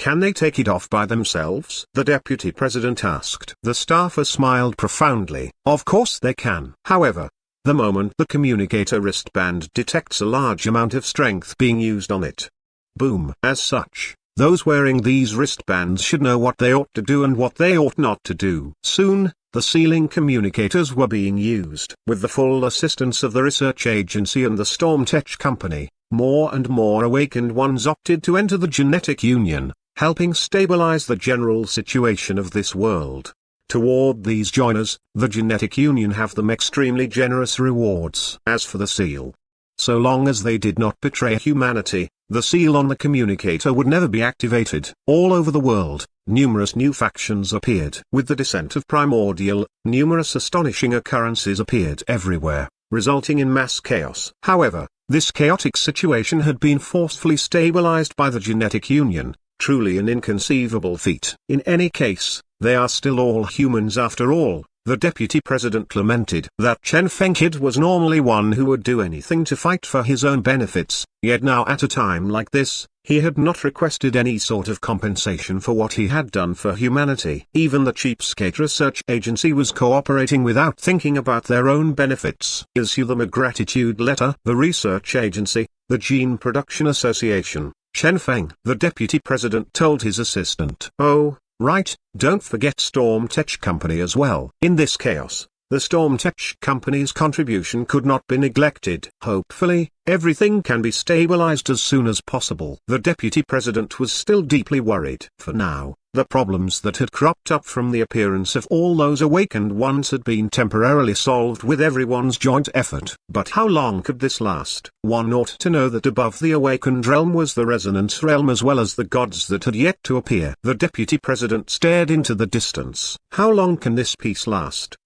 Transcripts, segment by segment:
Can they take it off by themselves? The deputy president asked. The staffer smiled profoundly. Of course they can. However, the moment the communicator wristband detects a large amount of strength being used on it, boom. As such, those wearing these wristbands should know what they ought to do and what they ought not to do. Soon, the ceiling communicators were being used. With the full assistance of the research agency and the Storm Tech company, more and more awakened ones opted to enter the genetic union, helping stabilize the general situation of this world. Toward these joiners, the genetic union have them extremely generous rewards. As for the seal, so long as they did not betray humanity, the seal on the communicator would never be activated. All over the world, numerous new factions appeared. With the descent of Primordial, numerous astonishing occurrences appeared everywhere, resulting in mass chaos. However, this chaotic situation had been forcefully stabilized by the genetic union, truly an inconceivable feat. In any case, they are still all humans after all. The deputy president lamented that Chen Feng kid was normally one who would do anything to fight for his own benefits, yet now at a time like this, he had not requested any sort of compensation for what he had done for humanity. Even the cheapskate research agency was cooperating without thinking about their own benefits. Issue them a gratitude letter. The research agency, the Gene Production Association, Chen Feng. The deputy president told his assistant. Oh, right, don't forget Storm Tech Company as well. In this chaos, the Storm Tech Company's contribution could not be neglected. Hopefully, everything can be stabilized as soon as possible. The deputy president was still deeply worried. For now, the problems that had cropped up from the appearance of all those awakened ones had been temporarily solved with everyone's joint effort. But how long could this last? One ought to know that above the awakened realm was the resonance realm as well as the gods that had yet to appear. The deputy president stared into the distance. How long can this peace last?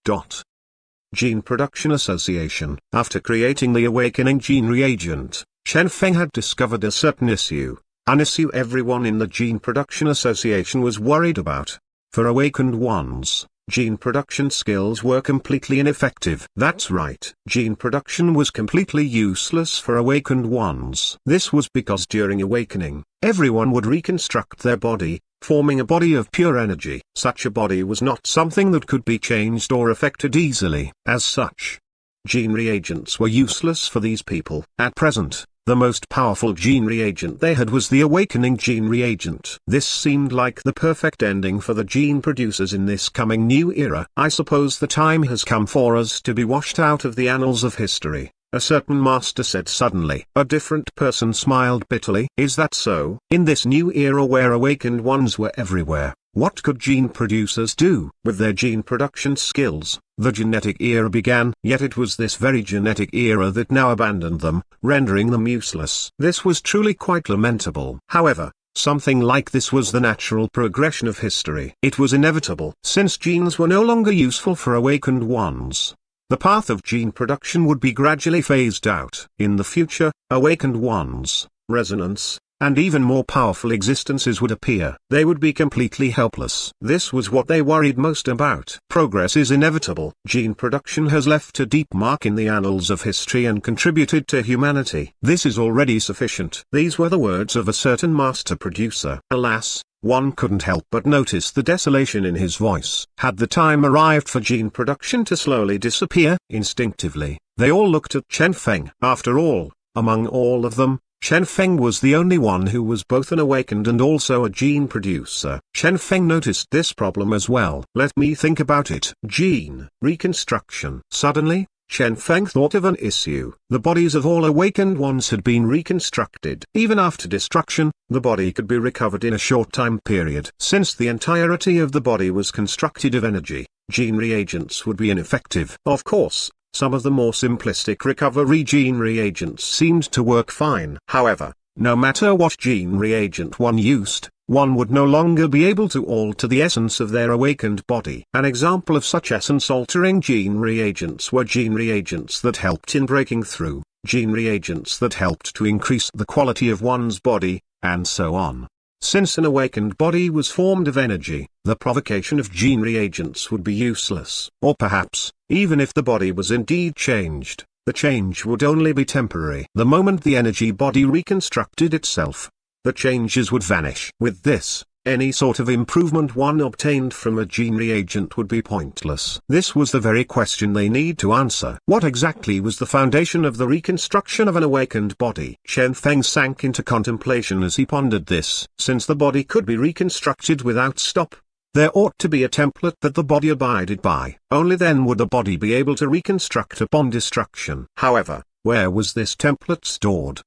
Gene Production Association. After creating the awakening gene reagent, Chen Feng had discovered a certain issue. An issue everyone in the Gene Production Association was worried about. For awakened ones, gene production skills were completely ineffective. That's right. Gene production was completely useless for awakened ones. This was because during awakening, everyone would reconstruct their body, forming a body of pure energy. Such a body was not something that could be changed or affected easily. As such, gene reagents were useless for these people. At present, the most powerful gene reagent they had was the awakening gene reagent. This seemed like the perfect ending for the gene producers in this coming new era. I suppose the time has come for us to be washed out of the annals of history, a certain master said suddenly. A different person smiled bitterly. Is that so? In this new era where awakened ones were everywhere, what could gene producers do? With their gene production skills, the genetic era began. Yet it was this very genetic era that now abandoned them, rendering them useless. This was truly quite lamentable. However, something like this was the natural progression of history. It was inevitable. Since genes were no longer useful for awakened ones, the path of gene production would be gradually phased out. In the future, awakened ones, resonance, and even more powerful existences would appear. They would be completely helpless. This was what they worried most about. Progress is inevitable. Gene production has left a deep mark in the annals of history and contributed to humanity. This is already sufficient. These were the words of a certain master producer. Alas, one couldn't help but notice the desolation in his voice. Had the time arrived for gene production to slowly disappear? Instinctively, they all looked at Chen Feng. After all, among all of them, Chen Feng was the only one who was both an awakened and also a gene producer. Chen Feng noticed this problem as well. Let me think about it. Gene reconstruction. Suddenly, Chen Feng thought of an issue. The bodies of all awakened ones had been reconstructed. Even after destruction, the body could be recovered in a short time period. Since the entirety of the body was constructed of energy, gene reagents would be ineffective. Of course, some of the more simplistic recovery gene reagents seemed to work fine. However, no matter what gene reagent one used, one would no longer be able to alter the essence of their awakened body. An example of such essence-altering gene reagents were gene reagents that helped in breaking through, gene reagents that helped to increase the quality of one's body, and so on. Since an awakened body was formed of energy, the provocation of gene reagents would be useless. Or perhaps, even if the body was indeed changed, the change would only be temporary. The moment the energy body reconstructed itself, the changes would vanish. With this, any sort of improvement one obtained from a gene reagent would be pointless. This was the very question they need to answer. What exactly was the foundation of the reconstruction of an awakened body? Chen Feng sank into contemplation as he pondered this. Since the body could be reconstructed without stop, there ought to be a template that the body abided by. Only then would the body be able to reconstruct upon destruction. However, where was this template stored?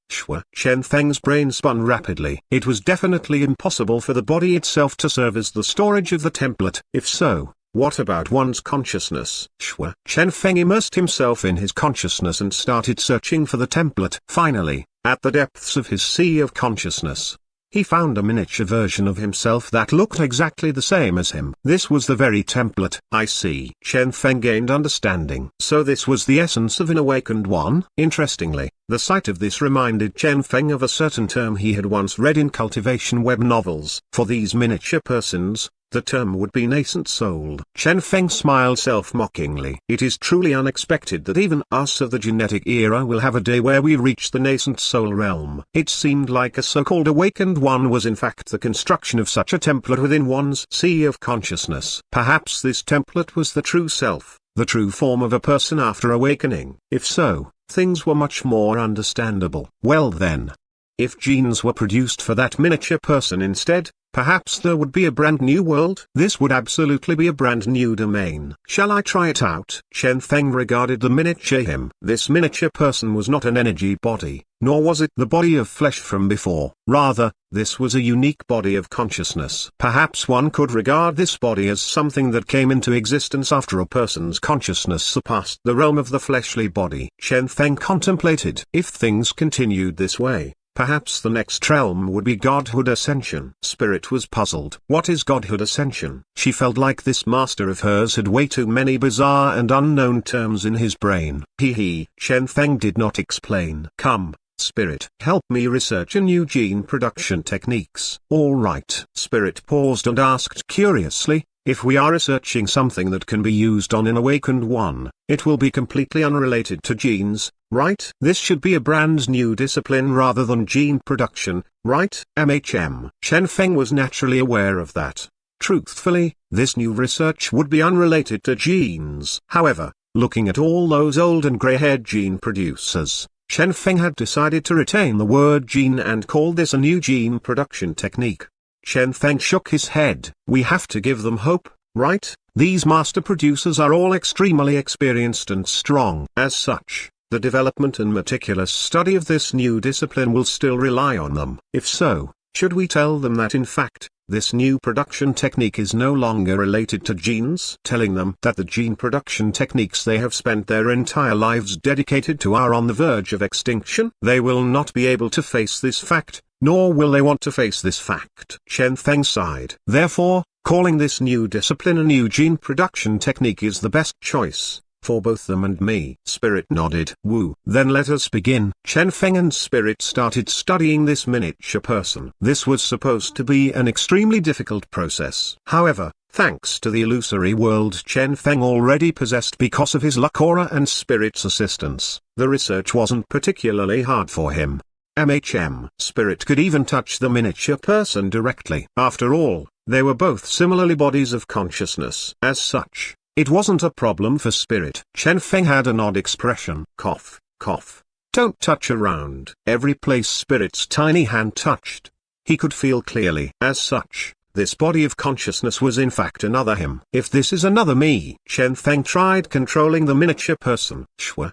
Chen Feng's brain spun rapidly. It was definitely impossible for the body itself to serve as the storage of the template. If so, what about one's consciousness? Chen Feng immersed himself in his consciousness and started searching for the template. Finally, at the depths of his sea of consciousness, he found a miniature version of himself that looked exactly the same as him. This was the very template. I see. Chen Feng gained understanding. So this was the essence of an awakened one? Interestingly, the sight of this reminded Chen Feng of a certain term he had once read in cultivation web novels. For these miniature persons, the term would be nascent soul. Chen Feng smiled self-mockingly. It is truly unexpected that even us of the genetic era will have a day where we reach the nascent soul realm. It seemed like a so-called awakened one was in fact the construction of such a template within one's sea of consciousness. Perhaps this template was the true self, the true form of a person after awakening. If so, things were much more understandable. Well then, if genes were produced for that miniature person instead, perhaps there would be a brand new world. This would absolutely be a brand new domain. Shall I try it out? Chen Feng regarded the miniature him. This miniature person was not an energy body, nor was it the body of flesh from before. Rather, this was a unique body of consciousness. Perhaps one could regard this body as something that came into existence after a person's consciousness surpassed the realm of the fleshly body. Chen Feng contemplated. If things continued this way, perhaps the next realm would be godhood ascension. Spirit was puzzled. What is godhood ascension? She felt like this master of hers had way too many bizarre and unknown terms in his brain. Chen Feng did not explain. Come, Spirit, help me research a new gene production techniques. All right. Spirit paused and asked curiously, if we are researching something that can be used on an awakened one, it will be completely unrelated to genes, right? This should be a brand new discipline rather than gene production, right? Chen Feng was naturally aware of that. Truthfully, this new research would be unrelated to genes. However, looking at all those old and grey-haired gene producers, Chen Feng had decided to retain the word gene and call this a new gene production technique. Chen Feng shook his head. We have to give them hope, right? These master producers are all extremely experienced and strong. As such, the development and meticulous study of this new discipline will still rely on them. If so, should we tell them that in fact, this new production technique is no longer related to genes? Telling them that the gene production techniques they have spent their entire lives dedicated to are on the verge of extinction? They will not be able to face this fact, nor will they want to face this fact. Chen Feng sighed. Therefore, calling this new discipline a new gene production technique is the best choice, for both them and me. Spirit nodded. Woo. Then let us begin. Chen Feng and Spirit started studying this miniature person. This was supposed to be an extremely difficult process. However, thanks to the illusory world Chen Feng already possessed because of his luck aura and Spirit's assistance, the research wasn't particularly hard for him. Spirit could even touch the miniature person directly. After all, they were both similarly bodies of consciousness. As such, it wasn't a problem for Spirit. Chen Feng had an odd expression. Cough, cough. Don't touch around. Every place Spirit's tiny hand touched, he could feel clearly. As such, this body of consciousness was in fact another him. If this is another me, Chen Feng tried controlling the miniature person.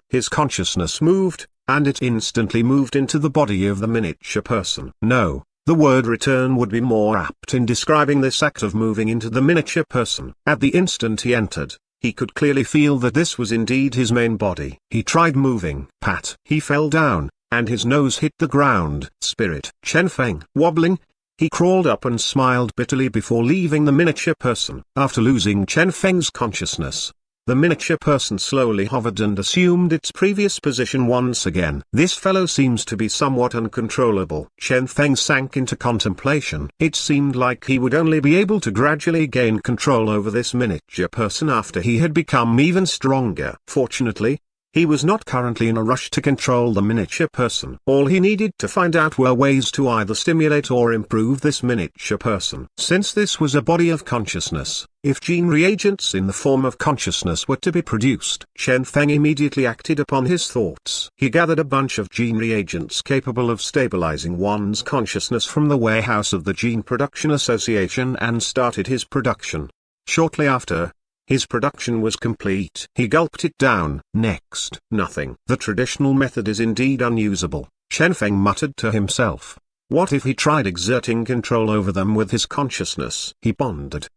His consciousness moved, and it instantly moved into the body of the miniature person. No, the word return would be more apt in describing this act of moving into the miniature person. At the instant he entered, he could clearly feel that this was indeed his main body. He tried moving. Pat. He fell down, and his nose hit the ground. Spirit. Chen Feng. Wobbling. He crawled up and smiled bitterly before leaving the miniature person. After losing Chen Feng's consciousness, the miniature person slowly hovered and assumed its previous position once again. This fellow seems to be somewhat uncontrollable. Chen Feng sank into contemplation. It seemed like he would only be able to gradually gain control over this miniature person after he had become even stronger. Fortunately, He was not currently in a rush to control the miniature person. All he needed to find out were ways to either stimulate or improve this miniature person. Since this was a body of consciousness, if gene reagents in the form of consciousness were to be produced, Chen Feng immediately acted upon his thoughts. He gathered a bunch of gene reagents capable of stabilizing one's consciousness from the warehouse of the Gene Production Association and started his production. Shortly after, his production was complete. He gulped it down. Next, nothing. The traditional method is indeed unusable, Chen Feng muttered to himself. What if he tried exerting control over them with his consciousness? He pondered.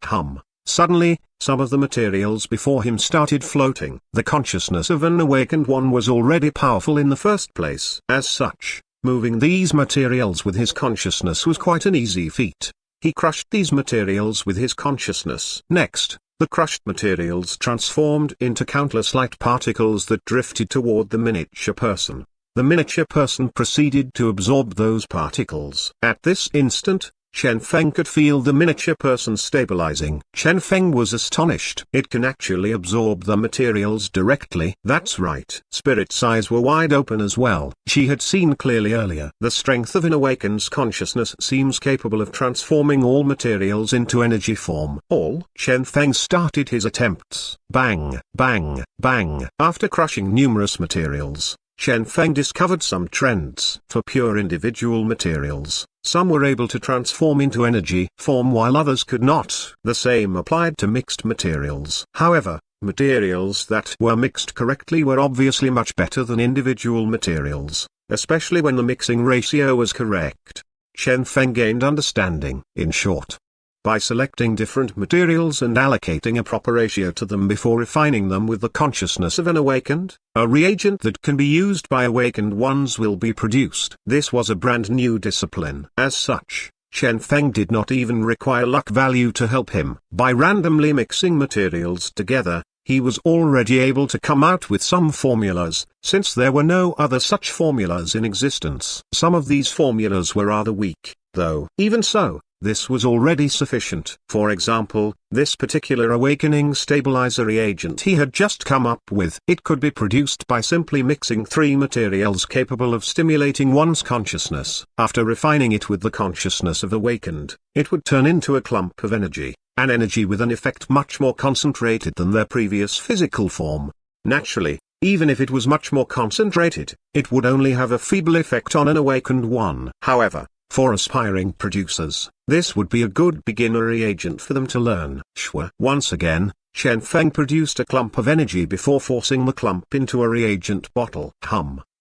Suddenly, some of the materials before him started floating. The consciousness of an awakened one was already powerful in the first place. As such, moving these materials with his consciousness was quite an easy feat. He crushed these materials with his consciousness. Next, the crushed materials transformed into countless light particles that drifted toward the miniature person. The miniature person proceeded to absorb those particles. At this instant, Chen Feng could feel the miniature person stabilizing. Chen Feng was astonished. It can actually absorb the materials directly. That's right. Spirit's eyes were wide open as well. She had seen clearly earlier. The strength of an awakened's consciousness seems capable of transforming all materials into energy form. Chen Feng started his attempts. Bang, bang, bang. After crushing numerous materials, Chen Feng discovered some trends. For pure individual materials, some were able to transform into energy form while others could not. The same applied to mixed materials. However, materials that were mixed correctly were obviously much better than individual materials, especially when the mixing ratio was correct. Chen Feng gained understanding. In short, by selecting different materials and allocating a proper ratio to them before refining them with the consciousness of an awakened, a reagent that can be used by awakened ones will be produced. This was a brand new discipline. As such, Chen Feng did not even require luck value to help him. By randomly mixing materials together, he was already able to come out with some formulas, since there were no other such formulas in existence. Some of these formulas were rather weak, though. Even so, this was already sufficient. For example, this particular awakening stabilizer reagent he had just come up with. It could be produced by simply mixing 3 materials capable of stimulating one's consciousness. After refining it with the consciousness of awakened, it would turn into a clump of energy, an energy with an effect much more concentrated than their previous physical form. Naturally, even if it was much more concentrated, it would only have a feeble effect on an awakened one. However, for aspiring producers, this would be a good beginner reagent for them to learn. Once again, Chen Feng produced a clump of energy before forcing the clump into a reagent bottle.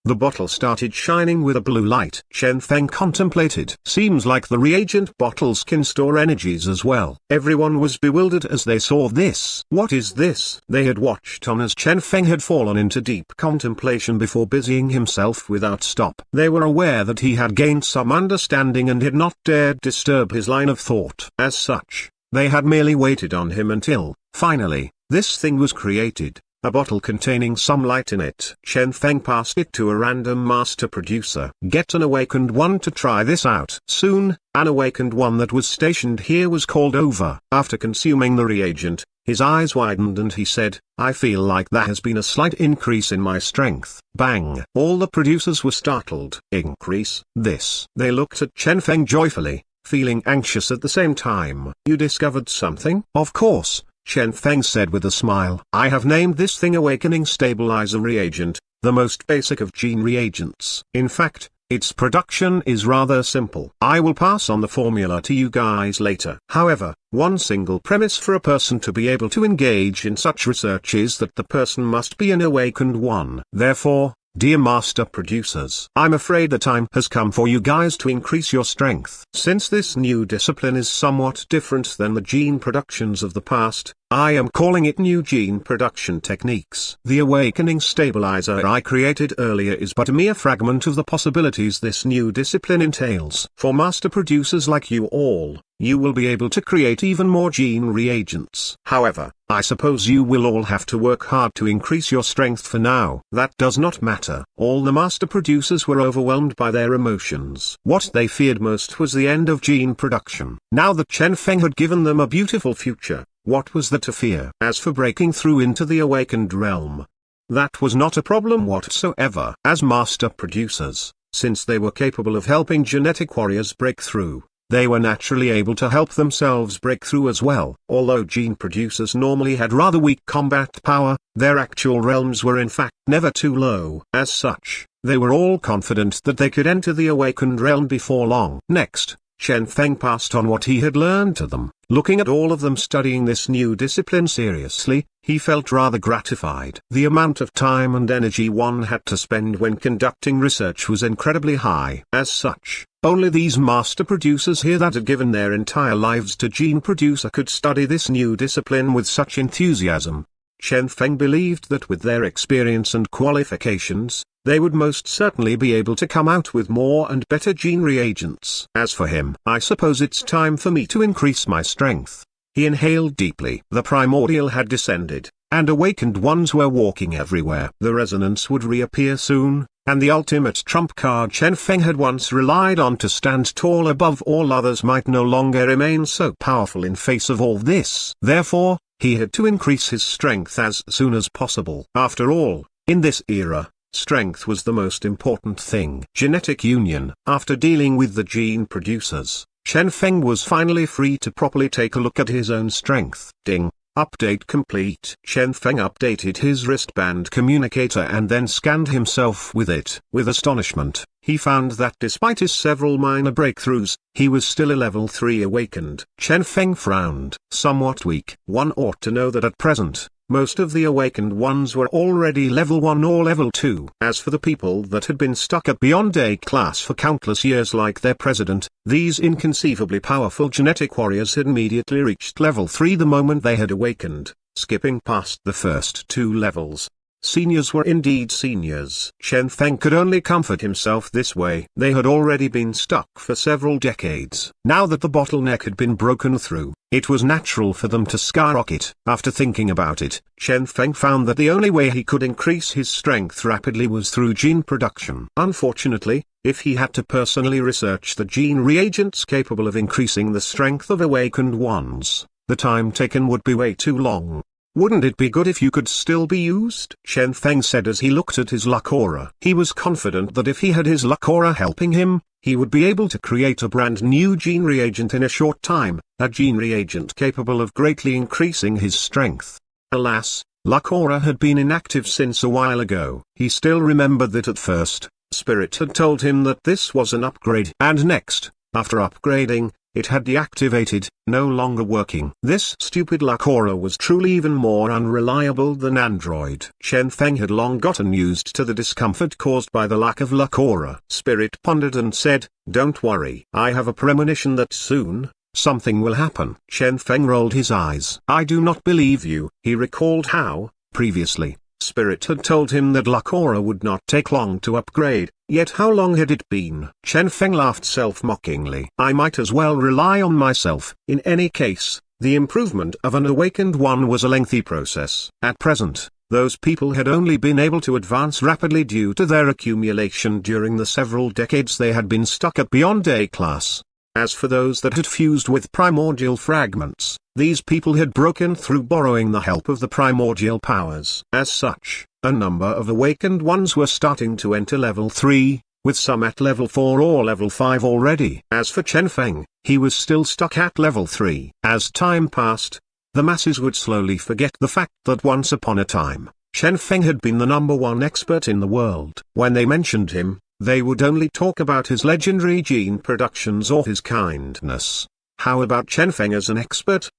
The bottle started shining with a blue light. Chen Feng contemplated. Seems like the reagent bottles can store energies as well. Everyone was bewildered as they saw this. What is this? They had watched on as Chen Feng had fallen into deep contemplation before busying himself without stop. They were aware that he had gained some understanding and had not dared disturb his line of thought. As such, they had merely waited on him until, finally, this thing was created. A bottle containing some light in it. Chen Feng passed it to a random master producer. Get an awakened one to try this out. Soon, an awakened one that was stationed here was called over. After consuming the reagent, his eyes widened and he said, I feel like there has been a slight increase in my strength. Bang! All the producers were startled. Increase? This. They looked at Chen Feng joyfully, feeling anxious at the same time. You discovered something? Of course, Chen Feng said with a smile. I have named this thing Awakening Stabilizer Reagent, the most basic of gene reagents. In fact, its production is rather simple. I will pass on the formula to you guys later. However, one single premise for a person to be able to engage in such research is that the person must be an awakened one. Therefore, dear master producers, I'm afraid the time has come for you guys to increase your strength. Since this new discipline is somewhat different than the gene productions of the past, I am calling it new gene production techniques. The awakening stabilizer I created earlier is but a mere fragment of the possibilities this new discipline entails. For master producers like you all, you will be able to create even more gene reagents. However, I suppose you will all have to work hard to increase your strength for now. That does not matter. All the master producers were overwhelmed by their emotions. What they feared most was the end of gene production. Now that Chen Feng had given them a beautiful future, what was there to fear? As for breaking through into the awakened realm, That was not a problem whatsoever. As master producers, since they were capable of helping genetic warriors break through, they were naturally able to help themselves break through as well. Although gene producers normally had rather weak combat power, their actual realms were in fact never too low. As such, they were all confident that they could enter the awakened realm before long. Next, Chen Feng passed on what he had learned to them. Looking at all of them studying this new discipline seriously, he felt rather gratified. The amount of time and energy one had to spend when conducting research was incredibly high. As such, only these master producers here that had given their entire lives to gene producer could study this new discipline with such enthusiasm. Chen Feng believed that with their experience and qualifications, they would most certainly be able to come out with more and better gene reagents. As for him, I suppose it's time for me to increase my strength. He inhaled deeply. The primordial had descended, and awakened ones were walking everywhere. The resonance would reappear soon, and the ultimate trump card Chen Feng had once relied on to stand tall above all others might no longer remain so powerful in face of all this. Therefore, he had to increase his strength as soon as possible. After all, in this era, strength was the most important thing. Genetic union. After dealing with the gene producers, Chen Feng was finally free to properly take a look at his own strength. Ding. Update complete. Chen Feng updated his wristband communicator and then scanned himself with it. With astonishment, he found that despite his several minor breakthroughs, he was still a level 3 awakened. Chen Feng frowned. Somewhat weak. One ought to know that at present, most of the awakened ones were already level 1 or level 2. As for the people that had been stuck at Beyond A class for countless years like their president, these inconceivably powerful genetic warriors had immediately reached level 3 the moment they had awakened, skipping past the first 2 levels. Seniors were indeed seniors. Chen Feng could only comfort himself this way. They had already been stuck for several decades. Now that the bottleneck had been broken through, it was natural for them to skyrocket. After thinking about it, Chen Feng found that the only way he could increase his strength rapidly was through gene production. Unfortunately, if he had to personally research the gene reagents capable of increasing the strength of awakened ones, the time taken would be way too long. Wouldn't it be good if you could still be used? Chen Feng said as he looked at his luck aura. He was confident that if he had his luck aura helping him, he would be able to create a brand new gene reagent in a short time, a gene reagent capable of greatly increasing his strength. Alas, luck aura had been inactive since a while ago. He still remembered that at first, Spirit had told him that this was an upgrade. And next, after upgrading, it had deactivated, no longer working. This stupid luck aura was truly even more unreliable than Android. Chen Feng had long gotten used to the discomfort caused by the lack of luck aura. Spirit pondered and said, "Don't worry. I have a premonition that soon, something will happen." Chen Feng rolled his eyes. "I do not believe you." He recalled how, previously, Spirit had told him that luck aura would not take long to upgrade, yet how long had it been? Chen Feng laughed self-mockingly. "I might as well rely on myself." In any case, the improvement of an awakened one was a lengthy process. At present, those people had only been able to advance rapidly due to their accumulation during the several decades they had been stuck at Beyond A class. As for those that had fused with primordial fragments, these people had broken through borrowing the help of the primordial powers. As such, a number of awakened ones were starting to enter level 3, with some at level 4 or level 5 already. As for Chen Feng, he was still stuck at level 3. As time passed, the masses would slowly forget the fact that once upon a time, Chen Feng had been the #1 expert in the world. When they mentioned him, they would only talk about his legendary gene productions or his kindness. How about Chen Feng as an expert?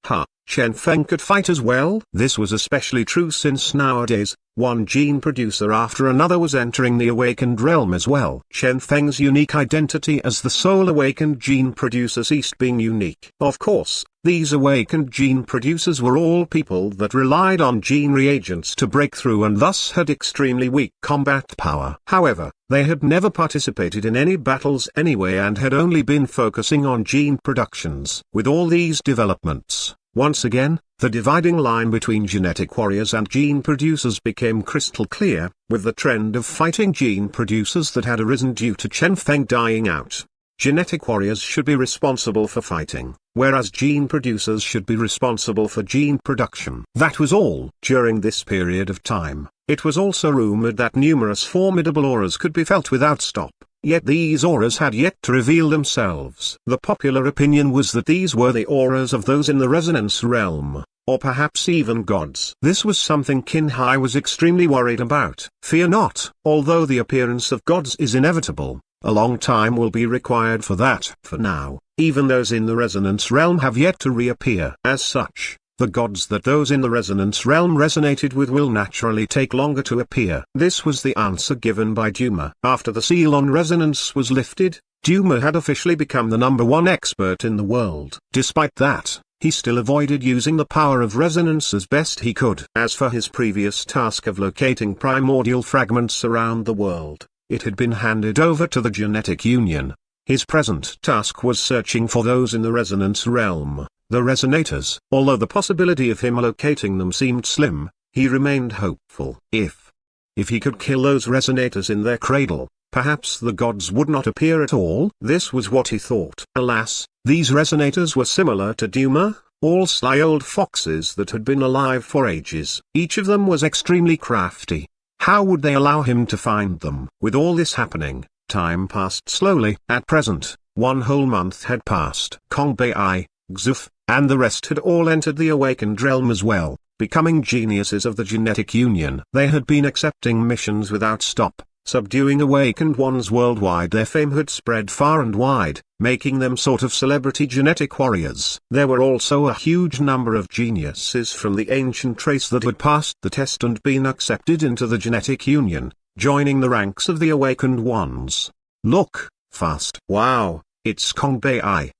Chen Feng could fight as well? This was especially true since nowadays, one gene producer after another was entering the awakened realm as well. Chen Feng's unique identity as the sole awakened gene producer ceased being unique. Of course, these awakened gene producers were all people that relied on gene reagents to break through and thus had extremely weak combat power. However, they had never participated in any battles anyway and had only been focusing on gene productions. With all these developments, once again, the dividing line between genetic warriors and gene producers became crystal clear, with the trend of fighting gene producers that had arisen due to Chen Feng dying out. Genetic warriors should be responsible for fighting, whereas gene producers should be responsible for gene production. That was all. During this period of time, It was also rumored that numerous formidable auras could be felt without stop, yet these auras had yet to reveal themselves. The popular opinion was that these were the auras of those in the resonance realm, or perhaps even gods. This was something Qin Hai was extremely worried about. Fear not, although the appearance of gods is inevitable, a long time will be required for that. For now, even those in the resonance realm have yet to reappear. As such, the gods that those in the resonance realm resonated with will naturally take longer to appear. This was the answer given by Duma. After the seal on resonance was lifted, Duma had officially become the #1 expert in the world. Despite that, he still avoided using the power of resonance as best he could. As for his previous task of locating primordial fragments around the world, it had been handed over to the Genetic Union. His present task was searching for those in the resonance realm, the resonators. Although the possibility of him locating them seemed slim, he remained hopeful. If he could kill those resonators in their cradle, perhaps the gods would not appear at all. This was what he thought. Alas, these resonators were similar to Duma, all sly old foxes that had been alive for ages. Each of them was extremely crafty. How would they allow him to find them? With all this happening, time passed slowly. At present, 1 whole month had passed. Kong Bei, Xuf, and the rest had all entered the awakened realm as well, becoming geniuses of the Genetic Union. They had been accepting missions without stop, subduing awakened ones worldwide. Their fame had spread far and wide, making them sort of celebrity genetic warriors. There were also a huge number of geniuses from the ancient race that had passed the test and been accepted into the Genetic Union, joining the ranks of the awakened ones. Look, fast. Wow, it's Kong Bei.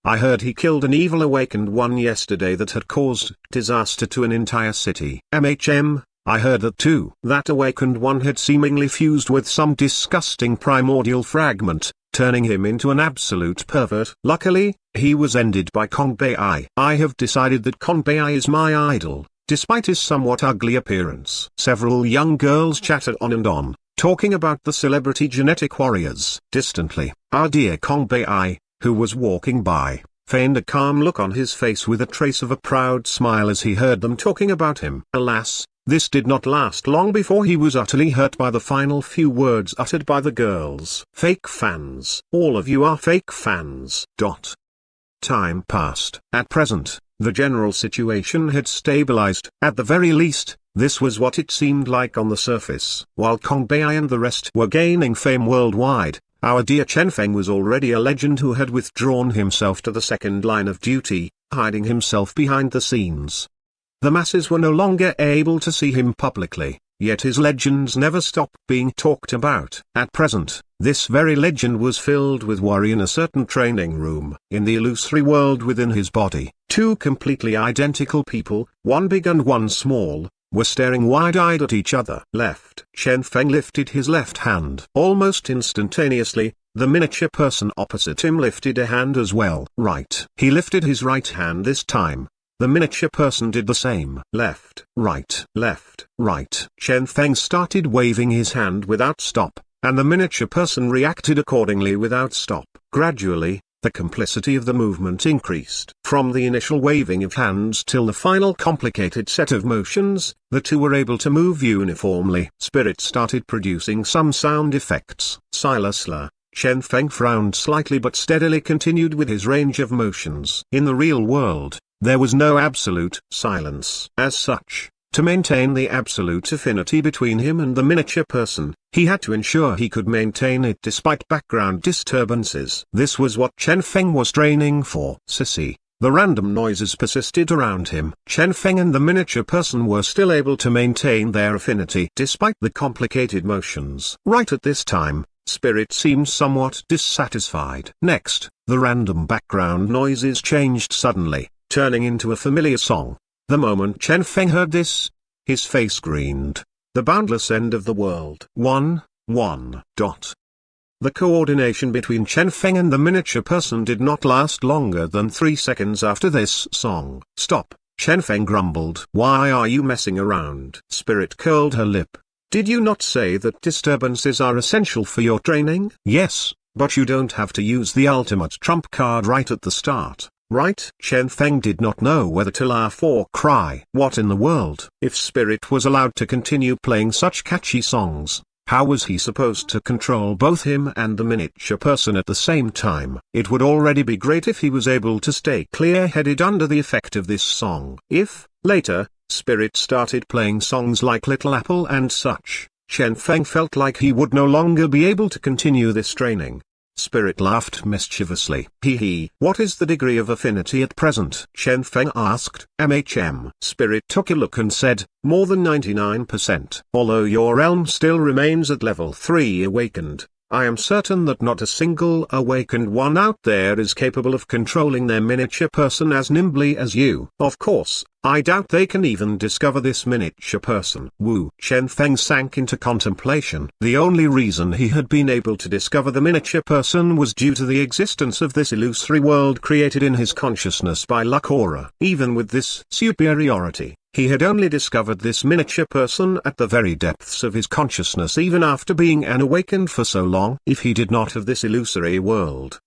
I heard he killed an evil awakened one yesterday that had caused disaster to an entire city. I heard that too. That awakened one had seemingly fused with some disgusting primordial fragment, turning him into an absolute pervert. Luckily, he was ended by Kong Bei. I have decided that Kong Bei is my idol, despite his somewhat ugly appearance. Several young girls chattered on and on, talking about the celebrity genetic warriors. Distantly, our dear Kong Bei, who was walking by, feigned a calm look on his face with a trace of a proud smile as he heard them talking about him. Alas, this did not last long before he was utterly hurt by the final few words uttered by the girls. Fake fans. All of you are fake fans. Time passed. At present, the general situation had stabilized. At the very least, this was what it seemed like on the surface. While Kong Bei and the rest were gaining fame worldwide, our dear Chen Feng was already a legend who had withdrawn himself to the second line of duty, hiding himself behind the scenes. The masses were no longer able to see him publicly, yet his legends never stopped being talked about. At present, this very legend was filled with worry in a certain training room. In the illusory world within his body, 2 completely identical people, one big and one small, were staring wide-eyed at each other. Chen Feng lifted his left hand. Almost instantaneously, the miniature person opposite him lifted a hand as well. Right. He lifted his right hand this time. The miniature person did the same. Left, right, left, right. Chen Feng started waving his hand without stop, and the miniature person reacted accordingly without stop. Gradually, the complicity of the movement increased. From the initial waving of hands till the final complicated set of motions, the two were able to move uniformly. Spirit started producing some sound effects. Silasla. Chen Feng frowned slightly but steadily continued with his range of motions. In the real world, there was no absolute silence. As such, to maintain the absolute affinity between him and the miniature person, he had to ensure he could maintain it despite background disturbances. This was what Chen Feng was training for. Sissy. The random noises persisted around him. Chen Feng and the miniature person were still able to maintain their affinity despite the complicated motions. Right at this time, Spirit seemed somewhat dissatisfied. Next, the random background noises changed suddenly, turning into a familiar song. The moment Chen Feng heard this, his face greened. The boundless end of the world. 1. The coordination between Chen Feng and the miniature person did not last longer than 3 seconds after this song. Stop, Chen Feng grumbled. Why are you messing around? Spirit curled her lip. Did you not say that disturbances are essential for your training? Yes, but you don't have to use the ultimate trump card right at the start. right? Chen Feng did not know whether to laugh or cry. What in the world? If Spirit was allowed to continue playing such catchy songs, how was he supposed to control both him and the miniature person at the same time? It would already be great if he was able to stay clear-headed under the effect of this song. If, later, Spirit started playing songs like Little Apple and such, Chen Feng felt like he would no longer be able to continue this training. Spirit laughed mischievously. Hee hee. What is the degree of affinity at present? Chen Feng asked. Spirit took a look and said, more than 99%. Although your realm still remains at level 3 awakened, I am certain that not a single awakened one out there is capable of controlling their miniature person as nimbly as you. Of course, I doubt they can even discover this miniature person. Wu. Chen Feng sank into contemplation. The only reason he had been able to discover the miniature person was due to the existence of this illusory world created in his consciousness by luck aura. Even with this superiority, he had only discovered this miniature person at the very depths of his consciousness even after being unawakened for so long. If he did not have this illusory world,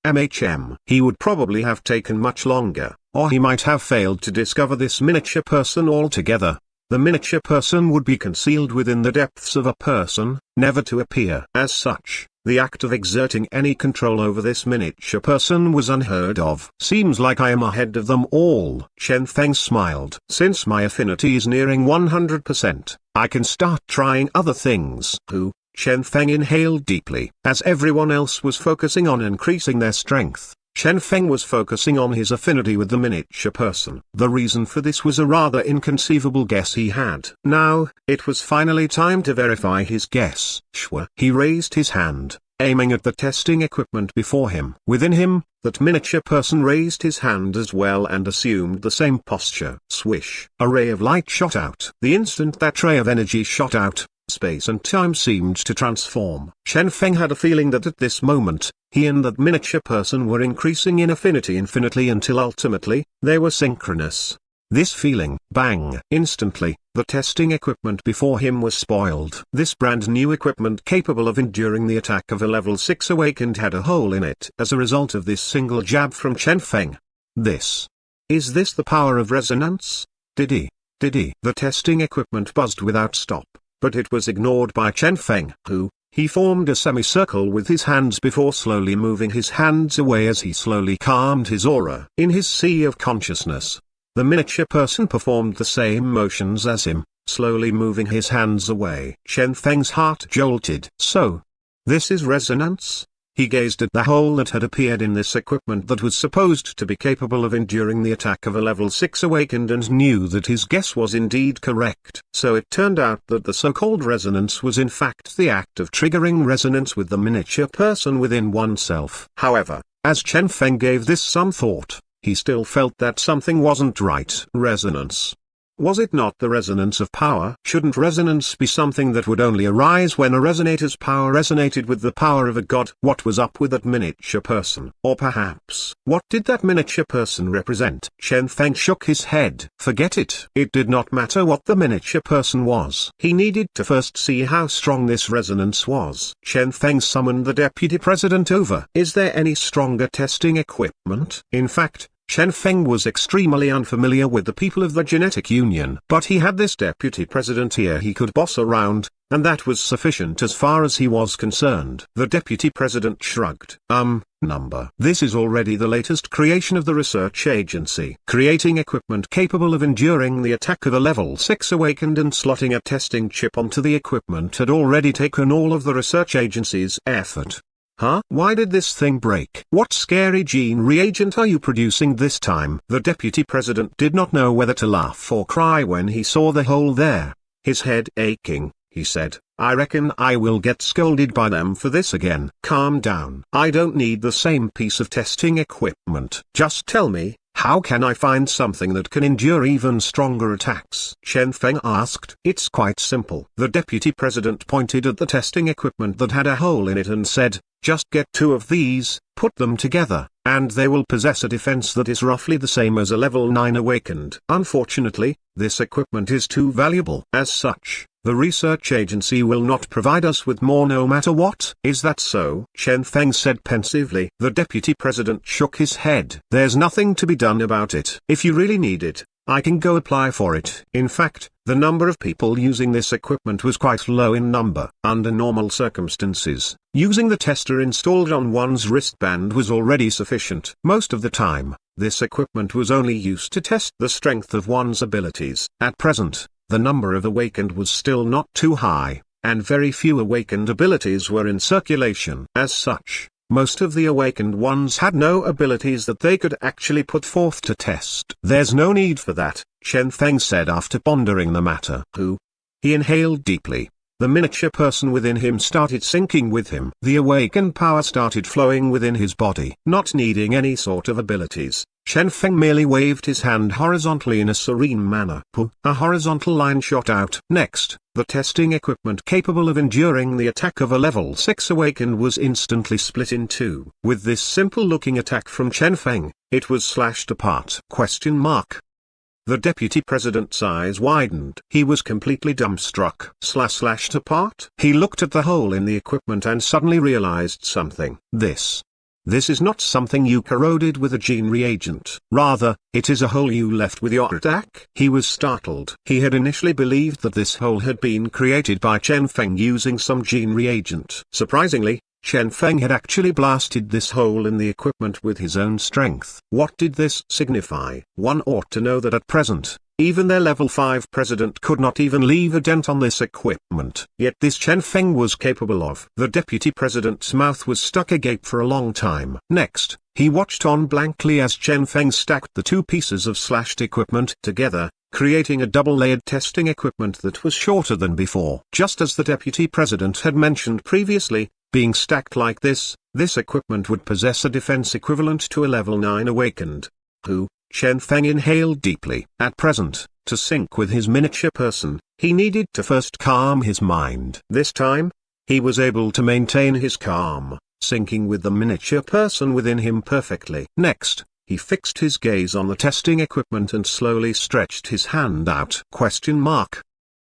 he would probably have taken much longer, or he might have failed to discover this miniature person altogether. The miniature person would be concealed within the depths of a person, never to appear. As such, the act of exerting any control over this miniature person was unheard of. Seems like I am ahead of them all. Chen Feng smiled. Since my affinity is nearing 100%, I can start trying other things. Chen Feng inhaled deeply. As everyone else was focusing on increasing their strength, Chen Feng was focusing on his affinity with the miniature person. The reason for this was a rather inconceivable guess he had. Now, it was finally time to verify his guess. Shwa. He raised his hand, aiming at the testing equipment before him. Within him, that miniature person raised his hand as well and assumed the same posture. Swish. A ray of light shot out. The instant that ray of energy shot out, space and time seemed to transform. Chen Feng had a feeling that at this moment, he and that miniature person were increasing in affinity infinitely until ultimately, they were synchronous. This feeling, bang! Instantly, the testing equipment before him was spoiled. This brand new equipment capable of enduring the attack of a level 6 awakened had a hole in it as a result of this single jab from Chen Feng. Is this the power of resonance? Did he? The testing equipment buzzed without stop. But it was ignored by Chen Feng, he formed a semicircle with his hands before slowly moving his hands away as he slowly calmed his aura. In his sea of consciousness, the miniature person performed the same motions as him, slowly moving his hands away. Chen Feng's heart jolted. So, this is resonance? He gazed at the hole that had appeared in this equipment that was supposed to be capable of enduring the attack of a level 6 awakened and knew that his guess was indeed correct. So it turned out that the so-called resonance was in fact the act of triggering resonance with the miniature person within oneself. However, as Chen Feng gave this some thought, he still felt that something wasn't right. Resonance. Was it not the resonance of power? Shouldn't resonance be something that would only arise when a resonator's power resonated with the power of a god? What was up with that miniature person? Or perhaps, what did that miniature person represent? Chen Feng shook his head. Forget it. It did not matter what the miniature person was. He needed to first see how strong this resonance was. Chen Feng summoned the deputy president over. Is there any stronger testing equipment? In fact, Chen Feng was extremely unfamiliar with the people of the Genetic Union. But he had this deputy president here he could boss around, and that was sufficient as far as he was concerned. The deputy president shrugged. Number. This is already the latest creation of the research agency. Creating equipment capable of enduring the attack of a level 6 awakened and slotting a testing chip onto the equipment had already taken all of the research agency's effort. Why did this thing break? What scary gene reagent are you producing this time? The deputy president did not know whether to laugh or cry when he saw the hole there. His head aching, he said, I reckon I will get scolded by them for this again. Calm down. I don't need the same piece of testing equipment. Just tell me, how can I find something that can endure even stronger attacks? Chen Feng asked. It's quite simple. The deputy president pointed at the testing equipment that had a hole in it and said, Just get 2 of these, put them together, and they will possess a defense that is roughly the same as a level 9 awakened. Unfortunately, this equipment is too valuable. As such, the research agency will not provide us with more no matter what. Is that so? Chen Feng said pensively. The deputy president shook his head. There's nothing to be done about it. If you really need it, I can go apply for it. In fact, the number of people using this equipment was quite low in number. Under normal circumstances, using the tester installed on one's wristband was already sufficient. Most of the time, this equipment was only used to test the strength of one's abilities. At present, the number of awakened was still not too high, and very few awakened abilities were in circulation. As such, most of the awakened ones had no abilities that they could actually put forth to test. There's no need for that, Chen Feng said after pondering the matter. He inhaled deeply. The miniature person within him started sinking with him. The awakened power started flowing within his body. Not needing any sort of abilities, Chen Feng merely waved his hand horizontally in a serene manner. A horizontal line shot out. Next, the testing equipment capable of enduring the attack of a level 6 awakened was instantly split in 2. With this simple-looking attack from Chen Feng, it was slashed apart. The deputy president's eyes widened. He was completely dumbstruck. Slashed apart? He looked at the hole in the equipment and suddenly realized something. This is not something you corroded with a gene reagent. Rather, it is a hole you left with your attack. He was startled. He had initially believed that this hole had been created by Chen Feng using some gene reagent. Surprisingly, Chen Feng had actually blasted this hole in the equipment with his own strength. What did this signify? One ought to know that at present, even their level 5 president could not even leave a dent on this equipment. Yet this Chen Feng was capable of. The deputy president's mouth was stuck agape for a long time. Next, he watched on blankly as Chen Feng stacked the 2 pieces of slashed equipment together, creating a double-layered testing equipment that was shorter than before. Just as the deputy president had mentioned previously, being stacked like this equipment would possess a defense equivalent to a level 9 awakened. Chen Feng inhaled deeply. At present, to sync with his miniature person, he needed to first calm his mind. This time, he was able to maintain his calm, syncing with the miniature person within him perfectly. Next, he fixed his gaze on the testing equipment and slowly stretched his hand out.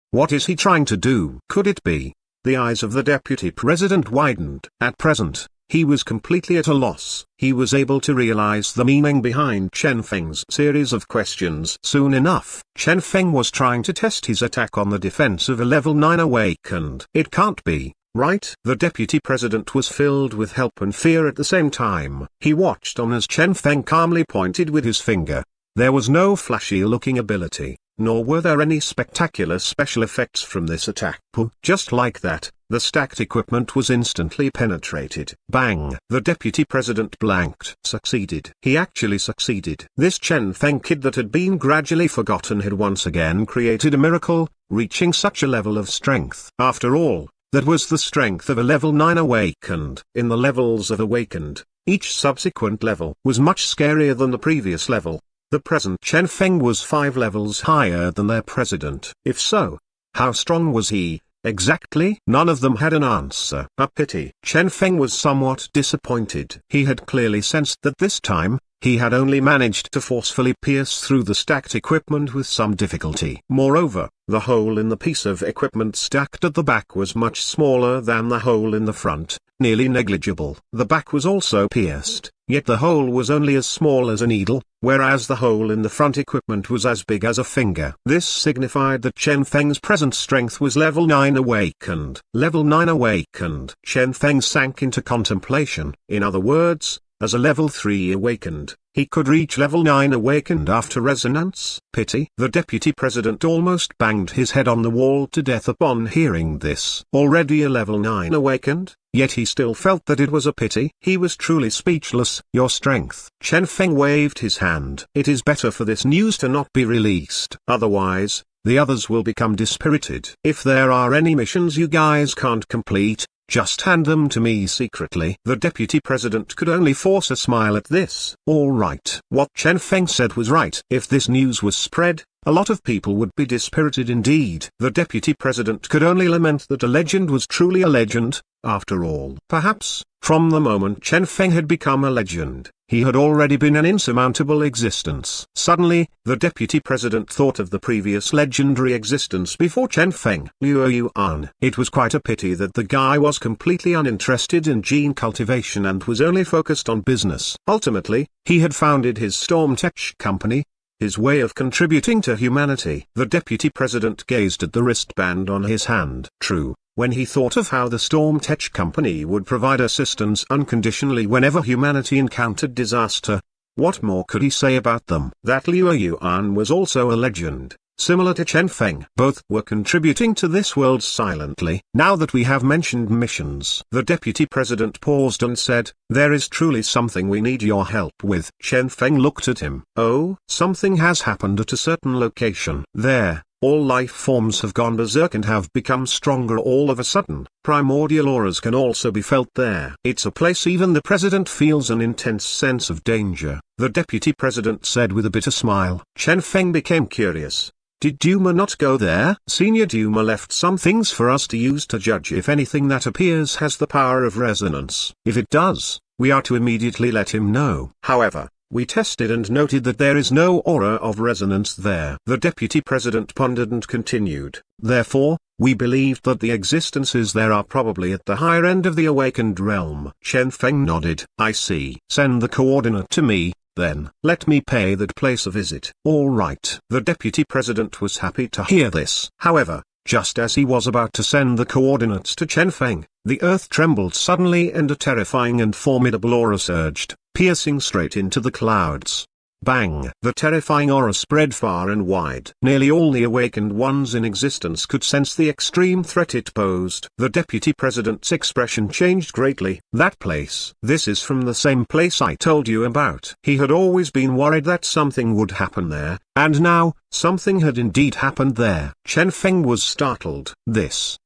What is he trying to do? Could it be? The eyes of the deputy president widened. At present, he was completely at a loss. He was able to realize the meaning behind Chen Feng's series of questions. Soon enough, Chen Feng was trying to test his attack on the defense of a level 9 awakened. It can't be, right? The deputy president was filled with help and fear at the same time. He watched on as Chen Feng calmly pointed with his finger. There was no flashy-looking ability, nor were there any spectacular special effects from this attack. Just like that, the stacked equipment was instantly penetrated. Bang! The deputy president blanked. Succeeded. He actually succeeded. This Chen Feng kid that had been gradually forgotten had once again created a miracle, reaching such a level of strength. After all, that was the strength of a level 9 awakened. In the levels of awakened, each subsequent level was much scarier than the previous level. The present Chen Feng was 5 levels higher than their president. If so, how strong was he, exactly? None of them had an answer. A pity. Chen Feng was somewhat disappointed. He had clearly sensed that this time, he had only managed to forcefully pierce through the stacked equipment with some difficulty. Moreover, the hole in the piece of equipment stacked at the back was much smaller than the hole in the front, nearly negligible. The back was also pierced, yet the hole was only as small as a needle, whereas the hole in the front equipment was as big as a finger. This signified that Chen Feng's present strength was level 9 awakened. Level 9 awakened. Chen Feng sank into contemplation. In other words, as a level 3 awakened, he could reach level 9 awakened after resonance. Pity. The deputy president almost banged his head on the wall to death upon hearing this. Already a level 9 awakened, yet he still felt that it was a pity. He was truly speechless. Your strength. Chen Feng waved his hand. It is better for this news to not be released. Otherwise, the others will become dispirited. If there are any missions you guys can't complete, just hand them to me secretly. The deputy president could only force a smile at this. All right. What Chen Feng said was right. If this news was spread, a lot of people would be dispirited indeed. The deputy president could only lament that a legend was truly a legend, after all. Perhaps, from the moment Chen Feng had become a legend, he had already been an insurmountable existence. Suddenly, the deputy president thought of the previous legendary existence before Chen Feng. Liu Yuan. It was quite a pity that the guy was completely uninterested in gene cultivation and was only focused on business. Ultimately, he had founded his Storm Tech company, his way of contributing to humanity. The deputy president gazed at the wristband on his hand. True. When he thought of how the Storm Tech Company would provide assistance unconditionally whenever humanity encountered disaster, what more could he say about them? That Liu Yuan was also a legend, similar to Chen Feng. Both were contributing to this world silently. Now that we have mentioned missions, the deputy president paused and said, there is truly something we need your help with. Chen Feng looked at him. Oh, something has happened at a certain location. There. All life forms have gone berserk and have become stronger all of a sudden. Primordial auras can also be felt there. It's a place even the president feels an intense sense of danger, the deputy president said with a bitter smile. Chen Feng became curious. Did Duma not go there? Senior Duma left some things for us to use to judge if anything that appears has the power of resonance. If it does, we are to immediately let him know. However, we tested and noted that there is no aura of resonance there. The deputy president pondered and continued. Therefore, we believed that the existences there are probably at the higher end of the awakened realm. Chen Feng nodded. I see. Send the coordinate to me, then. Let me pay that place a visit. All right. The deputy president was happy to hear this. However, just as he was about to send the coordinates to Chen Feng, the earth trembled suddenly and a terrifying and formidable aura surged, piercing straight into the clouds. Bang! The terrifying aura spread far and wide. Nearly all the awakened ones in existence could sense the extreme threat it posed. The deputy president's expression changed greatly. That place. This is from the same place I told you about. He had always been worried that something would happen there, and now, something had indeed happened there. Chen Feng was startled.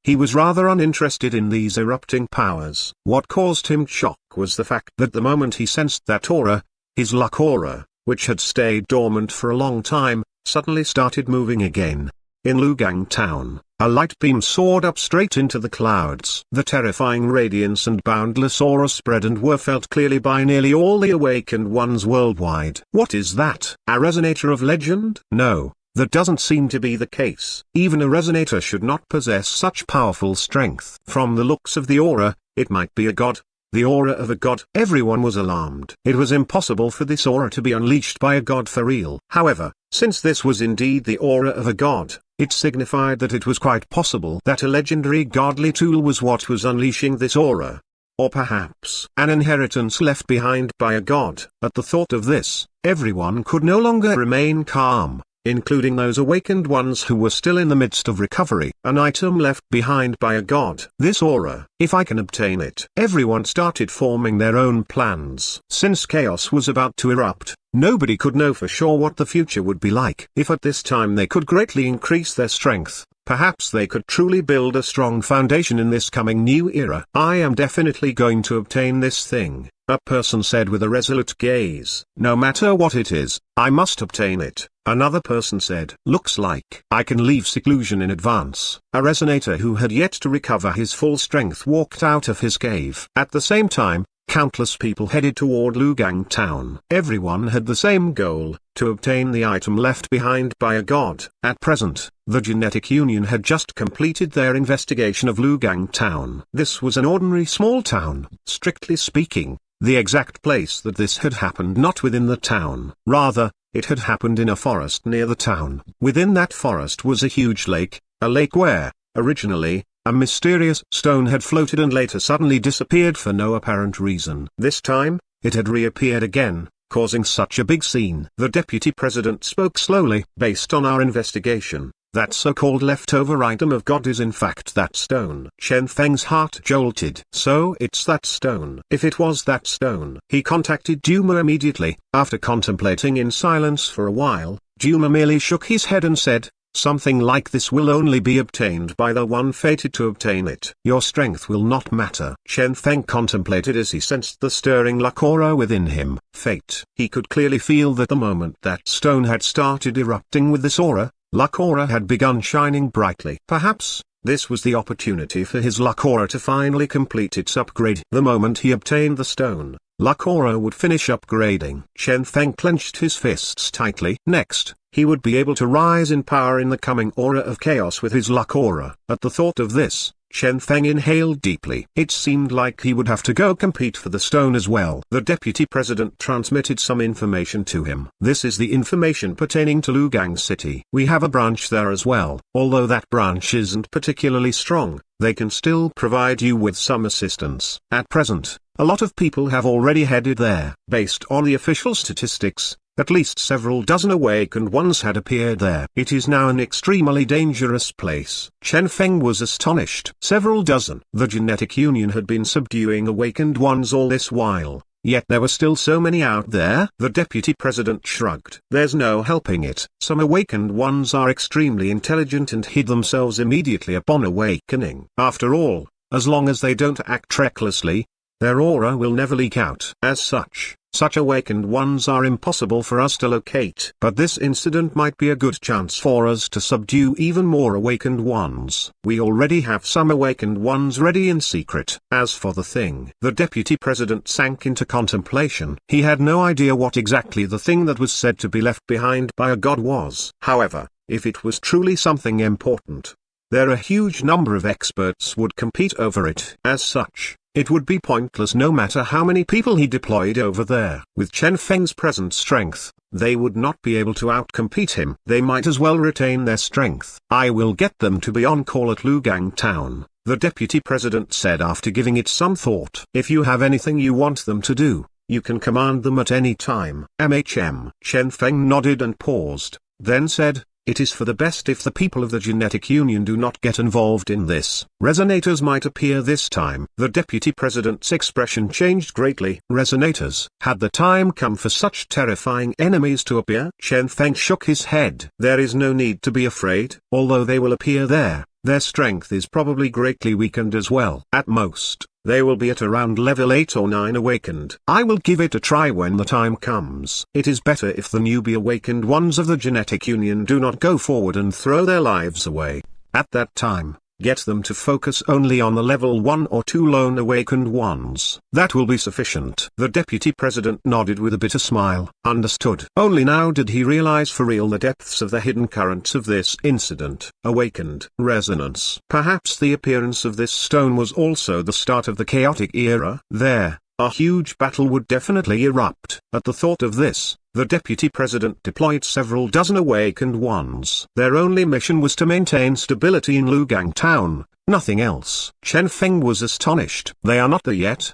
He was rather uninterested in these erupting powers. What caused him shock was the fact that the moment he sensed that aura, his luck aura, which had stayed dormant for a long time, suddenly started moving again. In Lugang town, a light beam soared up straight into the clouds. The terrifying radiance and boundless aura spread and were felt clearly by nearly all the awakened ones worldwide. What is that? A resonator of legend? No, that doesn't seem to be the case. Even a resonator should not possess such powerful strength. From the looks of the aura, it might be a god. The aura of a god. Everyone was alarmed. It was impossible for this aura to be unleashed by a god for real. However, since this was indeed the aura of a god, it signified that it was quite possible that a legendary godly tool was what was unleashing this aura. Or perhaps an inheritance left behind by a god. At the thought of this, everyone could no longer remain calm, including those awakened ones who were still in the midst of recovery. An item left behind by a god. This aura, if I can obtain it. Everyone started forming their own plans. Since chaos was about to erupt, nobody could know for sure what the future would be like. If at this time they could greatly increase their strength, perhaps they could truly build a strong foundation in this coming new era. I am definitely going to obtain this thing, a person said with a resolute gaze. No matter what it is, I must obtain it. Another person said, looks like I can leave seclusion in advance. A resonator who had yet to recover his full strength walked out of his cave. At the same time, countless people headed toward Lugang town. Everyone had the same goal, to obtain the item left behind by a god. At present, the Genetic Union had just completed their investigation of Lugang town. This was an ordinary small town. Strictly speaking, the exact place that this had happened not within the town. Rather, it had happened in a forest near the town. Within that forest was a huge lake, a lake where, originally, a mysterious stone had floated and later suddenly disappeared for no apparent reason. This time, it had reappeared again, causing such a big scene. The deputy president spoke slowly. Based on our investigation, that so-called leftover item of God is in fact that stone. Chen Feng's heart jolted. So it's that stone. If it was that stone. He contacted Duma immediately. After contemplating in silence for a while, Duma merely shook his head and said, Something like this will only be obtained by the one fated to obtain it. Your strength will not matter. Chen Feng contemplated as he sensed the stirring luck aura within him. Fate. He could clearly feel that the moment that stone had started erupting with this aura, luck aura had begun shining brightly. Perhaps this was the opportunity for his luck aura to finally complete its upgrade. The moment he obtained the stone, luck aura would finish upgrading. Chen Feng clenched his fists tightly. Next, he would be able to rise in power in the coming aura of chaos with his luck aura. At the thought of this, Chen Feng inhaled deeply. It seemed like he would have to go compete for the stone as well. The deputy president transmitted some information to him. This is the information pertaining to Lugang City. We have a branch there as well. Although that branch isn't particularly strong, they can still provide you with some assistance. At present, a lot of people have already headed there. Based on the official statistics, at least several dozen awakened ones had appeared there. It is now an extremely dangerous place. Chen Feng was astonished. Several dozen. The genetic union had been subduing awakened ones all this while, yet there were still so many out there. The deputy president shrugged. There's no helping it. Some awakened ones are extremely intelligent and hid themselves immediately upon awakening. After all, as long as they don't act recklessly, their aura will never leak out. As such awakened ones are impossible for us to locate. But this incident might be a good chance for us to subdue even more awakened ones. We already have some awakened ones ready in secret. As for the thing, the deputy president sank into contemplation. He had no idea what exactly the thing that was said to be left behind by a god was. However, if it was truly something important, there a huge number of experts would compete over it. As such, it would be pointless no matter how many people he deployed over there. With Chen Feng's present strength, they would not be able to outcompete him. They might as well retain their strength. I will get them to be on call at Lugang Town, the deputy president said after giving it some thought. If you have anything you want them to do, you can command them at any time. Chen Feng nodded and paused, then said, it is for the best if the people of the genetic union do not get involved in this. Resonators might appear this time. The deputy president's expression changed greatly. Resonators? Had the time come for such terrifying enemies to appear? Chen Feng shook his head. There is no need to be afraid. Although they will appear there, their strength is probably greatly weakened as well. At most, they will be at around level 8 or 9 awakened. I will give it a try when the time comes. It is better if the newbie awakened ones of the genetic union do not go forward and throw their lives away. At that time, get them to focus only on the level 1 or 2 lone awakened ones. That will be sufficient. The deputy president nodded with a bitter smile. Understood. Only now did he realize for real the depths of the hidden currents of this incident. Awakened resonance. Perhaps the appearance of this stone was also the start of the chaotic era. There, a huge battle would definitely erupt. At the thought of this, the deputy president deployed several dozen awakened ones. Their only mission was to maintain stability in Lugang Town, nothing else. Chen Feng was astonished. They are not there yet.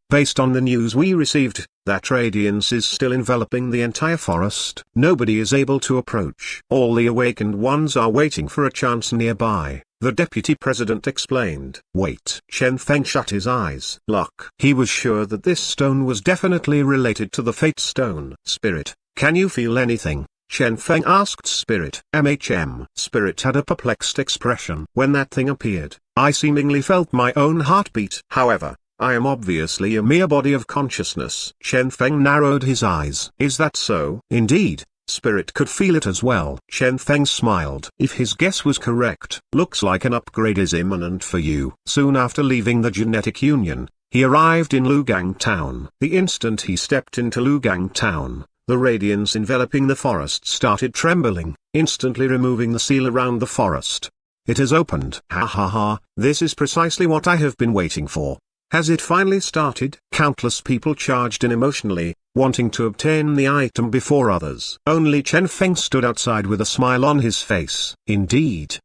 Based on the news we received, that radiance is still enveloping the entire forest. Nobody is able to approach. All the awakened ones are waiting for a chance nearby. The deputy president explained. Wait. Chen Feng shut his eyes. Luck. He was sure that this stone was definitely related to the fate stone. Spirit, can you feel anything? Chen Feng asked Spirit. Spirit had a perplexed expression. When that thing appeared, I seemingly felt my own heartbeat. However, I am obviously a mere body of consciousness. Chen Feng narrowed his eyes. Is that so? Indeed. Spirit could feel it as well. Chen Feng smiled. If his guess was correct, looks like an upgrade is imminent for you. Soon after leaving the genetic union, he arrived in Lugang Town. The instant he stepped into Lugang Town, the radiance enveloping the forest started trembling, instantly removing the seal around the forest. It has opened. Ha ha ha, this is precisely what I have been waiting for. Has it finally started? Countless people charged in emotionally, wanting to obtain the item before others. Only Chen Feng stood outside with a smile on his face. Indeed,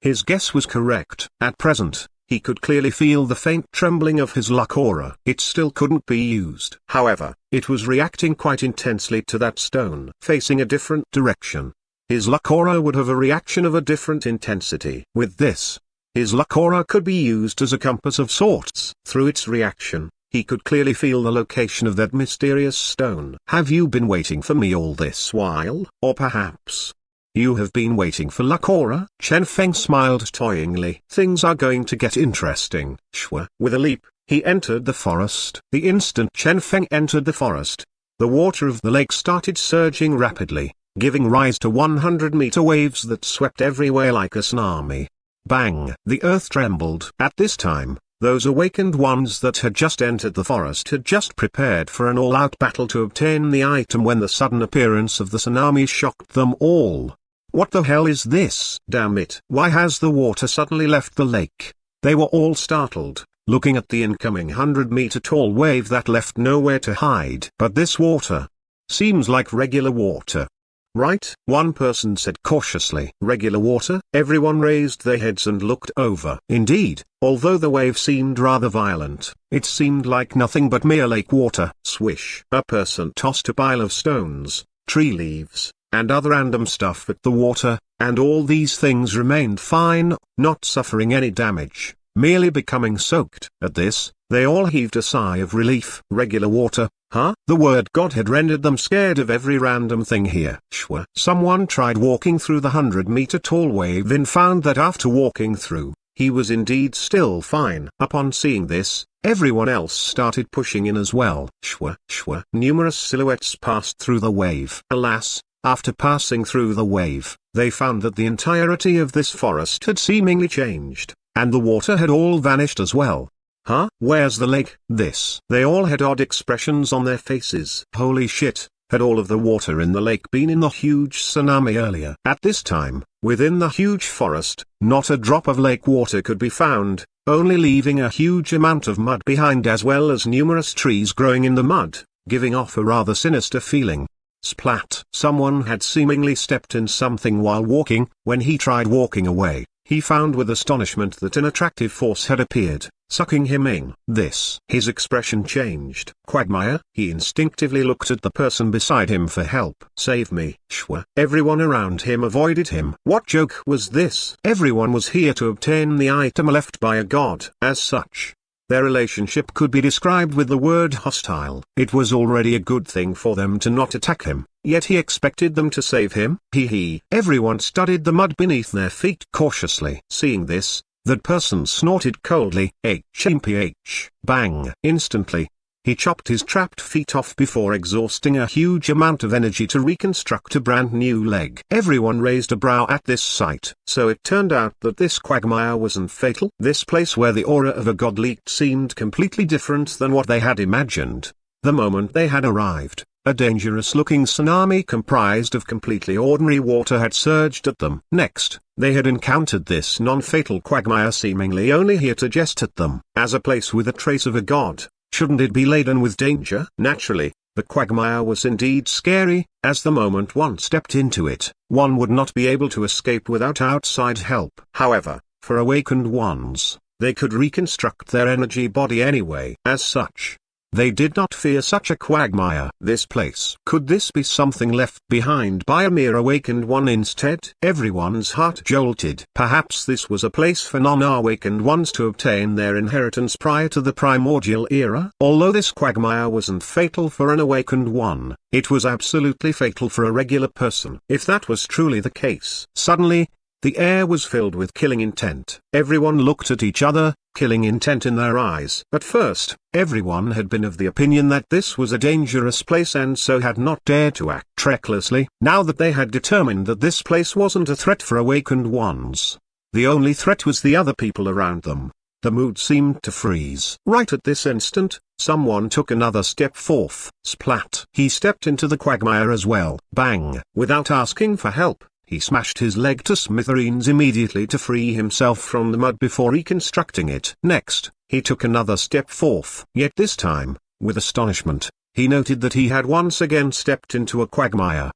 his guess was correct. At present, he could clearly feel the faint trembling of his luck aura. It still couldn't be used. However, it was reacting quite intensely to that stone. Facing a different direction, his luck aura would have a reaction of a different intensity. With this, his luck aura could be used as a compass of sorts. Through its reaction, he could clearly feel the location of that mysterious stone. Have you been waiting for me all this while? Or perhaps You have been waiting for luck, Aura? Chen Feng smiled toyingly. Things are going to get interesting. Shwa. With a leap, he entered the forest. The instant Chen Feng entered the forest, the water of the lake started surging rapidly, giving rise to 100-meter waves that swept everywhere like a tsunami. Bang! The earth trembled. At this time, those awakened ones that had just entered the forest had just prepared for an all-out battle to obtain the item when the sudden appearance of the tsunami shocked them all. What the hell is this? Damn it! Why has the water suddenly left the lake? They were all startled, looking at the incoming 100-meter tall wave that left nowhere to hide. But this water seems like regular water, right? One person said cautiously. Regular water? Everyone raised their heads and looked over. Indeed, although the wave seemed rather violent, it seemed like nothing but mere lake water. Swish. A person tossed a pile of stones, tree leaves, and other random stuff at the water, and all these things remained fine, not suffering any damage, merely becoming soaked. At this, they all heaved a sigh of relief. Regular water, huh? The word God had rendered them scared of every random thing here. Shwa. Someone tried walking through the 100-meter tall wave and found that after walking through, he was indeed still fine. Upon seeing this, everyone else started pushing in as well. Shwa. Shwa. Numerous silhouettes passed through the wave. Alas, after passing through the wave, they found that the entirety of this forest had seemingly changed, and the water had all vanished as well. Huh? Where's the lake? This. They all had odd expressions on their faces. Holy shit, had all of the water in the lake been in the huge tsunami earlier? At this time, within the huge forest, not a drop of lake water could be found, only leaving a huge amount of mud behind as well as numerous trees growing in the mud, giving off a rather sinister feeling. Splat. Someone had seemingly stepped in something while walking. When he tried walking away, he found with astonishment that an attractive force had appeared, sucking him in. This. His expression changed. Quagmire. He instinctively looked at the person beside him for help. Save me. Shwa. Everyone around him avoided him. What joke was this? Everyone was here to obtain the item left by a god. As such, their relationship could be described with the word hostile. It was already a good thing for them to not attack him, yet he expected them to save him. Hee. Everyone studied the mud beneath their feet cautiously. Seeing this, that person snorted coldly. HMPH. Bang. Instantly, he chopped his trapped feet off before exhausting a huge amount of energy to reconstruct a brand new leg. Everyone raised a brow at this sight. So it turned out that this quagmire wasn't fatal. This place where the aura of a god leaked seemed completely different than what they had imagined. The moment they had arrived, a dangerous-looking tsunami comprised of completely ordinary water had surged at them. Next, they had encountered this non-fatal quagmire seemingly only here to jest at them. As a place with a trace of a god, shouldn't it be laden with danger? Naturally, the quagmire was indeed scary, as the moment one stepped into it, one would not be able to escape without outside help. However, for awakened ones, they could reconstruct their energy body anyway. As such, they did not fear such a quagmire. This place. Could this be something left behind by a mere awakened one instead? Everyone's heart jolted. Perhaps this was a place for non-awakened ones to obtain their inheritance prior to the primordial era? Although this quagmire wasn't fatal for an awakened one, it was absolutely fatal for a regular person. If that was truly the case. Suddenly, the air was filled with killing intent. Everyone looked at each other, killing intent in their eyes. At first, everyone had been of the opinion that this was a dangerous place and so had not dared to act recklessly. Now that they had determined that this place wasn't a threat for awakened ones, the only threat was the other people around them, the mood seemed to freeze. Right at this instant, someone took another step forth. Splat. He stepped into the quagmire as well. Bang. Without asking for help, he smashed his leg to smithereens immediately to free himself from the mud before reconstructing it. Next, he took another step forth. Yet this time, with astonishment, he noted that he had once again stepped into a quagmire.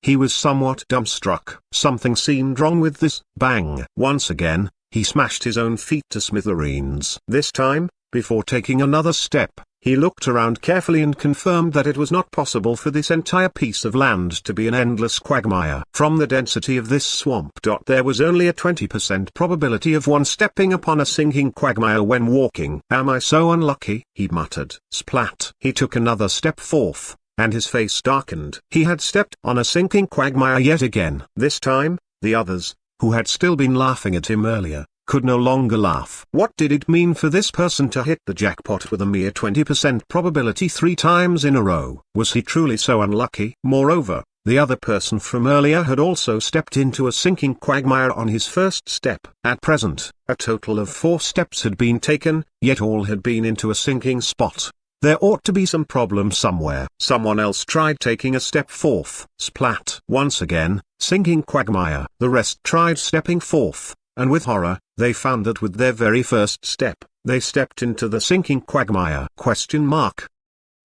He was somewhat dumbstruck. Something seemed wrong with this. Bang. Once again, he smashed his own feet to smithereens. This time, before taking another step, he looked around carefully and confirmed that it was not possible for this entire piece of land to be an endless quagmire. From the density of this swamp. There was only a 20% probability of one stepping upon a sinking quagmire when walking. Am I so unlucky? He muttered. Splat. He took another step forth, and his face darkened. He had stepped on a sinking quagmire yet again. This time, the others, who had still been laughing at him earlier, could no longer laugh. What did it mean for this person to hit the jackpot with a mere 20% probability 3 times in a row? Was he truly so unlucky? Moreover, the other person from earlier had also stepped into a sinking quagmire on his first step. At present, a total of 4 steps had been taken, yet all had been into a sinking spot. There ought to be some problem somewhere. Someone else tried taking a step forth. Splat. Once again, sinking quagmire. The rest tried stepping forth, and with horror, they found that with their very first step, they stepped into the sinking quagmire.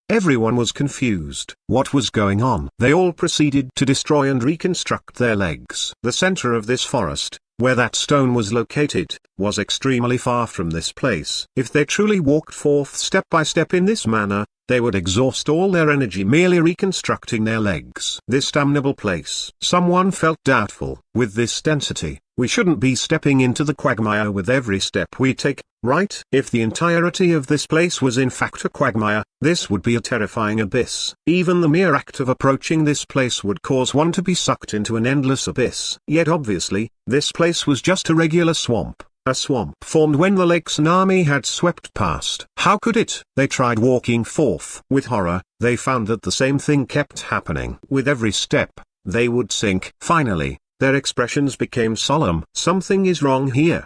Everyone was confused. What was going on? They all proceeded to destroy and reconstruct their legs. The center of this forest, where that stone was located, was extremely far from this place. If they truly walked forth step by step in this manner, they would exhaust all their energy merely reconstructing their legs. This damnable place. Someone felt doubtful. With this density, we shouldn't be stepping into the quagmire with every step we take, right? If the entirety of this place was in fact a quagmire, this would be a terrifying abyss. Even the mere act of approaching this place would cause one to be sucked into an endless abyss. Yet obviously, this place was just a regular swamp. A swamp formed when the lake tsunami had swept past. How could it? They tried walking forth. With horror, they found that the same thing kept happening. With every step, they would sink. Finally, their expressions became solemn. Something is wrong here.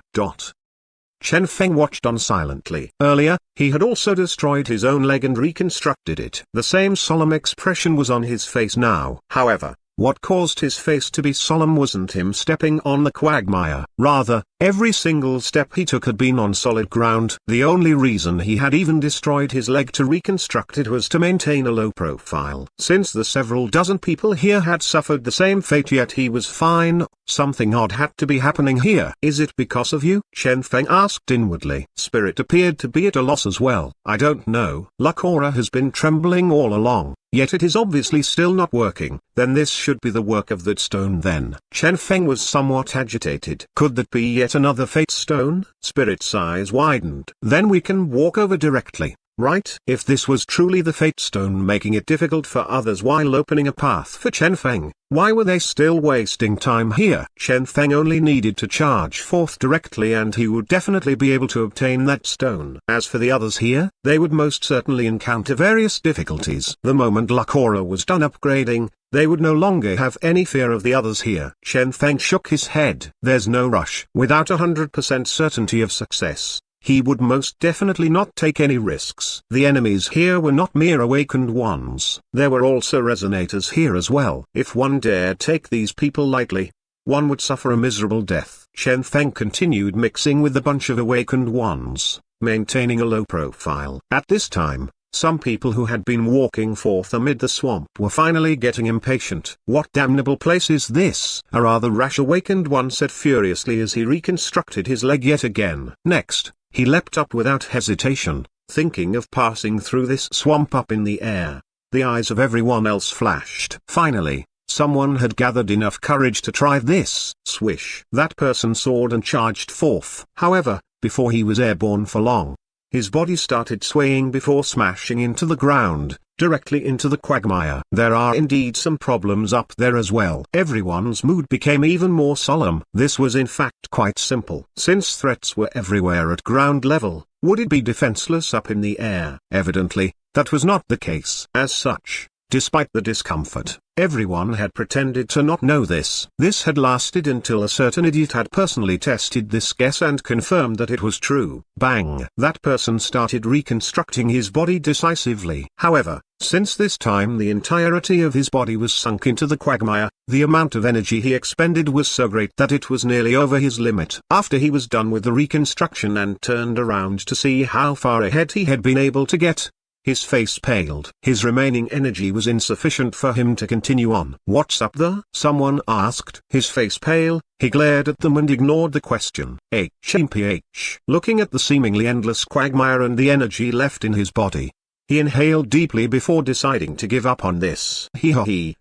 Chen Feng watched on silently. Earlier, he had also destroyed his own leg and reconstructed it. The same solemn expression was on his face now. However, what caused his face to be solemn wasn't him stepping on the quagmire. Rather, every single step he took had been on solid ground. The only reason he had even destroyed his leg to reconstruct it was to maintain a low profile. Since the several dozen people here had suffered the same fate yet he was fine, something odd had to be happening here. Is it because of you? Chen Feng asked inwardly. Spirit appeared to be at a loss as well. I don't know. Luck aura has been trembling all along. Yet it is obviously still not working. Then this should be the work of that stone then. Chen Feng was somewhat agitated. Could that be yet another fate stone? Spirit's eyes widened. Then we can walk over directly, right? If this was truly the fate stone making it difficult for others while opening a path for Chen Feng, why were they still wasting time here? Chen Feng only needed to charge forth directly and he would definitely be able to obtain that stone. As for the others here, they would most certainly encounter various difficulties. The moment Luck Aura was done upgrading, they would no longer have any fear of the others here. Chen Feng shook his head. There's no rush. Without 100% certainty of success, he would most definitely not take any risks. The enemies here were not mere awakened ones. There were also resonators here as well. If one dared take these people lightly, one would suffer a miserable death. Chen Feng continued mixing with the bunch of awakened ones, maintaining a low profile. At this time, some people who had been walking forth amid the swamp were finally getting impatient. What damnable place is this? A rather rash awakened one said furiously as he reconstructed his leg yet again. Next, he leapt up without hesitation, thinking of passing through this swamp up in the air. The eyes of everyone else flashed. Finally, someone had gathered enough courage to try this. Swish. That person soared and charged forth. However, before he was airborne for long, his body started swaying before smashing into the ground, directly into the quagmire. There are indeed some problems up there as well. Everyone's mood became even more solemn. This was in fact quite simple. Since threats were everywhere at ground level, would it be defenseless up in the air? Evidently, that was not the case. As such, despite the discomfort, everyone had pretended to not know this. This had lasted until a certain idiot had personally tested this guess and confirmed that it was true. Bang! That person started reconstructing his body decisively. However, since this time the entirety of his body was sunk into the quagmire, the amount of energy he expended was so great that it was nearly over his limit. After he was done with the reconstruction and turned around to see how far ahead he had been able to get, his face paled. His remaining energy was insufficient for him to continue on. What's up there? Someone asked. His face pale, he glared at them and ignored the question. HMPH. Looking at the seemingly endless quagmire and the energy left in his body, he inhaled deeply before deciding to give up on this.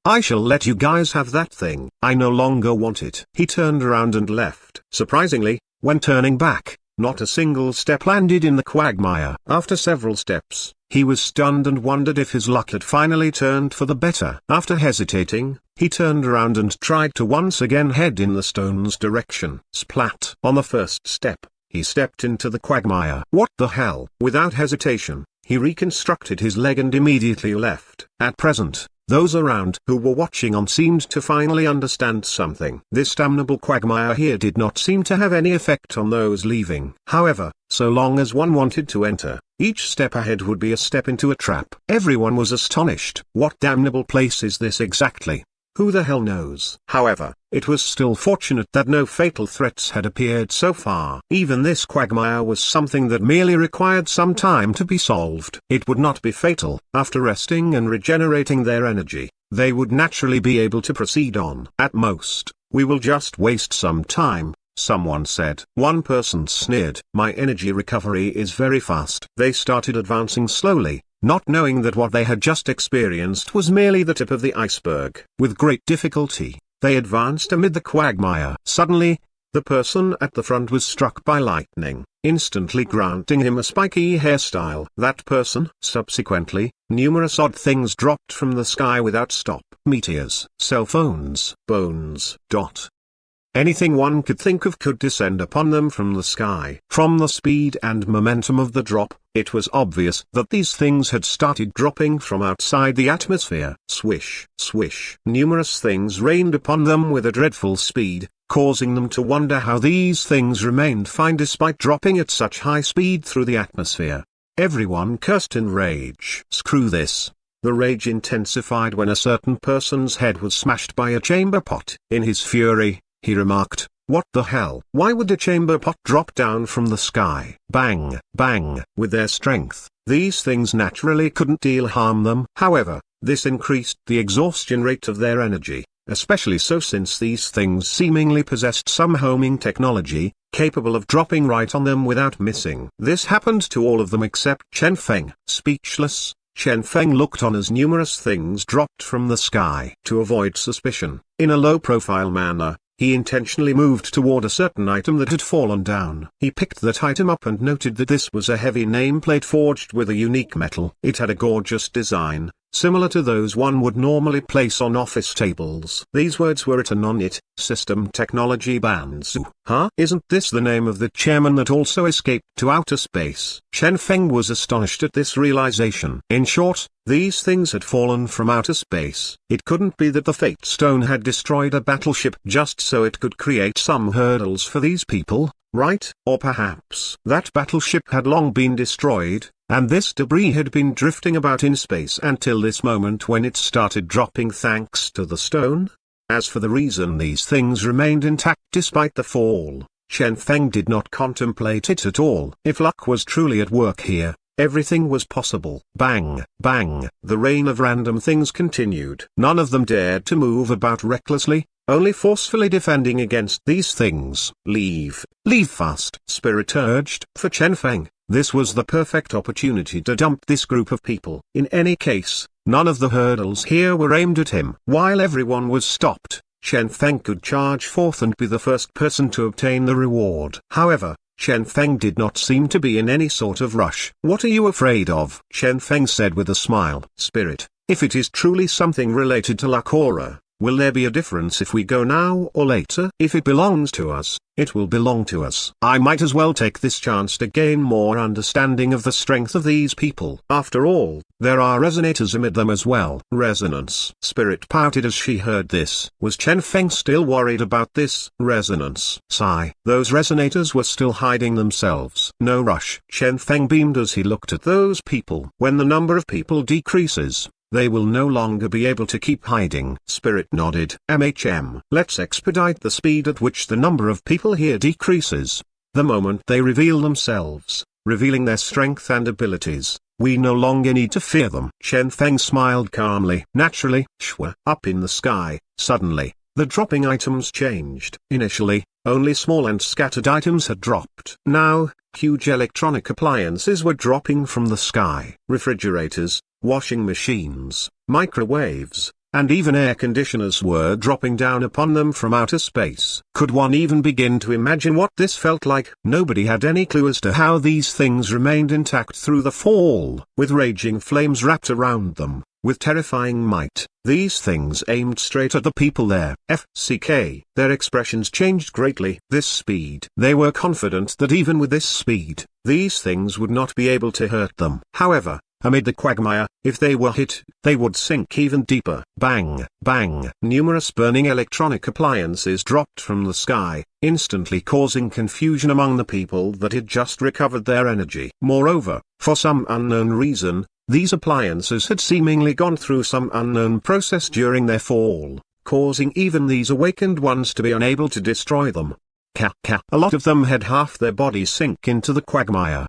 I shall let you guys have that thing. I no longer want it. He turned around and left. Surprisingly, when turning back, not a single step landed in the quagmire. After several steps, he was stunned and wondered if his luck had finally turned for the better. After hesitating, he turned around and tried to once again head in the stone's direction. Splat! On the first step, he stepped into the quagmire. What the hell? Without hesitation, he reconstructed his leg and immediately left. At present, those around who were watching on seemed to finally understand something. This damnable quagmire here did not seem to have any effect on those leaving. However, so long as one wanted to enter, each step ahead would be a step into a trap. Everyone was astonished. What damnable place is this exactly? Who the hell knows? However, it was still fortunate that no fatal threats had appeared so far. Even this quagmire was something that merely required some time to be solved. It would not be fatal. After resting and regenerating their energy, they would naturally be able to proceed on. At most, we will just waste some time, someone said. One person sneered. My energy recovery is very fast. They started advancing slowly, not knowing that what they had just experienced was merely the tip of the iceberg. With great difficulty, they advanced amid the quagmire. Suddenly, the person at the front was struck by lightning, instantly granting him a spiky hairstyle. That person. Subsequently, numerous odd things dropped from the sky without stop. Meteors, cell phones, bones, anything one could think of could descend upon them from the sky. From the speed and momentum of the drop, it was obvious that these things had started dropping from outside the atmosphere. Swish, swish. Numerous things rained upon them with a dreadful speed, causing them to wonder how these things remained fine despite dropping at such high speed through the atmosphere. Everyone cursed in rage. Screw this. The rage intensified when a certain person's head was smashed by a chamber pot. In his fury, he remarked, "What the hell? Why would a chamber pot drop down from the sky?" Bang, bang. With their strength, these things naturally couldn't deal harm them. However, this increased the exhaustion rate of their energy, especially so since these things seemingly possessed some homing technology, capable of dropping right on them without missing. This happened to all of them except Chen Feng. Speechless, Chen Feng looked on as numerous things dropped from the sky. To avoid suspicion, in a low-profile manner, he intentionally moved toward a certain item that had fallen down. He picked that item up and noted that this was a heavy nameplate forged with a unique metal. It had a gorgeous design, similar to those one would normally place on office tables. These words were written on it: System Technology Banzu. Huh? Isn't this the name of the chairman that also escaped to outer space? Chen Feng was astonished at this realization. In short, these things had fallen from outer space. It couldn't be that the Fate Stone had destroyed a battleship just so it could create some hurdles for these people, right? Or perhaps that battleship had long been destroyed, and this debris had been drifting about in space until this moment when it started dropping thanks to the stone? As for the reason these things remained intact despite the fall, Chen Feng did not contemplate it at all. If luck was truly at work here, everything was possible. Bang, bang. The rain of random things continued. None of them dared to move about recklessly, only forcefully defending against these things. Leave fast, Spirit urged. For Chen Feng, this was the perfect opportunity to dump this group of people. In any case, none of the hurdles here were aimed at him. While everyone was stopped, Chen Feng could charge forth and be the first person to obtain the reward. However, Chen Feng did not seem to be in any sort of rush. What are you afraid of? Chen Feng said with a smile. Spirit, if it is truly something related to Lakora, will there be a difference if we go now or later? If it belongs to us, it will belong to us. I might as well take this chance to gain more understanding of the strength of these people. After all, there are resonators amid them as well. Resonance. Spirit pouted as she heard this. Was Chen Feng still worried about this? Resonance. Sigh. Those resonators were still hiding themselves. No rush. Chen Feng beamed as he looked at those people. When the number of people decreases, they will no longer be able to keep hiding. Spirit nodded. Let's expedite the speed at which the number of people here decreases. The moment they reveal themselves, revealing their strength and abilities, we no longer need to fear them. Chen Feng smiled calmly. Naturally, up in the sky, suddenly, the dropping items changed. Initially, only small and scattered items had dropped. Now, huge electronic appliances were dropping from the sky. Refrigerators, washing machines, microwaves, and even air conditioners were dropping down upon them from outer space. Could one even begin to imagine what this felt like? Nobody had any clue as to how these things remained intact through the fall. With raging flames wrapped around them, with terrifying might, these things aimed straight at the people there. Their expressions changed greatly. This speed. They were confident that even with this speed, these things would not be able to hurt them. However, amid the quagmire, if they were hit, they would sink even deeper. Bang, bang. Numerous burning electronic appliances dropped from the sky, instantly causing confusion among the people that had just recovered their energy. Moreover, for some unknown reason, these appliances had seemingly gone through some unknown process during their fall, causing even these awakened ones to be unable to destroy them. A lot of them had half their bodies sink into the quagmire.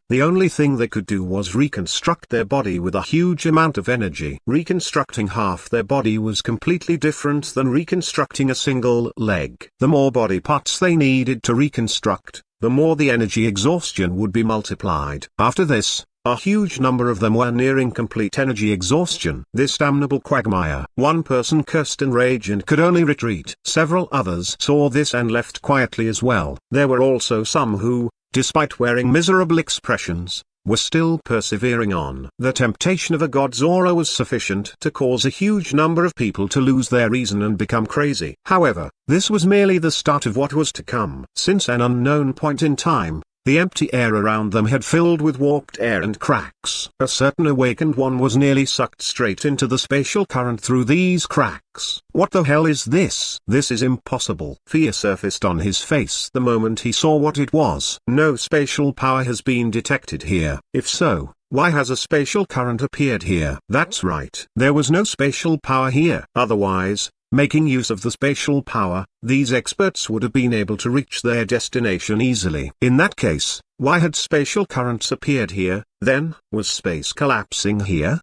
The only thing they could do was reconstruct their body with a huge amount of energy. Reconstructing half their body was completely different than reconstructing a single leg. The more body parts they needed to reconstruct, the more the energy exhaustion would be multiplied. After this, a huge number of them were nearing complete energy exhaustion. This damnable quagmire. One person cursed in rage and could only retreat. Several others saw this and left quietly as well. There were also some who, despite wearing miserable expressions, were still persevering on. The temptation of a god's aura was sufficient to cause a huge number of people to lose their reason and become crazy. However, this was merely the start of what was to come. Since an unknown point in time, the empty air around them had filled with warped air and cracks. A certain awakened one was nearly sucked straight into the spatial current through these cracks. What the hell is this? This is impossible. Fear surfaced on his face the moment he saw what it was. No spatial power has been detected here. If so, why has a spatial current appeared here? That's right. There was no spatial power here. Otherwise, making use of the spatial power, these experts would have been able to reach their destination easily. In that case, why had spatial currents appeared here, then? Was space collapsing here?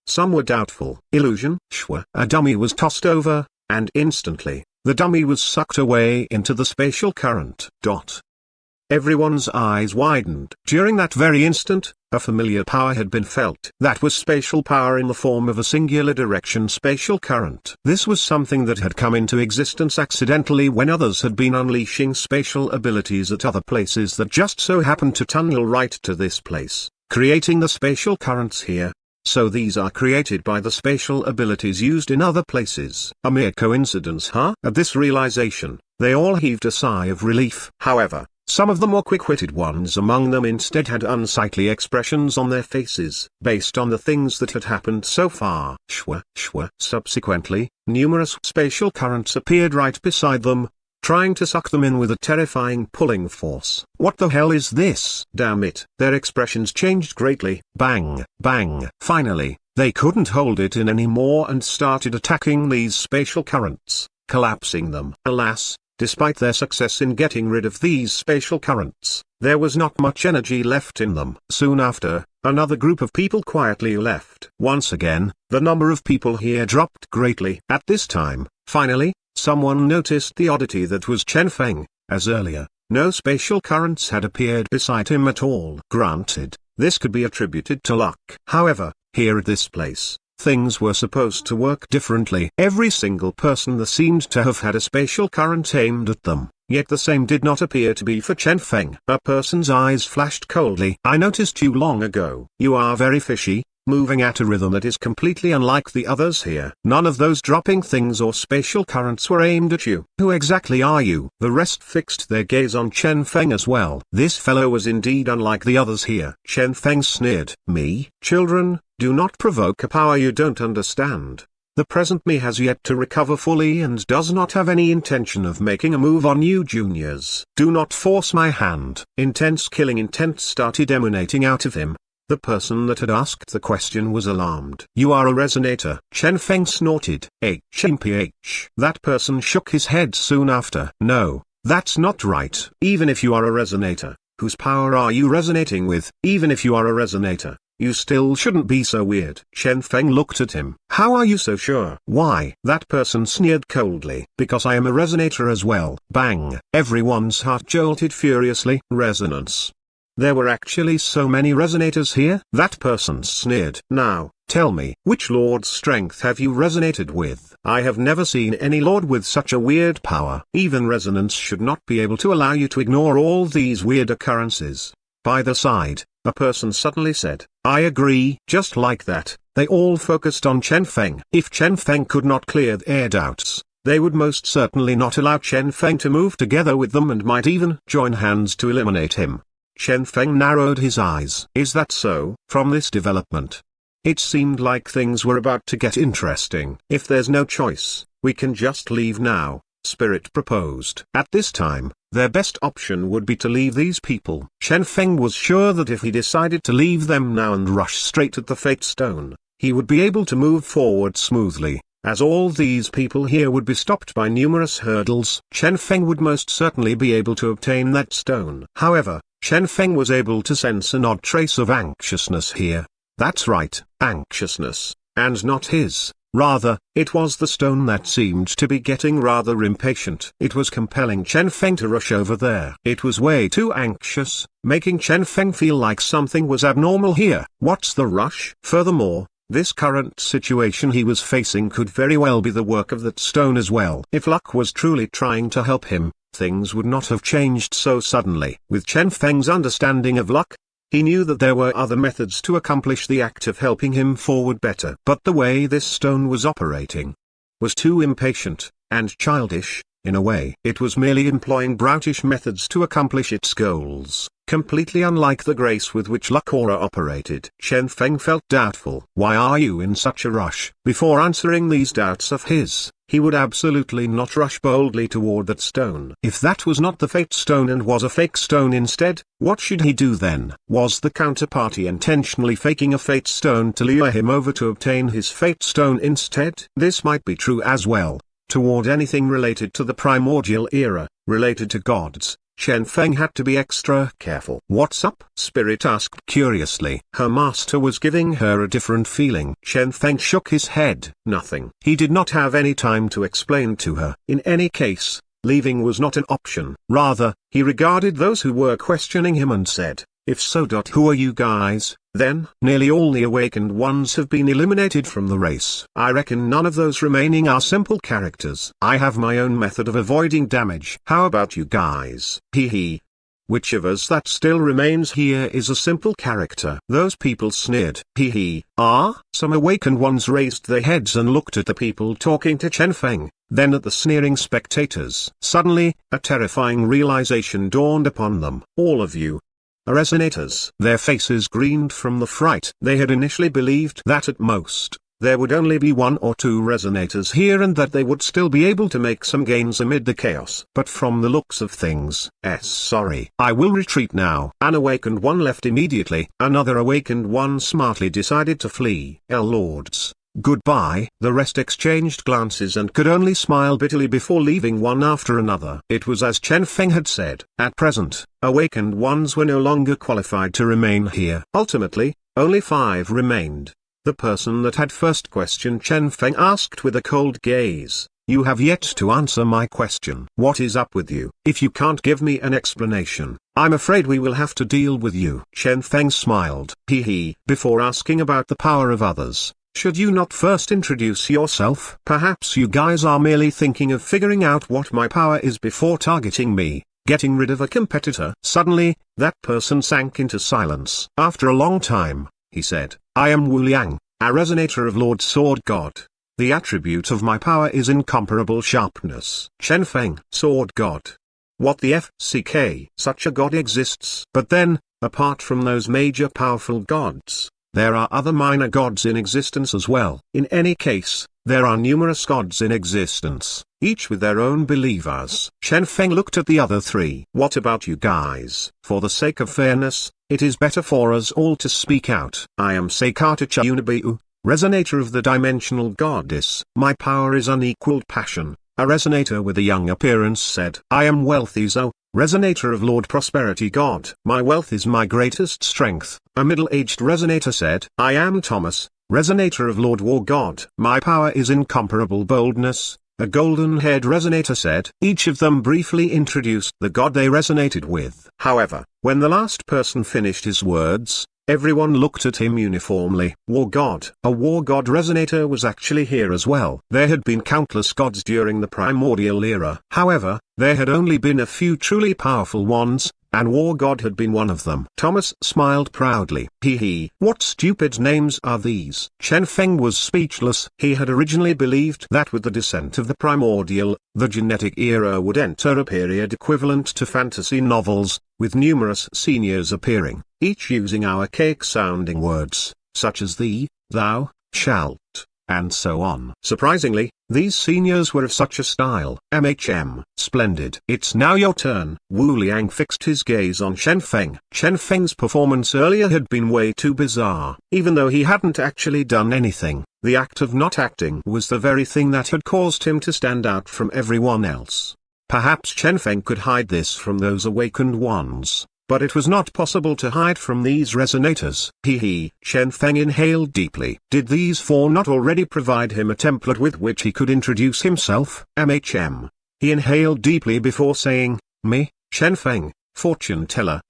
Some were doubtful. Illusion? A dummy was tossed over, and instantly, the dummy was sucked away into the spatial current. Everyone's eyes widened. During that very instant, a familiar power had been felt. That was spatial power in the form of a singular direction spatial current. This was something that had come into existence accidentally when others had been unleashing spatial abilities at other places that just so happened to tunnel right to this place, creating the spatial currents here. So these are created by the spatial abilities used in other places. A mere coincidence, huh? At this realization, they all heaved a sigh of relief. However, some of the more quick-witted ones among them instead had unsightly expressions on their faces, based on the things that had happened so far. Subsequently, numerous spatial currents appeared right beside them, trying to suck them in with a terrifying pulling force. What the hell is this? Damn it. Their expressions changed greatly. Bang, bang. Finally, they couldn't hold it in anymore and started attacking these spatial currents, collapsing them. Alas, despite their success in getting rid of these spatial currents, there was not much energy left in them. Soon after, another group of people quietly left. Once again, the number of people here dropped greatly. At this time, finally, someone noticed the oddity that was Chen Feng. As earlier, no spatial currents had appeared beside him at all. Granted, this could be attributed to luck. However, here at this place, things were supposed to work differently. Every single person that seemed to have had a spatial current aimed at them, yet the same did not appear to be for Chen Feng. A person's eyes flashed coldly. I noticed you long ago. You are very fishy, moving at a rhythm that is completely unlike the others here. None of those dropping things or spatial currents were aimed at you. Who exactly are you? The rest fixed their gaze on Chen Feng as well. This fellow was indeed unlike the others here. Chen Feng sneered. Me? Children, do not provoke a power you don't understand. The present me has yet to recover fully and does not have any intention of making a move on you juniors. Do not force my hand. Intense killing intent started emanating out of him. The person that had asked the question was alarmed. You are a resonator. Chen Feng snorted. HMPH. That person shook his head soon after. No, that's not right. Even if you are a resonator, whose power are you resonating with? Even if you are a resonator, you still shouldn't be so weird. Chen Feng looked at him. How are you so sure? Why? That person sneered coldly. Because I am a resonator as well. Bang. Everyone's heart jolted furiously. Resonance. There were actually so many resonators here? That person sneered. Now, tell me, which lord's strength have you resonated with? I have never seen any lord with such a weird power. Even resonance should not be able to allow you to ignore all these weird occurrences. By the side, a person suddenly said, I agree. Just like that, they all focused on Chen Feng. If Chen Feng could not clear their doubts, they would most certainly not allow Chen Feng to move together with them and might even join hands to eliminate him. Chen Feng narrowed his eyes. Is that so? From this development, it seemed like things were about to get interesting. If there's no choice, we can just leave now, Spirit proposed. At this time, their best option would be to leave these people. Chen Feng was sure that if he decided to leave them now and rush straight at the Fate Stone, he would be able to move forward smoothly, as all these people here would be stopped by numerous hurdles. Chen Feng would most certainly be able to obtain that stone. However, Chen Feng was able to sense an odd trace of anxiousness here. That's right, anxiousness, and not his. Rather, it was the stone that seemed to be getting rather impatient. It was compelling Chen Feng to rush over there. It was way too anxious, making Chen Feng feel like something was abnormal here. What's the rush? Furthermore, this current situation he was facing could very well be the work of that stone as well. If luck was truly trying to help him, things would not have changed so suddenly. With Chen Feng's understanding of luck, he knew that there were other methods to accomplish the act of helping him forward better. But the way this stone was operating was too impatient and childish. In a way, it was merely employing brutish methods to accomplish its goals, completely unlike the grace with which luck aura operated. Chen Feng felt doubtful. Why are you in such a rush? Before answering these doubts of his, he would absolutely not rush boldly toward that stone. If that was not the Fate Stone and was a fake stone instead, what should he do then? Was the counterparty intentionally faking a Fate Stone to lure him over to obtain his Fate Stone instead? This might be true as well. Toward anything related to the primordial era, related to gods, Chen Feng had to be extra careful. What's up? Spirit asked curiously. Her master was giving her a different feeling. Chen Feng shook his head. Nothing. He did not have any time to explain to her. In any case, leaving was not an option. Rather, he regarded those who were questioning him and said, if so. Who are you guys? Then, nearly all the awakened ones have been eliminated from the race. I reckon none of those remaining are simple characters. I have my own method of avoiding damage. How about you guys? Hee. Which of us that still remains here is a simple character? Those people sneered. Hee. Some awakened ones raised their heads and looked at the people talking to Chen Feng, then at the sneering spectators. Suddenly, a terrifying realization dawned upon them. All of you resonators. Their faces greened from the fright. They had initially believed that at most, there would only be 1 or 2 resonators here and that they would still be able to make some gains amid the chaos. But from the looks of things, sorry. I will retreat now. An awakened one left immediately. Another awakened one smartly decided to flee. Lords, goodbye. The rest exchanged glances and could only smile bitterly before leaving one after another. It was as Chen Feng had said. At present, awakened ones were no longer qualified to remain here. Ultimately, only 5 remained. The person that had first questioned Chen Feng asked with a cold gaze, you have yet to answer my question. What is up with you? If you can't give me an explanation, I'm afraid we will have to deal with you. Chen Feng smiled. Before asking about the power of others, should you not first introduce yourself? Perhaps you guys are merely thinking of figuring out what my power is before targeting me, getting rid of a competitor. Suddenly, that person sank into silence. After a long time, he said, I am Wu Liang, a resonator of Lord Sword God. The attribute of my power is incomparable sharpness. Chen Feng, Sword God. What the FCK? Such a god exists. But then, apart from those major powerful gods, there are other minor gods in existence as well. In any case, there are numerous gods in existence, each with their own believers. Chen Feng looked at the other 3. What about you guys? For the sake of fairness, it is better for us all to speak out. I am Sekata Chunabu, resonator of the dimensional goddess. My power is unequaled passion. A resonator with a young appearance said. I am Wealthy Zo, resonator of Lord Prosperity God. My wealth is my greatest strength. A middle-aged resonator said. I am Thomas, resonator of Lord War God. My power is incomparable boldness. a golden-haired resonator said. Each of them briefly introduced the god they resonated with. However, when the last person finished his words, everyone looked at him uniformly. War god. A war god resonator was actually here as well. There had been countless gods during the primordial era. However, there had only been a few truly powerful ones, and war god had been one of them. Thomas smiled proudly. Hee, what stupid names are these? Chen Feng was speechless. He had originally believed that with the descent of the primordial, the genetic era would enter a period equivalent to fantasy novels, with numerous seniors appearing, each using archaic-sounding words, such as thee, thou, shalt, and so on. Surprisingly, these seniors were of such a style. Splendid. It's now your turn. Wu Liang fixed his gaze on Chen Feng. Chen Feng's performance earlier had been way too bizarre. Even though he hadn't actually done anything, the act of not acting was the very thing that had caused him to stand out from everyone else. Perhaps Chen Feng could hide this from those awakened ones, but it was not possible to hide from these resonators. Chen Feng inhaled deeply. Did these four not already provide him a template with which he could introduce himself? He inhaled deeply before saying, me, Chen Feng, fortune teller?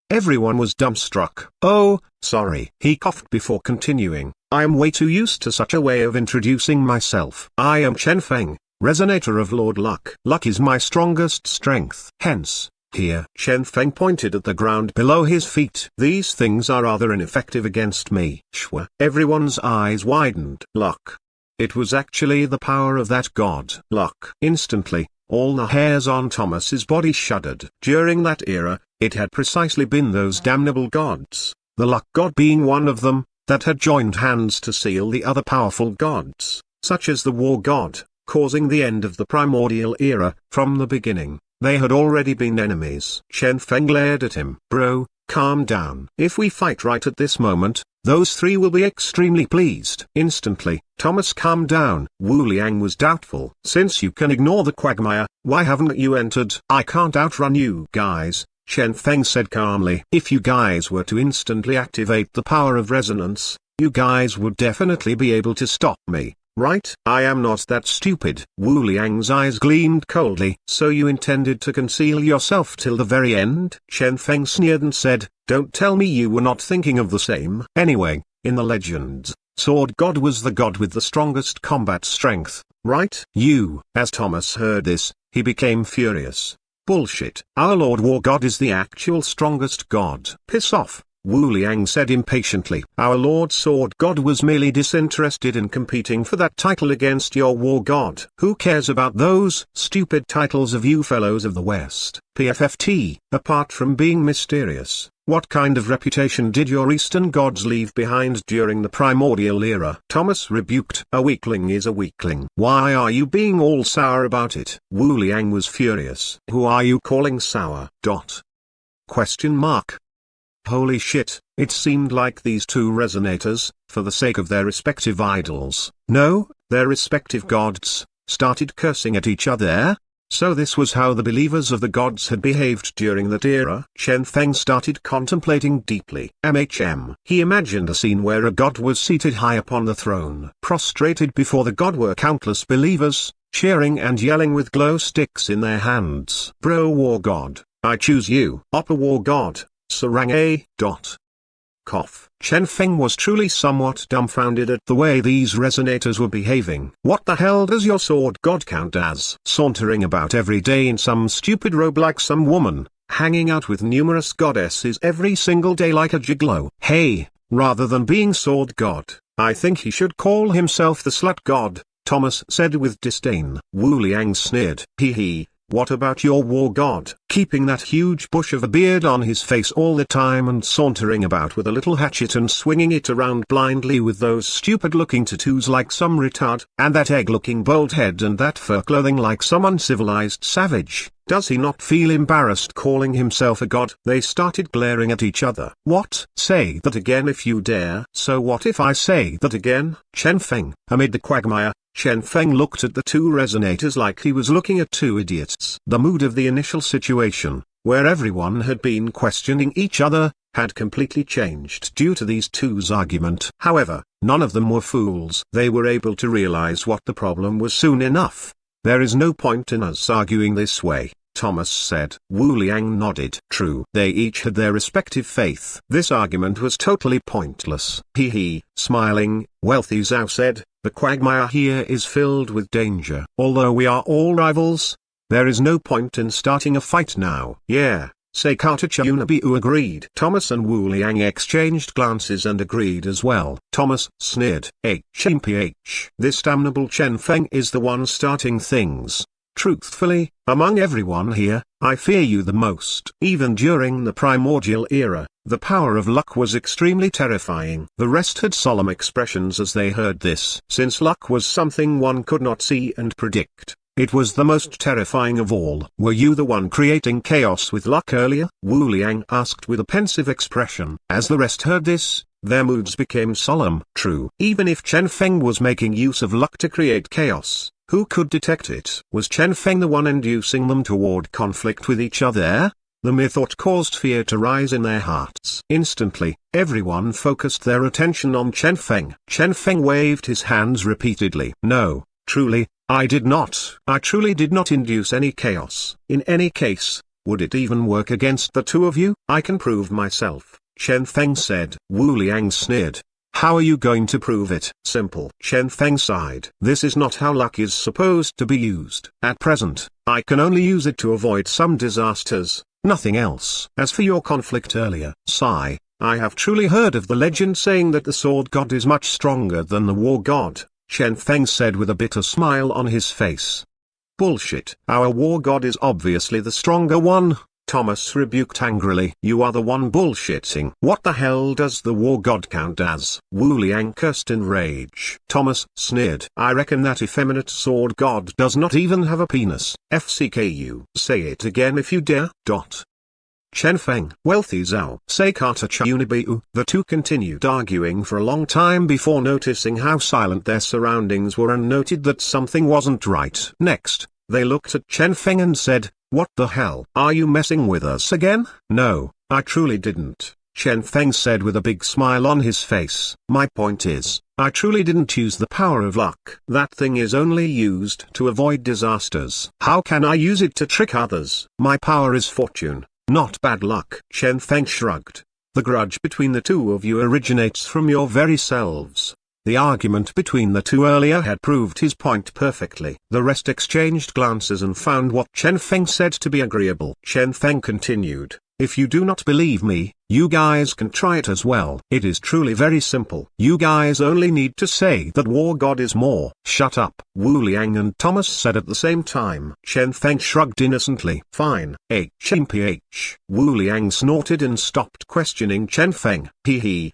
Everyone was dumbstruck. Oh, sorry. He coughed before continuing. I am way too used to such a way of introducing myself. I am Chen Feng, resonator of Lord Luck. Luck is my strongest strength. Hence, here. Chen Feng pointed at the ground below his feet. These things are rather ineffective against me. Shwa. Everyone's eyes widened. Luck. It was actually the power of that god. Luck. Instantly, all the hairs on Thomas's body shuddered. During that era, it had precisely been those damnable gods, the luck god being one of them, that had joined hands to seal the other powerful gods, such as the war god, causing the end of the primordial era. From the beginning, they had already been enemies. Chen Feng glared at him. Bro, calm down. If we fight right at this moment, those three will be extremely pleased. Instantly, Thomas calmed down. Wu Liang was doubtful. Since you can ignore the quagmire, why haven't you entered? I can't outrun you guys, Chen Feng said calmly. If you guys were to instantly activate the power of resonance, you guys would definitely be able to stop me, right? I am not that stupid. Wu Liang's eyes gleamed coldly. So you intended to conceal yourself till the very end? Chen Feng sneered and said, don't tell me you were not thinking of the same. Anyway, in the legends, Sword God was the god with the strongest combat strength, right? As Thomas heard this, he became furious. Bullshit. Our Lord War God is the actual strongest god. Piss off, Wu Liang said impatiently. Our Lord Sword God was merely disinterested in competing for that title against your war god. Who cares about those stupid titles of you fellows of the West? PFFT. Apart from being mysterious, what kind of reputation did your Eastern gods leave behind during the primordial era? Thomas rebuked. A weakling is a weakling. Why are you being all sour about it? Wu Liang was furious. Who are you calling sour? Holy shit, it seemed like these two resonators, for the sake of their respective idols, no, their respective gods, started cursing at each other. So this was how the believers of the gods had behaved during that era. Chen Feng started contemplating deeply. He imagined a scene where a god was seated high upon the throne. Prostrated before the god were countless believers, cheering and yelling with glow sticks in their hands. Bro war god, I choose you. Oppa war god, Sarang A. Chen Feng was truly somewhat dumbfounded at the way these resonators were behaving. What the hell does your sword god count as? Sauntering about every day in some stupid robe like some woman, hanging out with numerous goddesses every single day like a gigolo. Hey, rather than being sword god, I think he should call himself the slut god, Thomas said with disdain. Wu Liang sneered. What about your war god? Keeping that huge bush of a beard on his face all the time and sauntering about with a little hatchet and swinging it around blindly with those stupid-looking tattoos like some retard, and that egg-looking bald head and that fur clothing like some uncivilized savage. Does he not feel embarrassed calling himself a god? They started glaring at each other. What? Say that again if you dare. So what if I say that again? Chen Feng. Amid the quagmire, Chen Feng looked at the two resonators like he was looking at two idiots. The mood of the initial situation, where everyone had been questioning each other, had completely changed due to these two's argument. However, none of them were fools. They were able to realize what the problem was soon enough. There is no point in us arguing this way, Thomas said. Wu Liang nodded. True. They each had their respective faith. This argument was totally pointless. Smiling, Wealthy Zhao said, the quagmire here is filled with danger. Although we are all rivals, there is no point in starting a fight now. Yeah, Seikata Chunabu agreed. Thomas and Wu Liang exchanged glances and agreed as well. Thomas sneered. HMPH. This damnable Chen Feng is the one starting things. Truthfully, among everyone here, I fear you the most. Even during the primordial era, the power of luck was extremely terrifying. The rest had solemn expressions as they heard this. Since luck was something one could not see and predict, it was the most terrifying of all. Were you the one creating chaos with luck earlier? Wu Liang asked with a pensive expression. As the rest heard this, their moods became solemn. True. Even if Chen Feng was making use of luck to create chaos, who could detect it? Was Chen Feng the one inducing them toward conflict with each other? The mere thought caused fear to rise in their hearts. Instantly, everyone focused their attention on Chen Feng. Chen Feng waved his hands repeatedly. No, truly, I did not. I truly did not induce any chaos. In any case, would it even work against the two of you? I can prove myself, Chen Feng said. Wu Liang sneered. How are you going to prove it? Simple. Chen Feng sighed. This is not how luck is supposed to be used. At present, I can only use it to avoid some disasters, nothing else. As for your conflict earlier, sigh, I have truly heard of the legend saying that the sword god is much stronger than the war god, Chen Feng said with a bitter smile on his face. Bullshit. Our war god is obviously the stronger one, Thomas rebuked angrily. You are the one bullshitting. What the hell does the war god count as? Wu Liang cursed in rage. Thomas sneered. I reckon that effeminate sword god does not even have a penis. FCKU. Say it again if you dare. Chen Feng, Wealthy Zhao, Seikata Chunabu. The two continued arguing for a long time before noticing how silent their surroundings were and noted that something wasn't right. Next, they looked at Chen Feng and said, what the hell? Are you messing with us again? No, I truly didn't, Chen Feng said with a big smile on his face. My point is, I truly didn't use the power of luck. That thing is only used to avoid disasters. How can I use it to trick others? My power is fortune, not bad luck. Chen Feng shrugged. The grudge between the two of you originates from your very selves. The argument between the two earlier had proved his point perfectly. The rest exchanged glances and found what Chen Feng said to be agreeable. Chen Feng continued, if you do not believe me, you guys can try it as well. It is truly very simple. You guys only need to say that war god is more. Shut up. Wu Liang and Thomas said at the same time. Chen Feng shrugged innocently. Fine. HMPH. Wu Liang snorted and stopped questioning Chen Feng.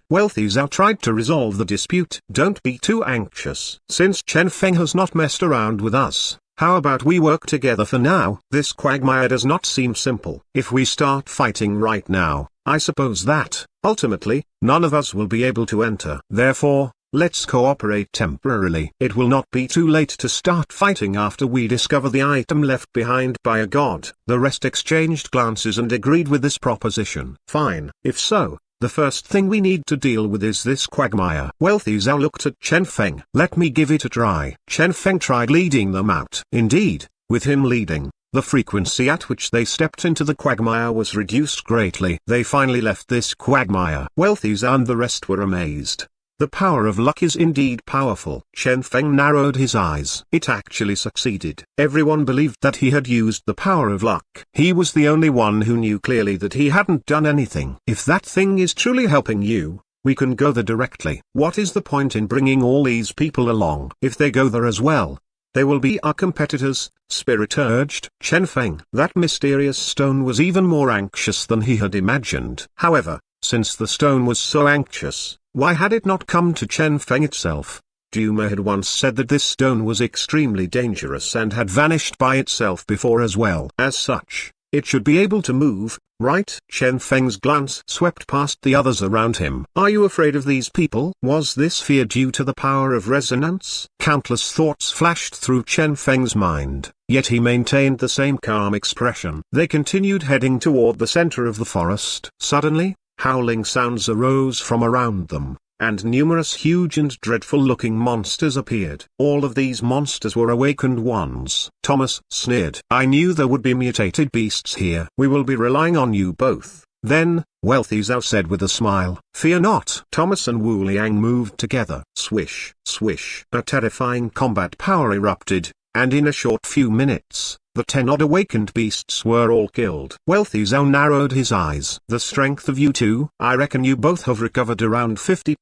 Wealthy Zhao tried to resolve the dispute. Don't be too anxious. Since Chen Feng has not messed around with us, how about we work together for now? This quagmire does not seem simple. If we start fighting right now, I suppose that, ultimately, none of us will be able to enter. Therefore, let's cooperate temporarily. It will not be too late to start fighting after we discover the item left behind by a god. The rest exchanged glances and agreed with this proposition. Fine. If so, the first thing we need to deal with is this quagmire. Wealthy Zhao looked at Chen Feng. Let me give it a try. Chen Feng tried leading them out. Indeed, with him leading, the frequency at which they stepped into the quagmire was reduced greatly. They finally left this quagmire. Wealthy Zhao and the rest were amazed. The power of luck is indeed powerful. Chen Feng narrowed his eyes. It actually succeeded. Everyone believed that he had used the power of luck. He was the only one who knew clearly that he hadn't done anything. If that thing is truly helping you, we can go there directly. What is the point in bringing all these people along? If they go there as well, they will be our competitors, Spirit urged. Chen Feng. That mysterious stone was even more anxious than he had imagined. However, since the stone was so anxious, why had it not come to Chen Feng itself? Duma had once said that this stone was extremely dangerous and had vanished by itself before as well. As such, it should be able to move, right? Chen Feng's glance swept past the others around him. Are you afraid of these people? Was this fear due to the power of resonance? Countless thoughts flashed through Chen Feng's mind, yet he maintained the same calm expression. They continued heading toward the center of the forest. Suddenly, howling sounds arose from around them. and numerous huge and dreadful-looking monsters appeared. All of these monsters were awakened ones. Thomas sneered. I knew there would be mutated beasts here. We will be relying on you both. Then, Wealthy Zhao said with a smile, fear not. Thomas and Wu Liang moved together. Swish, swish. A terrifying combat power erupted, and in a short few minutes, the 10 odd awakened beasts were all killed. Wealthy Zhao narrowed his eyes. The strength of you two? I reckon you both have recovered around 50%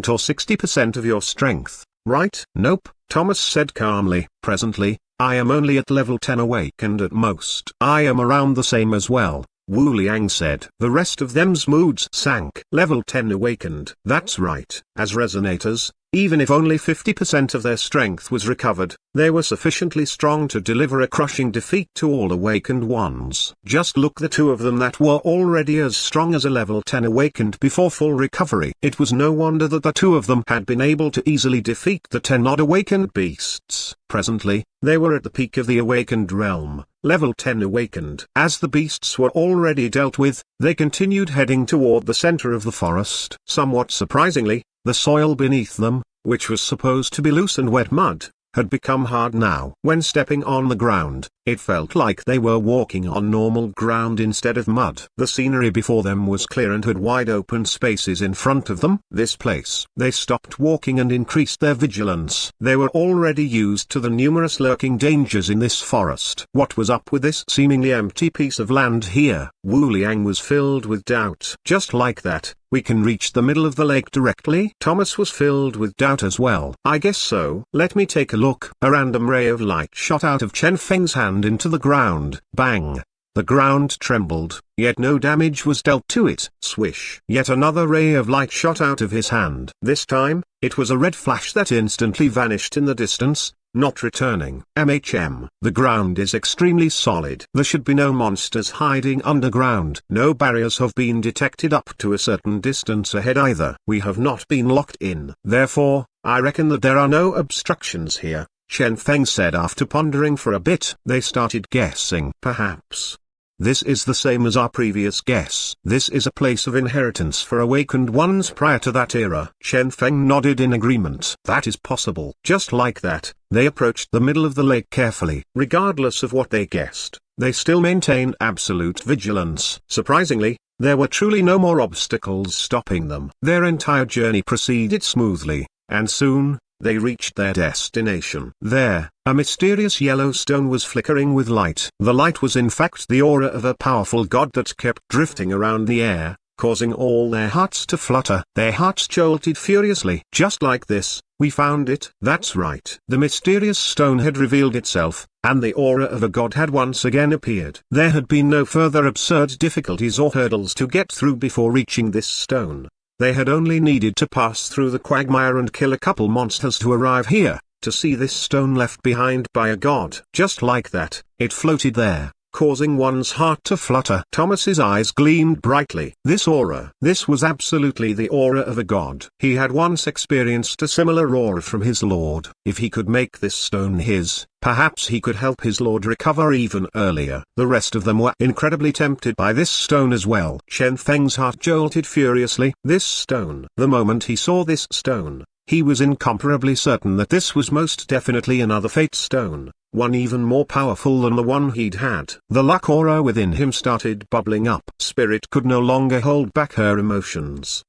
or 60% of your strength, right? Nope, Thomas said calmly. Presently, I am only at level 10 awakened at most. I am around the same as well, Wu Liang said. The rest of them's moods sank. Level 10 awakened. That's right. As resonators, even if only 50% of their strength was recovered, they were sufficiently strong to deliver a crushing defeat to all awakened ones. Just look, the two of them that were already as strong as a level 10 awakened before full recovery. It was no wonder that the two of them had been able to easily defeat the 10 odd awakened beasts. Presently, they were at the peak of the awakened realm, level 10 awakened. As the beasts were already dealt with, they continued heading toward the center of the forest. Somewhat surprisingly, the soil beneath them, which was supposed to be loose and wet mud, had become hard now. When stepping on the ground, it felt like they were walking on normal ground instead of mud. The scenery before them was clear and had wide open spaces in front of them. This place. They stopped walking and increased their vigilance. They were already used to the numerous lurking dangers in this forest. What was up with this seemingly empty piece of land here? Wu Liang was filled with doubt. Just like that, we can reach the middle of the lake directly? Thomas was filled with doubt as well. I guess so. Let me take a look. A random ray of light shot out of Chen Feng's hand into the ground. Bang! The ground trembled, yet no damage was dealt to it. Swish! Yet another ray of light shot out of his hand. This time, it was a red flash that instantly vanished in the distance, not returning. The ground is extremely solid. There should be no monsters hiding underground. No barriers have been detected up to a certain distance ahead either. We have not been locked in. Therefore, I reckon that there are no obstructions here, Chen Feng said after pondering for a bit. They started guessing. Perhaps this is the same as our previous guess. This is a place of inheritance for awakened ones prior to that era. Chen Feng nodded in agreement. That is possible. Just like that, they approached the middle of the lake carefully. Regardless of what they guessed, they still maintained absolute vigilance. Surprisingly, there were truly no more obstacles stopping them. Their entire journey proceeded smoothly, and soon, they reached their destination. There, a mysterious yellow stone was flickering with light. The light was in fact the aura of a powerful god that kept drifting around the air, causing all their hearts to flutter. Their hearts jolted furiously. Just like this, we found it. That's right. The mysterious stone had revealed itself, and the aura of a god had once again appeared. There had been no further absurd difficulties or hurdles to get through before reaching this stone. They had only needed to pass through the quagmire and kill a couple monsters to arrive here, to see this stone left behind by a god. Just like that, it floated there, causing one's heart to flutter. Thomas's eyes gleamed brightly. This aura. This was absolutely the aura of a god. He had once experienced a similar aura from his lord. If he could make this stone his, perhaps he could help his lord recover even earlier. The rest of them were incredibly tempted by this stone as well. Chen Feng's heart jolted furiously. This stone. The moment he saw this stone, he was incomparably certain that this was most definitely another fate stone, one even more powerful than the one he'd had. The luck aura within him started bubbling up. Spirit could no longer hold back her emotions.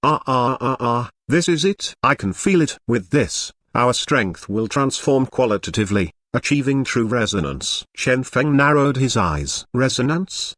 This is it. I can feel it. With this, our strength will transform qualitatively, achieving true resonance. Chen Feng narrowed his eyes. Resonance?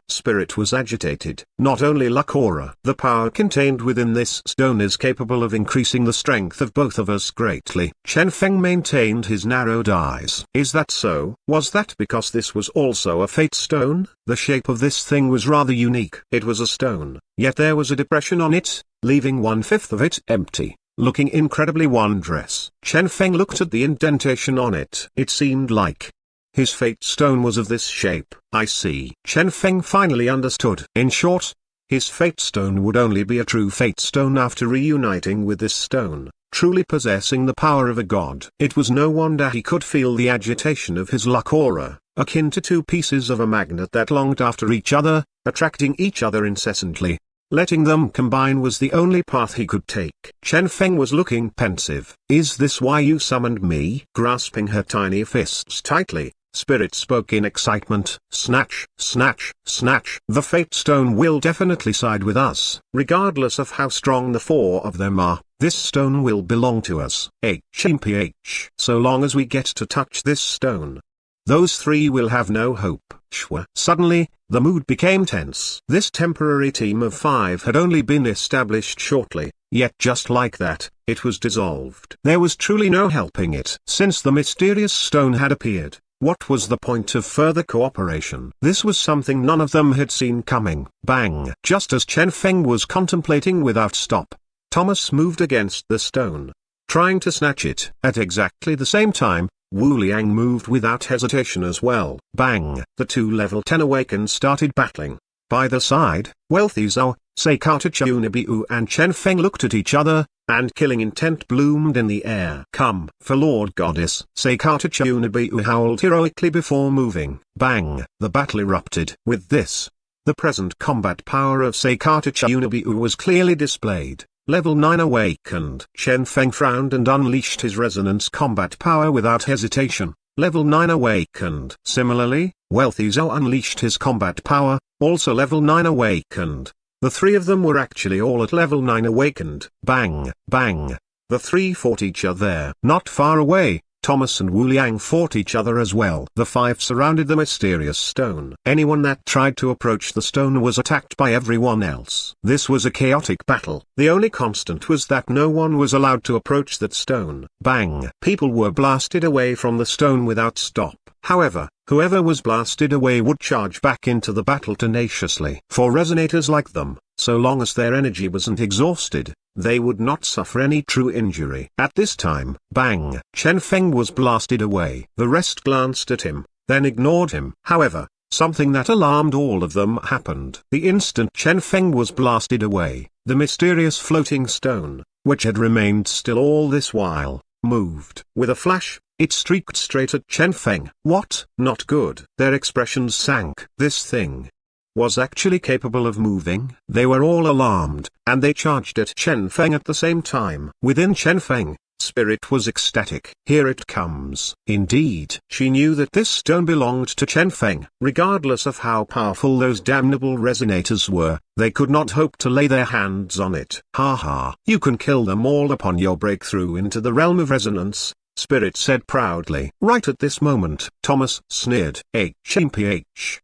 Spirit was agitated. Not only luck aura. The power contained within this stone is capable of increasing the strength of both of us greatly. Chen Feng maintained his narrowed eyes. Is that so? Was that because this was also a fate stone? The shape of this thing was rather unique. It was a stone, yet there was a depression on it, leaving 1/5 of it empty, looking incredibly wondrous. Chen Feng looked at the indentation on it. It seemed like his fate stone was of this shape. I see. Chen Feng finally understood. In short, his fate stone would only be a true fate stone after reuniting with this stone, truly possessing the power of a god. It was no wonder he could feel the agitation of his luck aura, akin to two pieces of a magnet that longed after each other, attracting each other incessantly. Letting them combine was the only path he could take. Chen Feng was looking pensive. "Is this why you summoned me?" Grasping her tiny fists tightly, Spirit spoke in excitement. "Snatch, snatch, snatch. The Fate Stone will definitely side with us. Regardless of how strong the four of them are, this stone will belong to us. HMPH. So long as we get to touch this stone, those three will have no hope." Shwa. Suddenly, the mood became tense. This temporary team of 5 had only been established shortly, yet just like that, it was dissolved. There was truly no helping it. Since the mysterious stone had appeared, what was the point of further cooperation? This was something none of them had seen coming. Bang! Just as Chen Feng was contemplating without stop, Thomas moved against the stone, trying to snatch it. At exactly the same time, Wu Liang moved without hesitation as well. Bang! The two level 10 awakened started battling. By the side, Wealthy Zhao, Seikata Chunibiu and Chen Feng looked at each other, and killing intent bloomed in the air. "Come, for Lord Goddess!" Seikata Chunibiu howled heroically before moving. Bang! The battle erupted. With this, the present combat power of Seikata Chunibiu was clearly displayed. Level 9 awakened. Chen Feng frowned and unleashed his resonance combat power without hesitation. Level 9 awakened. Similarly, Wealthy Zhao unleashed his combat power, also level 9 awakened. The three of them were actually all at level 9 awakened. Bang, bang. The three fought each other. Not far away, Thomas and Wu Liang fought each other as well. The 5 surrounded the mysterious stone. Anyone that tried to approach the stone was attacked by everyone else. This was a chaotic battle. The only constant was that no one was allowed to approach that stone. Bang! People were blasted away from the stone without stop. However, whoever was blasted away would charge back into the battle tenaciously. For resonators like them, so long as their energy wasn't exhausted, they would not suffer any true injury. At this time, bang! Chen Feng was blasted away. The rest glanced at him, then ignored him. However, something that alarmed all of them happened. The instant Chen Feng was blasted away, the mysterious floating stone, which had remained still all this while, moved. With a flash, it streaked straight at Chen Feng. What? Not good. Their expressions sank. This thing was actually capable of moving. They were all alarmed, and they charged at Chen Feng at the same time. Within Chen Feng, Spirit was ecstatic. Here it comes. Indeed, she knew that this stone belonged to Chen Feng. Regardless of how powerful those damnable resonators were, they could not hope to lay their hands on it. Ha ha. You can kill them all upon your breakthrough into the realm of resonance, Spirit said proudly. Right at this moment, Thomas sneered. HMPH.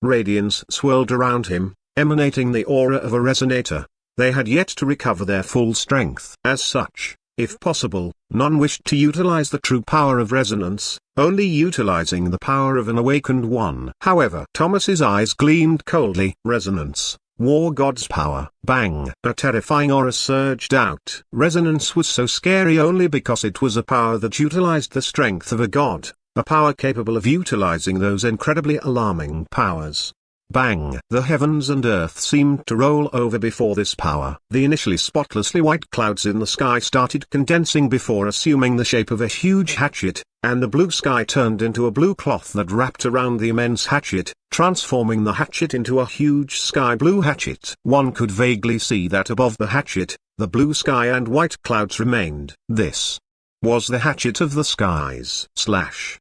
Radiance swirled around him, emanating the aura of a resonator. They had yet to recover their full strength. As such, if possible, none wished to utilize the true power of resonance, only utilizing the power of an awakened one. However, Thomas's eyes gleamed coldly. Resonance. War God's power. Bang! A terrifying aura surged out. Resonance was so scary only because it was a power that utilized the strength of a god, a power capable of utilizing those incredibly alarming powers. Bang! The heavens and earth seemed to roll over before this power. The initially spotlessly white clouds in the sky started condensing before assuming the shape of a huge hatchet, and the blue sky turned into a blue cloth that wrapped around the immense hatchet, transforming the hatchet into a huge sky blue hatchet. One could vaguely see that above the hatchet, the blue sky and white clouds remained. This was the hatchet of the skies.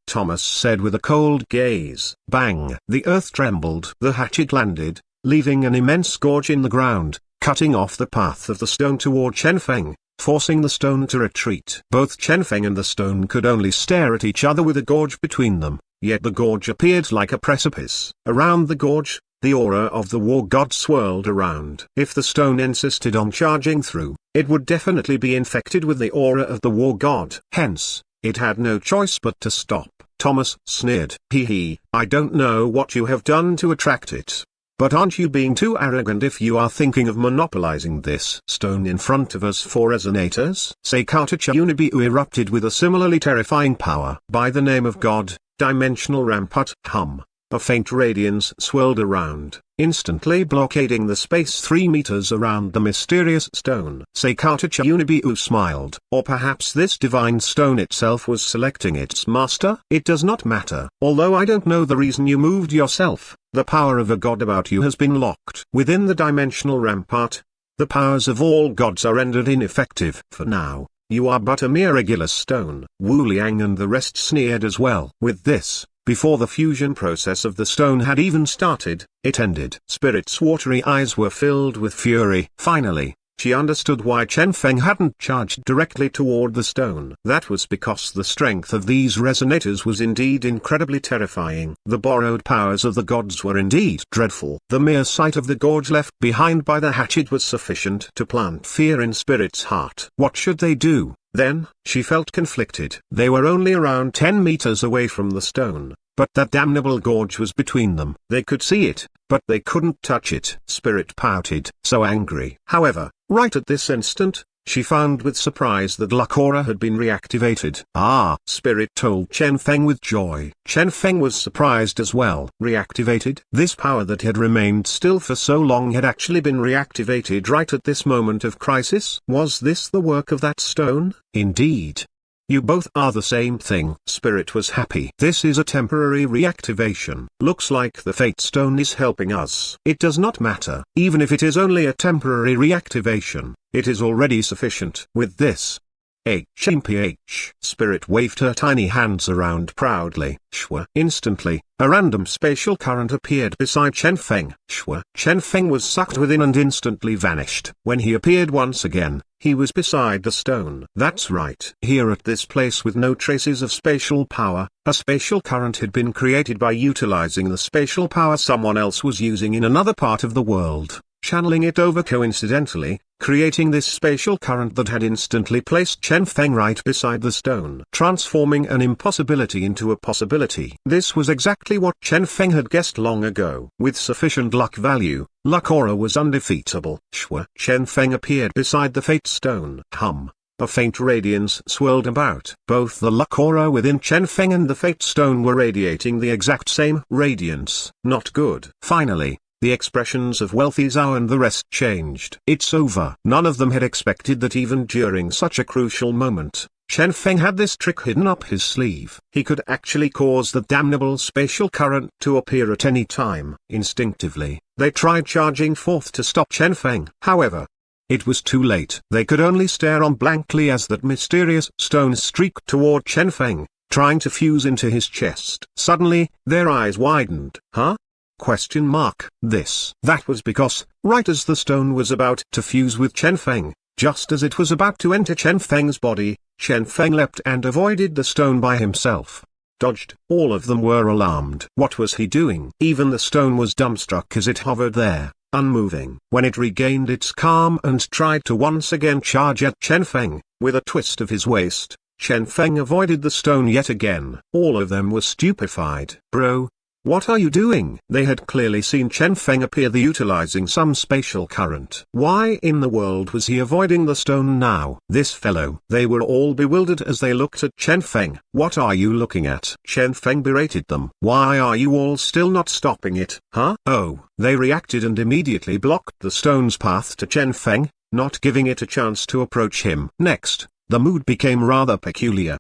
Thomas said with a cold gaze. Bang! The earth trembled. The hatchet landed, leaving an immense gorge in the ground, cutting off the path of the stone toward Chen Feng, forcing the stone to retreat. Both Chen Feng and the stone could only stare at each other with a gorge between them, yet the gorge appeared like a precipice. Around the gorge, the aura of the war god swirled around. If the stone insisted on charging through, it would definitely be infected with the aura of the war god. Hence, it had no choice but to stop. Thomas sneered. I don't know what you have done to attract it, but aren't you being too arrogant if you are thinking of monopolizing this stone in front of us for resonators? Seikata Chunibiu erupted with a similarly terrifying power. By the name of God, dimensional rampart. A faint radiance swirled around, instantly blockading the space 3 meters around the mysterious stone. Seikata Chunibiu smiled. Or perhaps this divine stone itself was selecting its master? It does not matter. Although I don't know the reason you moved yourself, the power of a god about you has been locked within the dimensional rampart. The powers of all gods are rendered ineffective. For now, you are but a mere regular stone. Wu Liang and the rest sneered as well. With this, before the fusion process of the stone had even started, it ended. Spirit's watery eyes were filled with fury. Finally, she understood why Chen Feng hadn't charged directly toward the stone. That was because the strength of these resonators was indeed incredibly terrifying. The borrowed powers of the gods were indeed dreadful. The mere sight of the gorge left behind by the hatchet was sufficient to plant fear in Spirit's heart. What should they do? Then, she felt conflicted. They were only around 10 meters away from the stone, but that damnable gorge was between them. They could see it, but they couldn't touch it. Spirit pouted, so angry. However, right at this instant, she found with surprise that Lakora had been reactivated. Ah! Spirit told Chen Feng with joy. Chen Feng was surprised as well. Reactivated? This power that had remained still for so long had actually been reactivated right at this moment of crisis? Was this the work of that stone? Indeed. You both are the same thing. Spirit was happy. This is a temporary reactivation. Looks like the Fate Stone is helping us. It does not matter. Even if it is only a temporary reactivation, it is already sufficient. With this, HMPH. Spirit waved her tiny hands around proudly. Shwa. Instantly, a random spatial current appeared beside Chen Feng. Shwa. Chen Feng was sucked within and instantly vanished. When he appeared once again, he was beside the stone. That's right. Here at this place with no traces of spatial power, a spatial current had been created by utilizing the spatial power someone else was using in another part of the world, channeling it over coincidentally, creating this spatial current that had instantly placed Chen Feng right beside the stone, transforming an impossibility into a possibility. This was exactly what Chen Feng had guessed long ago. With sufficient luck value, Lakora was undefeatable. Shwa. Chen Feng appeared beside the Fate Stone. A faint radiance swirled about. Both the Lakora within Chen Feng and the Fate Stone were radiating the exact same radiance. Not good. Finally, the expressions of Wealthy Zhao and the rest changed. It's over. None of them had expected that even during such a crucial moment, Chen Feng had this trick hidden up his sleeve. He could actually cause the damnable spatial current to appear at any time. Instinctively, they tried charging forth to stop Chen Feng. However, it was too late. They could only stare on blankly as that mysterious stone streaked toward Chen Feng, trying to fuse into his chest. Suddenly, their eyes widened. Huh? ? That was because, right as the stone was about to fuse with Chen Feng, just as it was about to enter Chen Feng's body, Chen Feng leapt and avoided the stone by himself. Dodged. All of them were alarmed. What was he doing? Even the stone was dumbstruck as it hovered there, unmoving. When it regained its calm and tried to once again charge at Chen Feng, with a twist of his waist, Chen Feng avoided the stone yet again. All of them were stupefied. Bro, what are you doing? They had clearly seen Chen Feng appear utilizing some spatial current. Why in the world was he avoiding the stone now? This fellow. They were all bewildered as they looked at Chen Feng. What are you looking at? Chen Feng berated them. Why are you all still not stopping it? Huh? Oh, they reacted and immediately blocked the stone's path to Chen Feng, not giving it a chance to approach him. Next, the mood became rather peculiar.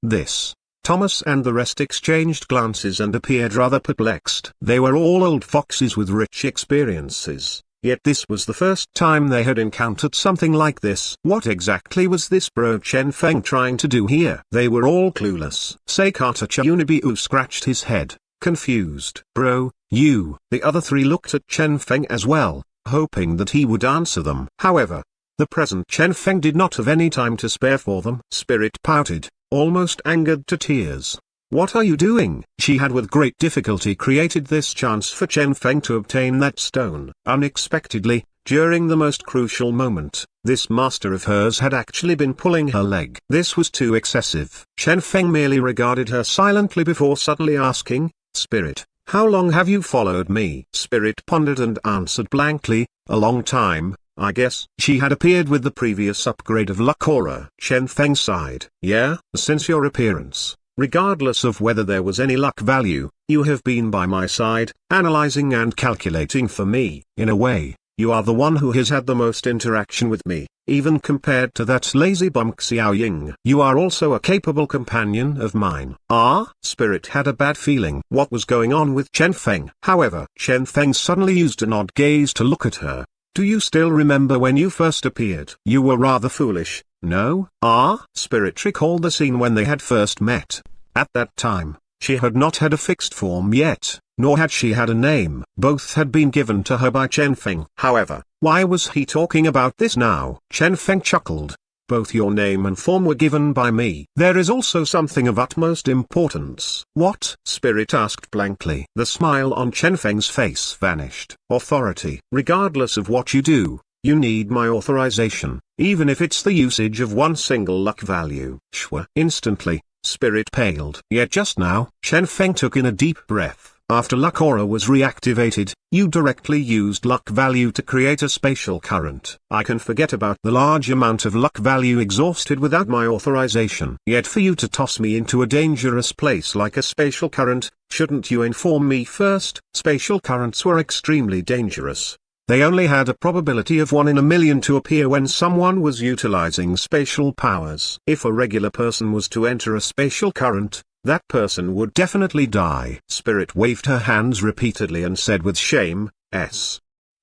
This. Thomas and the rest exchanged glances and appeared rather perplexed. They were all old foxes with rich experiences, yet this was the first time they had encountered something like this. What exactly was this bro Chen Feng trying to do here? They were all clueless. Seikata Chunibiu scratched his head, confused. Bro, you. The other three looked at Chen Feng as well, hoping that he would answer them. However, the present Chen Feng did not have any time to spare for them. Spirit pouted, almost angered to tears. What are you doing? She had with great difficulty created this chance for Chen Feng to obtain that stone. Unexpectedly, during the most crucial moment, this master of hers had actually been pulling her leg. This was too excessive. Chen Feng merely regarded her silently before suddenly asking, Spirit, how long have you followed me? Spirit pondered and answered blankly, a long time. I guess. She had appeared with the previous upgrade of Lakora. Chen Feng sighed. Yeah, since your appearance. regardless of whether there was any luck value, you have been by my side, analyzing and calculating for me. In a way, you are the one who has had the most interaction with me, even compared to that lazy bum Xiao Ying. You are also a capable companion of mine. Ah? Spirit had a bad feeling what was going on with Chen Feng. However, Chen Feng suddenly used an odd gaze to look at her. Do you still remember when you first appeared? You were rather foolish, no? Ah? Spirit recalled the scene when they had first met. At that time, she had not had a fixed form yet, nor had she had a name. Both had been given to her by Chen Feng. However, why was he talking about this now? Chen Feng chuckled. Both your name and form were given by me. There is also something of utmost importance. What? Spirit asked blankly. The smile on Chen Feng's face vanished. Authority. Regardless of what you do, you need my authorization, even if it's the usage of one single luck value. Shwa. Instantly, Spirit paled. Yet just now, Chen Feng took in a deep breath. After luck aura was reactivated, you directly used luck value to create a spatial current. I can forget about the large amount of luck value exhausted without my authorization. Yet for you to toss me into a dangerous place like a spatial current, shouldn't you inform me first? Spatial currents were extremely dangerous. They only had a probability of 1 in a million to appear when someone was utilizing spatial powers. If a regular person was to enter a spatial current, that person would definitely die. Spirit waved her hands repeatedly and said with shame,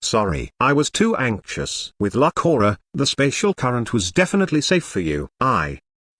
Sorry. I was too anxious. With luck aura, the spatial current was definitely safe for you.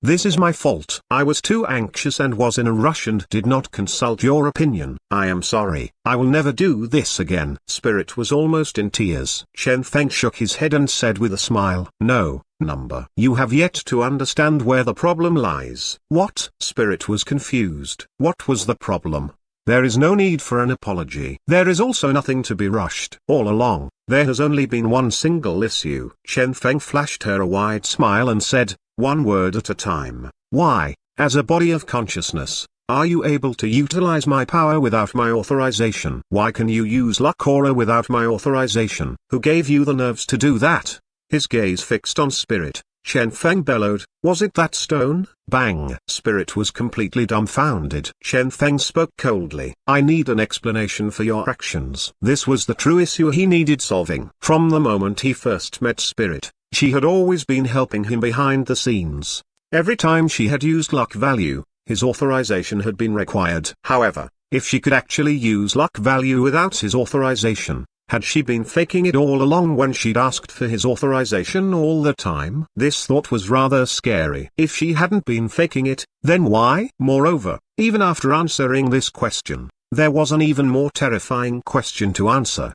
This is my fault. I was too anxious and was in a rush and did not consult your opinion. I am sorry. I will never do this again. Spirit was almost in tears. Chen Feng shook his head and said with a smile, No, number. You have yet to understand where the problem lies. What? Spirit was confused. What was the problem? There is no need for an apology. There is also nothing to be rushed. All along, there has only been one single issue. Chen Feng flashed her a wide smile and said, one word at a time. Why, as a body of consciousness, are you able to utilize my power without my authorization? Why can you use luck aura without my authorization? Who gave you the nerves to do that? His gaze fixed on Spirit. Chen Feng bellowed, was it that stone? Bang! Spirit was completely dumbfounded. Chen Feng spoke coldly. I need an explanation for your actions. This was the true issue he needed solving. From the moment he first met Spirit, she had always been helping him behind the scenes. Every time she had used luck value, his authorization had been required. However, if she could actually use luck value without his authorization, had she been faking it all along when she'd asked for his authorization all the time? This thought was rather scary. If she hadn't been faking it, then why? Moreover, even after answering this question, there was an even more terrifying question to answer.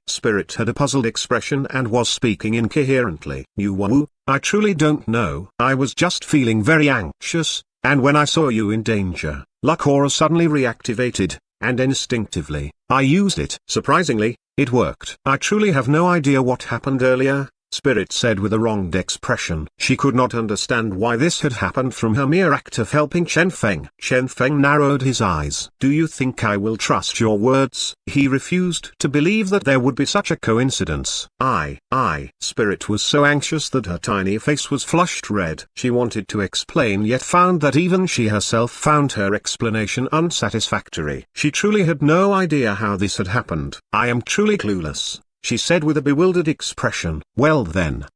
Spirit had a puzzled expression and was speaking incoherently. I truly don't know. I was just feeling very anxious, and when I saw you in danger, luck aura suddenly reactivated, and instinctively, I used it. Surprisingly, it worked. I truly have no idea what happened earlier, Spirit said with a wronged expression. She could not understand why this had happened from her mere act of helping Chen Feng. Chen Feng narrowed his eyes. Do you think I will trust your words? He refused to believe that there would be such a coincidence. Spirit was so anxious that her tiny face was flushed red. She wanted to explain yet found that even she herself found her explanation unsatisfactory. She truly had no idea how this had happened. I am truly clueless, she said with a bewildered expression. Well then.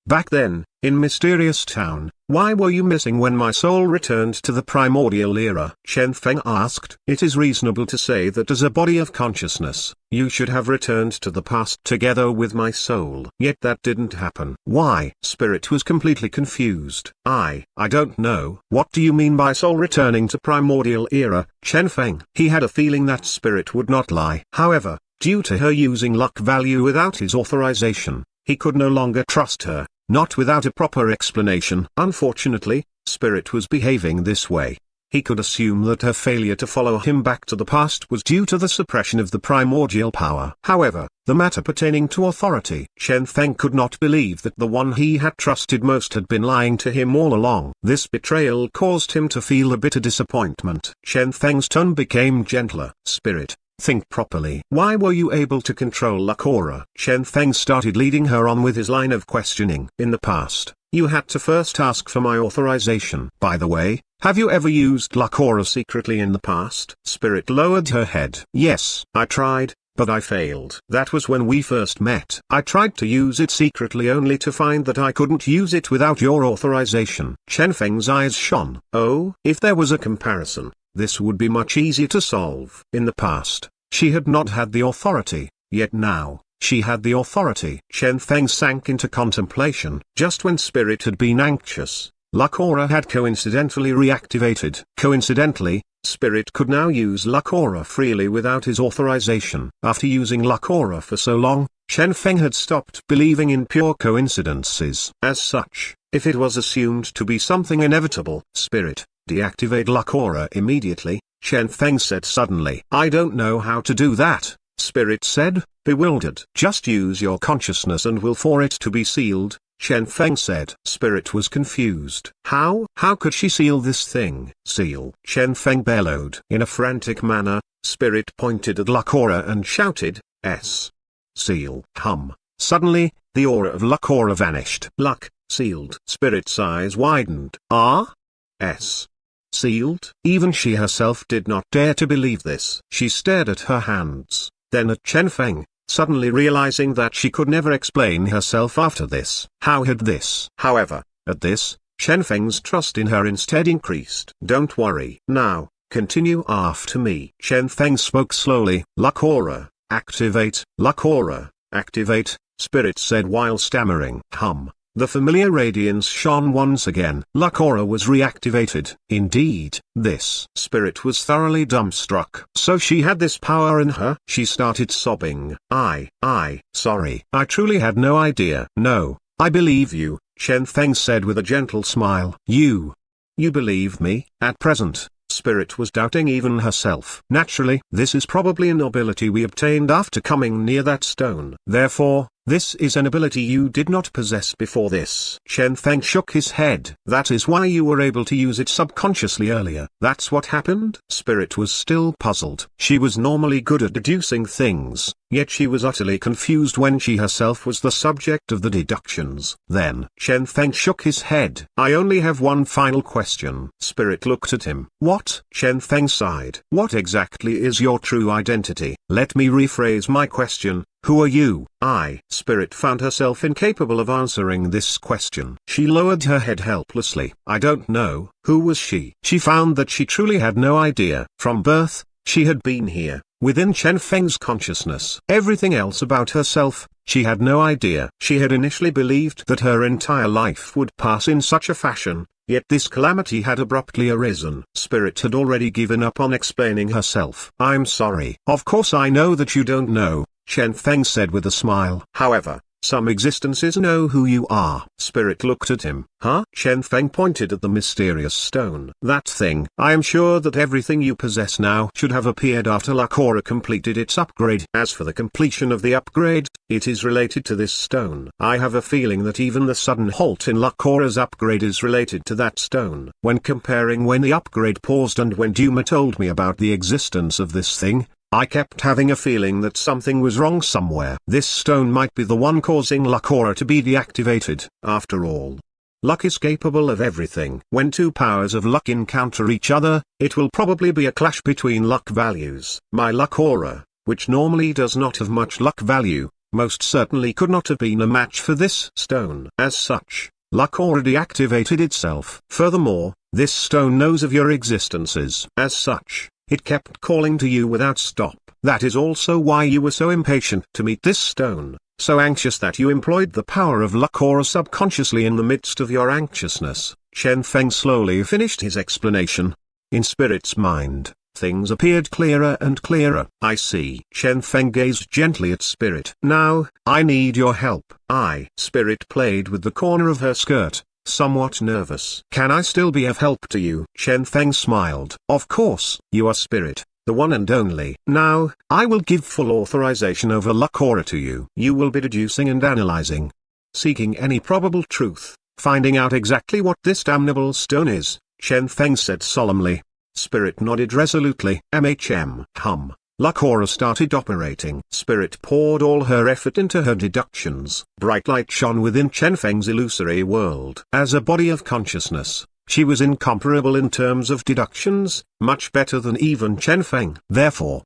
Back then, in Mysterious Town, why were you missing when my soul returned to the primordial era? Chen Feng asked. It is reasonable to say that as a body of consciousness, you should have returned to the past together with my soul. Yet that didn't happen. Why? Spirit was completely confused. I don't know. What do you mean by soul returning to primordial era, Chen Feng? He had a feeling that Spirit would not lie. However, due to her using luck value without his authorization, he could no longer trust her, not without a proper explanation. Unfortunately, Spirit was behaving this way. He could assume that her failure to follow him back to the past was due to the suppression of the primordial power. However, the matter pertaining to authority, Chen Feng could not believe that the one he had trusted most had been lying to him all along. This betrayal caused him to feel a bitter disappointment. Chen Feng's tone became gentler. Spirit, think properly. Why were you able to control luck aura? Chen Feng started leading her on with his line of questioning. In the past, You had to first ask for my authorization. By the way, have you ever used luck aura secretly in the past? Spirit lowered her head. Yes, I tried, but I failed. That was when we first met. I tried to use it secretly only to find that I couldn't use it without your authorization. Chen Feng's eyes shone. Oh, if there was a comparison, this would be much easier to solve. In the past, she had not had the authority, yet now, she had the authority. Chen Feng sank into contemplation. Just when Spirit had been anxious, luck aura had coincidentally reactivated. Coincidentally, Spirit could now use luck aura freely without his authorization. After using luck aura for so long, Chen Feng had stopped believing in pure coincidences. As such, if it was assumed to be something inevitable, Spirit, deactivate luck aura immediately, Chen Feng said suddenly. I don't know how to do that, Spirit said, bewildered. Just use your consciousness and will for it to be sealed, Chen Feng said. Spirit was confused. How could she seal this thing? Seal. Chen Feng bellowed. In a frantic manner, Spirit pointed at luck aura and shouted, S. Seal. Suddenly, the aura of luck aura vanished. Luck, sealed. Spirit's eyes widened. S. Sealed? Even she herself did not dare to believe this. She stared at her hands, then at Chen Feng, suddenly realizing that she could never explain herself after this. How had this? However, at this, Chen Feng's trust in her instead increased. Don't worry. Now, continue after me. Chen Feng spoke slowly. Luck aura, activate. Luck aura, activate, Spirit said while stammering. The familiar radiance shone once again. Luck aura was reactivated. Indeed, this Spirit was thoroughly dumbstruck. So she had this power in her? She started sobbing. Sorry. I truly had no idea. No, I believe you, Chen Feng said with a gentle smile. You believe me? At present, Spirit was doubting even herself. Naturally, this is probably an ability we obtained after coming near that stone. Therefore, this is an ability you did not possess before this. Chen Feng shook his head. That is why you were able to use it subconsciously earlier. That's what happened? Spirit was still puzzled. She was normally good at deducing things, yet she was utterly confused when she herself was the subject of the deductions. Then, Chen Feng shook his head. I only have one final question. Spirit looked at him. What? Chen Feng sighed. What exactly is your true identity? Let me rephrase my question. Who are you? Spirit found herself incapable of answering this question. She lowered her head helplessly. I don't know. Who was she? She found that she truly had no idea. From birth, she had been here, within Chen Feng's consciousness. Everything else about herself, she had no idea. She had initially believed that her entire life would pass in such a fashion, yet this calamity had abruptly arisen. Spirit had already given up on explaining herself. I'm sorry. Of course I know that you don't know, Chen Feng said with a smile. However, some existences know who you are. Spirit looked at him. Chen Feng pointed at the mysterious stone. That thing. I am sure that everything you possess now should have appeared after luck aura completed its upgrade. As for the completion of the upgrade, it is related to this stone. I have a feeling that even the sudden halt in luck aura's upgrade is related to that stone. When comparing when the upgrade paused and when Duma told me about the existence of this thing, I kept having a feeling that something was wrong somewhere. This stone might be the one causing luck aura to be deactivated. After all, luck is capable of everything. When two powers of luck encounter each other, it will probably be a clash between luck values. My luck aura, which normally does not have much luck value, most certainly could not have been a match for this stone. As such, luck aura deactivated itself. Furthermore, this stone knows of your existences. As such, it kept calling to you without stop. That is also why you were so impatient to meet this stone, so anxious that you employed the power of luck aura subconsciously in the midst of your anxiousness. Chen Feng slowly finished his explanation. In Spirit's mind, things appeared clearer and clearer. I see. Chen Feng gazed gently at Spirit. Now, I need your help. Spirit played with the corner of her skirt, somewhat nervous. Can I still be of help to you? Chen Feng smiled. Of course. You are Spirit, the one and only. Now, I will give full authorization over luck aura to you. You will be deducing and analyzing, seeking any probable truth, finding out exactly what this damnable stone is, Chen Feng said solemnly. Spirit nodded resolutely. Lakora started operating. Spirit poured all her effort into her deductions. Bright light shone within Chen Feng's illusory world. As a body of consciousness, she was incomparable in terms of deductions, much better than even Chen Feng. Therefore,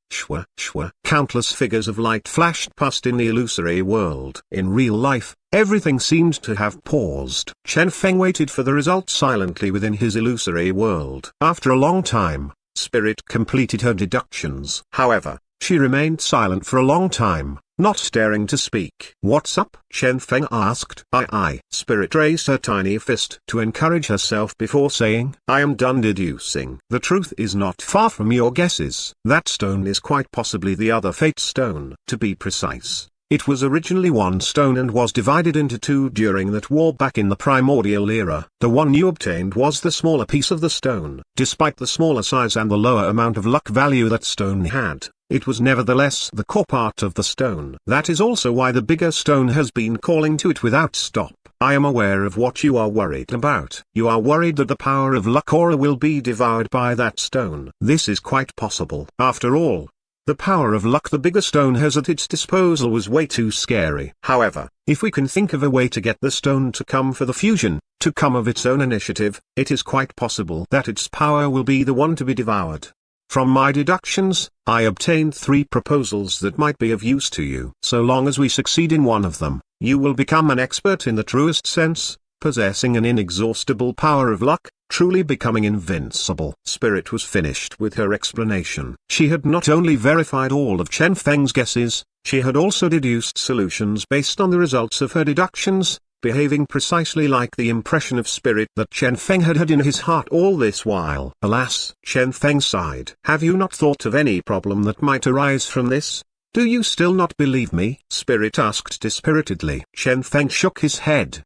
countless figures of light flashed past in the illusory world. In real life, everything seemed to have paused. Chen Feng waited for the result silently within his illusory world. After a long time, Spirit completed her deductions. However, she remained silent for a long time, not daring to speak. "What's up?" Chen Feng asked. I. Spirit raised her tiny fist to encourage herself before saying, "I am done deducing. The truth is not far from your guesses. That stone is quite possibly the other fate stone. To be precise, it was originally one stone and was divided into two during that war back in the primordial era. The one you obtained was the smaller piece of the stone. Despite the smaller size and the lower amount of luck value that stone had, it was nevertheless the core part of the stone. That is also why the bigger stone has been calling to it without stop. I am aware of what you are worried about. You are worried that the power of Lakora will be devoured by that stone. This is quite possible. After all, the power of luck the bigger stone has at its disposal was way too scary. However, if we can think of a way to get the stone to come for the fusion, to come of its own initiative, it is quite possible that its power will be the one to be devoured. From my deductions, I obtained 3 proposals that might be of use to you. So long as we succeed in one of them, you will become an expert in the truest sense, possessing an inexhaustible power of luck, truly becoming invincible. Spirit was finished with her explanation. She had not only verified all of Chen Feng's guesses, she had also deduced solutions based on the results of her deductions, behaving precisely like the impression of spirit that Chen Feng had had in his heart all this while. Alas, Chen Feng sighed. Have you not thought of any problem that might arise from this? Do you still not believe me? Spirit asked dispiritedly. Chen Feng shook his head.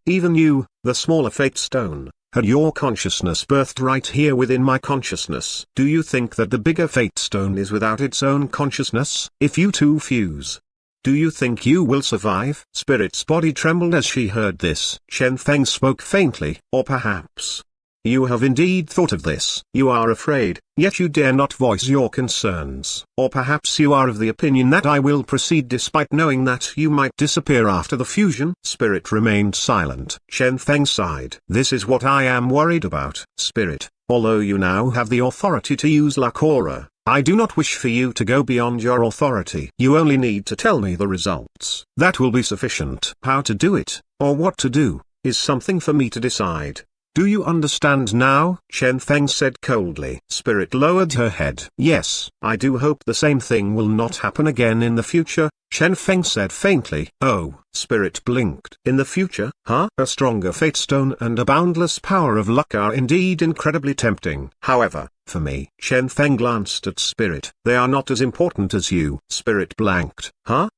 Even you, the smaller fate stone, had your consciousness birthed right here within my consciousness. Do you think that the bigger fate stone is without its own consciousness? If you two fuse, do you think you will survive? Spirit's body trembled as she heard this. Chen Feng spoke faintly. Or perhaps you have indeed thought of this. You are afraid, yet you dare not voice your concerns. Or perhaps you are of the opinion that I will proceed despite knowing that you might disappear after the fusion. Spirit remained silent. Chen Feng sighed. This is what I am worried about. Spirit, although you now have the authority to use Lakora, I do not wish for you to go beyond your authority. You only need to tell me the results. That will be sufficient. How to do it, or what to do, is something for me to decide. Do you understand now? Chen Feng said coldly. Spirit lowered her head. Yes, I do hope the same thing will not happen again in the future, Chen Feng said faintly. Oh, Spirit blinked. In the future, huh? A stronger fate stone and a boundless power of luck are indeed incredibly tempting. However, for me, Chen Feng glanced at Spirit. They are not as important as you. Spirit blanked. Huh?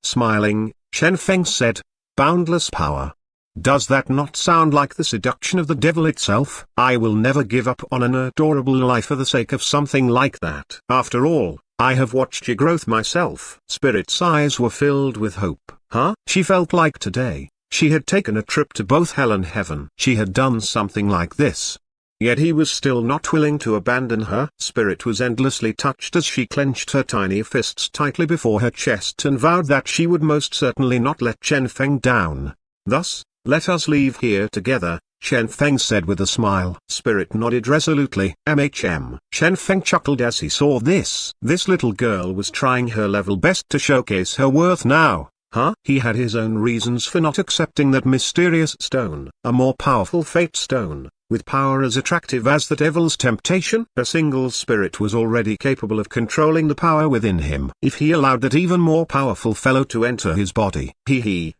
Smiling, Chen Feng said, boundless power. Does that not sound like the seduction of the devil itself? I will never give up on an adorable life for the sake of something like that. After all, I have watched your growth myself. Spirit's eyes were filled with hope. Huh? She felt like today, she had taken a trip to both hell and heaven. She had done something like this. Yet he was still not willing to abandon her. Spirit was endlessly touched as she clenched her tiny fists tightly before her chest and vowed that she would most certainly not let Chen Feng down. Thus, let us leave here together, Chen Feng said with a smile. Spirit nodded resolutely. Chen Feng chuckled as he saw this. This little girl was trying her level best to showcase her worth now. Huh? He had his own reasons for not accepting that mysterious stone. A more powerful fate stone, with power as attractive as the devil's temptation. A single spirit was already capable of controlling the power within him. If he allowed that even more powerful fellow to enter his body,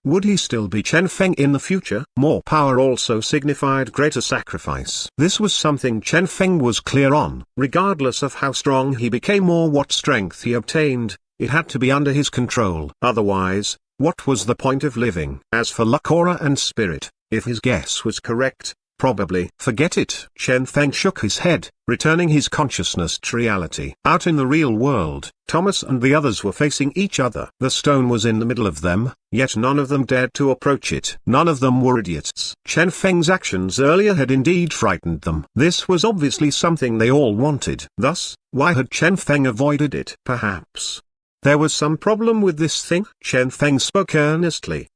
would he still be Chen Feng in the future? More power also signified greater sacrifice. This was something Chen Feng was clear on. Regardless of how strong he became or what strength he obtained, it had to be under his control. Otherwise, what was the point of living? As for Lakora and Spirit, if his guess was correct, Probably. Forget it. Chen Feng shook his head, returning his consciousness to reality. Out in the real world, Thomas and the others were facing each other. The stone was in the middle of them, yet none of them dared to approach it. None of them were idiots. Chen Feng's actions earlier had indeed frightened them. This was obviously something they all wanted. Thus, why had Chen Feng avoided it? Perhaps there was some problem with this thing? Chen Feng spoke earnestly.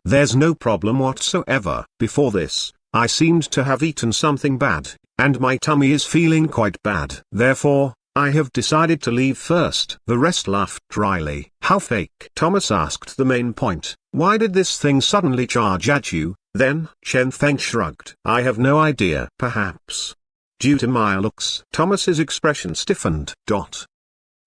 There's no problem whatsoever. Before this, I seemed to have eaten something bad, and my tummy is feeling quite bad. Therefore, I have decided to leave first. The rest laughed dryly. How fake? Thomas asked the main point. Why did this thing suddenly charge at you, then? Chen Feng shrugged. I have no idea. Perhaps due to my looks. Thomas's expression stiffened.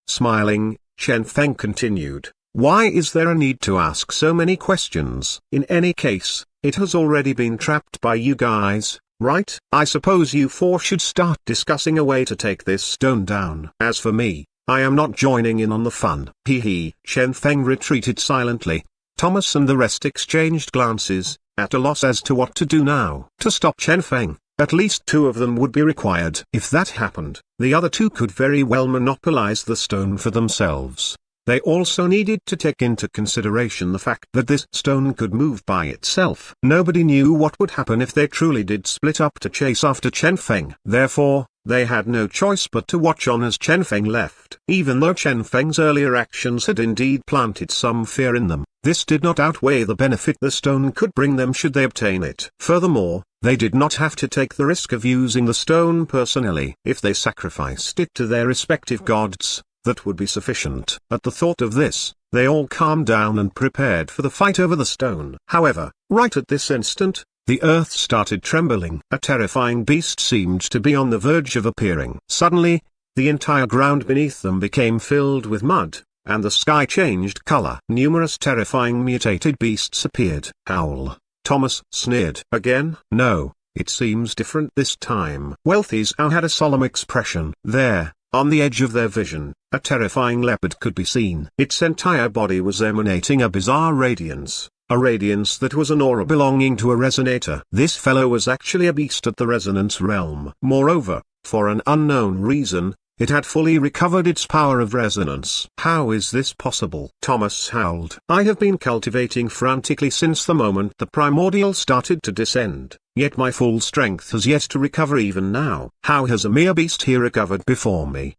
Smiling, Chen Feng continued. Why is there a need to ask so many questions? In any case, it has already been trapped by you guys, right? I suppose you four should start discussing a way to take this stone down. As for me, I am not joining in on the fun. Chen Feng retreated silently. Thomas and the rest exchanged glances, at a loss as to what to do now. To stop Chen Feng, at least two of them would be required. If that happened, the other two could very well monopolize the stone for themselves. They also needed to take into consideration the fact that this stone could move by itself. Nobody knew what would happen if they truly did split up to chase after Chen Feng. Therefore, they had no choice but to watch on as Chen Feng left. Even though Chen Feng's earlier actions had indeed planted some fear in them, this did not outweigh the benefit the stone could bring them should they obtain it. Furthermore, they did not have to take the risk of using the stone personally. If they sacrificed it to their respective gods, that would be sufficient. At the thought of this, they all calmed down and prepared for the fight over the stone. However, right at this instant, the earth started trembling. A terrifying beast seemed to be on the verge of appearing. Suddenly, the entire ground beneath them became filled with mud, and the sky changed color. Numerous terrifying mutated beasts appeared. Howl. Thomas sneered. Again? No, it seems different this time. Wealthy's Owl had a solemn expression. There, on the edge of their vision, a terrifying leopard could be seen. Its entire body was emanating a bizarre radiance, a radiance that was an aura belonging to a resonator. This fellow was actually a beast at the resonance realm. Moreover, for an unknown reason, it had fully recovered its power of resonance. How is this possible? Thomas howled. I have been cultivating frantically since the moment the primordial started to descend, yet my full strength has yet to recover even now. How has a mere beast here recovered before me?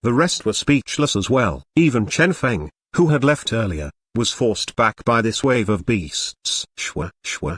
The rest were speechless as well. Even Chen Feng, who had left earlier, was forced back by this wave of beasts.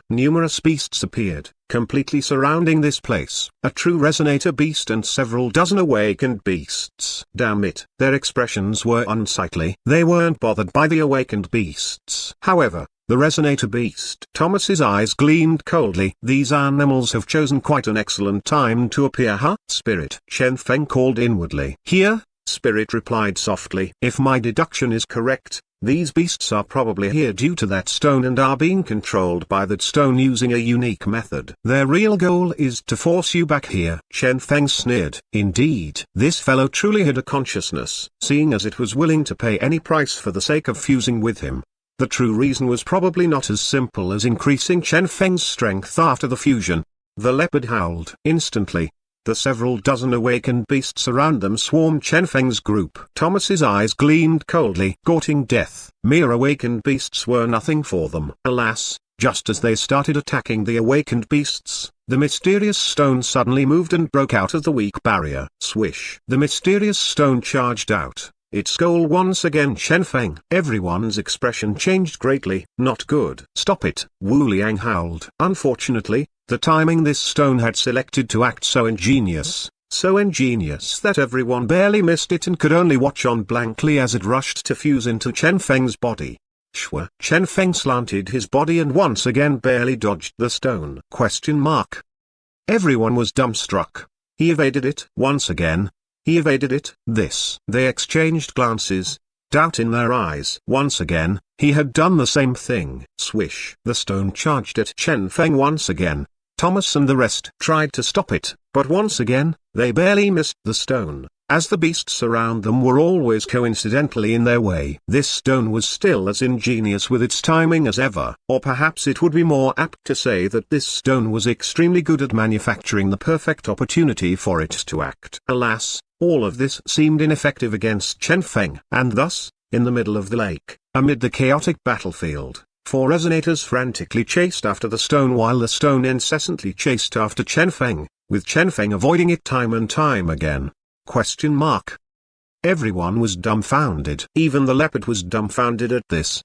Numerous beasts appeared, completely surrounding this place. A true resonator beast and several dozen awakened beasts. Damn it, their expressions were unsightly. They weren't bothered by the awakened beasts. However, the resonator beast. Thomas's eyes gleamed coldly. These animals have chosen quite an excellent time to appear, huh? Spirit. Chen Feng called inwardly. Here? Spirit replied softly. If my deduction is correct, these beasts are probably here due to that stone and are being controlled by that stone using a unique method. Their real goal is to force you back here. Chen Feng sneered. Indeed, this fellow truly had a consciousness, seeing as it was willing to pay any price for the sake of fusing with him. The true reason was probably not as simple as increasing Chen Feng's strength after the fusion. The leopard howled. Instantly, the several dozen awakened beasts around them swarmed Chen Feng's group. Thomas's eyes gleamed coldly. Courting death, mere awakened beasts were nothing for them. Alas, just as they started attacking the awakened beasts, the mysterious stone suddenly moved and broke out of the weak barrier. Swish. The mysterious stone charged out, its goal once again Chen Feng. Everyone's expression changed greatly. Not good. Stop it, Wu Liang howled. Unfortunately, the timing this stone had selected to act so ingenious that everyone barely missed it and could only watch on blankly as it rushed to fuse into Chen Feng's body. Chen Feng slanted his body and once again barely dodged the stone. Everyone was dumbstruck. He evaded it. Once again, he evaded it. They exchanged glances, doubt in their eyes. Once again, he had done the same thing. Swish. The stone charged at Chen Feng once again. Thomas and the rest tried to stop it, but once again, they barely missed the stone. as the beasts around them were always coincidentally in their way. This stone was still as ingenious with its timing as ever, or perhaps it would be more apt to say that this stone was extremely good at manufacturing the perfect opportunity for it to act. Alas, all of this seemed ineffective against Chen Feng. And thus, in the middle of the lake, amid the chaotic battlefield, 4 resonators frantically chased after the stone while the stone incessantly chased after Chen Feng, with Chen Feng avoiding it time and time again. Everyone was dumbfounded. Even the leopard was dumbfounded at this.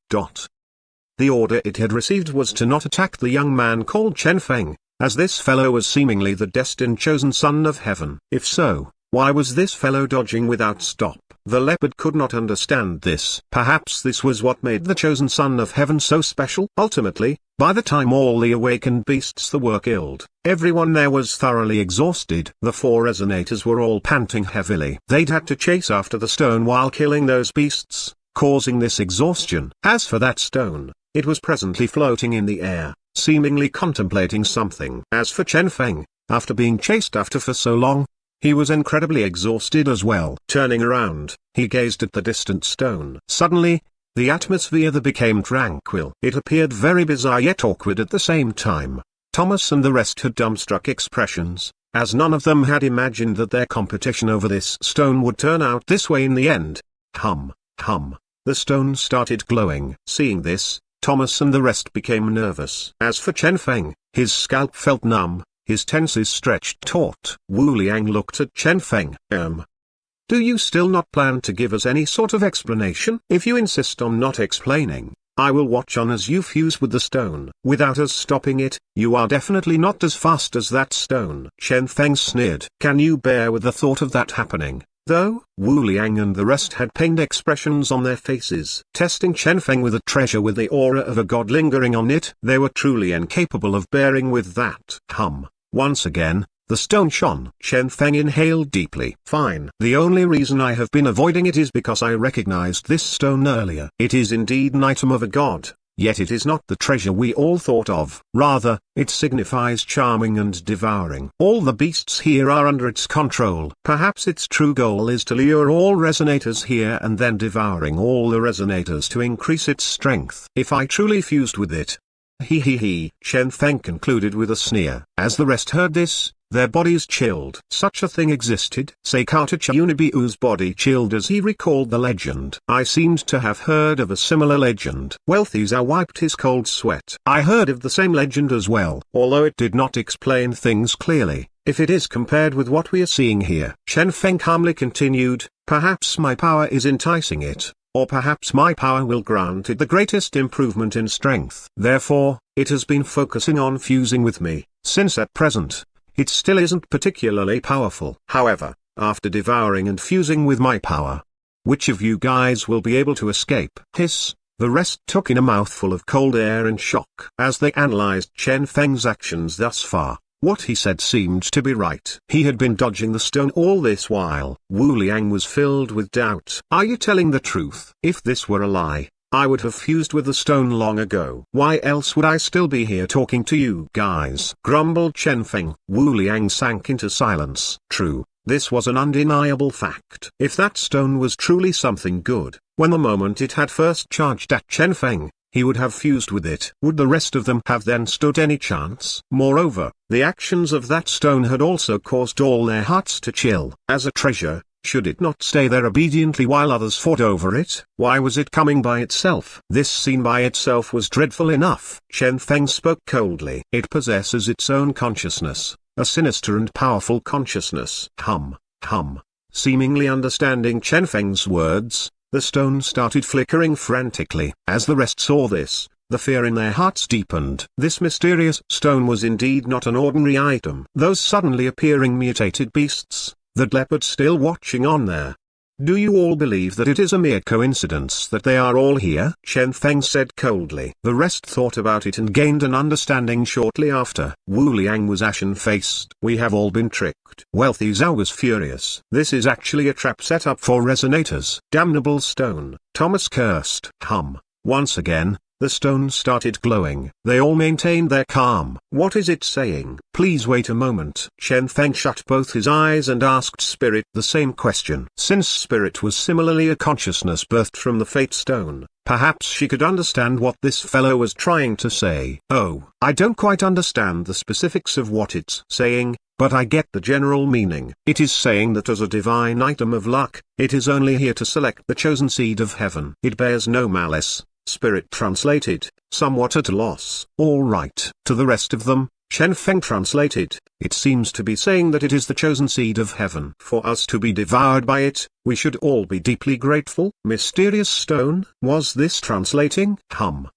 The order it had received was to not attack the young man called Chen Feng, as this fellow was seemingly the destined chosen son of heaven. If so, why was this fellow dodging without stop? The leopard could not understand this. Perhaps this was what made the chosen son of heaven so special. Ultimately, by the time all the awakened beasts were killed, everyone there was thoroughly exhausted. The 4 resonators were all panting heavily. They'd had to chase after the stone while killing those beasts, causing this exhaustion. As for that stone, it was presently floating in the air, seemingly contemplating something. As for Chen Feng, after being chased after for so long, he was incredibly exhausted as well. Turning around, he gazed at the distant stone. Suddenly, the atmosphere there became tranquil. It appeared very bizarre yet awkward at the same time. Thomas and the rest had dumbstruck expressions, as none of them had imagined that their competition over this stone would turn out this way in the end. The stone started glowing. Seeing this, Thomas and the rest became nervous. As for Chen Feng, his scalp felt numb. His tenses stretched taut. Wu Liang looked at Chen Feng. Do you still not plan to give us any sort of explanation? If you insist on not explaining, I will watch on as you fuse with the stone. Without us stopping it, you are definitely not as fast as that stone. Chen Feng sneered. Can you bear with the thought of that happening? Though, Wu Liang and the rest had pained expressions on their faces. Testing Chen Feng with a treasure with the aura of a god lingering on it, they were truly incapable of bearing with that. Once again, the stone shone. Chen Feng inhaled deeply. Fine. The only reason I have been avoiding it is because I recognized this stone earlier. It is indeed an item of a god, yet it is not the treasure we all thought of. Rather, it signifies charming and devouring. All the beasts here are under its control. Perhaps its true goal is to lure all resonators here and then devouring all the resonators to increase its strength. If I truly fused with it, Chen Feng concluded with a sneer. As the rest heard this, their bodies chilled. Such a thing existed. Seikata Chunibu's body chilled as he recalled the legend. I seemed to have heard of a similar legend. Wealthy Zhao wiped his cold sweat. I heard of the same legend as well, although it did not explain things clearly, if it is compared with what we are seeing here. Chen Feng calmly continued, perhaps my power is enticing it. Or perhaps my power will grant it the greatest improvement in strength. Therefore, it has been focusing on fusing with me, since at present, it still isn't particularly powerful. However, after devouring and fusing with my power, which of you guys will be able to escape? Hiss. The rest took in a mouthful of cold air in shock. As they analyzed Chen Feng's actions thus far, what he said seemed to be right. He had been dodging the stone all this while. Wu Liang was filled with doubt. Are you telling the truth? If this were a lie, I would have fused with the stone long ago. Why else would I still be here talking to you guys? Grumbled Chen Feng. Wu Liang sank into silence. True, this was an undeniable fact. If that stone was truly something good, when the moment it had first charged at Chen Feng, he would have fused with it. Would the rest of them have then stood any chance? Moreover, the actions of that stone had also caused all their hearts to chill. As a treasure, should it not stay there obediently while others fought over it? Why was it coming by itself? This scene by itself was dreadful enough. Chen Feng spoke coldly. It possesses its own consciousness, a sinister and powerful consciousness. Seemingly understanding Chen Feng's words, the stone started flickering frantically. As the rest saw this, the fear in their hearts deepened. This mysterious stone was indeed not an ordinary item. Those suddenly appearing mutated beasts, that leopard still watching on there. Do you all believe that it is a mere coincidence that they are all here? Chen Feng said coldly. The rest thought about it and gained an understanding shortly after. Wu Liang was ashen-faced. We have all been tricked. Wealthy Zhao was furious. This is actually a trap set up for resonators. Damnable stone. Thomas cursed. Once again, The stone started glowing. They all maintained their calm. What is it saying? Please wait a moment. Chen Feng shut both his eyes and asked Spirit the same question. Since Spirit was similarly a consciousness birthed from the Fate Stone, perhaps she could understand what this fellow was trying to say. Oh, I don't quite understand the specifics of what it's saying, but I get the general meaning. It is saying that as a divine item of luck, it is only here to select the chosen seed of heaven. It bears no malice. Spirit translated, somewhat at a loss. All right. To the rest of them, Chen Feng translated, it seems to be saying that it is the chosen seed of heaven. For us to be devoured by it, we should all be deeply grateful. Mysterious stone? Was this translating? Hum.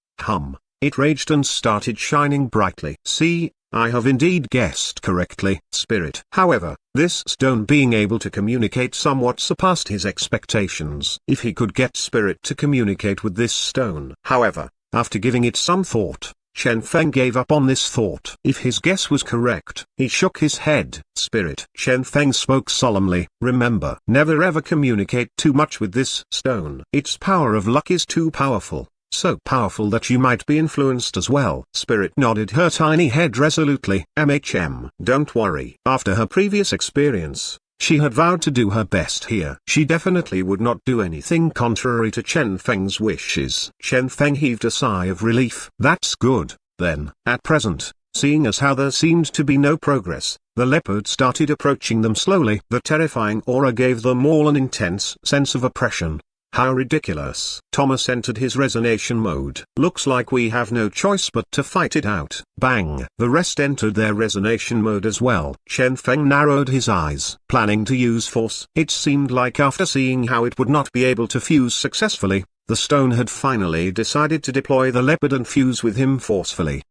It raged and started shining brightly. See, I have indeed guessed correctly. Spirit. However, this stone being able to communicate somewhat surpassed his expectations. If he could get Spirit to communicate with this stone. However, after giving it some thought, Chen Feng gave up on this thought. If his guess was correct, he shook his head. Spirit. Chen Feng spoke solemnly. Remember, never ever communicate too much with this stone. Its power of luck is too powerful. So powerful that you might be influenced as well. Spirit nodded her tiny head resolutely. Don't worry. After her previous experience, she had vowed to do her best here. She definitely would not do anything contrary to Chen Feng's wishes. Chen Feng heaved a sigh of relief. That's good, then. At present, seeing as how there seemed to be no progress, the leopard started approaching them slowly. The terrifying aura gave them all an intense sense of oppression. How ridiculous. Thomas entered his resonation mode. Looks like we have no choice but to fight it out. Bang. The rest entered their resonation mode as well. Chen Feng narrowed his eyes, planning to use force. It seemed like after seeing how it would not be able to fuse successfully, the stone had finally decided to deploy the leopard and fuse with him forcefully.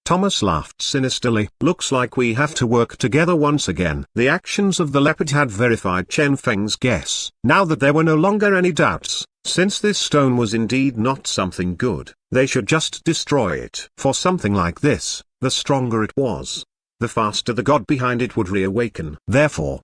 Thomas laughed sinisterly. Looks like we have to work together once again. The actions of the leopard had verified Chen Feng's guess. Now that there were no longer any doubts, since this stone was indeed not something good, they should just destroy it. For something like this, the stronger it was, the faster the god behind it would reawaken. Therefore,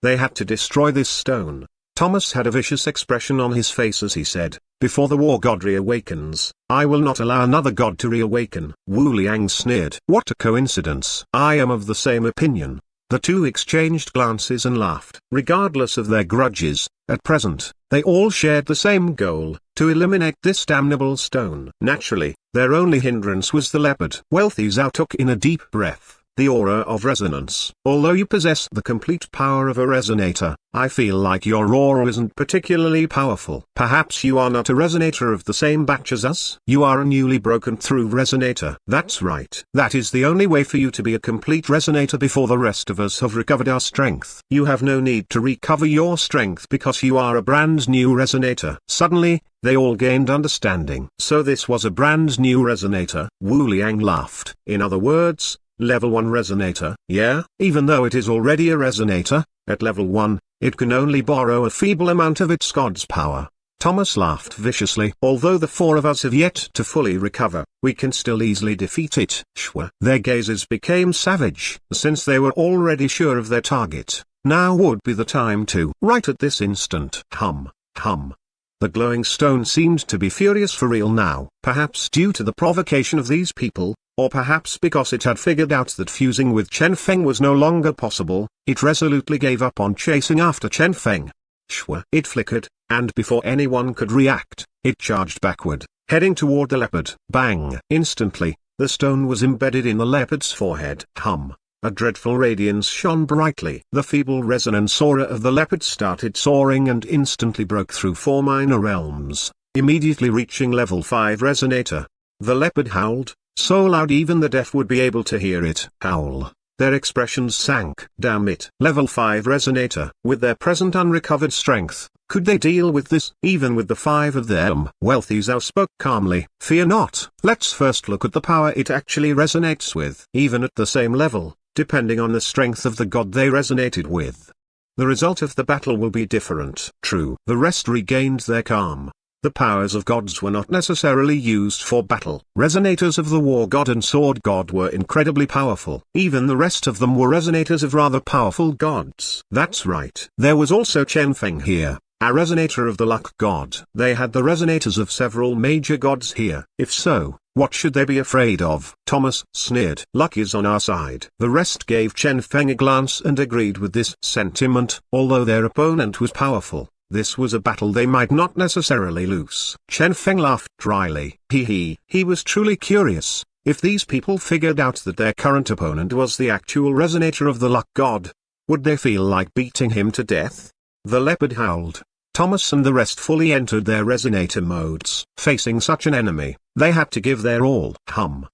they had to destroy this stone. Thomas had a vicious expression on his face as he said, before the war god reawakens, I will not allow another god to reawaken. Wu Liang sneered. What a coincidence. I am of the same opinion. The two exchanged glances and laughed. Regardless of their grudges, at present, they all shared the same goal, to eliminate this damnable stone. Naturally, their only hindrance was the leopard. Wealthy Zhao took in a deep breath. The aura of resonance. Although you possess the complete power of a resonator, I feel like your aura isn't particularly powerful. Perhaps you are not a resonator of the same batch as us? You are a newly broken through resonator. That's right. That is the only way for you to be a complete resonator before the rest of us have recovered our strength. You have no need to recover your strength because you are a brand new resonator. Suddenly, they all gained understanding. So this was a brand new resonator? Wu Liang laughed. In other words, Level 1 resonator. Yeah, even though it is already a resonator, at level 1, it can only borrow a feeble amount of its god's power. Thomas laughed viciously. Although the four of us have yet to fully recover, we can still easily defeat it. Shwa. Their gazes became savage. Since they were already sure of their target, now would be the time to. Right at this instant. Hum. The glowing stone seemed to be furious for real now. Perhaps due to the provocation of these people, or perhaps because it had figured out that fusing with Chen Feng was no longer possible, it resolutely gave up on chasing after Chen Feng. Shwa. It flickered, and before anyone could react, it charged backward, heading toward the leopard. Bang! Instantly, the stone was embedded in the leopard's forehead. Hum. A dreadful radiance shone brightly. The feeble resonance aura of the leopard started soaring and instantly broke through 4 minor realms, immediately reaching level 5 resonator. The leopard howled, so loud even the deaf would be able to hear it howl. Their expressions sank. Damn it. Level 5 resonator. With their present unrecovered strength, could they deal with this? Even with the 5 of them? Wealthy Zhao spoke calmly. Fear not. Let's first look at the power it actually resonates with. Even at the same level, depending on the strength of the god they resonated with, the result of the battle will be different. True. The rest regained their calm. The powers of gods were not necessarily used for battle. Resonators of the war god and sword god were incredibly powerful. Even the rest of them were resonators of rather powerful gods. That's right. There was also Chen Feng here. A resonator of the luck god. They had the resonators of several major gods here. If so, what should they be afraid of? Thomas sneered. Luck is on our side. The rest gave Chen Feng a glance and agreed with this sentiment. Although their opponent was powerful, this was a battle they might not necessarily lose. Chen Feng laughed dryly. He was truly curious. If these people figured out that their current opponent was the actual resonator of the luck god, would they feel like beating him to death? The leopard howled. Thomas and the rest fully entered their resonator modes. Facing such an enemy, they had to give their all. Hum.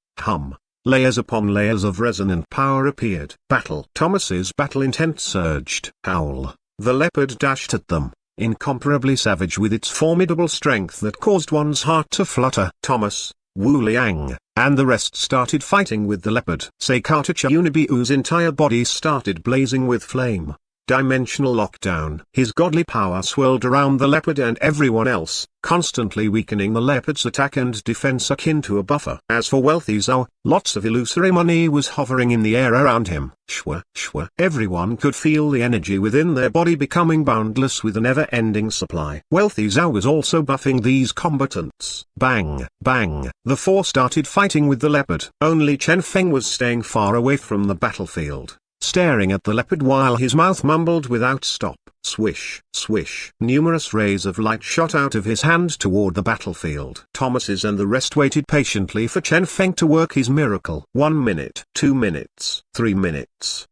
Layers upon layers of resonant power appeared. Battle. Thomas's battle intent surged. Howl. The leopard dashed at them, incomparably savage with its formidable strength that caused one's heart to flutter. Thomas, Wu Liang, and the rest started fighting with the leopard. Seikata Chunibiu's entire body started blazing with flame. Dimensional lockdown. His godly power swirled around the leopard and everyone else, constantly weakening the leopard's attack and defense akin to a buffer. As for Wealthy Zhao, lots of illusory money was hovering in the air around him. Shwa. Everyone could feel the energy within their body becoming boundless with a never-ending supply. Wealthy Zhao was also buffing these combatants. Bang. The four started fighting with the leopard. Only Chen Feng was staying far away from the battlefield, staring at the leopard while his mouth mumbled without stop. Swish. Numerous rays of light shot out of his hand toward the battlefield. Thomas's and the rest waited patiently for Chen Feng to work his miracle. 1 minute, 2 minutes, 3 minutes.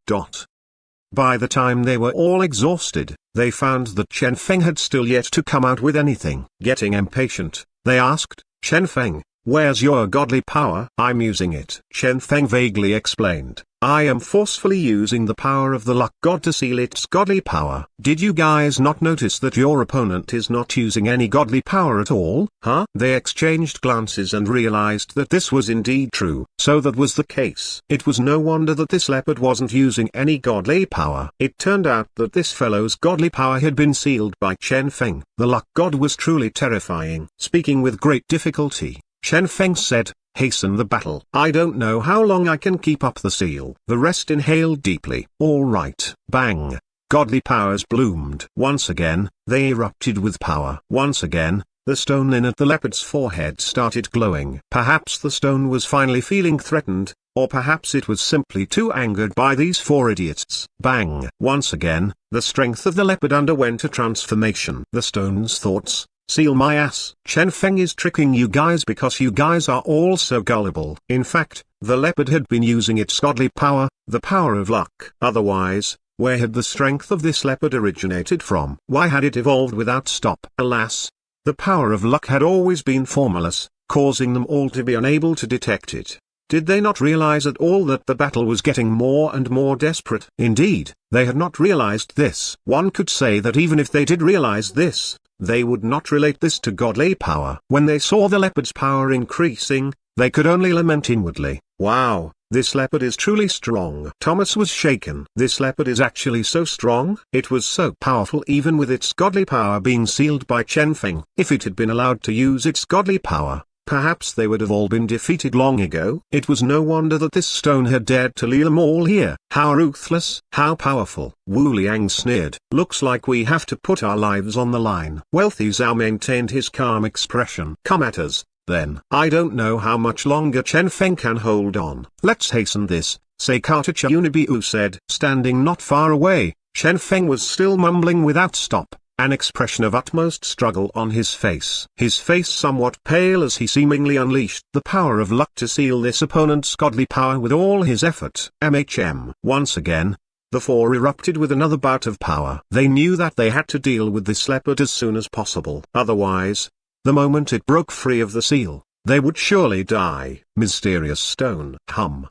By the time they were all exhausted, they found that Chen Feng had still yet to come out with anything. Getting impatient, they asked, Chen Feng, where's your godly power? I'm using it. Chen Feng vaguely explained. I am forcefully using the power of the luck god to seal its godly power. Did you guys not notice that your opponent is not using any godly power at all? Huh? They exchanged glances and realized that this was indeed true. So that was the case. It was no wonder that this leopard wasn't using any godly power. It turned out that this fellow's godly power had been sealed by Chen Feng. The luck god was truly terrifying. Speaking with great difficulty, Chen Feng said, hasten the battle. I don't know how long I can keep up the seal. The rest inhaled deeply. All right. Bang. Godly powers bloomed. Once again, they erupted with power. Once again, the stone in at the leopard's forehead started glowing. Perhaps the stone was finally feeling threatened, or perhaps it was simply too angered by these four idiots. Bang. Once again, the strength of the leopard underwent a transformation. The stone's thoughts, seal my ass. Chen Feng is tricking you guys because you guys are all so gullible. In fact, the leopard had been using its godly power, the power of luck. Otherwise, where had the strength of this leopard originated from? Why had it evolved without stop? Alas, the power of luck had always been formless, causing them all to be unable to detect it. Did they not realize at all that the battle was getting more and more desperate? Indeed, they had not realized this. One could say that even if they did realize this, they would not relate this to godly power. When they saw the leopard's power increasing, they could only lament inwardly. Wow, this leopard is truly strong. Thomas was shaken. This leopard is actually so strong? It was so powerful even with its godly power being sealed by Chen Feng. If it had been allowed to use its godly power, perhaps they would have all been defeated long ago. It was no wonder that this stone had dared to leave them all here. How ruthless, how powerful. Wu Liang sneered. Looks like we have to put our lives on the line. Wealthy Zhao maintained his calm expression. Come at us, then. I don't know how much longer Chen Feng can hold on. Let's hasten this, Seikata Chunibiu said. Standing not far away, Chen Feng was still mumbling without stop, an expression of utmost struggle on his face somewhat pale as he seemingly unleashed the power of luck to seal this opponent's godly power with all his effort. Once again, the four erupted with another bout of power. They knew that they had to deal with this leopard as soon as possible. Otherwise, the moment it broke free of the seal, they would surely die. Mysterious stone. Hum.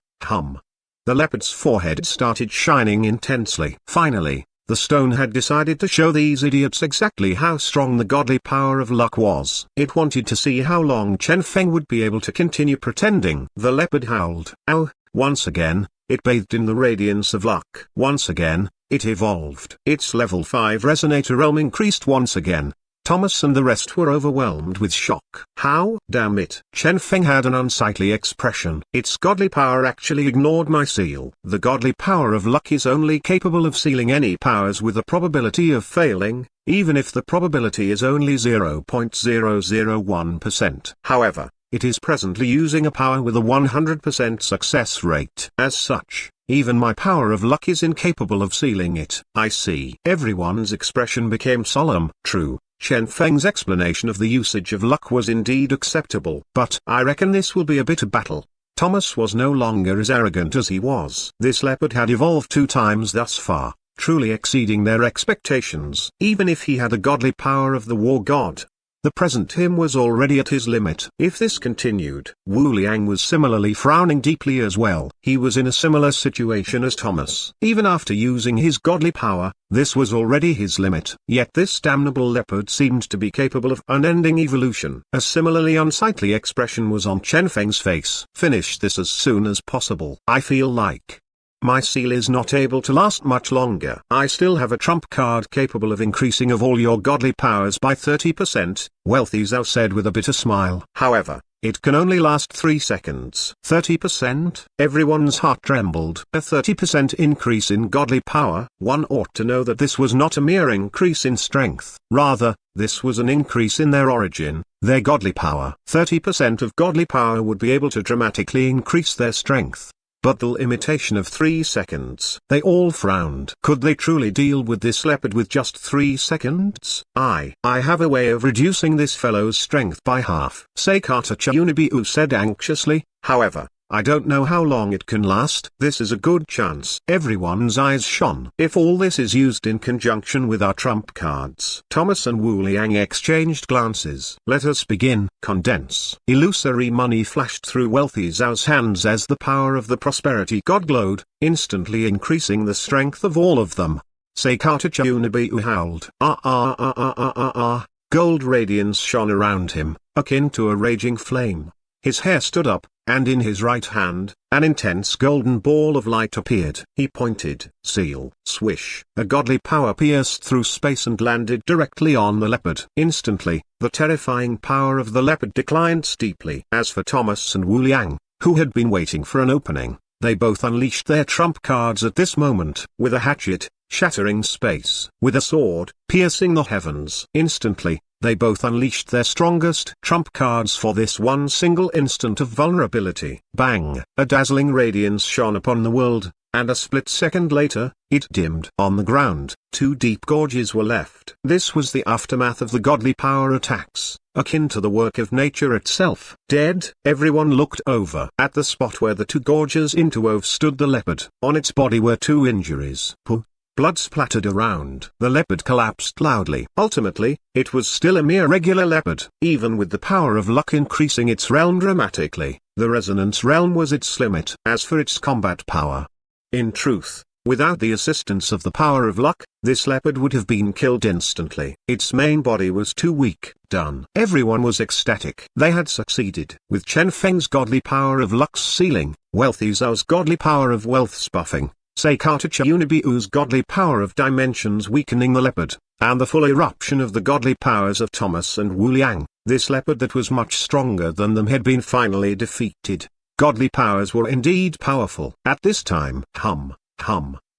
The leopard's forehead started shining intensely. Finally, the stone had decided to show these idiots exactly how strong the godly power of luck was. It wanted to see how long Chen Feng would be able to continue pretending. The leopard howled. Ow! Once again, it bathed in the radiance of luck. Once again, it evolved. Its level 5 resonator realm increased once again. Thomas and the rest were overwhelmed with shock. How? Damn it. Chen Feng had an unsightly expression. Its godly power actually ignored my seal. The godly power of luck is only capable of sealing any powers with a probability of failing, even if the probability is only 0.001%. However, it is presently using a power with a 100% success rate. As such, even my power of luck is incapable of sealing it. I see. Everyone's expression became solemn. True, Chen Feng's explanation of the usage of luck was indeed acceptable. But I reckon this will be a bitter battle. Thomas was no longer as arrogant as he was. This leopard had evolved 2 times thus far, truly exceeding their expectations. Even if he had the godly power of the war god, the present him was already at his limit. If this continued, Wu Liang was similarly frowning deeply as well. He was in a similar situation as Thomas. Even after using his godly power, this was already his limit. Yet this damnable leopard seemed to be capable of unending evolution. A similarly unsightly expression was on Chen Feng's face. Finish this as soon as possible. I feel like my seal is not able to last much longer. I still have a trump card capable of increasing of all your godly powers by 30%, Wealthy Zhao said with a bitter smile. However, it can only last 3 seconds. 30%? Everyone's heart trembled. A 30% increase in godly power? One ought to know that this was not a mere increase in strength. Rather, this was an increase in their origin, their godly power. 30% of godly power would be able to dramatically increase their strength. But the limitation of 3 seconds. They all frowned. Could they truly deal with this leopard with just 3 seconds? I have a way of reducing this fellow's strength by half. Seikata Chunibiu said anxiously. However, I don't know how long it can last. This is a good chance. Everyone's eyes shone. If all this is used in conjunction with our trump cards. Thomas and Wu Liang exchanged glances. Let us begin. Condense. Illusory money flashed through Wealthy Zhao's hands as the power of the prosperity god glowed, instantly increasing the strength of all of them. Seikata Chunibiu howled. Gold radiance shone around him, akin to a raging flame. His hair stood up, and in his right hand, an intense golden ball of light appeared. He pointed. Seal. Swish. A godly power pierced through space and landed directly on the leopard. Instantly, the terrifying power of the leopard declined steeply. As for Thomas and Wu Liang, who had been waiting for an opening, they both unleashed their trump cards at this moment. With a hatchet, shattering space. With a sword, piercing the heavens. Instantly, they both unleashed their strongest trump cards for this one single instant of vulnerability. Bang! A dazzling radiance shone upon the world, and a split second later, it dimmed. On the ground, 2 deep gorges were left. This was the aftermath of the godly power attacks, akin to the work of nature itself. Dead? Everyone looked over. At the spot where the 2 gorges interwove stood the leopard. On its body were 2 injuries. Blood splattered around. The leopard collapsed loudly. Ultimately, it was still a mere regular leopard. Even with the power of luck increasing its realm dramatically, the resonance realm was its limit. As for its combat power, in truth, without the assistance of the power of luck, this leopard would have been killed instantly. Its main body was too weak. Done. Everyone was ecstatic. They had succeeded. With Chen Feng's godly power of luck's sealing, Wealthy Zhao's godly power of wealth's buffing, Seikata Chunibiu's godly power of dimensions weakening the leopard, and the full eruption of the godly powers of Thomas and Wu Liang, this leopard that was much stronger than them had been finally defeated. Godly powers were indeed powerful. At this time,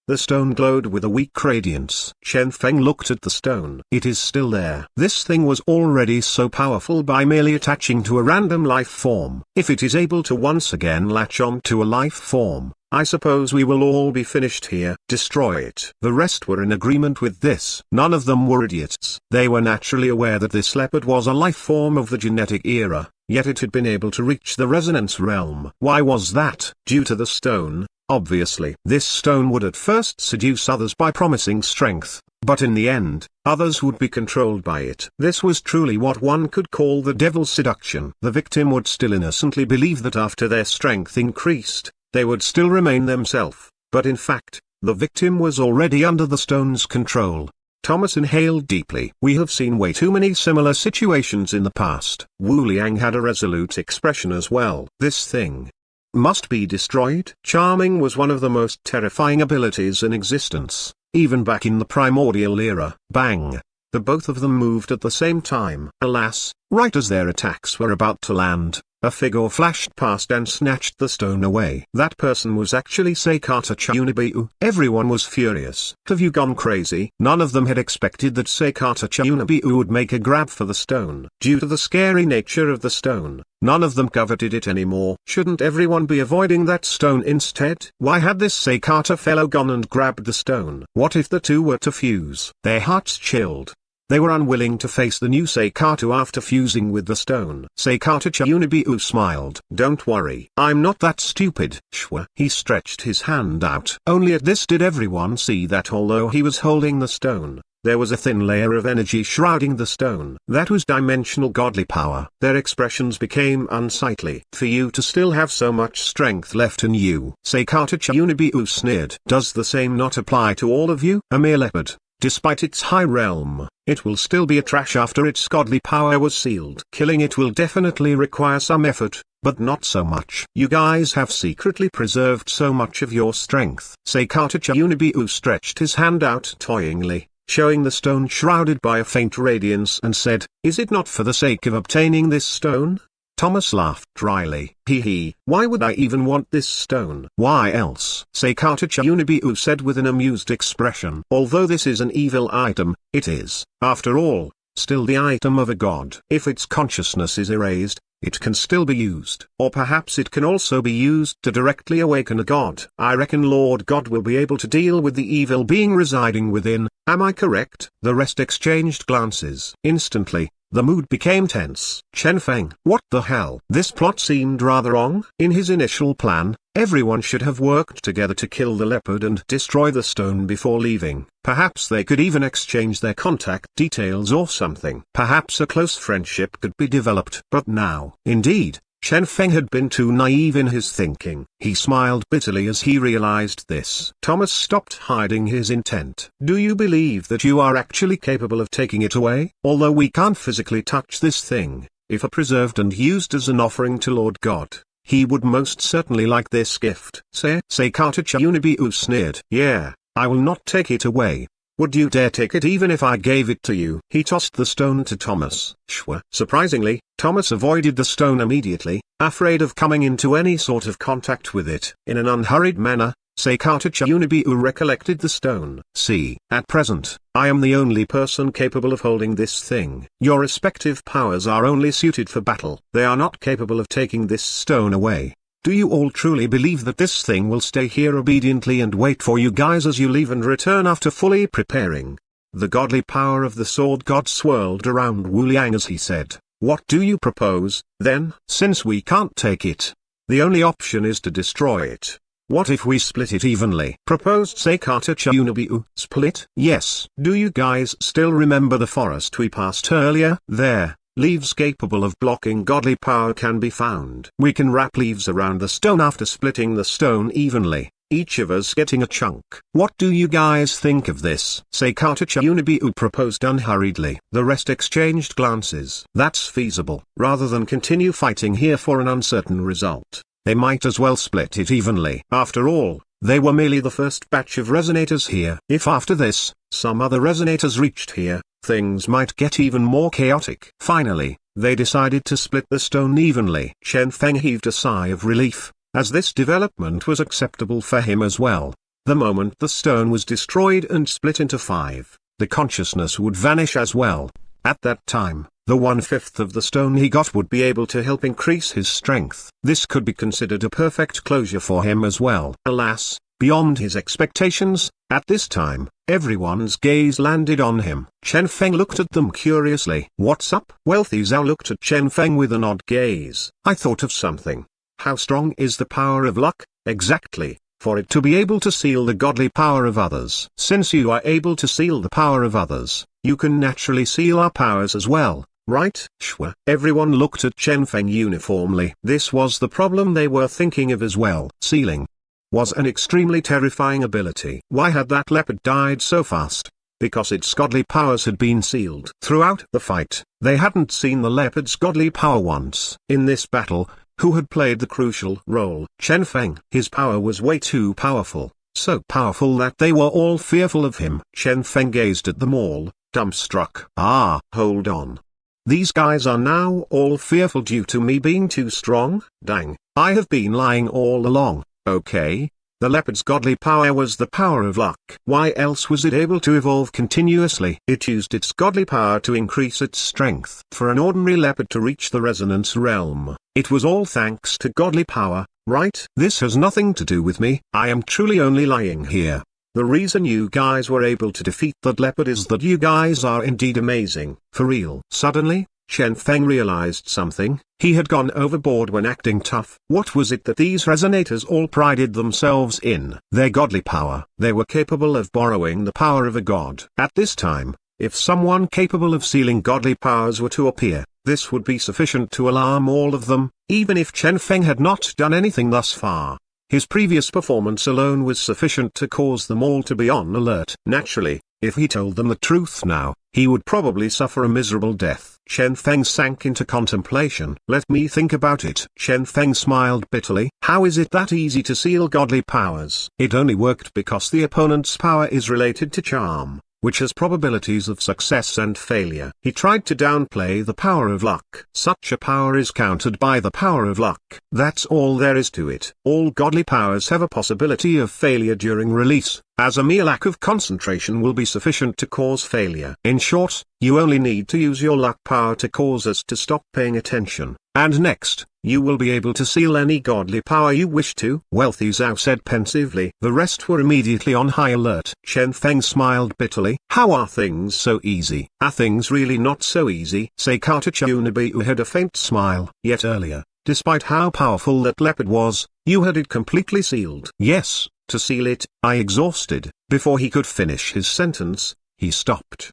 the stone glowed with a weak radiance. Chen Feng looked at the stone. It is still there. This thing was already so powerful by merely attaching to a random life form. If it is able to once again latch on to a life form, I suppose we will all be finished here. Destroy it. The rest were in agreement with this. None of them were idiots. They were naturally aware that this leopard was a life form of the genetic era, yet it had been able to reach the resonance realm. Why was that? Due to the stone, obviously. This stone would at first seduce others by promising strength, but in the end, others would be controlled by it. This was truly what one could call the devil's seduction. The victim would still innocently believe that after their strength increased, they would still remain themselves, but in fact, the victim was already under the stone's control. Thomas inhaled deeply. We have seen way too many similar situations in the past. Wu Liang had a resolute expression as well. This thing must be destroyed. Charming was one of the most terrifying abilities in existence, even back in the primordial era. Bang! The both of them moved at the same time. Alas, right as their attacks were about to land, a figure flashed past and snatched the stone away. That person was actually Seikata Chayunabiu. Everyone was furious. Have you gone crazy? None of them had expected that Seikata Chayunabiu would make a grab for the stone. Due to the scary nature of the stone, none of them coveted it anymore. Shouldn't everyone be avoiding that stone instead? Why had this Seikata fellow gone and grabbed the stone? What if the two were to fuse? Their hearts chilled. They were unwilling to face the new Seikata after fusing with the stone. Seikata Chayunabiu smiled. Don't worry, I'm not that stupid. Shwa. He stretched his hand out. Only at this did everyone see that although he was holding the stone, there was a thin layer of energy shrouding the stone. That was dimensional godly power. Their expressions became unsightly. For you to still have so much strength left in you. Seikata Chayunabiu sneered. Does the same not apply to all of you? A mere leopard, despite its high realm, it will still be a trash after its godly power was sealed. Killing it will definitely require some effort, but not so much. You guys have secretly preserved so much of your strength. Seikata Chayunabiu stretched his hand out toyingly, showing the stone shrouded by a faint radiance and said, is it not for the sake of obtaining this stone? Thomas laughed dryly. Hee, why would I even want this stone? Why else? Seikata Chayunabiu said with an amused expression. Although this is an evil item, it is, after all, still the item of a god. If its consciousness is erased, it can still be used. Or perhaps it can also be used to directly awaken a god. I reckon Lord God will be able to deal with the evil being residing within, am I correct? The rest exchanged glances. Instantly, the mood became tense. Chen Feng. What the hell? This plot seemed rather wrong. In his initial plan, everyone should have worked together to kill the leopard and destroy the stone before leaving. Perhaps they could even exchange their contact details or something. Perhaps a close friendship could be developed. But now, indeed, Chen Feng had been too naive in his thinking. He smiled bitterly as he realized this. Thomas stopped hiding his intent. Do you believe that you are actually capable of taking it away? Although we can't physically touch this thing, if preserved and used as an offering to Lord God, he would most certainly like this gift. Seikata Chayunabiu sneered. Yeah, I will not take it away. Would you dare take it even if I gave it to you? He tossed the stone to Thomas. Shwa. Surprisingly, Thomas avoided the stone immediately, afraid of coming into any sort of contact with it. In an unhurried manner, Seikata Chayunabiu recollected the stone. See, at present, I am the only person capable of holding this thing. Your respective powers are only suited for battle. They are not capable of taking this stone away. Do you all truly believe that this thing will stay here obediently and wait for you guys as you leave and return after fully preparing? The godly power of the sword god swirled around Wu Liang as he said, what do you propose, then? Since we can't take it, the only option is to destroy it. What if we split it evenly? Proposed Seikata Chayunabiu. Split? Yes. Do you guys still remember the forest we passed earlier? There. Leaves capable of blocking godly power can be found. We can wrap leaves around the stone after splitting the stone evenly, each of us getting a chunk. What do you guys think of this? Seikata Chayunabiu proposed unhurriedly. The rest exchanged glances. That's feasible. Rather than continue fighting here for an uncertain result, they might as well split it evenly. After all, they were merely the first batch of resonators here. If after this, some other resonators reached here, things might get even more chaotic. Finally, they decided to split the stone evenly. Chen Feng heaved a sigh of relief, as this development was acceptable for him as well. The moment the stone was destroyed and split into 5, the consciousness would vanish as well. At that time, the 1/5 of the stone he got would be able to help increase his strength. This could be considered a perfect closure for him as well. Alas, beyond his expectations, at this time, everyone's gaze landed on him. Chen Feng looked at them curiously. What's up? Wealthy Zhao looked at Chen Feng with an odd gaze. I thought of something. How strong is the power of luck, exactly, for it to be able to seal the godly power of others? Since you are able to seal the power of others, you can naturally seal our powers as well, right? Shwa. Everyone looked at Chen Feng uniformly. This was the problem they were thinking of as well. Sealing was an extremely terrifying ability. Why had that leopard died so fast? Because its godly powers had been sealed. Throughout the fight, they hadn't seen the leopard's godly power once. In this battle, who had played the crucial role? Chen Feng. His power was way too powerful, so powerful that they were all fearful of him. Chen Feng gazed at them all, dumbstruck. Ah, hold on. These guys are now all fearful due to me being too strong? Dang, I have been lying all along. Okay. The leopard's godly power was the power of luck. Why else was it able to evolve continuously? It used its godly power to increase its strength. For an ordinary leopard to reach the resonance realm, it was all thanks to godly power, right? This has nothing to do with me. I am truly only lying here. The reason you guys were able to defeat that leopard is that you guys are indeed amazing. For real. Suddenly, Chen Feng realized something. He had gone overboard when acting tough. What was it that these resonators all prided themselves in? Their godly power. They were capable of borrowing the power of a god. At this time, if someone capable of sealing godly powers were to appear, this would be sufficient to alarm all of them, even if Chen Feng had not done anything thus far. His previous performance alone was sufficient to cause them all to be on alert. Naturally, if he told them the truth now, he would probably suffer a miserable death. Chen Feng sank into contemplation. Let me think about it. Chen Feng smiled bitterly. How is it that easy to seal godly powers? It only worked because the opponent's power is related to charm, which has probabilities of success and failure. He tried to downplay the power of luck. Such a power is countered by the power of luck. That's all there is to it. All godly powers have a possibility of failure during release, as a mere lack of concentration will be sufficient to cause failure. In short, you only need to use your luck power to cause us to stop paying attention, and next, you will be able to seal any godly power you wish to. Wealthy Zhao said pensively. The rest were immediately on high alert. Chen Feng smiled bitterly. How are things so easy? Are things really not so easy? Seikata Chunabiu had a faint smile. Yet earlier, despite how powerful that leopard was, you had it completely sealed. Yes, to seal it, I exhausted. Before he could finish his sentence, he stopped.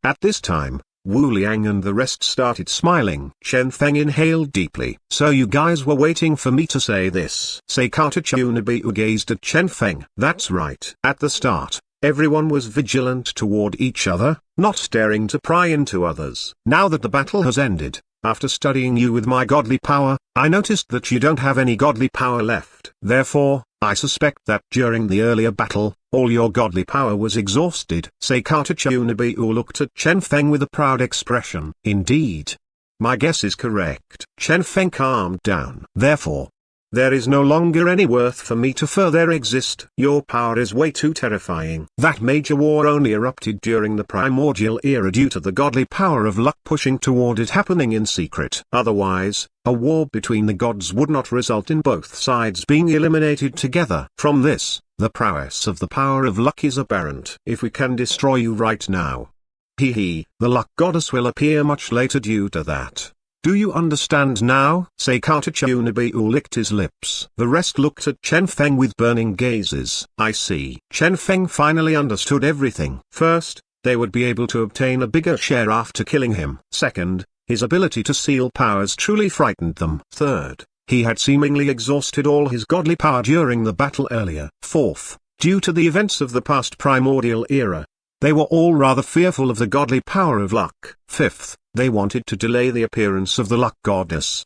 At this time, Wu Liang and the rest started smiling. Chen Feng inhaled deeply. So you guys were waiting for me to say this? Seikata Chunabiu gazed at Chen Feng. That's right. At the start, everyone was vigilant toward each other, not daring to pry into others. Now that the battle has ended, after studying you with my godly power, I noticed that you don't have any godly power left. Therefore, I suspect that during the earlier battle, all your godly power was exhausted. Seikata Chunabiu looked at Chen Feng with a proud expression. Indeed. My guess is correct. Chen Feng calmed down. Therefore, there is no longer any worth for me to further exist. Your power is way too terrifying. That major war only erupted during the primordial era due to the godly power of luck pushing toward it happening in secret. Otherwise, a war between the gods would not result in both sides being eliminated together. From this, the prowess of the power of luck is apparent. If we can destroy you right now, the luck goddess will appear much later due to that. Do you understand now? Seikata Chunabiu licked his lips. The rest looked at Chen Feng with burning gazes. I see. Chen Feng finally understood everything. First, they would be able to obtain a bigger share after killing him. Second, his ability to seal powers truly frightened them. Third, he had seemingly exhausted all his godly power during the battle earlier. Fourth, due to the events of the past primordial era, they were all rather fearful of the godly power of luck. Fifth, they wanted to delay the appearance of the luck goddess.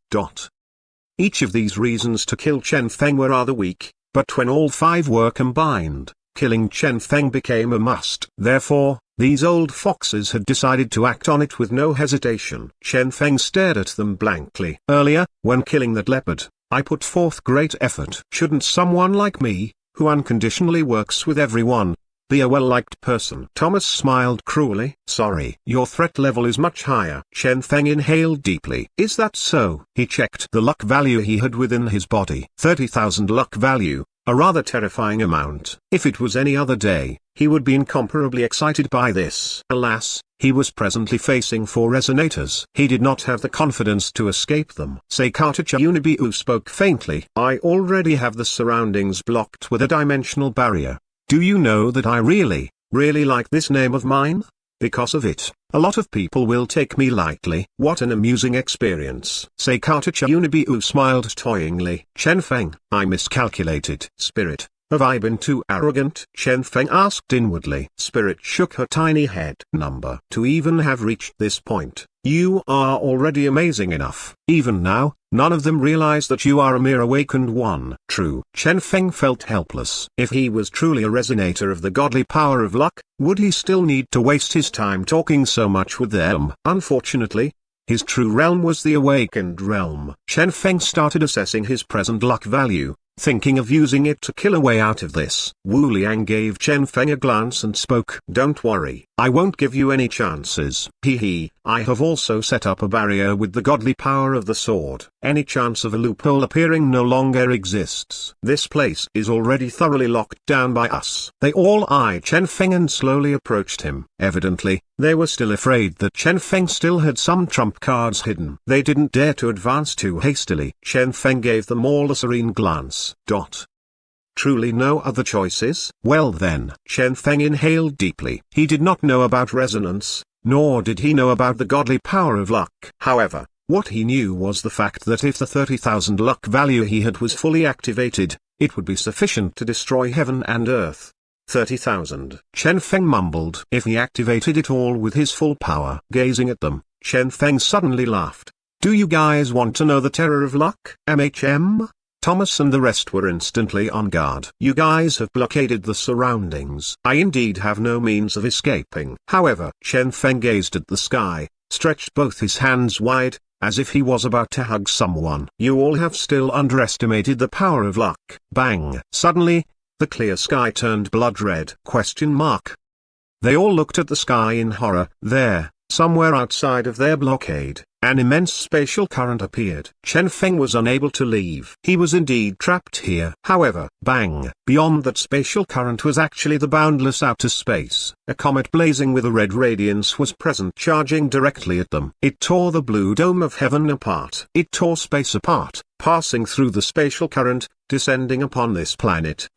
Each of these reasons to kill Chen Feng were rather weak, but when all five were combined, killing Chen Feng became a must. Therefore, these old foxes had decided to act on it with no hesitation. Chen Feng stared at them blankly. Earlier, when killing that leopard, I put forth great effort. Shouldn't someone like me, who unconditionally works with everyone, be a well-liked person? Thomas smiled cruelly. Sorry. Your threat level is much higher. Chen Feng inhaled deeply. Is that so? He checked the luck value he had within his body. 30,000 luck value, a rather terrifying amount. If it was any other day, he would be incomparably excited by this. Alas, he was presently facing 4 resonators. He did not have the confidence to escape them. Seikata Chunabiu spoke faintly. I already have the surroundings blocked with a dimensional barrier. Do you know that I really like this name of mine? Because of it, a lot of people will take me lightly. What an amusing experience. Seikata Chunabiu smiled toyingly. Chen Feng, I miscalculated. Spirit, have I been too arrogant? Chen Feng asked inwardly. Spirit shook her tiny head. To even have reached this point, you are already amazing enough. Even now, None of them realize that you are a mere awakened one. True. Chen Feng felt helpless. If he was truly a resonator of the godly power of luck, would he still need to waste his time talking so much with them? Unfortunately, his true realm was the awakened realm. Chen Feng started assessing his present luck value, thinking of using it to kill a way out of this. Wu Liang gave Chen Feng a glance and spoke. Don't worry, I won't give you any chances. I have also set up a barrier with the godly power of the sword. Any chance of a loophole appearing no longer exists. This place is already thoroughly locked down by us. They all eyed Chen Feng and slowly approached him. Evidently, they were still afraid that Chen Feng still had some trump cards hidden. They didn't dare to advance too hastily. Chen Feng gave them all a serene glance. Truly no other choices? Well then. Chen Feng inhaled deeply. He did not know about resonance, nor did he know about the godly power of luck. However, what he knew was the fact that if the 30,000 luck value he had was fully activated, it would be sufficient to destroy heaven and earth. 30,000. Chen Feng mumbled. If he activated it all with his full power. Gazing at them, Chen Feng suddenly laughed. Do you guys want to know the terror of luck? Thomas and the rest were instantly on guard. You guys have blockaded the surroundings. I indeed have no means of escaping. However, Chen Feng gazed at the sky, stretched both his hands wide, as if he was about to hug someone. You all have still underestimated the power of luck. Bang! Suddenly, the clear sky turned blood red. They all looked at the sky in horror. There, somewhere outside of their blockade, an immense spatial current appeared. Chen Feng was unable to leave. He was indeed trapped here. However, bang! Beyond that spatial current was actually the boundless outer space. A comet blazing with a red radiance was present, charging directly at them. It tore the blue dome of heaven apart. It tore space apart, passing through the spatial current, descending upon this planet!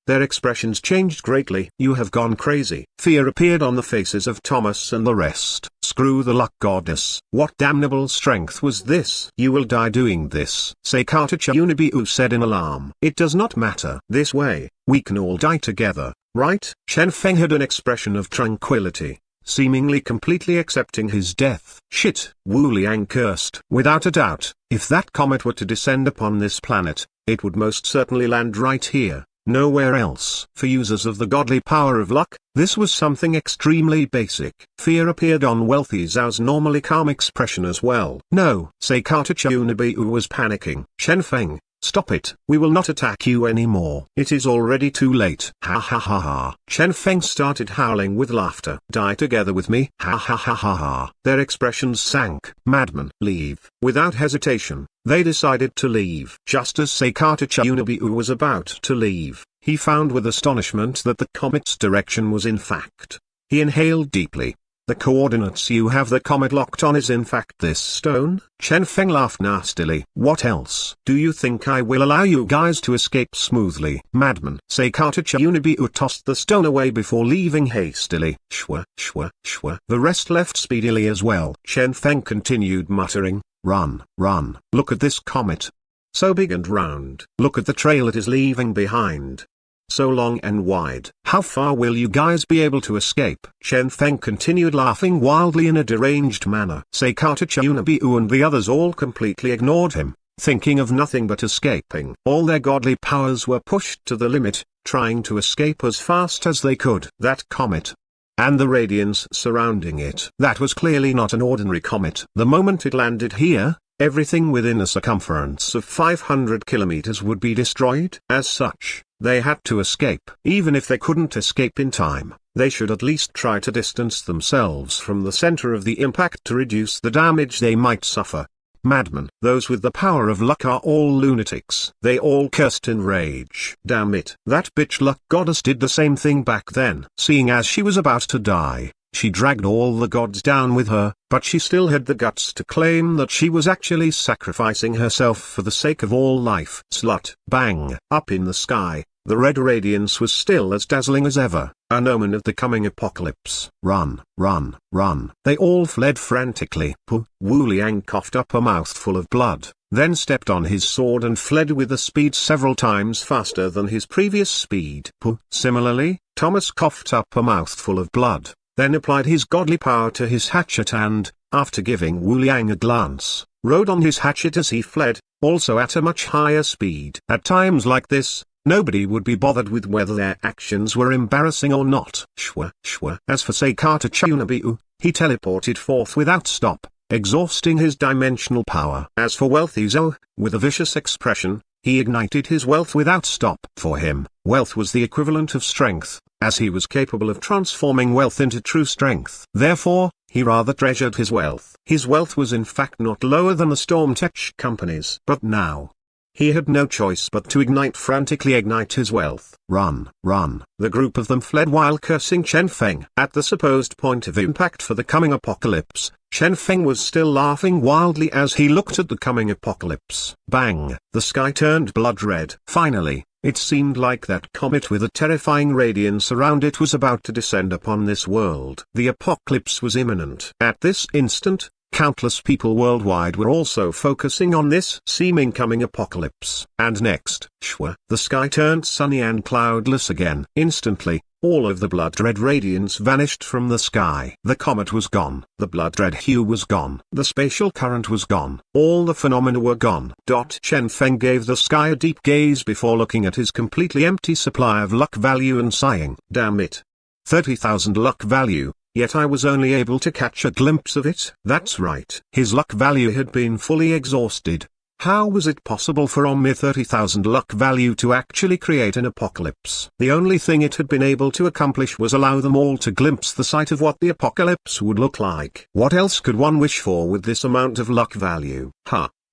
Their expressions changed greatly. You have gone crazy. Fear appeared on the faces of Thomas and the rest. Screw the luck goddess. What damnable strength was this? You will die doing this, Seikata Chunibu said in alarm. It does not matter. This way, we can all die together, right? Chen Feng had an expression of tranquility, seemingly completely accepting his death. Shit, Wu Liang cursed. Without a doubt, if that comet were to descend upon this planet, it would most certainly land right here. Nowhere else. For users of the godly power of luck, this was something extremely basic. Fear appeared on Wealthy Zhao's normally calm expression as well. No, Seikata Chunibu was panicking. Chen Feng, stop it. We will not attack you anymore. It is already too late. Ha ha ha ha. Chen Feng started howling with laughter. Die together with me. Ha ha ha ha ha. Their expressions sank. Madman. Leave. Without hesitation, they decided to leave. Just as Seikata Chunibu was about to leave, he found with astonishment that the comet's direction was in fact. He inhaled deeply. The coordinates you have the comet locked on is in fact this stone? Chen Feng laughed nastily. What else? Do you think I will allow you guys to escape smoothly? Madman. Seikata Chunibu tossed the stone away before leaving hastily. Shwa, shwa, shwa. The rest left speedily as well. Chen Feng continued muttering. Run, run. Look at this comet. So big and round. Look at the trail it is leaving behind. So long and wide. How far will you guys be able to escape? Chen Feng continued laughing wildly in a deranged manner. Seikata Chunibu and the others all completely ignored him, thinking of nothing but escaping. All their godly powers were pushed to the limit, trying to escape as fast as they could. That comet, and the radiance surrounding it. That was clearly not an ordinary comet. The moment it landed here, everything within a circumference of 500 kilometers would be destroyed. As such, they had to escape. Even if they couldn't escape in time, they should at least try to distance themselves from the center of the impact to reduce the damage they might suffer. Madmen. Those with the power of luck are all lunatics. They all cursed in rage. Damn it. That bitch luck goddess did the same thing back then. Seeing as she was about to die, she dragged all the gods down with her, but she still had the guts to claim that she was actually sacrificing herself for the sake of all life. Slut. Bang. Up in the sky, the red radiance was still as dazzling as ever, an omen of the coming apocalypse. Run, run, run. They all fled frantically. Wu Liang coughed up a mouthful of blood, then stepped on his sword and fled with a speed several times faster than his previous speed. Similarly, Thomas coughed up a mouthful of blood, then applied his godly power to his hatchet and, after giving Wu Liang a glance, rode on his hatchet as he fled, also at a much higher speed. At times like this, nobody would be bothered with whether their actions were embarrassing or not. Shwa, shwa. As for Seikata Chunabiu, he teleported forth without stop, exhausting his dimensional power. As for Wealthy Zhou, with a vicious expression, he ignited his wealth without stop. For him, wealth was the equivalent of strength, as he was capable of transforming wealth into true strength. Therefore, he rather treasured his wealth. His wealth was in fact not lower than the Storm Tech companies. But now, he had no choice but to frantically ignite his wealth. Run, run. The group of them fled while cursing Chen Feng. At the supposed point of impact for the coming apocalypse, Chen Feng was still laughing wildly as he looked at the coming apocalypse. Bang! The sky turned blood red. Finally, it seemed like that comet with a terrifying radiance around it was about to descend upon this world. The apocalypse was imminent. At this instant, countless people worldwide were also focusing on this seeming coming apocalypse. And next, shwa, the sky turned sunny and cloudless again. Instantly, all of the blood-red radiance vanished from the sky. The comet was gone. The blood-red hue was gone. The spatial current was gone. All the phenomena were gone. Chen Feng gave the sky a deep gaze before looking at his completely empty supply of luck value and sighing. Damn it. 30,000 luck value. Yet I was only able to catch a glimpse of it. That's right. His luck value had been fully exhausted. How was it possible for a mere 30,000 luck value to actually create an apocalypse? The only thing it had been able to accomplish was allow them all to glimpse the sight of what the apocalypse would look like. What else could one wish for with this amount of luck value?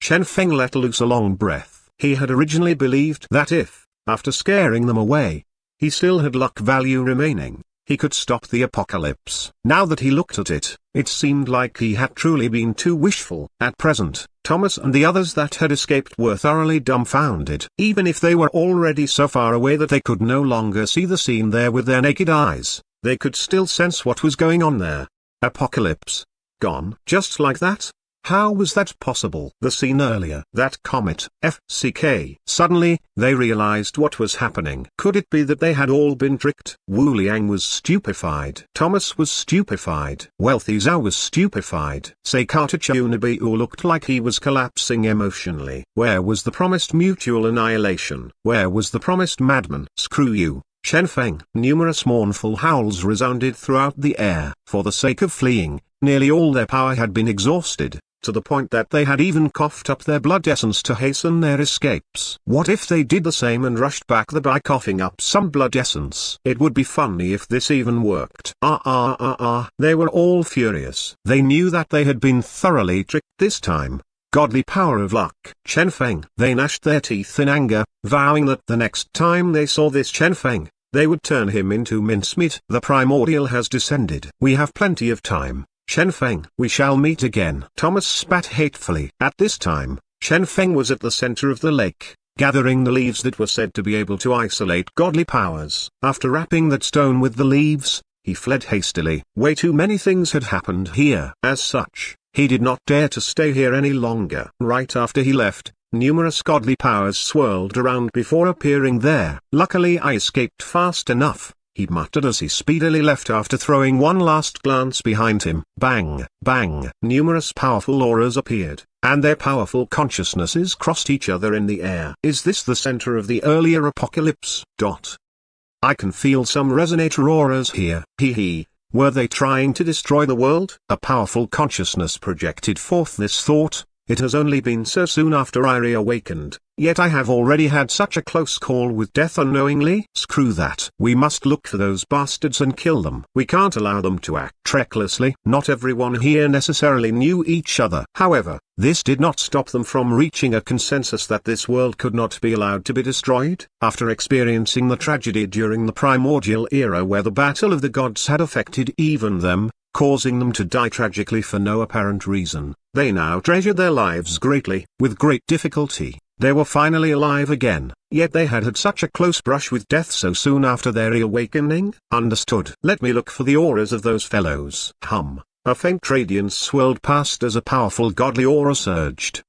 Chen Feng let loose a long breath. He had originally believed that if, after scaring them away, he still had luck value remaining, he could stop the apocalypse. Now that he looked at it, it seemed like he had truly been too wishful. At present, Thomas and the others that had escaped were thoroughly dumbfounded. Even if they were already so far away that they could no longer see the scene there with their naked eyes, they could still sense what was going on there. Apocalypse. Gone. Just like that? How was that possible? The scene earlier. That comet, FCK. Suddenly, they realized what was happening. Could it be that they had all been tricked? Wu Liang was stupefied. Thomas was stupefied. Wealthy Zhao was stupefied. Seikata Chunabiu looked like he was collapsing emotionally. Where was the promised mutual annihilation? Where was the promised madman? Screw you, Chen Feng. Numerous mournful howls resounded throughout the air. For the sake of fleeing, nearly all their power had been exhausted, to the point that they had even coughed up their blood essence to hasten their escapes. What if they did the same and rushed back by coughing up some blood essence? It would be funny if this even worked. They were all furious. They knew that they had been thoroughly tricked this time. Godly power of luck. Chen Feng. They gnashed their teeth in anger, vowing that the next time they saw this Chen Feng, they would turn him into mincemeat. The primordial has descended. We have plenty of time. Chen Feng. We shall meet again. Thomas spat hatefully. At this time, Chen Feng was at the center of the lake, gathering the leaves that were said to be able to isolate godly powers. After wrapping that stone with the leaves, he fled hastily. Way too many things had happened here. As such, he did not dare to stay here any longer. Right after he left, numerous godly powers swirled around before appearing there. Luckily I escaped fast enough, he muttered as he speedily left after throwing one last glance behind him. Bang, bang. Numerous powerful auras appeared, and their powerful consciousnesses crossed each other in the air. Is this the center of the earlier apocalypse? I can feel some resonator auras here. Were they trying to destroy the world? A powerful consciousness projected forth this thought. It has only been so soon after I reawakened, yet I have already had such a close call with death unknowingly. Screw that. We must look for those bastards and kill them. We can't allow them to act recklessly. Not everyone here necessarily knew each other. However, this did not stop them from reaching a consensus that this world could not be allowed to be destroyed. After experiencing the tragedy during the primordial era where the battle of the gods had affected even them, causing them to die tragically for no apparent reason, they now treasure their lives greatly. With great difficulty, they were finally alive again, yet they had had such a close brush with death so soon after their reawakening. Understood. Let me look for the auras of those fellows. A faint radiance swirled past as a powerful godly aura surged.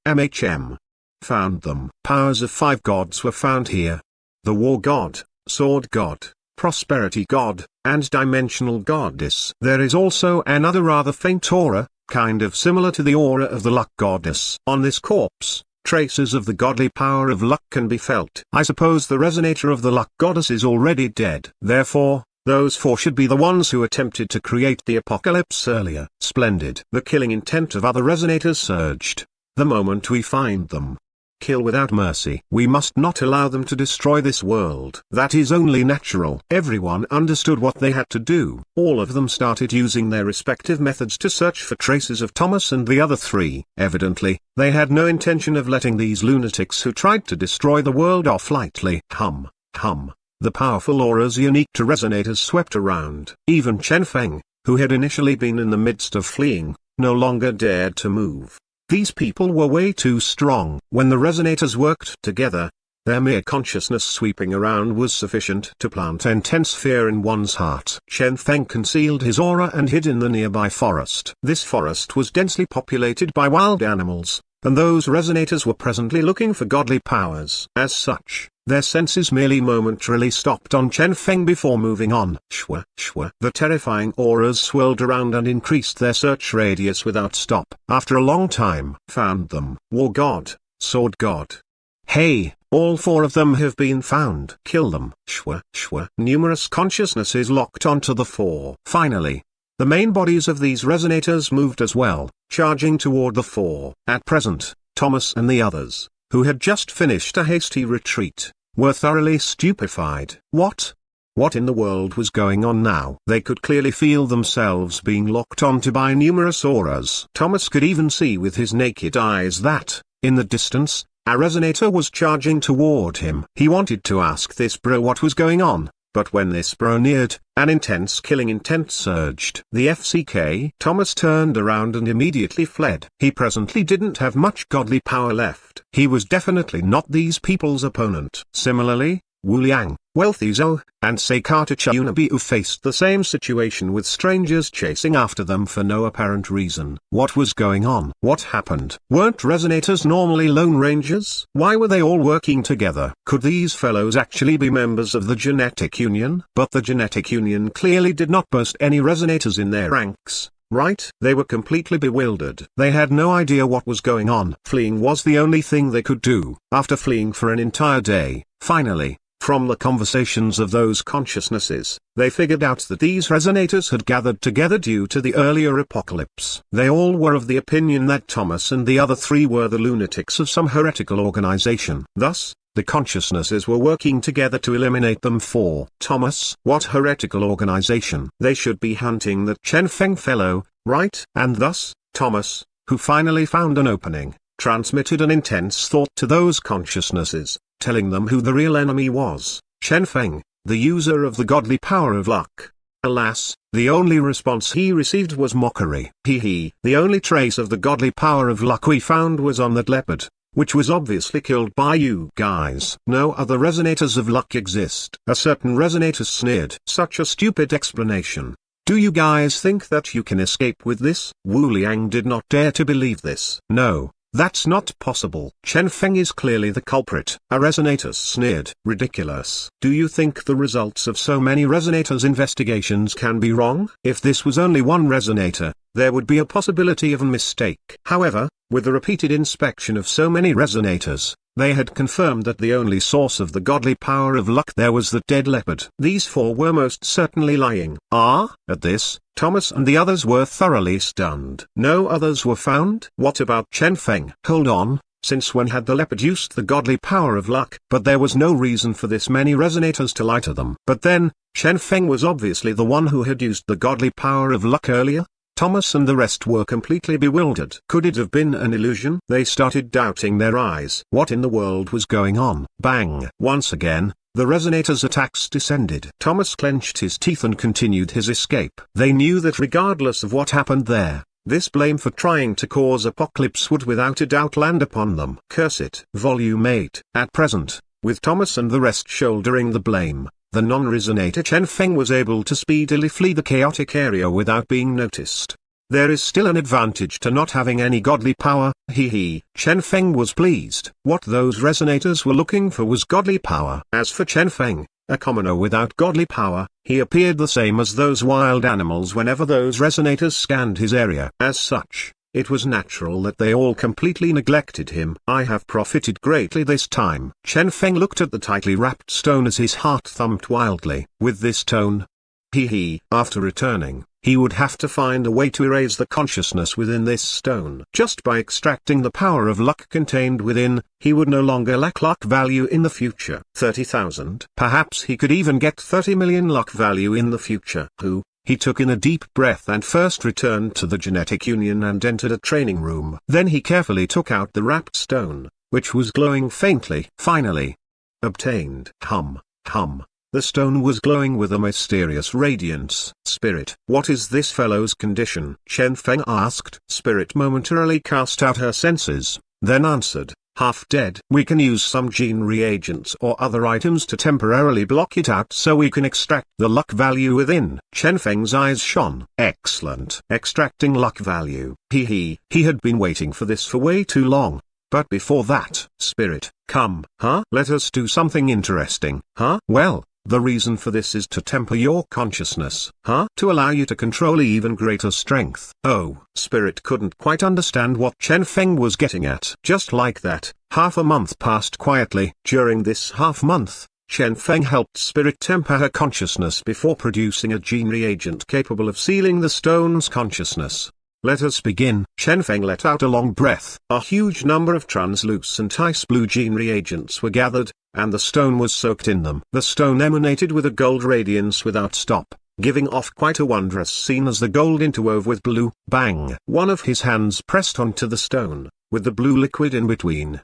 Found them. Powers of 5 gods were found here. The War God, Sword God, Prosperity God, and Dimensional Goddess. There is also another rather faint aura, kind of similar to the aura of the luck goddess. On this corpse, traces of the godly power of luck can be felt. I suppose the resonator of the luck goddess is already dead. Therefore, those four should be the ones who attempted to create the apocalypse earlier. Splendid. The killing intent of other resonators surged. The moment we find them, kill without mercy. We must not allow them to destroy this world. That is only natural. Everyone understood what they had to do. All of them started using their respective methods to search for traces of Thomas and the other three. Evidently, they had no intention of letting these lunatics who tried to destroy the world off lightly. Hum. The powerful auras unique to resonators swept around. Even Chen Feng, who had initially been in the midst of fleeing, no longer dared to move. These people were way too strong. When the resonators worked together, their mere consciousness sweeping around was sufficient to plant intense fear in one's heart. Chen Feng concealed his aura and hid in the nearby forest. This forest was densely populated by wild animals, and those resonators were presently looking for godly powers. As such, their senses merely momentarily stopped on Chen Feng before moving on. Shwa. The terrifying auras swirled around and increased their search radius without stop. After a long time, found them. War God, Sword God. Hey, all four of them have been found. Kill them. Shwa. Numerous consciousnesses locked onto the four. Finally, the main bodies of these resonators moved as well, charging toward the four. At present, Thomas and the others, who had just finished a hasty retreat, were thoroughly stupefied. What in the world was going on now? They could clearly feel themselves being locked onto by numerous auras. Thomas could even see with his naked eyes that, in the distance, a resonator was charging toward him. He wanted to ask this bro what was going on, but when this bro neared, an intense killing intent surged. The FCK Thomas turned around and immediately fled. He presently didn't have much godly power left. He was definitely not these people's opponent. Similarly, Wu Liang, Wealthy Zhou, and Seikata Chunabiu faced the same situation with strangers chasing after them for no apparent reason. What was going on? What happened? Weren't resonators normally lone rangers? Why were they all working together? Could these fellows actually be members of the Genetic Union? But the Genetic Union clearly did not boast any resonators in their ranks. Right? They were completely bewildered. They had no idea what was going on. Fleeing was the only thing they could do. After fleeing for an entire day, finally, from the conversations of those consciousnesses, they figured out that these resonators had gathered together due to the earlier apocalypse. They all were of the opinion that Thomas and the other three were the lunatics of some heretical organization. Thus, the consciousnesses were working together to eliminate them for Thomas. What heretical organization? They should be hunting that Chen Feng fellow, right? And thus, Thomas, who finally found an opening, transmitted an intense thought to those consciousnesses, telling them who the real enemy was, Chen Feng, the user of the godly power of luck. Alas, the only response he received was mockery. The only trace of the godly power of luck we found was on that leopard, which was obviously killed by you guys. No other resonators of luck exist. A certain resonator sneered. Such a stupid explanation. Do you guys think that you can escape with this? Wu Liang did not dare to believe this. No. That's not possible. Chen Feng is clearly the culprit. A resonator sneered. Ridiculous. Do you think the results of so many resonators' investigations can be wrong? If this was only one resonator, there would be a possibility of a mistake. However, with the repeated inspection of so many resonators, they had confirmed that the only source of the godly power of luck there was the dead leopard. These four were most certainly lying. At this, Thomas and the others were thoroughly stunned. No others were found? What about Chen Feng? Hold on, since when had the leopard used the godly power of luck? But there was no reason for this many resonators to lie to them. But then, Chen Feng was obviously the one who had used the godly power of luck earlier. Thomas and the rest were completely bewildered. Could it have been an illusion? They started doubting their eyes. What in the world was going on? Bang! Once again, the resonator's attacks descended. Thomas clenched his teeth and continued his escape. They knew that regardless of what happened there, this blame for trying to cause apocalypse would without a doubt land upon them. Curse it. Volume 8. At present, with Thomas and the rest shouldering the blame, the non-resonator Chen Feng was able to speedily flee the chaotic area without being noticed. There is still an advantage to not having any godly power. Chen Feng was pleased. What those resonators were looking for was godly power. As for Chen Feng, a commoner without godly power, He appeared the same as those wild animals whenever those resonators scanned his area. As such, it was natural that they all completely neglected him. I have profited greatly this time. Chen Feng looked at the tightly wrapped stone as his heart thumped wildly. With this stone, after returning, he would have to find a way to erase the consciousness within this stone. Just by extracting the power of luck contained within, he would no longer lack luck value in the future. 30,000. Perhaps he could even get 30 million luck value in the future. He took in a deep breath and first returned to the genetic union and entered a training room. Then he carefully took out the wrapped stone, which was glowing faintly. Finally, obtained. The stone was glowing with a mysterious radiance. Spirit. What is this fellow's condition? Chen Feng asked. Spirit momentarily cast out her senses, then answered, half dead. We can use some gene reagents or other items to temporarily block it out so we can extract the luck value within. Chen Feng's eyes shone. Excellent. Extracting luck value. He had been waiting for this for way too long. But before that, Spirit, come. Let us do something interesting. Well, the reason for this is to temper your consciousness, to allow you to control even greater strength. Oh, Spirit couldn't quite understand what Chen Feng was getting at. Just like that, half a month passed quietly. During this half month, Chen Feng helped Spirit temper her consciousness before producing a gene reagent capable of sealing the stone's consciousness. Let us begin. Chen Feng let out a long breath. A huge number of translucent ice blue gene reagents were gathered, and the stone was soaked in them. The stone emanated with a gold radiance without stop, giving off quite a wondrous scene as the gold interwove with blue. Bang! One of his hands pressed onto the stone, with the blue liquid in between.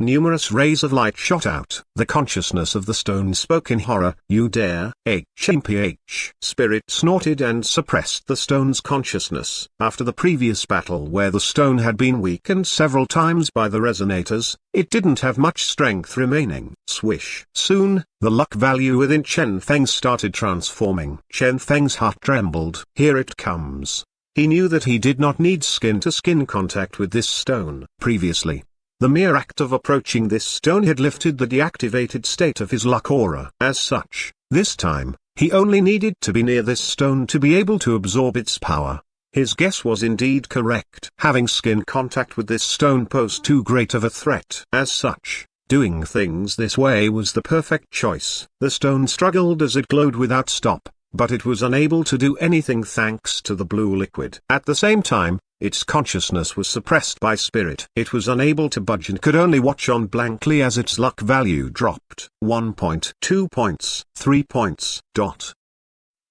Numerous rays of light shot out. The consciousness of the stone spoke in horror. You dare? HMPH. Spirit snorted and suppressed the stone's consciousness. After the previous battle where the stone had been weakened several times by the resonators, it didn't have much strength remaining. Swish. Soon, the luck value within Chen Feng started transforming. Chen Feng's heart trembled. Here it comes. He knew that he did not need skin-to-skin contact with this stone. Previously, the mere act of approaching this stone had lifted the deactivated state of his luck aura. As such, this time, he only needed to be near this stone to be able to absorb its power. His guess was indeed correct. Having skin contact with this stone posed too great of a threat. As such, doing things this way was the perfect choice. The stone struggled as it glowed without stop, but it was unable to do anything thanks to the blue liquid. At the same time, its consciousness was suppressed by Spirit. It was unable to budge and could only watch on blankly as its luck value dropped. 1 point, 2 points, 3 points.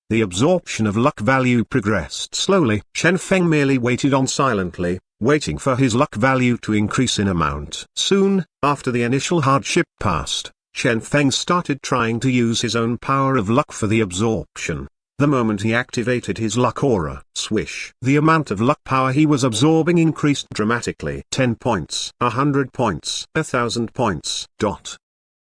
The absorption of luck value progressed slowly. Chen Feng merely waited on silently, waiting for his luck value to increase in amount. Soon, after the initial hardship passed, Chen Feng started trying to use his own power of luck for the absorption. The moment he activated his luck aura, swish, the amount of luck power he was absorbing increased dramatically. 10 points, 100 points, 1,000 points.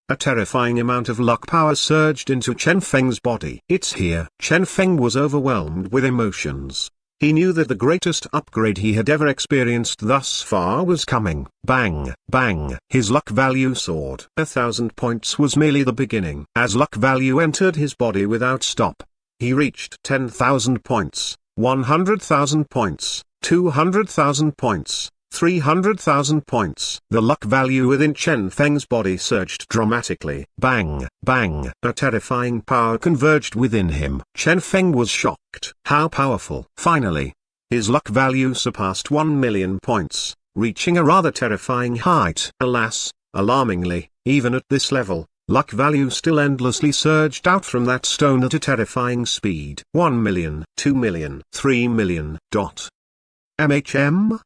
A terrifying amount of luck power surged into Chen Feng's body. It's here. Chen Feng was overwhelmed with emotions. He knew that the greatest upgrade he had ever experienced thus far was coming. Bang, bang. His luck value soared. 1,000 points was merely the beginning. As luck value entered his body without stop, he reached 10,000 points, 100,000 points, 200,000 points, 300,000 points. The luck value within Chen Feng's body surged dramatically. Bang, bang. A terrifying power converged within him. Chen Feng was shocked. How powerful. Finally, his luck value surpassed 1 million points, reaching a rather terrifying height. Alas, alarmingly, even at this level, luck value still endlessly surged out from that stone at a terrifying speed. 1 million, 2 million, 3 million.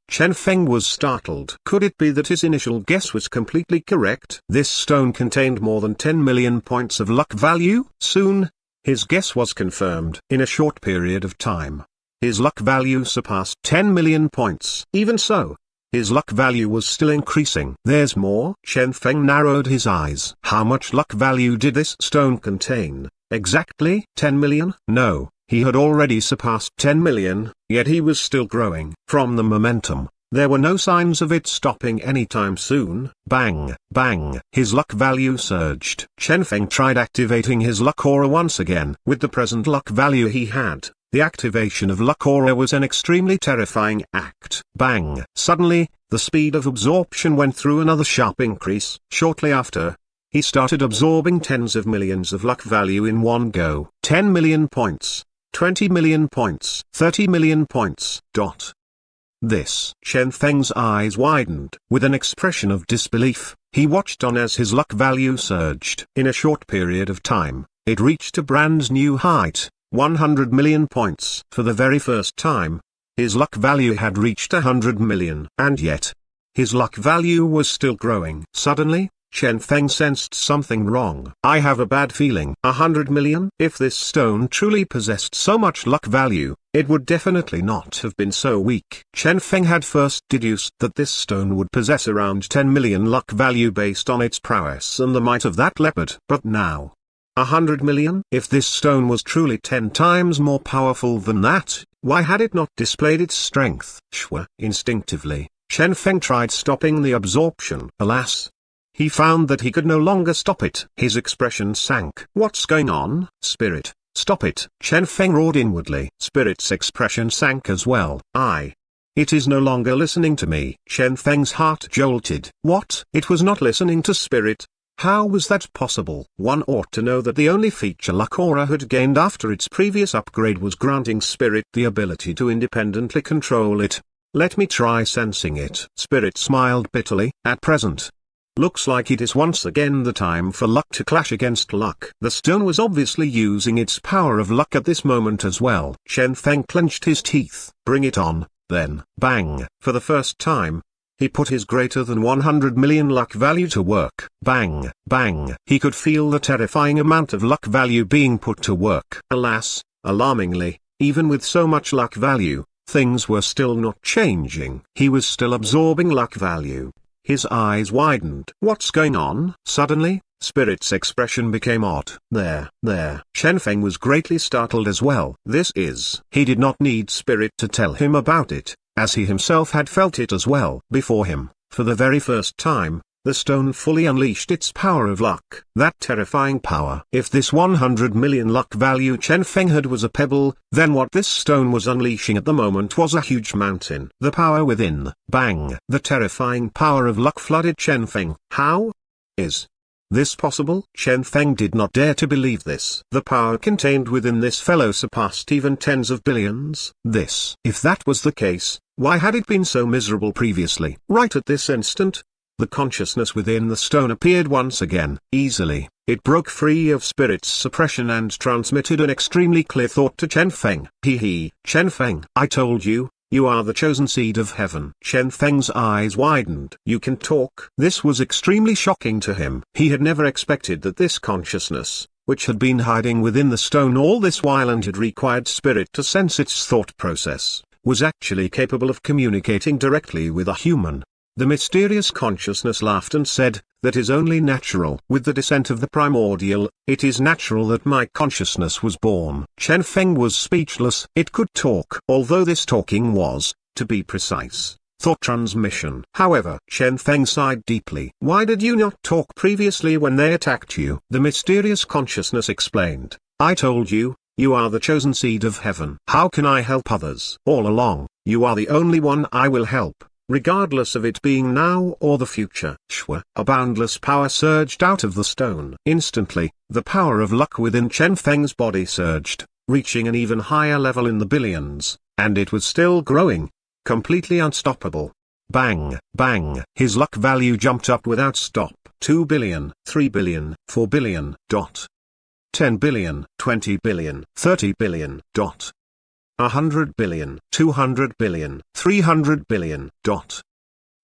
Chen Feng was startled. Could it be that his initial guess was completely correct? This stone contained more than 10 million points of luck value? Soon, his guess was confirmed. In a short period of time, his luck value surpassed 10 million points. Even so, his luck value was still increasing. There's more? Chen Feng narrowed his eyes. How much luck value did this stone contain? Exactly 10 million? No, he had already surpassed 10 million, yet he was still growing. From the momentum, There were no signs of it stopping anytime soon. Bang, bang, his luck value surged. Chen Feng tried activating his luck aura once again. With the present luck value he had, the activation of luck aura was an extremely terrifying act. Bang! Suddenly, the speed of absorption went through another sharp increase. Shortly after, he started absorbing tens of millions of luck value in one go. 10 million points, 20 million points, 30 million points. This. Chen Feng's eyes widened. With an expression of disbelief, he watched on as his luck value surged. In a short period of time, it reached a brand new height. 100 million points. For the very first time, his luck value had reached 100 million. And yet, his luck value was still growing. Suddenly, Chen Feng sensed something wrong. I have a bad feeling. 100 million? If this stone truly possessed so much luck value, it would definitely not have been so weak. Chen Feng had first deduced that this stone would possess around 10 million luck value based on its prowess and the might of that leopard. But now, 100 million? If this stone was truly 10 times more powerful than that, why had it not displayed its strength? Instinctively, Chen Feng tried stopping the absorption. Alas! He found that he could no longer stop it. His expression sank. What's going on? Spirit, stop it! Chen Feng roared inwardly. Spirit's expression sank as well. It is no longer listening to me. Chen Feng's heart jolted. What? It was not listening to Spirit? How was that possible? One ought to know that the only feature luck aura had gained after its previous upgrade was granting Spirit the ability to independently control it. Let me try sensing it. Spirit smiled bitterly. At present, looks like it is once again the time for luck to clash against luck. The stone was obviously using its power of luck at this moment as well. Chen Feng clenched his teeth. Bring it on, then. Bang! For the first time, he put his greater than 100 million luck value to work. Bang! Bang! He could feel the terrifying amount of luck value being put to work. Alas, alarmingly, even with so much luck value, things were still not changing. He was still absorbing luck value. His eyes widened. What's going on? Suddenly, Spirit's expression became odd. There. Chen Feng was greatly startled as well. He did not need Spirit to tell him about it, as he himself had felt it as well. Before him, for the very first time, the stone fully unleashed its power of luck. That terrifying power. If this 100 million luck value Chen Feng had was a pebble, then what this stone was unleashing at the moment was a huge mountain. The power within. Bang! The terrifying power of luck flooded Chen Feng. How is this possible? Chen Feng did not dare to believe this. The power contained within this fellow surpassed even tens of billions. If that was the case, why had it been so miserable previously? Right at this instant, the consciousness within the stone appeared once again. Easily, it broke free of Spirit's suppression and transmitted an extremely clear thought to Chen Feng. Chen Feng, I told you, you are the chosen seed of heaven. Chen Feng's eyes widened. You can talk. This was extremely shocking to him. He had never expected that this consciousness, which had been hiding within the stone all this while and had required Spirit to sense its thought process, was actually capable of communicating directly with a human. The mysterious consciousness laughed and said, that is only natural. With the descent of the primordial, it is natural that my consciousness was born. Chen Feng was speechless. It could talk. Although this talking was, to be precise, thought transmission. However, Chen Feng sighed deeply. Why did you not talk previously when they attacked you? The mysterious consciousness explained. I told you, you are the chosen seed of heaven. How can I help others? All along, you are the only one I will help, regardless of it being now or the future. A boundless power surged out of the stone. Instantly, the power of luck within Chen Feng's body surged, reaching an even higher level in the billions, and it was still growing, completely unstoppable. Bang, bang, his luck value jumped up without stop. 2 billion, 3 billion, 4 billion, 10 billion, 20 billion, 30 billion, 100 billion, 200 billion, 300 billion.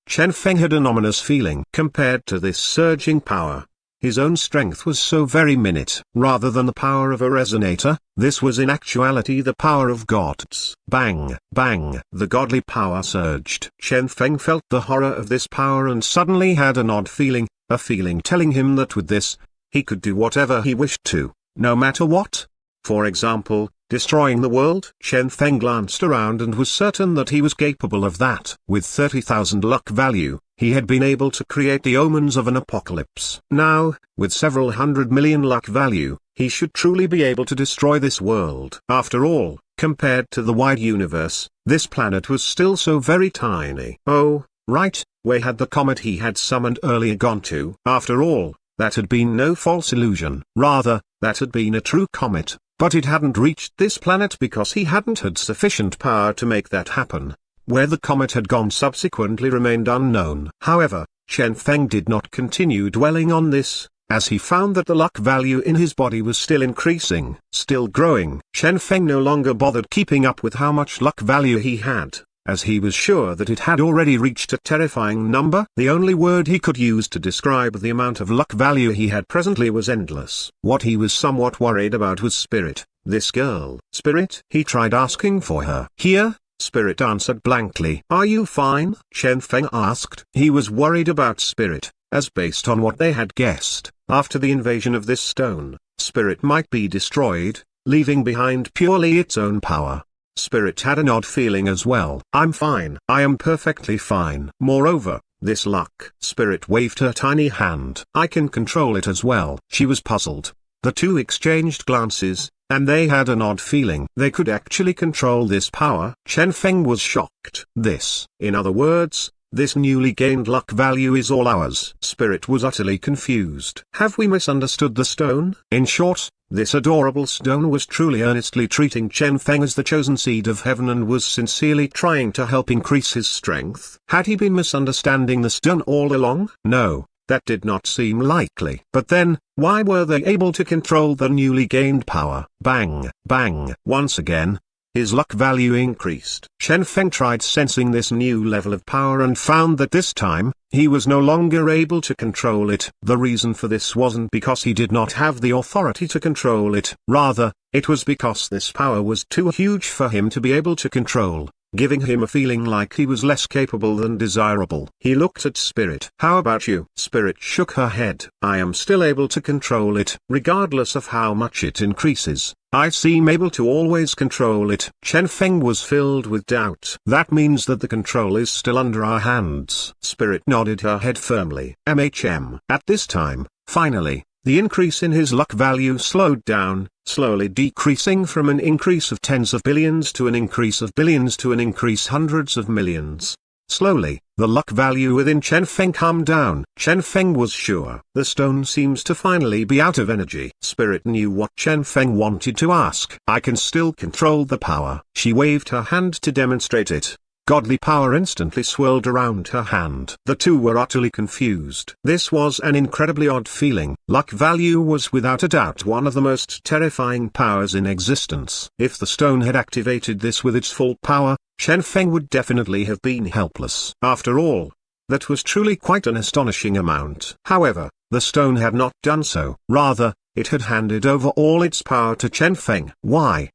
Chen Feng had an ominous feeling. Compared to this surging power, his own strength was so very minute. Rather than the power of a resonator, this was in actuality the power of gods. Bang, bang, the godly power surged. Chen Feng felt the horror of this power and suddenly had an odd feeling, a feeling telling him that with this, he could do whatever he wished to, no matter what. For example, destroying the world? Chen Feng glanced around and was certain that he was capable of that. With 30,000 luck value, he had been able to create the omens of an apocalypse. Now, with several 100 million luck value, he should truly be able to destroy this world. After all, compared to the wide universe, this planet was still so very tiny. Oh, right, where had the comet he had summoned earlier gone to? After all, that had been no false illusion. Rather, that had been a true comet, but it hadn't reached this planet because he hadn't had sufficient power to make that happen. Where the comet had gone subsequently remained unknown. However, Chen Feng did not continue dwelling on this, as he found that the luck value in his body was still increasing, still growing. Chen Feng no longer bothered keeping up with how much luck value he had, as he was sure that it had already reached a terrifying number. The only word he could use to describe the amount of luck value he had presently was endless. What he was somewhat worried about was Spirit, this girl. Spirit? He tried asking for her. Here? Spirit answered blankly. Are you fine? Chen Feng asked. He was worried about Spirit, as based on what they had guessed, after the invasion of this stone, Spirit might be destroyed, leaving behind purely its own power. Spirit had an odd feeling as well. I'm fine. I am perfectly fine. Moreover, this luck. Spirit waved her tiny hand. I can control it as well. She was puzzled. The two exchanged glances, and they had an odd feeling they could actually control this power. Chen Feng was shocked. This, in other words, this newly gained luck value is all ours. Spirit was utterly confused. Have we misunderstood the stone? In short, this adorable stone was truly earnestly treating Chen Feng as the chosen seed of heaven and was sincerely trying to help increase his strength. Had he been misunderstanding the stone all along? No, that did not seem likely. But then, why were they able to control the newly gained power? Bang, bang. Once again, his luck value increased. Chen Feng tried sensing this new level of power and found that this time, he was no longer able to control it. The reason for this wasn't because he did not have the authority to control it. Rather, it was because this power was too huge for him to be able to control, giving him a feeling like he was less capable than desirable. He looked at Spirit. How about you? Spirit shook her head. I am still able to control it, regardless of how much it increases. I seem able to always control it. Chen Feng was filled with doubt. That means that the control is still under our hands. Spirit nodded her head firmly. At this time, finally, the increase in his luck value slowed down, slowly decreasing from an increase of tens of billions to an increase of billions to an increase hundreds of millions. Slowly, the luck value within Chen Feng calmed down. Chen Feng was sure. The stone seems to finally be out of energy. Spirit knew what Chen Feng wanted to ask. I can still control the power. She waved her hand to demonstrate it. Godly power instantly swirled around her hand. The two were utterly confused. This was an incredibly odd feeling. Luck value was without a doubt one of the most terrifying powers in existence. If the stone had activated this with its full power, Chen Feng would definitely have been helpless. After all, that was truly quite an astonishing amount. However, the stone had not done so. Rather, it had handed over all its power to Chen Feng. Why?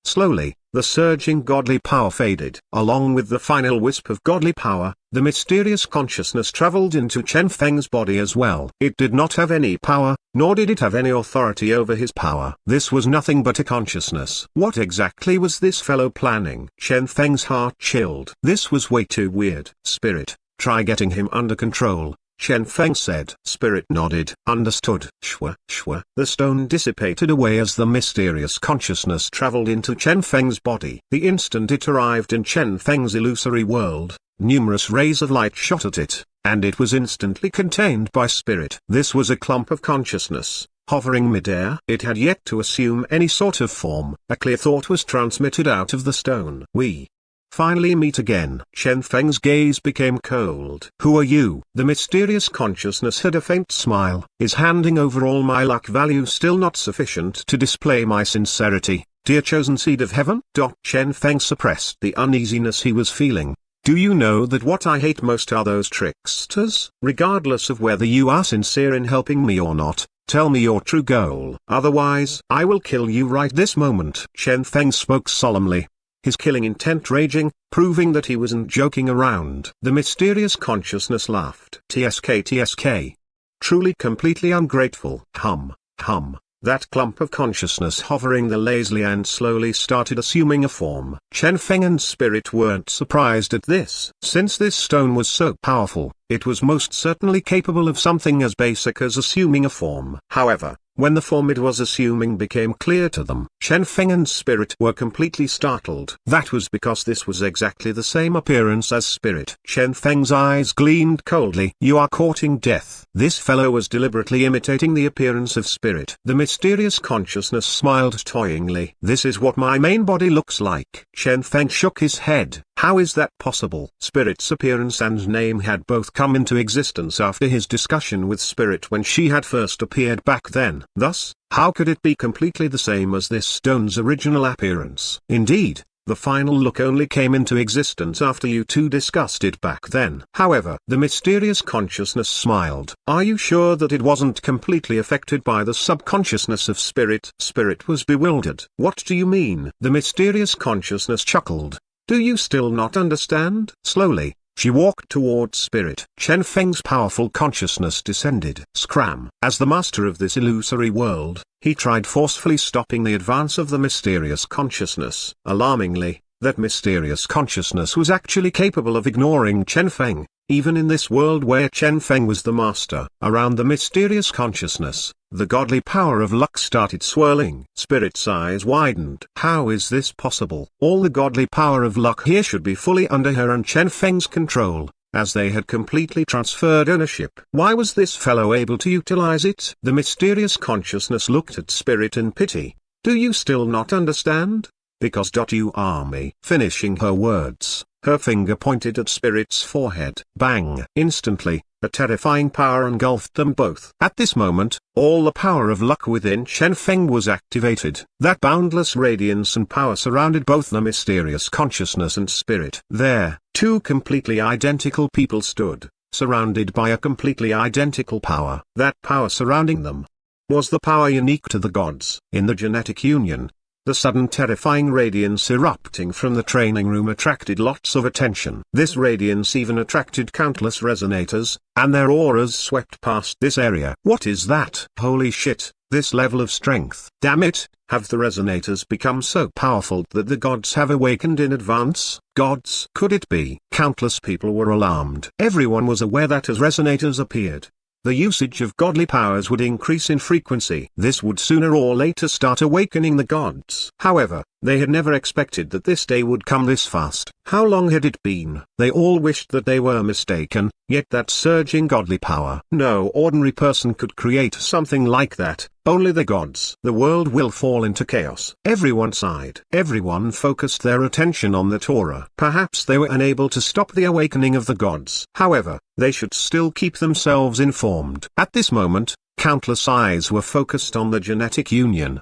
Slowly, the surging godly power faded. Along with the final wisp of godly power, the mysterious consciousness traveled into Chen Feng's body as well. It did not have any power, nor did it have any authority over his power. This was nothing but a consciousness. What exactly was this fellow planning? Chen Feng's heart chilled. This was way too weird. Spirit, try getting him under control, Chen Feng said. Spirit nodded. Understood. Shwa, shwa. The stone dissipated away as the mysterious consciousness traveled into Chen Feng's body. The instant it arrived in Chen Feng's illusory world, numerous rays of light shot at it, and it was instantly contained by Spirit. This was a clump of consciousness, hovering midair. It had yet to assume any sort of form. A clear thought was transmitted out of the stone. We finally meet again. Chen Feng's gaze became cold. Who are you? The mysterious consciousness had a faint smile. Is handing over all my luck value still not sufficient to display my sincerity, dear chosen seed of heaven? Chen Feng suppressed the uneasiness he was feeling. Do you know that what I hate most are those tricksters? Regardless of whether you are sincere in helping me or not, tell me your true goal. Otherwise, I will kill you right this moment. Chen Feng spoke solemnly, his killing intent raging, proving that he wasn't joking around. The mysterious consciousness laughed. TSK. Truly completely ungrateful. that clump of consciousness hovering there lazily and slowly started assuming a form. Chen Feng and Spirit weren't surprised at this. Since this stone was so powerful, it was most certainly capable of something as basic as assuming a form. However, when the form it was assuming became clear to them, Chen Feng and Spirit were completely startled. That was because this was exactly the same appearance as Spirit. Chen Feng's eyes gleamed coldly. "You are courting death." This fellow was deliberately imitating the appearance of Spirit. The mysterious consciousness smiled toyingly. "This is what my main body looks like." Chen Feng shook his head. "How is that possible?" Spirit's appearance and name had both come into existence after his discussion with Spirit when she had first appeared back then. Thus, how could it be completely the same as this stone's original appearance? Indeed, the final look only came into existence after you two discussed it back then. However, the mysterious consciousness smiled. "Are you sure that it wasn't completely affected by the subconsciousness of Spirit?" Spirit was bewildered. "What do you mean?" The mysterious consciousness chuckled. "Do you still not understand?" Slowly, she walked towards Spirit. Chen Feng's powerful consciousness descended. Scram! As the master of this illusory world, he tried forcefully stopping the advance of the mysterious consciousness. Alarmingly, that mysterious consciousness was actually capable of ignoring Chen Feng, even in this world where Chen Feng was the master. Around the mysterious consciousness, the godly power of luck started swirling. Spirit's eyes widened. How is this possible? All the godly power of luck here should be fully under her and Chen Feng's control, as they had completely transferred ownership. Why was this fellow able to utilize it? The mysterious consciousness looked at Spirit in pity. "Do you still not understand? Because you are me." Finishing her words, her finger pointed at Spirit's forehead. Bang! Instantly, a terrifying power engulfed them both. At this moment, all the power of luck within Chen Feng was activated. That boundless radiance and power surrounded both the mysterious consciousness and Spirit. There, two completely identical people stood, surrounded by a completely identical power. That power surrounding them was the power unique to the gods. In the genetic union, the sudden terrifying radiance erupting from the training room attracted lots of attention. This radiance even attracted countless resonators, and their auras swept past this area. What is that? Holy shit, this level of strength. Damn it, have the resonators become so powerful that the gods have awakened in advance? Gods? Could it be? Countless people were alarmed. Everyone was aware that as resonators appeared, the usage of godly powers would increase in frequency. This would sooner or later start awakening the gods. However, they had never expected that this day would come this fast. How long had it been? They all wished that they were mistaken, yet that surging godly power. No ordinary person could create something like that. Only the gods. The world will fall into chaos. Everyone sighed. Everyone focused their attention on the Torah. Perhaps they were unable to stop the awakening of the gods. However, they should still keep themselves informed. At this moment, countless eyes were focused on the genetic union.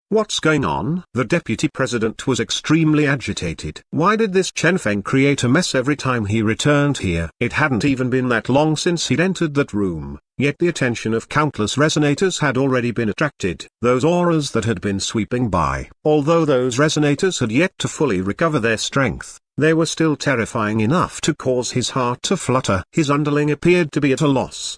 What's going on? The deputy president was extremely agitated. Why did this Chen Feng create a mess every time he returned here? It hadn't even been that long since he'd entered that room, yet the attention of countless resonators had already been attracted. Those auras that had been sweeping by. Although those resonators had yet to fully recover their strength, they were still terrifying enough to cause his heart to flutter. His underling appeared to be at a loss.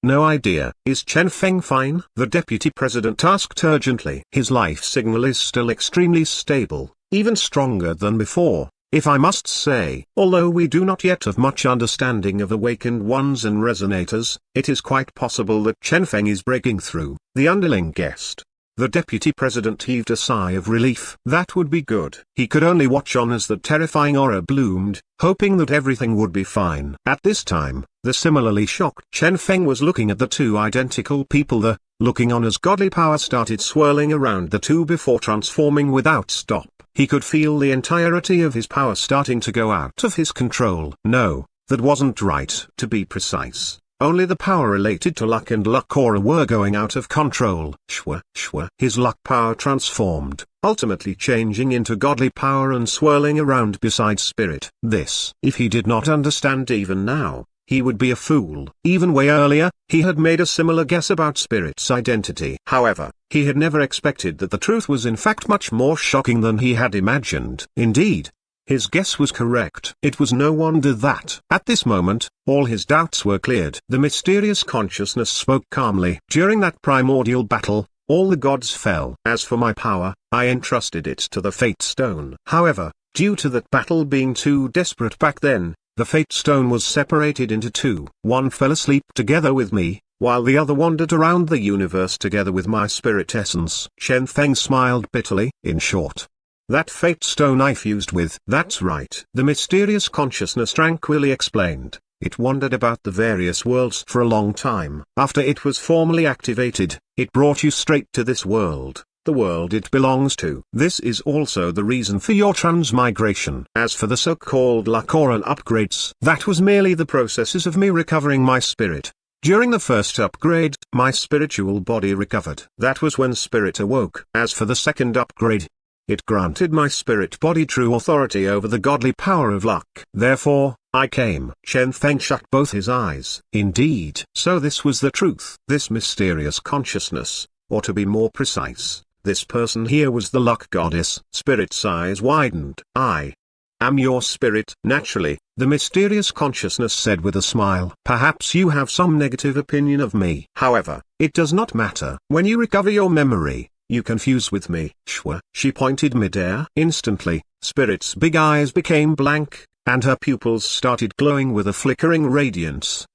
No idea. Is Chen Feng fine? The deputy president asked urgently. His life signal is still extremely stable, even stronger than before, if I must say. Although we do not yet have much understanding of awakened ones and resonators, it is quite possible that Chen Feng is breaking through. The underling guessed. The deputy president heaved a sigh of relief. That would be good. He could only watch on as the terrifying aura bloomed, hoping that everything would be fine. At this time, the similarly shocked Chen Feng was looking at the two identical people. Looking on as godly power started swirling around the two before transforming without stop. He could feel the entirety of his power starting to go out of his control. No, that wasn't right. To be precise, only the power related to luck and luck aura were going out of control. Shwa. His luck power transformed, ultimately changing into godly power and swirling around beside Spirit. This, if he did not understand even now, he would be a fool. Even way earlier, he had made a similar guess about Spirit's identity. However, he had never expected that the truth was in fact much more shocking than he had imagined. Indeed, His guess was correct. It was no wonder that, at this moment, all his doubts were cleared. The mysterious consciousness spoke calmly. During that primordial battle, all the gods fell. As for my power, I entrusted it to the Fate Stone. However, due to that battle being too desperate back then, the Fate Stone was separated into two. One fell asleep together with me, while the other wandered around the universe together with my spirit essence. Chen Feng smiled bitterly. In short, that Fate Stone I fused with. That's right. The mysterious consciousness tranquilly explained. It wandered about the various worlds for a long time. After it was formally activated, it brought you straight to this world, the world it belongs to. This is also the reason for your transmigration. As for the so-called Lakoran upgrades, that was merely the processes of me recovering my spirit. During the first upgrade, my spiritual body recovered. That was when spirit awoke. As for the second upgrade, it granted my spirit body true authority over the godly power of luck. Therefore, I came. Chen Feng shut both his eyes. Indeed. So this was the truth. This mysterious consciousness, or to be more precise, this person here was the luck goddess. Spirit's eyes widened. I am your spirit. Naturally, the mysterious consciousness said with a smile. Perhaps you have some negative opinion of me. However, it does not matter. When you recover your memory, you can fuse with me. Shwa. She pointed midair. Instantly, Spirit's big eyes became blank, and her pupils started glowing with a flickering radiance.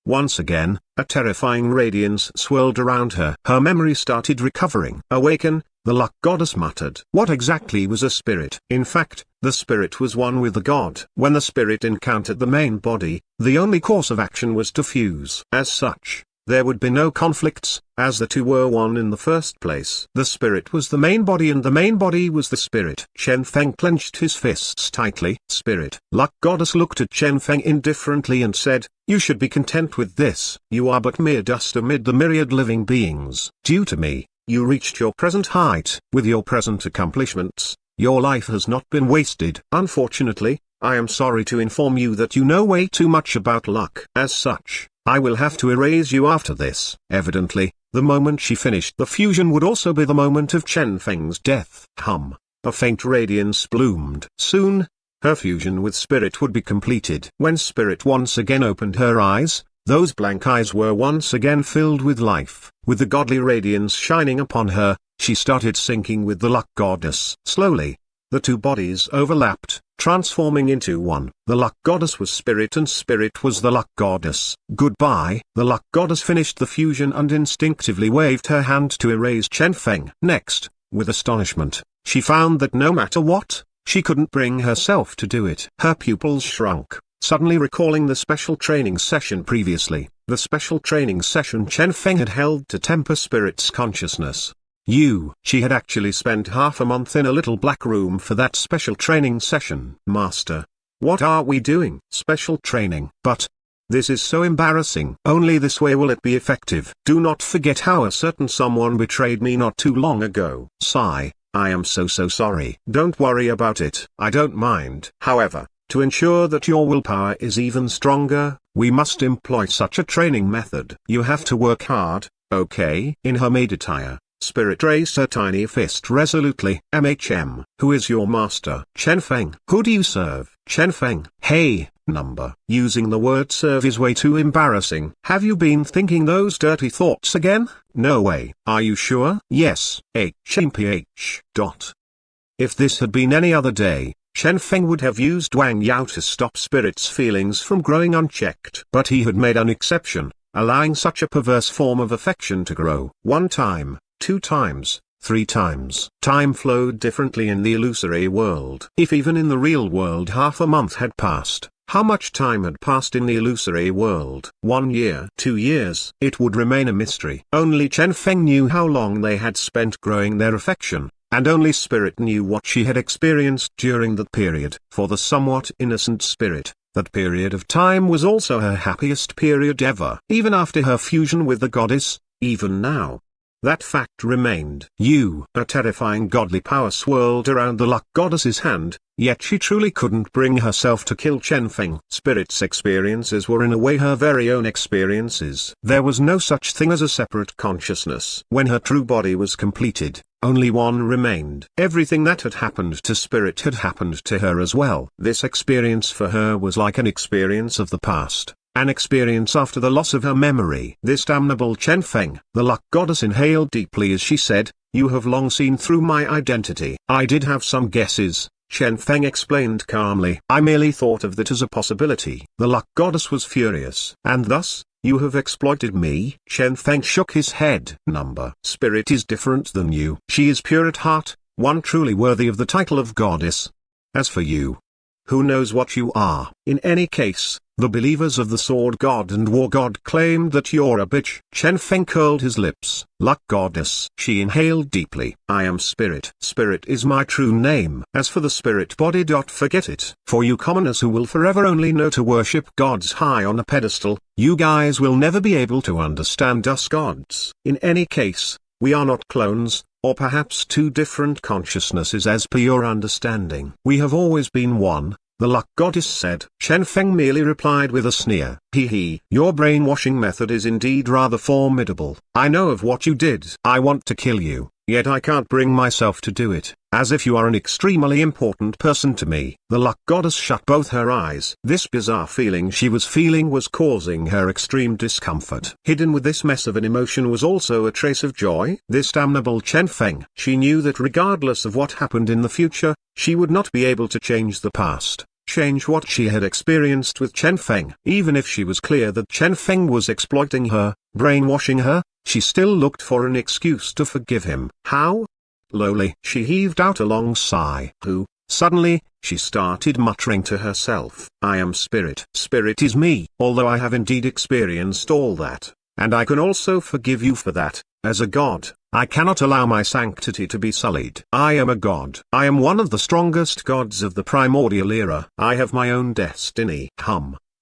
Once again, a terrifying radiance swirled around her. Her memory started recovering. Awaken, the luck goddess muttered. What exactly was a spirit? In fact, the spirit was one with the god. When the spirit encountered the main body, the only course of action was to fuse. As such, there would be no conflicts, as the two were one in the first place. The spirit was the main body and the main body was the spirit. Chen Feng clenched his fists tightly. Spirit. Luck goddess looked at Chen Feng indifferently and said, you should be content with this. You are but mere dust amid the myriad living beings. Due to me, you reached your present height. With your present accomplishments, your life has not been wasted. Unfortunately, I am sorry to inform you that you know way too much about luck. As such, I will have to erase you after this. Evidently, the moment she finished the fusion would also be the moment of Chen Feng's death. A faint radiance bloomed. Soon, her fusion with Spirit would be completed. When Spirit once again opened her eyes, those blank eyes were once again filled with life. With the godly radiance shining upon her, she started sinking with the luck goddess. Slowly, the two bodies overlapped, transforming into one. The luck goddess was Spirit and Spirit was the luck goddess. Goodbye. The luck goddess finished the fusion and instinctively waved her hand to erase Chen Feng. Next, with astonishment, she found that no matter what, she couldn't bring herself to do it. Her pupils shrunk, suddenly recalling the special training session previously, the special training session Chen Feng had held to temper Spirit's consciousness. She had actually spent half a month in a little black room for that special training session. Master, what are we doing? Special training. But this is so embarrassing. Only this way will it be effective. Do not forget how a certain someone betrayed me not too long ago. Sigh, I am so sorry. Don't worry about it. I don't mind. However, to ensure that your willpower is even stronger, we must employ such a training method. You have to work hard, okay? In her maid attire, Spirit raised her tiny fist resolutely. Who is your master? Chen Feng. Who do you serve? Chen Feng. Hey, number. Using the word serve is way too embarrassing. Have you been thinking those dirty thoughts again? No way. Are you sure? Yes. HMPH. If this had been any other day, Chen Feng would have used Wang Yao to stop Spirit's feelings from growing unchecked. But he had made an exception, allowing such a perverse form of affection to grow. 1 time. 2 times, 3 times. Time flowed differently in the illusory world. If even in the real world half a month had passed, how much time had passed in the illusory world? 1 year, 2 years. It would remain a mystery. Only Chen Feng knew how long they had spent growing their affection, and only Spirit knew what she had experienced during that period. For the somewhat innocent Spirit, that period of time was also her happiest period ever. Even after her fusion with the goddess, even now, that fact remained. A terrifying godly power swirled around the luck goddess's hand, yet she truly couldn't bring herself to kill Chen Feng. Spirit's experiences were in a way her very own experiences. There was no such thing as a separate consciousness. When her true body was completed, only one remained. Everything that had happened to Spirit had happened to her as well. This experience for her was like an experience of the past. An experience after the loss of her memory. This damnable Chen Feng, the luck goddess, inhaled deeply as she said, "You have long seen through my identity." "I did have some guesses," Chen Feng explained calmly. "I merely thought of that as a possibility." The luck goddess was furious. "And thus, you have exploited me?" Chen Feng shook his head. Spirit is different than you. She is pure at heart, one truly worthy of the title of goddess. As for you, who knows what you are? In any case, the believers of the Sword God and War God claimed that you're a bitch. Chen Feng curled his lips. Luck goddess. She inhaled deeply. "I am Spirit. Spirit is my true name. As for the spirit body, forget it. For you commoners who will forever only know to worship gods high on a pedestal, you guys will never be able to understand us gods. In any case, we are not clones, or perhaps two different consciousnesses as per your understanding. We have always been one," the luck goddess said. Chen Feng merely replied with a sneer. Your brainwashing method is indeed rather formidable. I know of what you did. I want to kill you, yet I can't bring myself to do it, as if you are an extremely important person to me." The luck goddess shut both her eyes. This bizarre feeling she was feeling was causing her extreme discomfort. Hidden with this mess of an emotion was also a trace of joy. This damnable Chen Feng. She knew that regardless of what happened in the future, she would not be able to change the past, change what she had experienced with Chen Feng. Even if she was clear that Chen Feng was exploiting her, brainwashing her, she still looked for an excuse to forgive him. How? Lowly, she heaved out a long sigh. Suddenly, she started muttering to herself. "I am Spirit. Spirit is me. Although I have indeed experienced all that, and I can also forgive you for that, as a god, I cannot allow my sanctity to be sullied. I am a god. I am one of the strongest gods of the primordial era. I have my own destiny."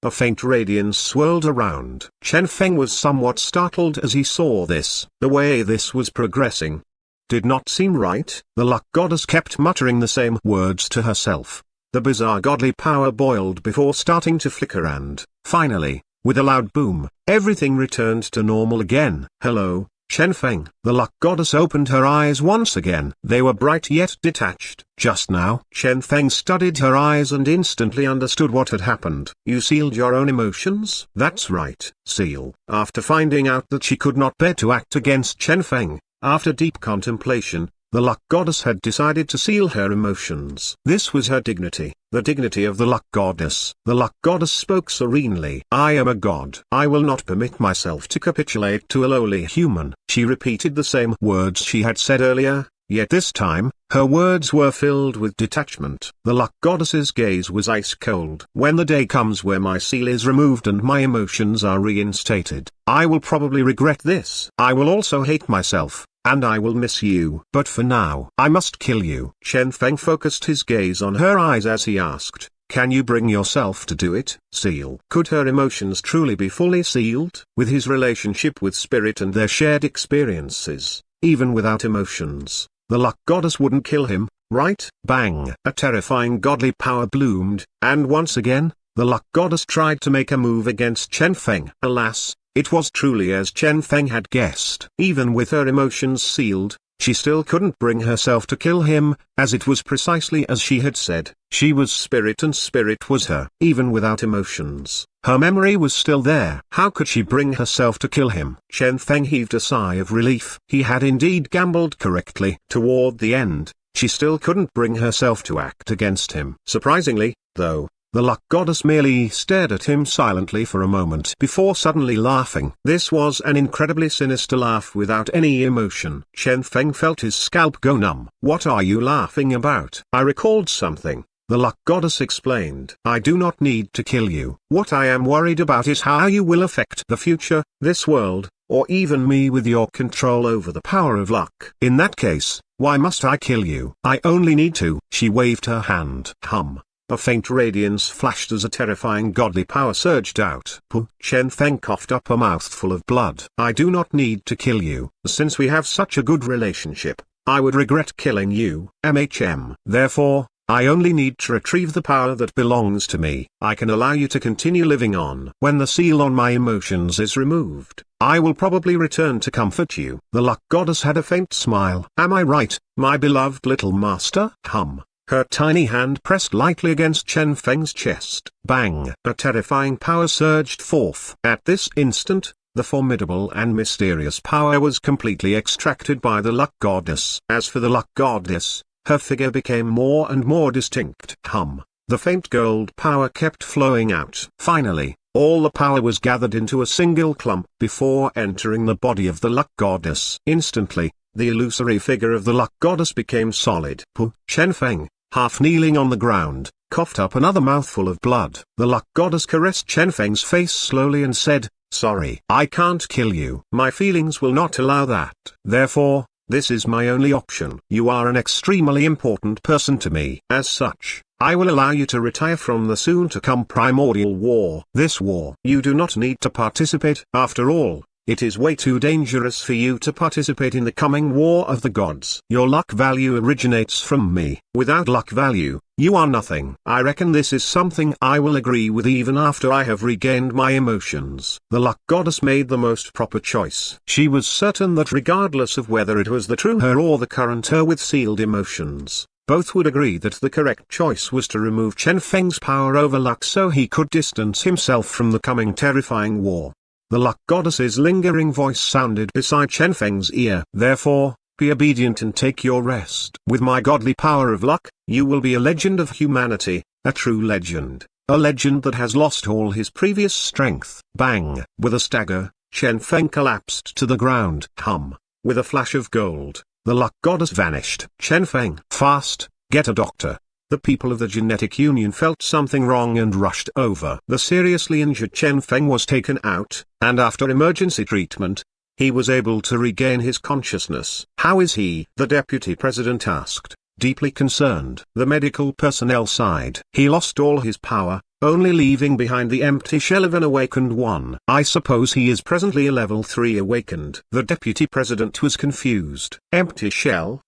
A faint radiance swirled around. Chen Feng was somewhat startled as he saw this. The way this was progressing did not seem right. The luck goddess kept muttering the same words to herself. The bizarre godly power boiled before starting to flicker and, finally, with a loud boom, everything returned to normal again. "Hello, Chen Feng." The luck goddess opened her eyes once again. They were bright yet detached. Just now, Chen Feng studied her eyes and instantly understood what had happened. "You sealed your own emotions?" "That's right, seal." After finding out that she could not bear to act against Chen Feng, after deep contemplation, the luck goddess had decided to seal her emotions. This was her dignity, the dignity of the luck goddess. The luck goddess spoke serenely. "I am a god. I will not permit myself to capitulate to a lowly human." She repeated the same words she had said earlier, yet this time, her words were filled with detachment. The luck goddess's gaze was ice cold. "When the day comes where my seal is removed and my emotions are reinstated, I will probably regret this. I will also hate myself, and I will miss you. But for now, I must kill you." Chen Feng focused his gaze on her eyes as he asked, "Can you bring yourself to do it?" Seal. Could her emotions truly be fully sealed? With his relationship with Spirit and their shared experiences, even without emotions, the luck goddess wouldn't kill him, right? Bang! A terrifying godly power bloomed, and once again, the luck goddess tried to make a move against Chen Feng. Alas, it was truly as Chen Feng had guessed. Even with her emotions sealed, she still couldn't bring herself to kill him, as it was precisely as she had said. She was Spirit and Spirit was her. Even without emotions, her memory was still there. How could she bring herself to kill him? Chen Feng heaved a sigh of relief. He had indeed gambled correctly. Toward the end, she still couldn't bring herself to act against him. Surprisingly, though, the luck goddess merely stared at him silently for a moment before suddenly laughing. This was an incredibly sinister laugh without any emotion. Chen Feng felt his scalp go numb. "What are you laughing about?" "I recalled something," the luck goddess explained. "I do not need to kill you. What I am worried about is how you will affect the future, this world, or even me with your control over the power of luck. In that case, why must I kill you? I only need to." She waved her hand. A faint radiance flashed as a terrifying godly power surged out. Chen Feng coughed up a mouthful of blood. "I do not need to kill you. Since we have such a good relationship, I would regret killing you. Therefore, I only need to retrieve the power that belongs to me. I can allow you to continue living on. When the seal on my emotions is removed, I will probably return to comfort you." The luck goddess had a faint smile. "Am I right, my beloved little master?" Her tiny hand pressed lightly against Chen Feng's chest. Bang! A terrifying power surged forth. At this instant, the formidable and mysterious power was completely extracted by the luck goddess. As for the luck goddess, her figure became more and more distinct. The faint gold power kept flowing out. Finally, all the power was gathered into a single clump before entering the body of the luck goddess. Instantly, the illusory figure of the luck goddess became solid. Chen Feng, half kneeling on the ground, coughed up another mouthful of blood. The luck goddess caressed Chen Feng's face slowly and said, "Sorry, I can't kill you. My feelings will not allow that. Therefore, this is my only option. You are an extremely important person to me. As such, I will allow you to retire from the soon-to-come primordial war. This war you do not need to participate. After all, it is way too dangerous for you to participate in the coming war of the gods. Your luck value originates from me. Without luck value, you are nothing. I reckon this is something I will agree with even after I have regained my emotions." The luck goddess made the most proper choice. She was certain that regardless of whether it was the true her or the current her with sealed emotions, both would agree that the correct choice was to remove Chen Feng's power over luck so he could distance himself from the coming terrifying war. The luck goddess's lingering voice sounded beside Chen Feng's ear. "Therefore, be obedient and take your rest. With my godly power of luck, you will be a legend of humanity, a true legend, a legend that has lost all his previous strength." Bang! With a stagger, Chen Feng collapsed to the ground. With a flash of gold, the luck goddess vanished. "Chen Feng, fast, get a doctor." The people of the genetic union felt something wrong and rushed over. The seriously injured Chen Feng was taken out, and after emergency treatment, he was able to regain his consciousness. "How is he?" the deputy president asked, deeply concerned. The medical personnel sighed. "He lost all his power, only leaving behind the empty shell of an awakened one. I suppose he is presently a level 3 awakened." The deputy president was confused. Empty shell?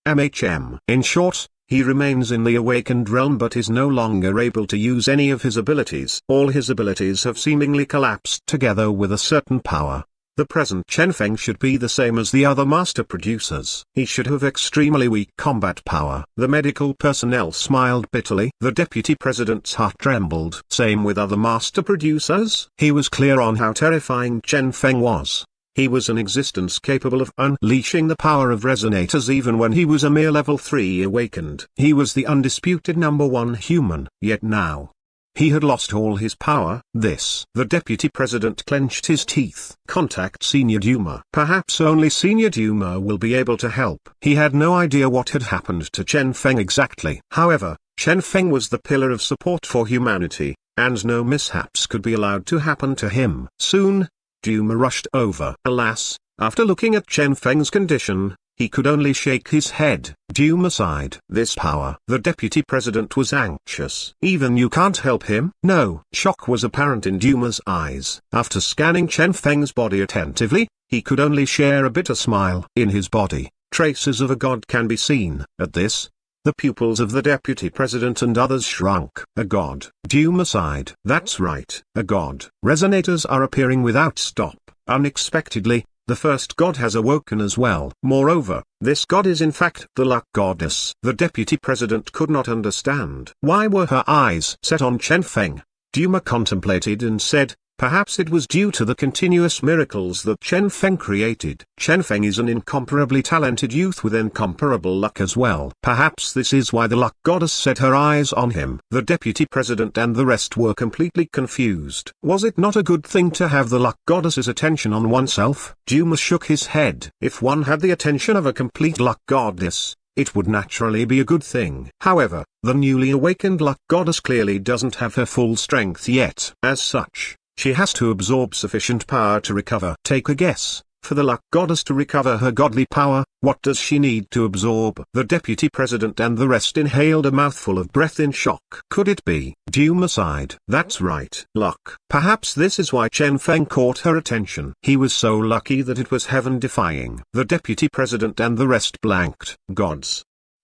In short, he remains in the awakened realm but is no longer able to use any of his abilities. All his abilities have seemingly collapsed together with a certain power. The present Chen Feng should be the same as the other master producers. He should have extremely weak combat power. The medical personnel smiled bitterly. The deputy president's heart trembled. Same with other master producers? He was clear on how terrifying Chen Feng was. He was an existence capable of unleashing the power of resonators even when he was a mere level 3 awakened. He was the undisputed #1 human. Yet now, he had lost all his power. The deputy president clenched his teeth. Contact Senior Duma. Perhaps only Senior Duma will be able to help. He had no idea what had happened to Chen Feng exactly. However, Chen Feng was the pillar of support for humanity, and no mishaps could be allowed to happen to him. Soon, Duma rushed over. Alas, after looking at Chen Feng's condition, he could only shake his head. Duma sighed. "This power." The deputy president was anxious. "Even you can't help him?" "No." Shock was apparent in Duma's eyes. After scanning Chen Feng's body attentively, he could only share a bitter smile. In his body, traces of a god can be seen. At this, the pupils of the deputy president and others shrunk. "A god?" Duma sighed. "That's right, a god. Resonators are appearing without stop. Unexpectedly, the first god has awoken as well. Moreover, this god is in fact the luck goddess." The deputy president could not understand. Why were her eyes set on Chen Feng? Duma contemplated and said, "Perhaps it was due to the continuous miracles that Chen Feng created." Chen Feng is an incomparably talented youth with incomparable luck as well. Perhaps this is why the luck goddess set her eyes on him. The deputy president and the rest were completely confused. Was it not a good thing to have the luck goddess's attention on oneself? Duma shook his head. If one had the attention of a complete luck goddess, it would naturally be a good thing. However, the newly awakened luck goddess clearly doesn't have her full strength yet. As such, she has to absorb sufficient power to recover. Take a guess. For the luck goddess to recover her godly power, what does she need to absorb? The deputy president and the rest inhaled a mouthful of breath in shock. Could it be? Duma sighed. That's right. Luck. Perhaps this is why Chen Feng caught her attention. He was so lucky that it was heaven-defying. The deputy president and the rest blanked. Gods.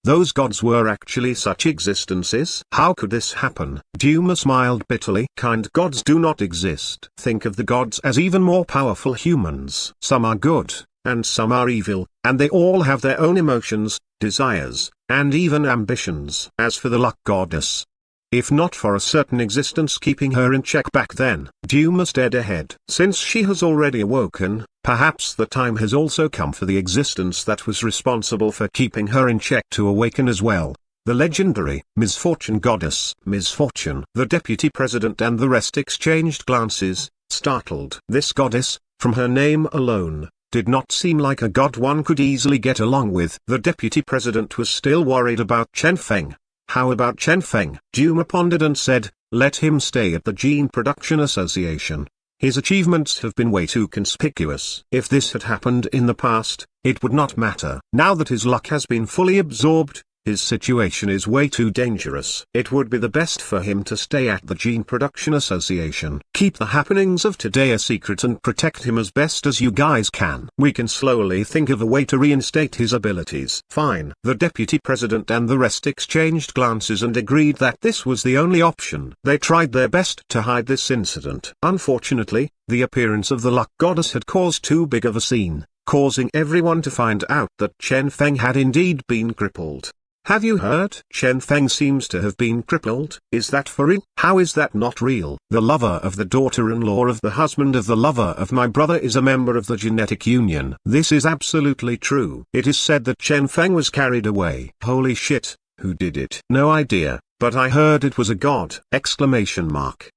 those gods were actually such existences? How could this happen? Duma smiled bitterly. Kind gods do not exist. Think of the gods as even more powerful humans. Some are good, and some are evil, and they all have their own emotions, desires, and even ambitions. As for the luck goddess, if not for a certain existence keeping her in check back then, Duma stared ahead. Since she has already awoken, perhaps the time has also come for the existence that was responsible for keeping her in check to awaken as well. The legendary Misfortune goddess. Misfortune. The deputy president and the rest exchanged glances, startled. This goddess, from her name alone, did not seem like a god one could easily get along with. The deputy president was still worried about Chen Feng. How about Chen Feng? Duma pondered and said, let him stay at the Gene Production Association. His achievements have been way too conspicuous. If this had happened in the past, it would not matter. Now that his luck has been fully absorbed, his situation is way too dangerous. It would be the best for him to stay at the Gene Production Association. Keep the happenings of today a secret and protect him as best as you guys can. We can slowly think of a way to reinstate his abilities. Fine. The deputy president and the rest exchanged glances and agreed that this was the only option. They tried their best to hide this incident. Unfortunately, the appearance of the luck goddess had caused too big of a scene, causing everyone to find out that Chen Feng had indeed been crippled. Have you heard? Chen Feng seems to have been crippled. Is that for real? How is that not real? The lover of the daughter-in-law of the husband of the lover of my brother is a member of the genetic union. This is absolutely true. It is said that Chen Feng was carried away. Holy shit, who did it? No idea, but I heard it was a god! Exclamation mark.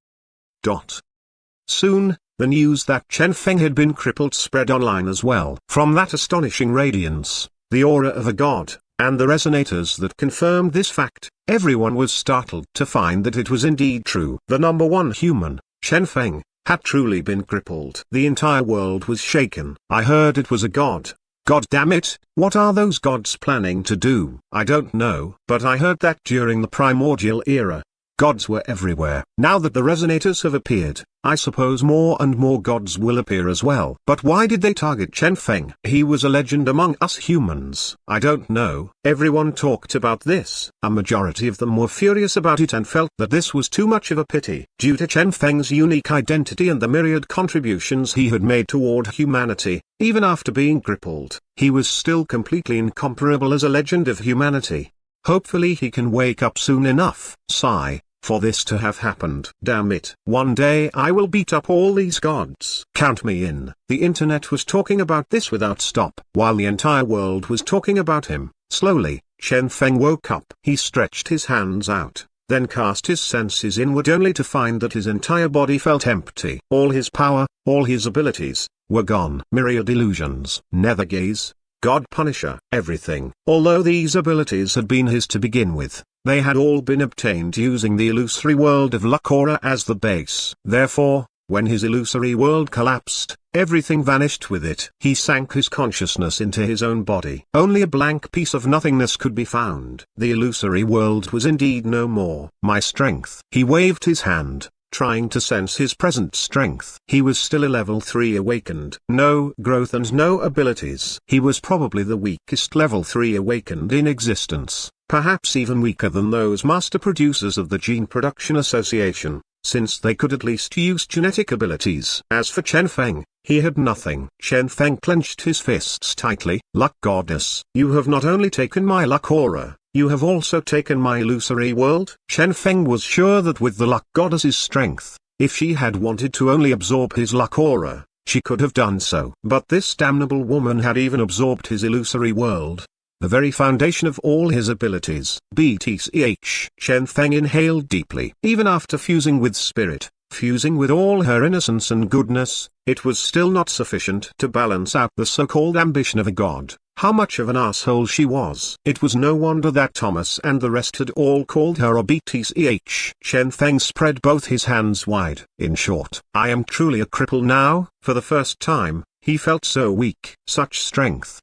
Soon, the news that Chen Feng had been crippled spread online as well. From that astonishing radiance, the aura of a god, and the resonators that confirmed this fact, everyone was startled to find that it was indeed true. The number one human, Chen Feng, had truly been crippled. The entire world was shaken. I heard it was a god. God damn it, what are those gods planning to do? I don't know, but I heard that during the primordial era, gods were everywhere. Now that the resonators have appeared, I suppose more and more gods will appear as well. But why did they target Chen Feng? He was a legend among us humans. I don't know. Everyone talked about this. A majority of them were furious about it and felt that this was too much of a pity. Due to Chen Feng's unique identity and the myriad contributions he had made toward humanity, even after being crippled, he was still completely incomparable as a legend of humanity. Hopefully he can wake up soon enough. Sigh. For this to have happened. Damn it. One day I will beat up all these gods. Count me in. The internet was talking about this without stop. While the entire world was talking about him, slowly, Chen Feng woke up. He stretched his hands out, then cast his senses inward only to find that his entire body felt empty. All his power, all his abilities, were gone. Myriad illusions. Nether gaze, God Punisher, everything. Although these abilities had been his to begin with, they had all been obtained using the illusory world of luck aura as the base. Therefore, when his illusory world collapsed, everything vanished with it. He sank his consciousness into his own body. Only a blank piece of nothingness could be found. The illusory world was indeed no more. My strength. He waved his hand, trying to sense his present strength. He was still a level 3 awakened. No growth and no abilities. He was probably the weakest level 3 awakened in existence. Perhaps even weaker than those master producers of the Gene Production Association, since they could at least use genetic abilities. As for Chen Feng, he had nothing. Chen Feng clenched his fists tightly. Luck goddess, you have not only taken my luck aura, you have also taken my illusory world. Chen Feng was sure that with the luck goddess's strength, if she had wanted to only absorb his luck aura, she could have done so. But this damnable woman had even absorbed his illusory world, the very foundation of all his abilities. BTCH. Chen Feng inhaled deeply. Even after fusing with spirit, fusing with all her innocence and goodness, it was still not sufficient to balance out the so-called ambition of a god. How much of an asshole she was. It was no wonder that Thomas and the rest had all called her a BTCH. Chen Feng spread both his hands wide. In short, I am truly a cripple now. For the first time, he felt so weak. Such strength.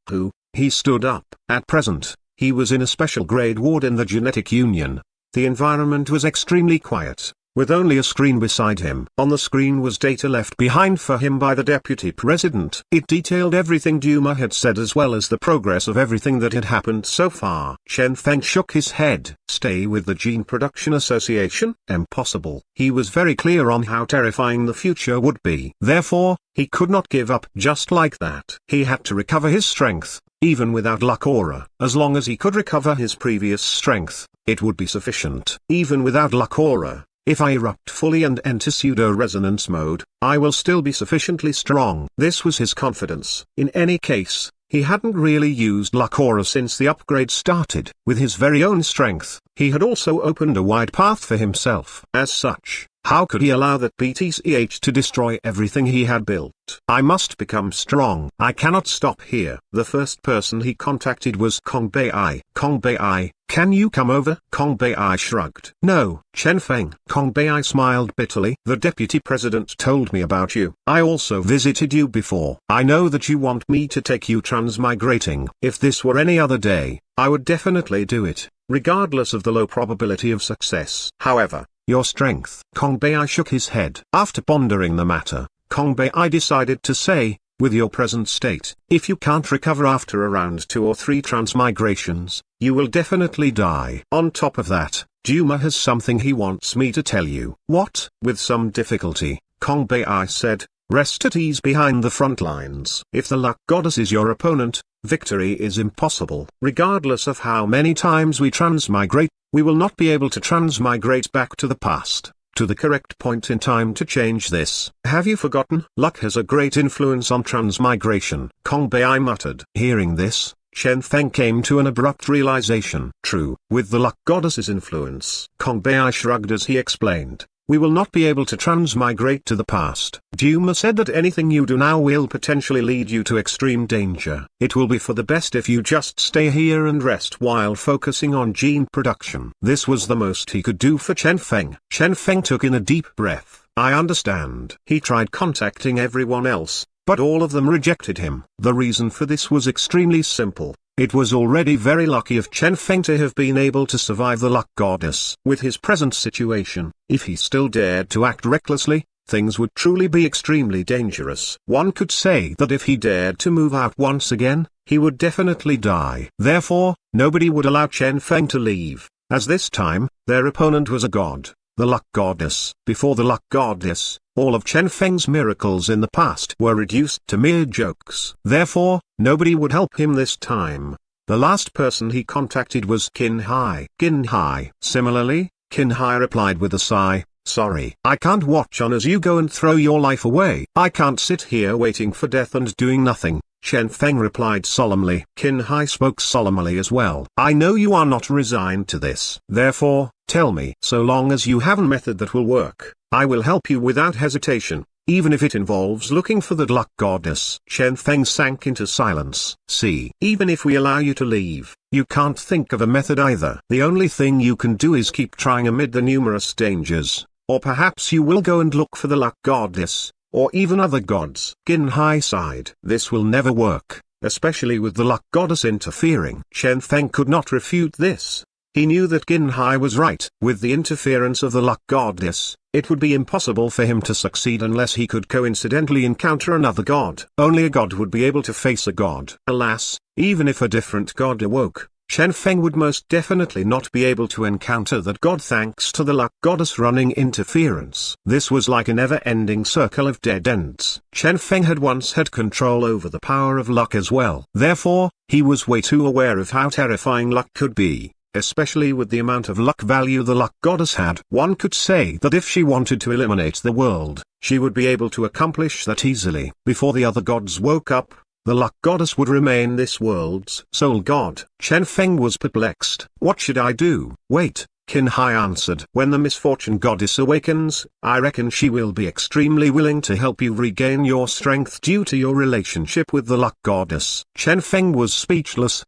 He stood up. At present, he was in a special grade ward in the genetic union. The environment was extremely quiet, with only a screen beside him. On the screen was data left behind for him by the deputy president. It detailed everything Duma had said as well as the progress of everything that had happened so far. Chen Feng shook his head. Stay with the Gene Production Association? Impossible. He was very clear on how terrifying the future would be. Therefore, he could not give up just like that. He had to recover his strength, even without luck aura. As long as he could recover his previous strength, it would be sufficient. Even without luck aura, if I erupt fully and enter pseudo-resonance mode, I will still be sufficiently strong. This was his confidence. In any case, he hadn't really used luck aura since the upgrade started. With his very own strength, he had also opened a wide path for himself. As such, how could he allow that BTCH to destroy everything he had built? I must become strong. I cannot stop here. The first person he contacted was Kong Bei. Kong Bei, can you come over? Kong Bei shrugged. No, Chen Feng. Kong Bei smiled bitterly. The deputy president told me about you. I also visited you before. I know that you want me to take you transmigrating. If this were any other day, I would definitely do it, regardless of the low probability of success. However, your strength. Kong Bei shook his head. After pondering the matter, Kong Bei decided to say, with your present state, if you can't recover after around 2 or 3 transmigrations, you will definitely die. On top of that, Duma has something he wants me to tell you. What? With some difficulty, Kong Bei said, rest at ease behind the front lines. If the luck goddess is your opponent, victory is impossible. Regardless of how many times we transmigrate, we will not be able to transmigrate back to the past, to the correct point in time to change this. Have you forgotten? Luck has a great influence on transmigration, Kong Bei muttered. Hearing this, Chen Feng came to an abrupt realization. True, with the luck goddess's influence. Kong Bei shrugged as he explained. We will not be able to transmigrate to the past. Duma said that anything you do now will potentially lead you to extreme danger. It will be for the best if you just stay here and rest while focusing on gene production. This was the most he could do for Chen Feng. Chen Feng took in a deep breath. I understand. He tried contacting everyone else, but all of them rejected him. The reason for this was extremely simple. It was already very lucky of Chen Feng to have been able to survive the luck goddess. With his present situation, if he still dared to act recklessly, things would truly be extremely dangerous. One could say that if he dared to move out once again, he would definitely die. Therefore, nobody would allow Chen Feng to leave, as this time, their opponent was a god, the luck goddess. Before the luck goddess, all of Chen Feng's miracles in the past were reduced to mere jokes. Therefore, nobody would help him this time. The last person he contacted was Qin Hai. Qin Hai. Similarly, Qin Hai replied with a sigh, sorry. I can't watch on as you go and throw your life away. I can't sit here waiting for death and doing nothing. Chen Feng replied solemnly. Qin Hai spoke solemnly as well. I know you are not resigned to this. Therefore, tell me. So long as you have a method that will work, I will help you without hesitation, even if it involves looking for the luck goddess. Chen Feng sank into silence. See, even if we allow you to leave, you can't think of a method either. The only thing you can do is keep trying amid the numerous dangers, or perhaps you will go and look for the luck goddess, or even other gods. Qin Hai sighed. This will never work, especially with the luck goddess interfering. Chen Feng could not refute this. He knew that Qin Hai was right. With the interference of the luck goddess, it would be impossible for him to succeed unless he could coincidentally encounter another god. Only a god would be able to face a god. Alas, even if a different god awoke, Chen Feng would most definitely not be able to encounter that god thanks to the luck goddess running interference. This was like a never-ending circle of dead ends. Chen Feng had once had control over the power of luck as well. Therefore, he was way too aware of how terrifying luck could be, especially with the amount of luck value the luck goddess had. One could say that if she wanted to eliminate the world, she would be able to accomplish that easily. Before the other gods woke up, the luck goddess would remain this world's sole god. Chen Feng was perplexed. What should I do? Wait, Qin Hai answered. When the misfortune goddess awakens, I reckon she will be extremely willing to help you regain your strength due to your relationship with the luck goddess. Chen Feng was speechless.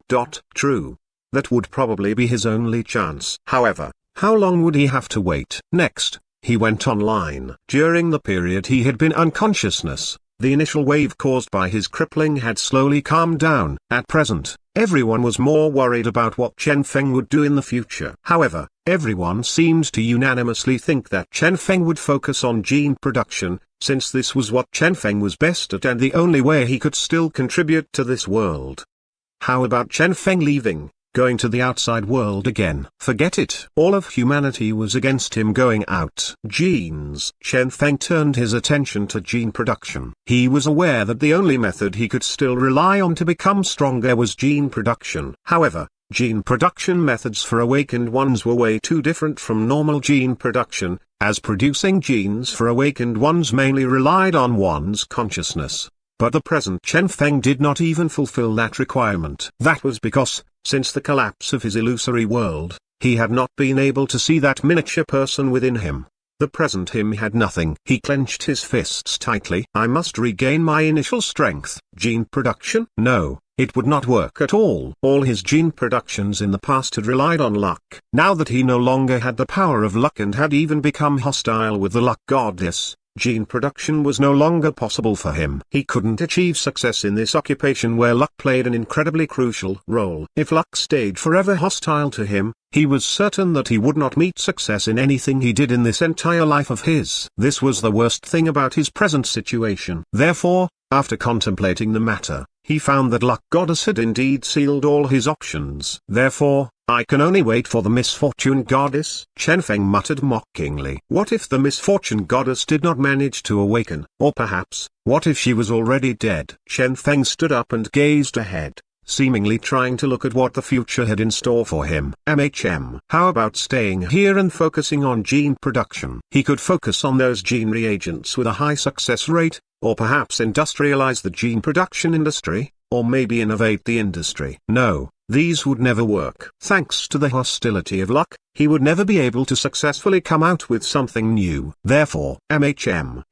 True. That would probably be his only chance. However, how long would he have to wait? Next, he went online. During the period he had been unconsciousness, the initial wave caused by his crippling had slowly calmed down. At present, everyone was more worried about what Chen Feng would do in the future. However, Everyone seemed to unanimously think that Chen Feng would focus on gene production, since this was what Chen Feng was best at and the only way he could still contribute to this world. How about Chen Feng leaving, going to the outside world again? Forget it. All of humanity was against him going out. Genes. Chen Feng turned his attention to gene production. He was aware that the only method he could still rely on to become stronger was gene production. However, gene production methods for awakened ones were way too different from normal gene production, as producing genes for awakened ones mainly relied on one's consciousness. But the present Chen Feng did not even fulfill that requirement. That was because, since the collapse of his illusory world, he had not been able to see that miniature person within him. The present him had nothing. He clenched his fists tightly. I must regain my initial strength. Gene production? No, it would not work at all. All his gene productions in the past had relied on luck. Now that he no longer had the power of luck and had even become hostile with the luck goddess, gene production was no longer possible for him. He couldn't achieve success in this occupation where luck played an incredibly crucial role. If luck stayed forever hostile to him, he was certain that he would not meet success in anything he did in this entire life of his. This was the worst thing about his present situation. Therefore, after contemplating the matter, he found that luck goddess had indeed sealed all his options. Therefore, I can only wait for the misfortune goddess. Chen Feng muttered mockingly. What if the misfortune goddess did not manage to awaken? Or perhaps, what if she was already dead? Chen Feng stood up and gazed ahead, seemingly trying to look at what the future had in store for him. How about staying here and focusing on gene production? He could focus on those gene reagents with a high success rate, or perhaps industrialize the gene production industry, or maybe innovate the industry. No, these would never work. Thanks to the hostility of luck, he would never be able to successfully come out with something new. Therefore,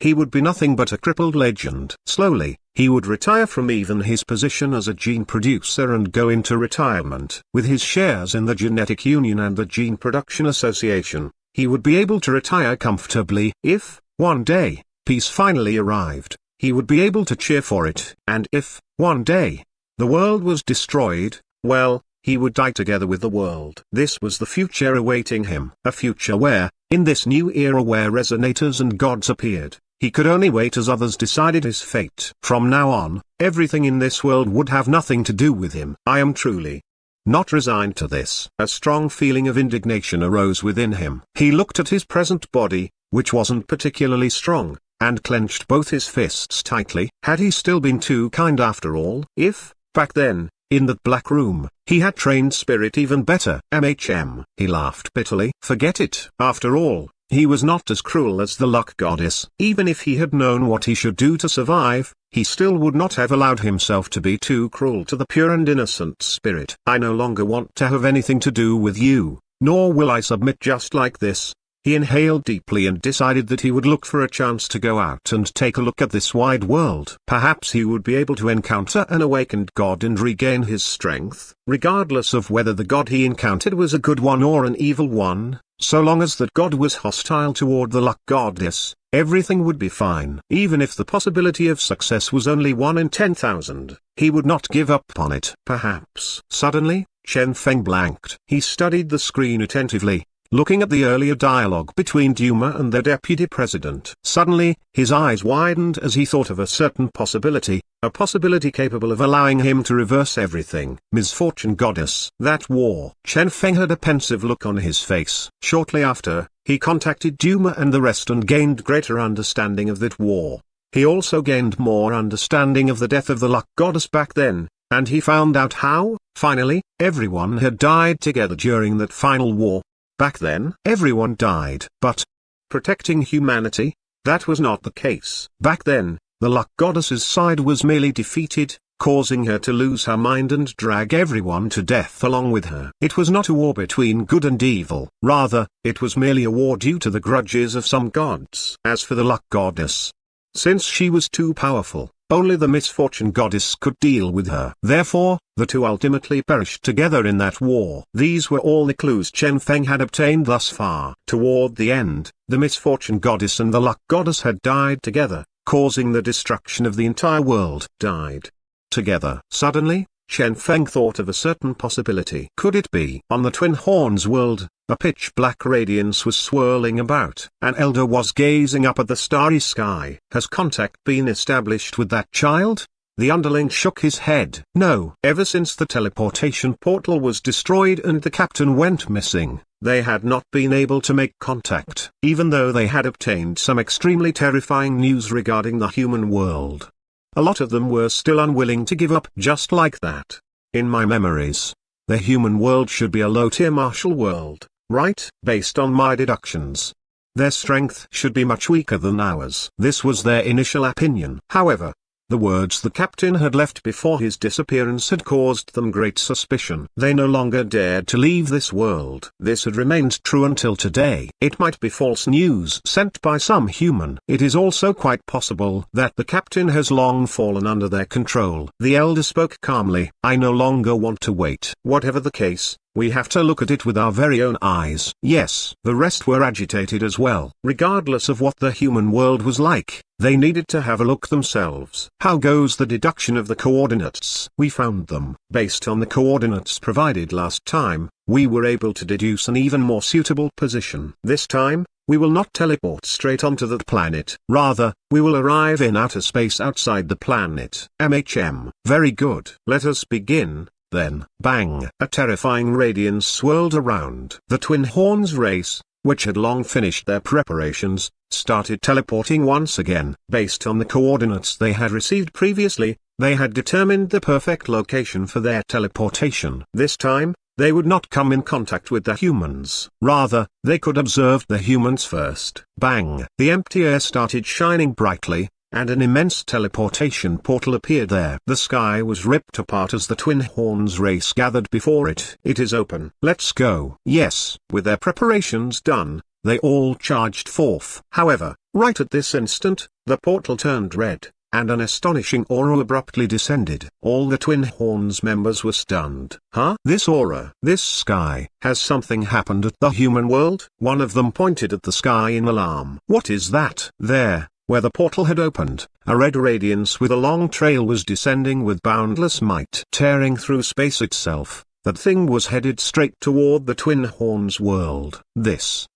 he would be nothing but a crippled legend. Slowly, he would retire from even his position as a gene producer and go into retirement. With his shares in the Genetic Union and the Gene Production Association, he would be able to retire comfortably. If, one day, peace finally arrived, he would be able to cheer for it. And if, one day, the world was destroyed, well, he would die together with the world. This was the future awaiting him. A future where, in this new era where resonators and gods appeared, he could only wait as others decided his fate. From now on, everything in this world would have nothing to do with him. I am truly not resigned to this. A strong feeling of indignation arose within him. He looked at his present body, which wasn't particularly strong, and clenched both his fists tightly. Had he still been too kind after all? If, back then, in that black room, he had trained spirit even better. He laughed bitterly. Forget it. After all, he was not as cruel as the luck goddess. Even if he had known what he should do to survive, he still would not have allowed himself to be too cruel to the pure and innocent spirit. I no longer want to have anything to do with you, nor will I submit just like this. He inhaled deeply and decided that he would look for a chance to go out and take a look at this wide world. Perhaps he would be able to encounter an awakened god and regain his strength. Regardless of whether the god he encountered was a good one or an evil one, so long as that god was hostile toward the luck goddess, everything would be fine. Even if the possibility of success was only 1 in 10,000, he would not give up on it. Perhaps. Suddenly, Chen Feng blanked. He studied the screen attentively, looking at the earlier dialogue between Duma and the deputy president. Suddenly, his eyes widened as he thought of a certain possibility, a possibility capable of allowing him to reverse everything. Misfortune goddess. That war. Chen Feng had a pensive look on his face. Shortly after, he contacted Duma and the rest and gained greater understanding of that war. He also gained more understanding of the death of the luck goddess back then, and he found out how, finally, everyone had died together during that final war. Back then, everyone died. But, protecting humanity? That was not the case. Back then, the luck goddess's side was merely defeated, causing her to lose her mind and drag everyone to death along with her. It was not a war between good and evil. Rather, it was merely a war due to the grudges of some gods. As for the luck goddess, since she was too powerful, only the misfortune goddess could deal with her. Therefore, the two ultimately perished together in that war. These were all the clues Chen Feng had obtained thus far. Toward the end, the misfortune goddess and the luck goddess had died together, causing the destruction of the entire world. Died together. Suddenly, Chen Feng thought of a certain possibility. Could it be? On the Twin Horns world, a pitch-black radiance was swirling about. An elder was gazing up at the starry sky. Has contact been established with that child? The underling shook his head. No. Ever since the teleportation portal was destroyed and the captain went missing, they had not been able to make contact, even though they had obtained some extremely terrifying news regarding the human world. A lot of them were still unwilling to give up just like that. In my memories, the human world should be a low-tier martial world, right? Based on my deductions, their strength should be much weaker than ours. This was their initial opinion. However, the words the captain had left before his disappearance had caused them great suspicion. They no longer dared to leave this world. This had remained true until today. It might be false news sent by some human. It is also quite possible that the captain has long fallen under their control. The elder spoke calmly. I no longer want to wait. Whatever the case, we have to look at it with our very own eyes. Yes, the rest were agitated as well. Regardless of what the human world was like, they needed to have a look themselves. How goes the deduction of the coordinates? We found them. Based on the coordinates provided last time, we were able to deduce an even more suitable position. This time, we will not teleport straight onto that planet. Rather, we will arrive in outer space outside the planet. Very good. Let us begin. Then, bang! A terrifying radiance swirled around. The Twin Horns race, which had long finished their preparations, started teleporting once again. Based on the coordinates they had received previously, they had determined the perfect location for their teleportation. This time, they would not come in contact with the humans. Rather, they could observe the humans first. Bang! The empty air started shining brightly, and an immense teleportation portal appeared there. The sky was ripped apart as the Twin Horns race gathered before it. It is open. Let's go. Yes. With their preparations done, they all charged forth. However, right at this instant, the portal turned red, and an astonishing aura abruptly descended. All the Twin Horns members were stunned. Huh? This aura, this sky, has something happened at the human world? One of them pointed at the sky in alarm. What is that? There, where the portal had opened, a red radiance with a long trail was descending with boundless might. Tearing through space itself, that thing was headed straight toward the Twin Horns world.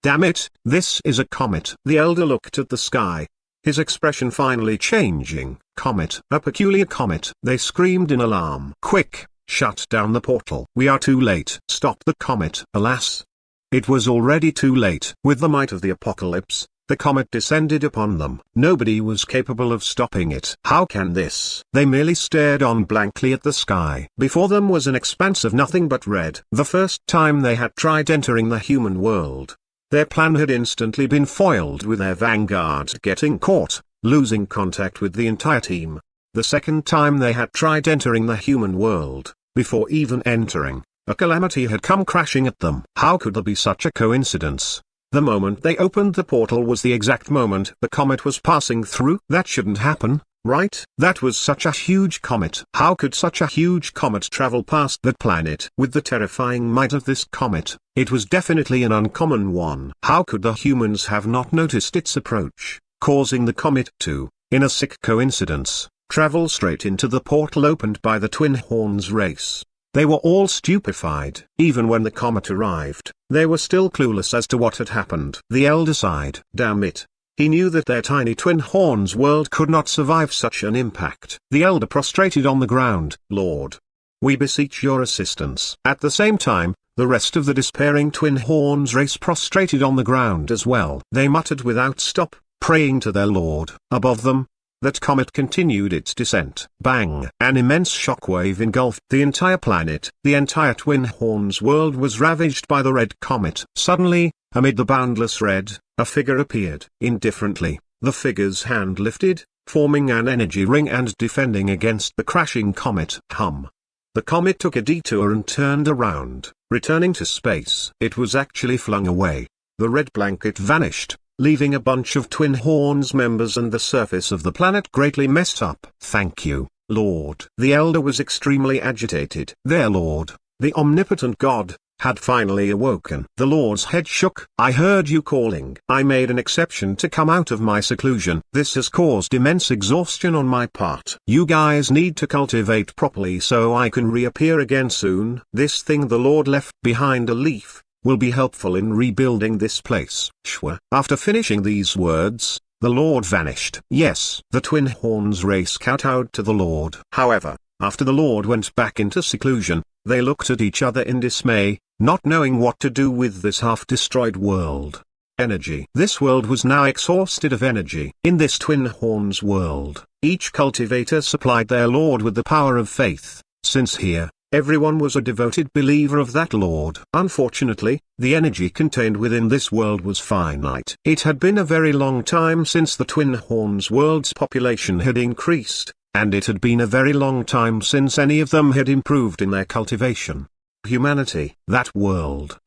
Damn it, this is a comet. The elder looked at the sky, his expression finally changing. Comet. A peculiar comet. They screamed in alarm. Quick, shut down the portal. We are too late. Stop the comet. Alas, it was already too late. With the might of the apocalypse, the comet descended upon them. Nobody was capable of stopping it. How can this? They merely stared on blankly at the sky. Before them was an expanse of nothing but red. The first time they had tried entering the human world, their plan had instantly been foiled with their vanguard getting caught, losing contact with the entire team. The second time they had tried entering the human world, before even entering, a calamity had come crashing at them. How could there be such a coincidence? The moment they opened the portal was the exact moment the comet was passing through. That shouldn't happen, right? That was such a huge comet. How could such a huge comet travel past that planet? With the terrifying might of this comet, it was definitely an uncommon one. How could the humans have not noticed its approach, causing the comet to, in a sick coincidence, travel straight into the portal opened by the Twin Horns race? They were all stupefied. Even when the comet arrived, they were still clueless as to what had happened. The elder sighed. Damn it. He knew that their tiny Twin Horns world could not survive such an impact. The elder prostrated on the ground. Lord, we beseech your assistance. At the same time, the rest of the despairing Twin Horns race prostrated on the ground as well. They muttered without stop, praying to their Lord. Above them, that comet continued its descent. Bang! An immense shockwave engulfed the entire planet. The entire Twin Horns world was ravaged by the red comet. Suddenly, amid the boundless red, a figure appeared. Indifferently, the figure's hand lifted, forming an energy ring and defending against the crashing comet. The comet took a detour and turned around, returning to space. It was actually flung away. The red blanket vanished, leaving a bunch of Twin Horns members and the surface of the planet greatly messed up. Thank you, Lord. The elder was extremely agitated. Their Lord, the omnipotent God, had finally awoken. The Lord's head shook. "I heard you calling. I made an exception to come out of my seclusion. This has caused immense exhaustion on my part. You guys need to cultivate properly so I can reappear again soon. This thing the Lord left behind, a leaf, will be helpful in rebuilding this place." Shwa. After finishing these words, the Lord vanished. Yes, the twin horns race kowtowed to the Lord. However, after the Lord went back into seclusion, they looked at each other in dismay, not knowing what to do with this half-destroyed world. Energy. This world was now exhausted of energy. In this twin horns world, each cultivator supplied their Lord with the power of faith, since here, everyone was a devoted believer of that Lord. Unfortunately, the energy contained within this world was finite. It had been a very long time since the Twin Horns world's population had increased, and it had been a very long time since any of them had improved in their cultivation. Humanity, that world.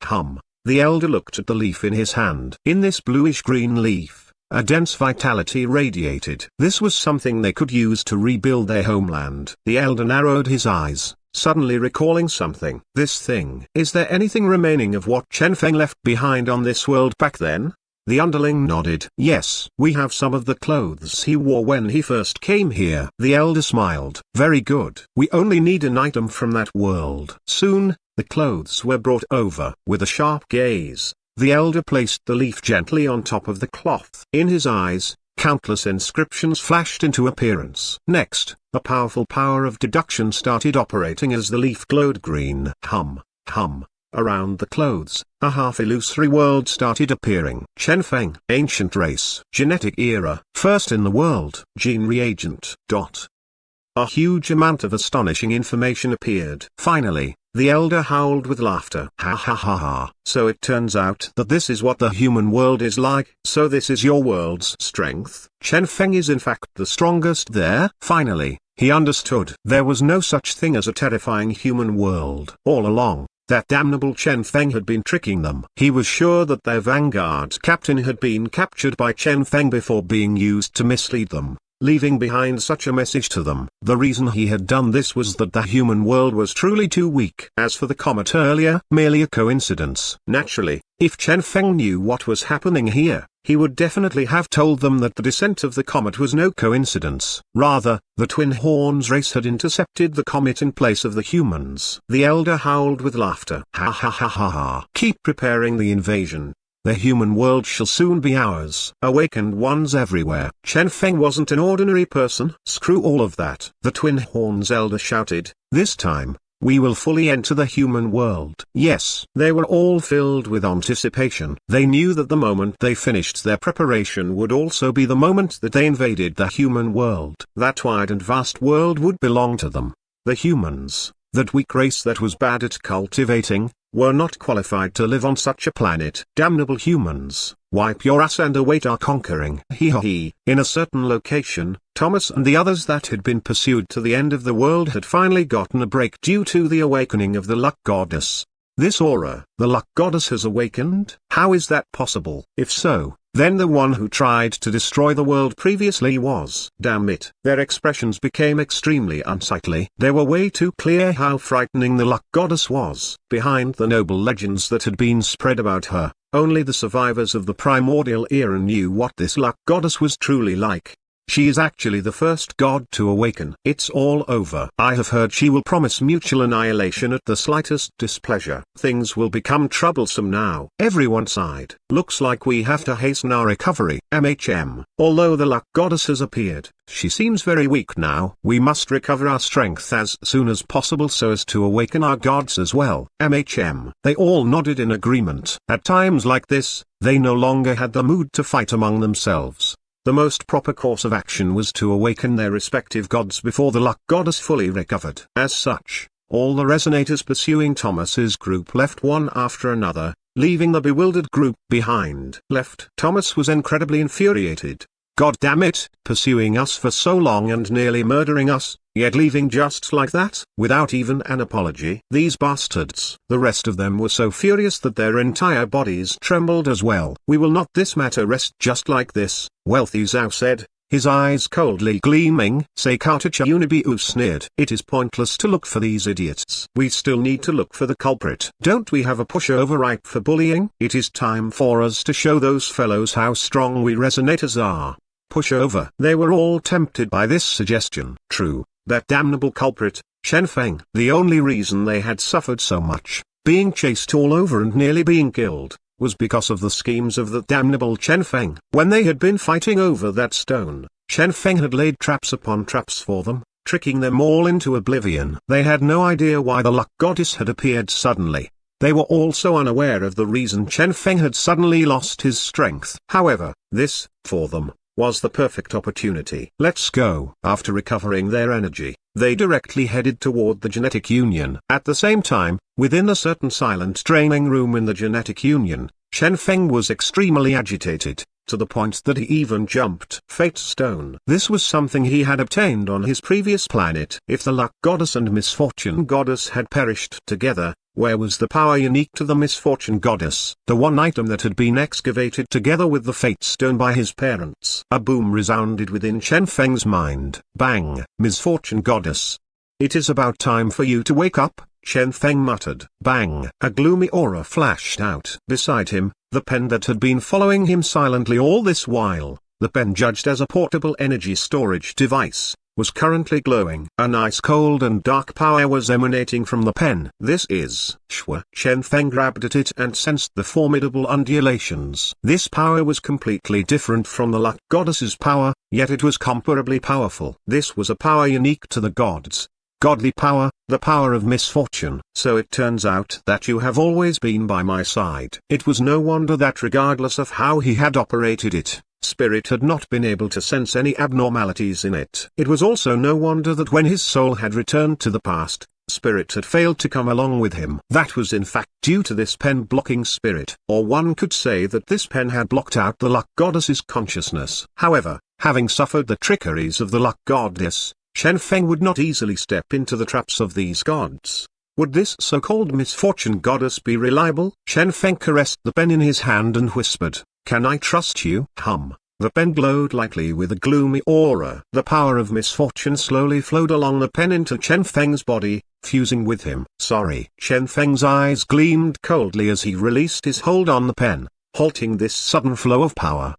The elder looked at the leaf in his hand. In this bluish-green leaf, a dense vitality radiated. This was something they could use to rebuild their homeland. The elder narrowed his eyes, suddenly recalling something. This thing. Is there anything remaining of what Chen Feng left behind on this world back then? The underling nodded. Yes, we have some of the clothes he wore when he first came here. The elder smiled. Very good. We only need an item from that world. Soon, the clothes were brought over. With a sharp gaze, the elder placed the leaf gently on top of the cloth. In his eyes, countless inscriptions flashed into appearance. Next, a powerful power of deduction started operating as the leaf glowed green. Around the clothes, a half-illusory world started appearing. Chen Feng. Ancient race. Genetic era. First in the world. Gene reagent. A huge amount of astonishing information appeared. Finally, the elder howled with laughter. Ha ha ha ha. So it turns out that this is what the human world is like. So this is your world's strength. Chen Feng is in fact the strongest there. Finally, he understood. There was no such thing as a terrifying human world. All along, that damnable Chen Feng had been tricking them. He was sure that their vanguard captain had been captured by Chen Feng before being used to mislead them, leaving behind such a message to them. The reason he had done this was that the human world was truly too weak. As for the comet earlier, merely a coincidence. Naturally, if Chen Feng knew what was happening here, he would definitely have told them that the descent of the comet was no coincidence. Rather, the Twin Horns race had intercepted the comet in place of the humans. The elder howled with laughter. Ha ha ha ha ha. Keep preparing the invasion. The human world shall soon be ours. Awakened ones everywhere. Chen Feng wasn't an ordinary person. Screw all of that. The Twin Horns elder shouted. This time, we will fully enter the human world. Yes, they were all filled with anticipation. They knew that the moment they finished their preparation would also be the moment that they invaded the human world. That wide and vast world would belong to them. The humans, that weak race that was bad at cultivating, were not qualified to live on such a planet. Damnable humans, wipe your ass and await our conquering. He. In a certain location, Thomas and the others that had been pursued to the end of the world had finally gotten a break due to the awakening of the luck goddess. This aura, the luck goddess has awakened? How is that possible? If so, then the one who tried to destroy the world previously was. Damn it. Their expressions became extremely unsightly. They were way too clear how frightening the luck goddess was. Behind the noble legends that had been spread about her, only the survivors of the primordial era knew what this luck goddess was truly like. She is actually the first god to awaken. It's all over. I have heard she will promise mutual annihilation at the slightest displeasure. Things will become troublesome now. Everyone sighed. Looks like we have to hasten our recovery. Although the luck goddess has appeared, she seems very weak now. We must recover our strength as soon as possible so as to awaken our gods as well. They all nodded in agreement. At times like this, they no longer had the mood to fight among themselves. The most proper course of action was to awaken their respective gods before the luck goddess fully recovered. As such, all the resonators pursuing Thomas's group left one after another, leaving the bewildered group behind. Thomas was incredibly infuriated. God damn it, pursuing us for so long and nearly murdering us, yet leaving just like that, without even an apology. These bastards. The rest of them were so furious that their entire bodies trembled as well. We will not this matter rest just like this, Wealthy Zhao said, his eyes coldly gleaming. Sekatacha Unibu sneered. It is pointless to look for these idiots. We still need to look for the culprit. Don't we have a pushover ripe for bullying? It is time for us to show those fellows how strong we resonators are. Pushover. They were all tempted by this suggestion. True, that damnable culprit, Chen Feng. The only reason they had suffered so much, being chased all over and nearly being killed, was because of the schemes of the damnable Chen Feng. When they had been fighting over that stone, Chen Feng had laid traps upon traps for them, tricking them all into oblivion. They had no idea why the luck goddess had appeared suddenly. They were also unaware of the reason Chen Feng had suddenly lost his strength. However, this, for them, was the perfect opportunity. Let's go. After recovering their energy, they directly headed toward the genetic union. At the same time, within a certain silent training room in the genetic union, Chen Feng was extremely agitated, to the point that he even jumped Fate Stone. This was something he had obtained on his previous planet. If the luck goddess and misfortune goddess had perished together, where was the power unique to the misfortune goddess? The one item that had been excavated together with the Fate Stone by his parents. A boom resounded within Chen Feng's mind. Bang! Misfortune goddess. It is about time for you to wake up, Chen Feng muttered. Bang! A gloomy aura flashed out. Beside him, the pen that had been following him silently all this while, the pen judged as a portable energy storage device, was currently glowing. A nice cold and dark power was emanating from the pen. This is Shua. Chen Feng grabbed at it and sensed the formidable undulations. This power was completely different from the luck goddess's power, yet it was comparably powerful. This was a power unique to the gods. Godly power, the power of misfortune. So it turns out that you have always been by my side. It was no wonder that regardless of how he had operated it, Spirit had not been able to sense any abnormalities in it. It was also no wonder that when his soul had returned to the past, Spirit had failed to come along with him. That was in fact due to this pen blocking Spirit. Or one could say that this pen had blocked out the luck goddess's consciousness. However, having suffered the trickeries of the luck goddess, Chen Feng would not easily step into the traps of these gods. Would this so-called misfortune goddess be reliable? Chen Feng caressed the pen in his hand and whispered, "Can I trust you?" The pen glowed lightly with a gloomy aura. The power of misfortune slowly flowed along the pen into Chen Feng's body, fusing with him. Sorry. Chen Feng's eyes gleamed coldly as he released his hold on the pen, halting this sudden flow of power.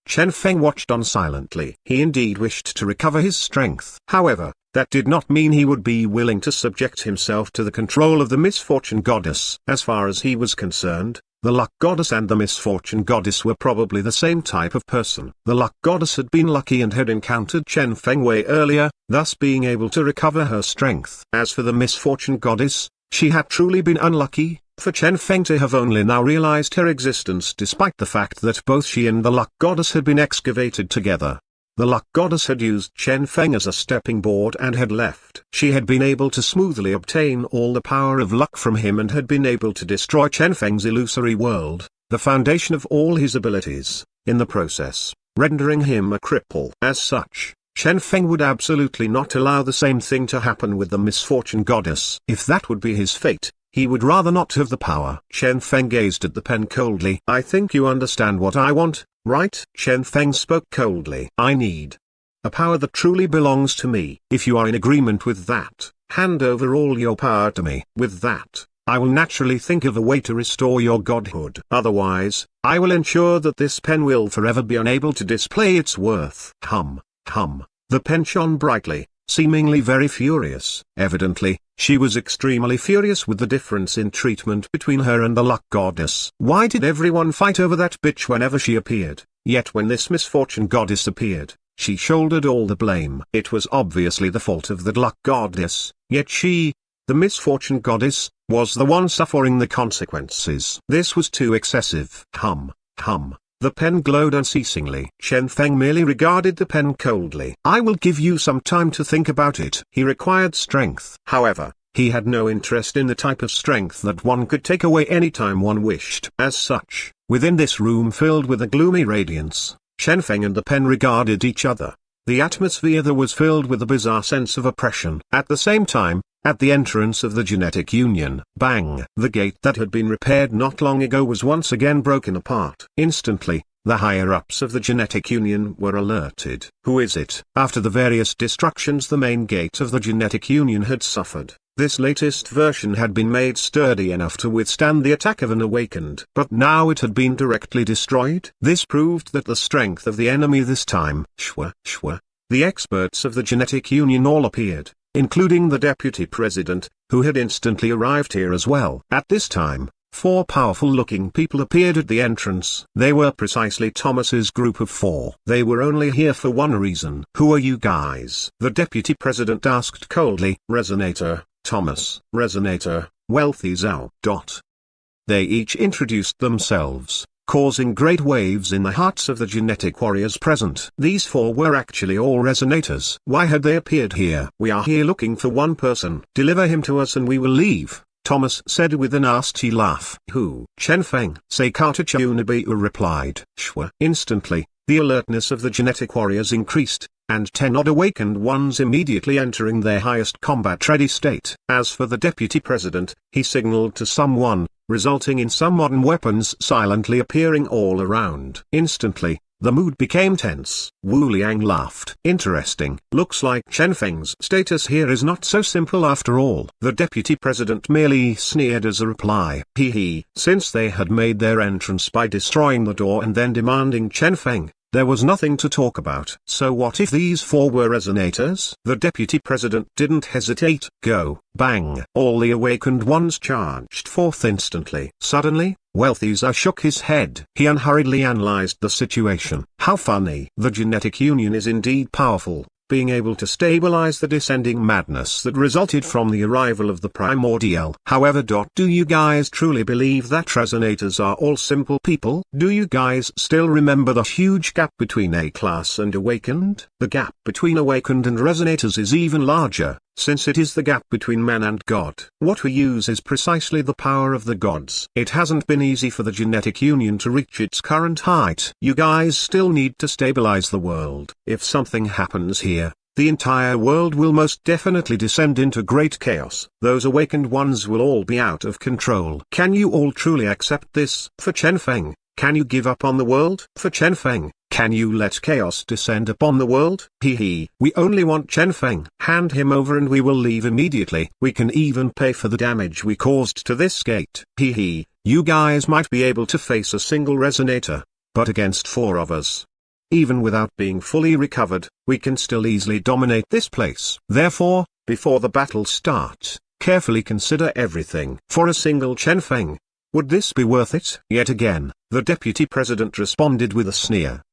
Chen Feng watched on silently. He indeed wished to recover his strength. However, that did not mean he would be willing to subject himself to the control of the misfortune goddess. As far as he was concerned, the luck goddess and the misfortune goddess were probably the same type of person. The luck goddess had been lucky and had encountered Chen Feng way earlier, thus being able to recover her strength. As for the misfortune goddess, she had truly been unlucky, for Chen Feng to have only now realized her existence despite the fact that both she and the luck goddess had been excavated together. The luck goddess had used Chen Feng as a stepping board and had left. She had been able to smoothly obtain all the power of luck from him and had been able to destroy Chen Feng's illusory world, the foundation of all his abilities, in the process, rendering him a cripple. As such, Chen Feng would absolutely not allow the same thing to happen with the misfortune goddess. If that would be his fate, he would rather not have the power. Chen Feng gazed at the pen coldly. I think you understand what I want, right? Chen Feng spoke coldly. I need a power that truly belongs to me. If you are in agreement with that, hand over all your power to me. With that, I will naturally think of a way to restore your godhood. Otherwise, I will ensure that this pen will forever be unable to display its worth. The pen shone brightly, seemingly very furious. Evidently, she was extremely furious with the difference in treatment between her and the luck goddess. Why did everyone fight over that bitch whenever she appeared? Yet when this misfortune goddess appeared, she shouldered all the blame. It was obviously the fault of the luck goddess, yet she, the misfortune goddess, was the one suffering the consequences. This was too excessive. The pen glowed unceasingly. Chen Feng merely regarded the pen coldly. I will give you some time to think about it. He required strength. However, he had no interest in the type of strength that one could take away any time one wished. As such, within this room filled with a gloomy radiance, Chen Feng and the pen regarded each other. The atmosphere there was filled with a bizarre sense of oppression. At the same time, at the entrance of the genetic union, bang! The gate that had been repaired not long ago was once again broken apart. Instantly, The higher-ups of the Genetic Union were alerted. Who is it? After the various destructions the main gate of the Genetic Union had suffered, this latest version had been made sturdy enough to withstand the attack of an awakened. But now it had been directly destroyed. This proved that the strength of the enemy this time. Shwa. The experts of the Genetic Union all appeared, including the deputy president, who had instantly arrived here as well. At this time, 4 powerful-looking people appeared at the entrance. They were precisely Thomas's group of 4. They were only here for one reason. Who are you guys? The deputy president asked coldly. Resonator, Thomas. Resonator, Wealthy Zhao. They each introduced themselves, causing great waves in the hearts of the genetic warriors present. These 4 were actually all resonators. Why had they appeared here? We are here looking for one person. Deliver him to us and we will leave, Thomas said with a nasty laugh. Who? Chen Feng. Seikata Chunabu replied. Shwa. Instantly, the alertness of the genetic warriors increased, and 10 odd awakened ones immediately entering their highest combat-ready state. As for the deputy president, he signaled to someone, resulting in some modern weapons silently appearing all around. Instantly, the mood became tense. Wu Liang laughed. Interesting. Looks like Chen Feng's status here is not so simple after all. The deputy president merely sneered as a reply. Since they had made their entrance by destroying the door and then demanding Chen Feng, there was nothing to talk about. So what if these 4 were resonators? The deputy president didn't hesitate. Go, bang. All the awakened ones charged forth instantly. Suddenly, Wealthy Zhao shook his head. He unhurriedly analyzed the situation. How funny. The genetic union is indeed powerful, being able to stabilize the descending madness that resulted from the arrival of the primordial. However, do you guys truly believe that resonators are all simple people? Do you guys still remember the huge gap between A-class and awakened? The gap between awakened and resonators is even larger, since it is the gap between man and God. What we use is precisely the power of the gods. It hasn't been easy for the genetic union to reach its current height. You guys still need to stabilize the world. If something happens here, the entire world will most definitely descend into great chaos. Those awakened ones will all be out of control. Can you all truly accept this? For Chen Feng, can you give up on the world? For Chen Feng, can you let chaos descend upon the world? We only want Chen Feng. Hand him over and we will leave immediately. We can even pay for the damage we caused to this gate. You guys might be able to face a single resonator, but against 4 of us, even without being fully recovered, we can still easily dominate this place. Therefore, before the battle starts, carefully consider everything. For a single Chen Feng, would this be worth it? Yet again, the deputy president responded with a sneer.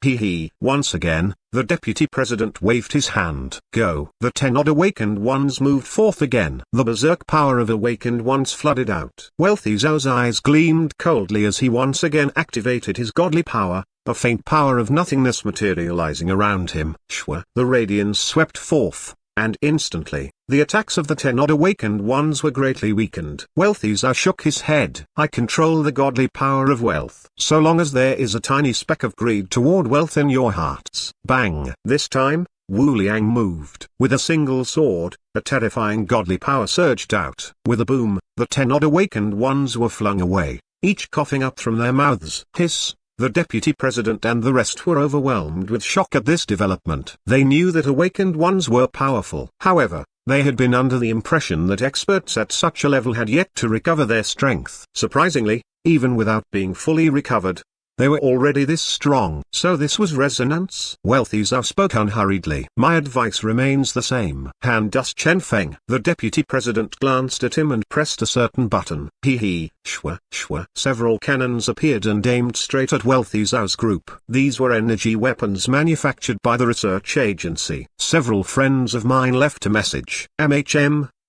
Once again, the deputy president waved his hand. Go. The 10 odd awakened ones moved forth again. The berserk power of awakened ones flooded out. Wealthy Zhao's eyes gleamed coldly as he once again activated his godly power, a faint power of nothingness materializing around him. Shwa. The radiance swept forth, and instantly, the attacks of the 10 odd awakened ones were greatly weakened. Wealthy Zhao shook his head. I control the godly power of wealth. So long as there is a tiny speck of greed toward wealth in your hearts. Bang. This time, Wu Liang moved. With a single sword, a terrifying godly power surged out. With a boom, the 10 odd awakened ones were flung away, each coughing up from their mouths. Hiss. The deputy president and the rest were overwhelmed with shock at this development. They knew that awakened ones were powerful. However, they had been under the impression that experts at such a level had yet to recover their strength. Surprisingly, even without being fully recovered, they were already this strong. So this was resonance? Wealthy Zhao spoke unhurriedly. My advice remains the same. Hand us Chen Feng. The deputy president glanced at him and pressed a certain button. Shwa. Several cannons appeared and aimed straight at Wealthy Zhao's group. These were energy weapons manufactured by the research agency. Several friends of mine left a message.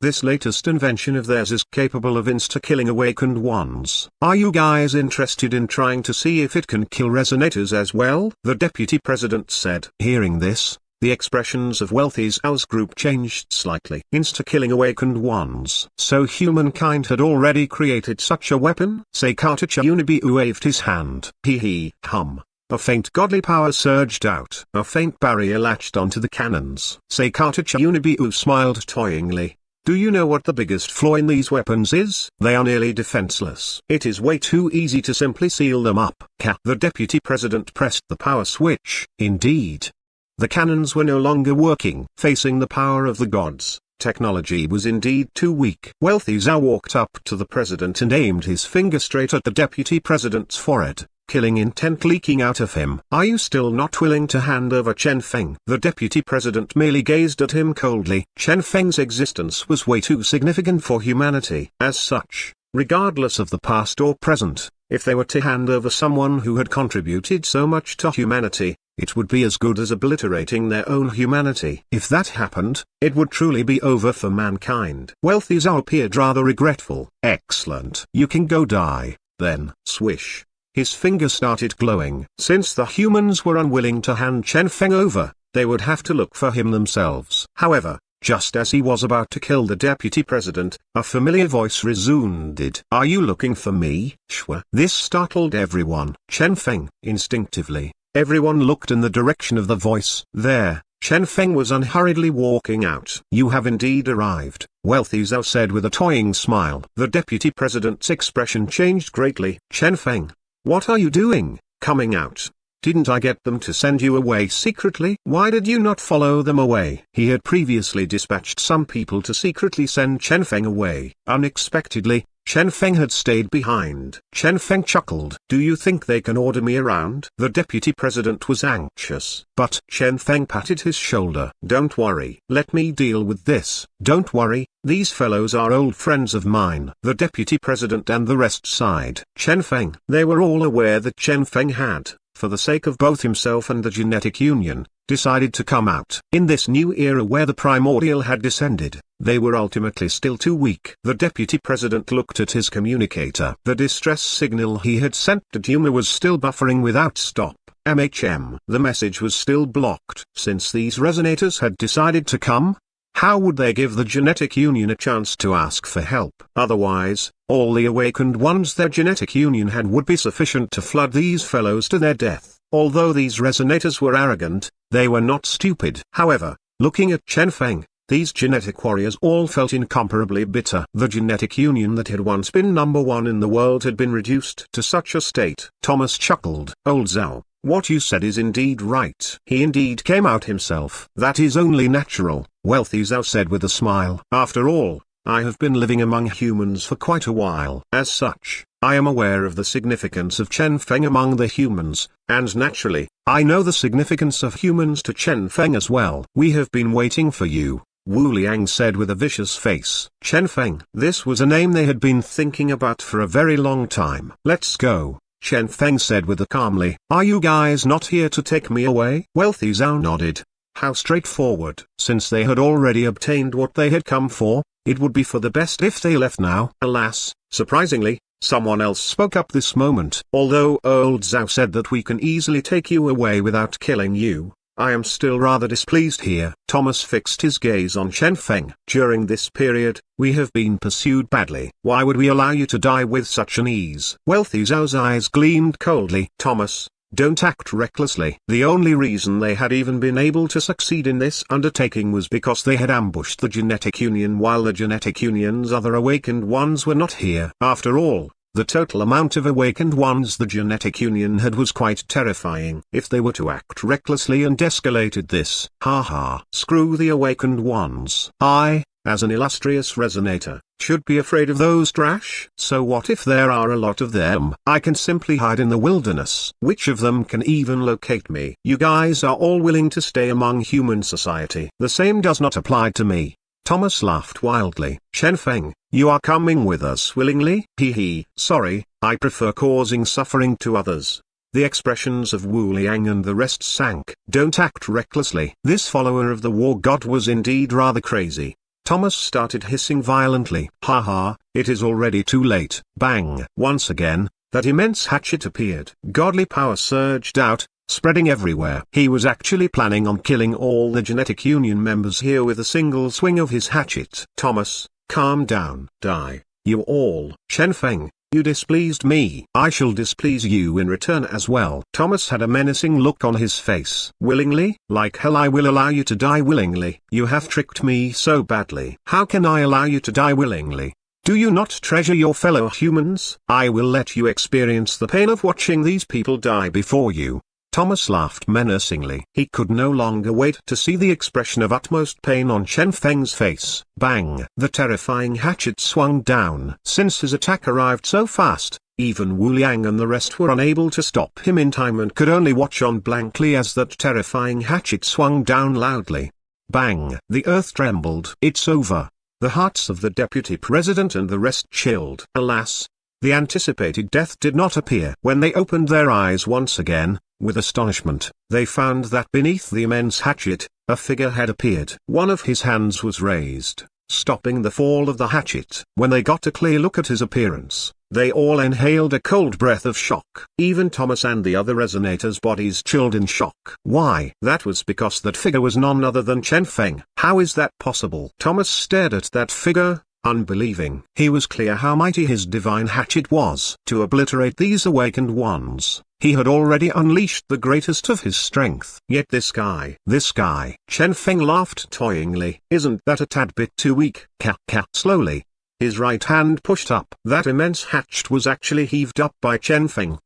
This latest invention of theirs is capable of insta-killing awakened ones. Are you guys interested in trying to see if it can kill resonators as well? The deputy president said. Hearing this, the expressions of Wealthy Zhao's group changed slightly. Insta-killing awakened ones. So humankind had already created such a weapon? Seikata Chunabu waved his hand. A faint godly power surged out. A faint barrier latched onto the cannons. Seikata Chunabu smiled toyingly. Do you know what the biggest flaw in these weapons is? They are nearly defenseless. It is way too easy to simply seal them up. The deputy president pressed the power switch. Indeed. The cannons were no longer working. Facing the power of the gods, technology was indeed too weak. Wealthy Zhao walked up to the president and aimed his finger straight at the deputy president's forehead, killing intent leaking out of him. Are you still not willing to hand over Chen Feng? The deputy president merely gazed at him coldly. Chen Feng's existence was way too significant for humanity. As such, regardless of the past or present, if they were to hand over someone who had contributed so much to humanity, it would be as good as obliterating their own humanity. If that happened, it would truly be over for mankind. Wealthy Zhao appeared rather regretful. Excellent. You can go die, then. Swish. His finger started glowing. Since the humans were unwilling to hand Chen Feng over, they would have to look for him themselves. However, just as he was about to kill the deputy president, a familiar voice resounded. Are you looking for me, Shua? This startled everyone. Chen Feng. Instinctively, everyone looked in the direction of the voice. There, Chen Feng was unhurriedly walking out. You have indeed arrived, Wealthy Zhao said with a toying smile. The deputy president's expression changed greatly. Chen Feng, what are you doing, coming out? Didn't I get them to send you away secretly? Why did you not follow them away? He had previously dispatched some people to secretly send Chen Feng away. Unexpectedly, Chen Feng had stayed behind. Chen Feng chuckled. Do you think they can order me around? The deputy president was anxious, but Chen Feng patted his shoulder. Don't worry. Let me deal with this. Don't worry, these fellows are old friends of mine. The deputy president and the rest sighed. Chen Feng. They were all aware that Chen Feng had, for the sake of both himself and the genetic union, decided to come out. In this new era where the primordial had descended, they were ultimately still too weak. The deputy president looked at his communicator. The distress signal he had sent to Duma was still buffering without stop. The message was still blocked. Since these resonators had decided to come, how would they give the genetic union a chance to ask for help? Otherwise, all the awakened ones their genetic union had would be sufficient to flood these fellows to their death. Although these resonators were arrogant, they were not stupid. However, looking at Chen Feng, these genetic warriors all felt incomparably bitter. The genetic union that had once been number one in the world had been reduced to such a state. Thomas chuckled. Old Zhao, what you said is indeed right. He indeed came out himself. That is only natural, Wealthy Zhao said with a smile. After all, I have been living among humans for quite a while. As such, I am aware of the significance of Chen Feng among the humans, and naturally, I know the significance of humans to Chen Feng as well. We have been waiting for you, Wu Liang said with a vicious face. Chen Feng. This was a name they had been thinking about for a very long time. Let's go, Chen Feng said with a calmly. Are you guys not here to take me away? Wealthy Zhao nodded. How straightforward. Since they had already obtained what they had come for, it would be for the best if they left now. Alas, surprisingly, someone else spoke up this moment. Although old Zhao said that we can easily take you away without killing you, I am still rather displeased here. Thomas fixed his gaze on Chen Feng. During this period, we have been pursued badly. Why would we allow you to die with such an ease? Wealthy Zhao's eyes gleamed coldly. Thomas, don't act recklessly. The only reason they had even been able to succeed in this undertaking was because they had ambushed the genetic union while the genetic union's other awakened ones were not here. After all, the total amount of awakened ones the genetic union had was quite terrifying. If they were to act recklessly and escalated this, screw the awakened ones. I, as an illustrious resonator, should be afraid of those trash. So what if there are a lot of them? I can simply hide in the wilderness. Which of them can even locate me? You guys are all willing to stay among human society. The same does not apply to me. Thomas laughed wildly. Chen Feng, you are coming with us willingly? Sorry, I prefer causing suffering to others. The expressions of Wu Liang and the rest sank. Don't act recklessly. This follower of the war god was indeed rather crazy. Thomas started hissing violently. It is already too late. Bang! Once again, that immense hatchet appeared. Godly power surged out, spreading everywhere. He was actually planning on killing all the genetic union members here with a single swing of his hatchet. Thomas, calm down. Die, you all. Chen Feng, You displeased me. I shall displease you in return as well. Thomas had a menacing look on his face. Willingly? Like hell I will allow you to die willingly. You have tricked me so badly. How can I allow you to die willingly? Do you not treasure your fellow humans? I will let you experience the pain of watching these people die before you. Thomas laughed menacingly. He could no longer wait to see the expression of utmost pain on Chen Feng's face. Bang! The terrifying hatchet swung down. Since his attack arrived so fast, even Wu Liang and the rest were unable to stop him in time and could only watch on blankly as that terrifying hatchet swung down loudly. Bang! The earth trembled. It's over. The hearts of the deputy president and the rest chilled. Alas! The anticipated death did not appear. When they opened their eyes once again, with astonishment, they found that beneath the immense hatchet, a figure had appeared. One of his hands was raised, stopping the fall of the hatchet. When they got a clear look at his appearance, they all inhaled a cold breath of shock. Even Thomas and the other resonators' bodies chilled in shock. Why? That was because that figure was none other than Chen Feng. How is that possible? Thomas stared at that figure, unbelieving. He was clear how mighty his divine hatchet was. To obliterate these awakened ones, he had already unleashed the greatest of his strength. Yet this guy. Chen Feng laughed toyingly. Isn't that a tad bit too weak? Slowly, his right hand pushed up. That immense hatchet was actually heaved up by Chen Feng.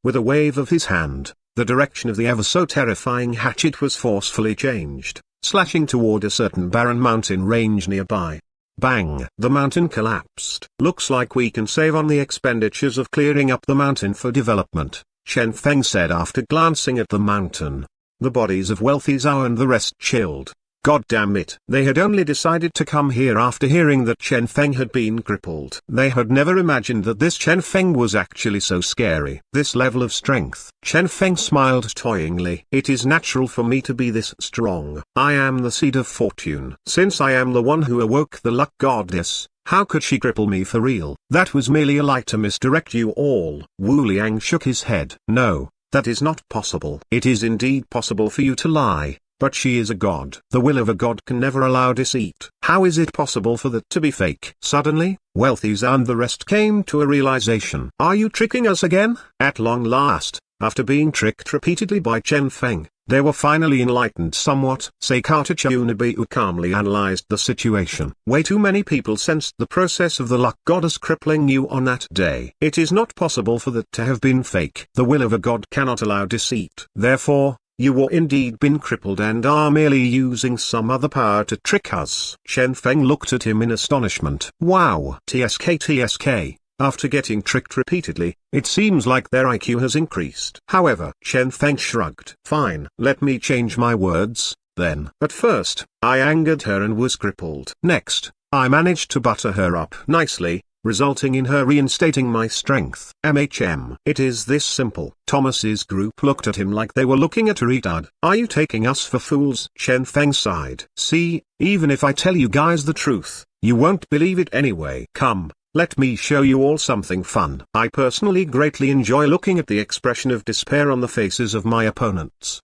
With a wave of his hand, the direction of the ever so terrifying hatchet was forcefully changed, slashing toward a certain barren mountain range nearby. Bang! The mountain collapsed. Looks like we can save on the expenditures of clearing up the mountain for development, Chen Feng said after glancing at the mountain. The bodies of Wealthy Zhao and the rest chilled. God damn it. They had only decided to come here after hearing that Chen Feng had been crippled. They had never imagined that this Chen Feng was actually so scary. This level of strength. Chen Feng smiled toyingly. It is natural for me to be this strong. I am the seed of fortune. Since I am the one who awoke the luck goddess, how could she cripple me for real? That was merely a lie to misdirect you all. Wu Liang shook his head. No, that is not possible. It is indeed possible for you to lie. But she is a god. The will of a god can never allow deceit. How is it possible for that to be fake? Suddenly, Wealthy Zhao and the rest came to a realization. Are you tricking us again? At long last, after being tricked repeatedly by Chen Feng, they were finally enlightened somewhat. Seikata Chunabu calmly analyzed the situation. Way too many people sensed the process of the luck goddess crippling you on that day. It is not possible for that to have been fake. The will of a god cannot allow deceit. Therefore, you were indeed been crippled and are merely using some other power to trick us. Chen Feng looked at him in astonishment. Wow. TSK. After getting tricked repeatedly, it seems like their IQ has increased. However, Chen Feng shrugged. Fine. Let me change my words, then. At first, I angered her and was crippled. Next, I managed to butter her up nicely, resulting in her reinstating my strength. It is this simple. Thomas's group looked at him like they were looking at a retard. Are you taking us for fools? Chen Feng sighed. See, even if I tell you guys the truth, you won't believe it anyway. Come, let me show you all something fun. I personally greatly enjoy looking at the expression of despair on the faces of my opponents.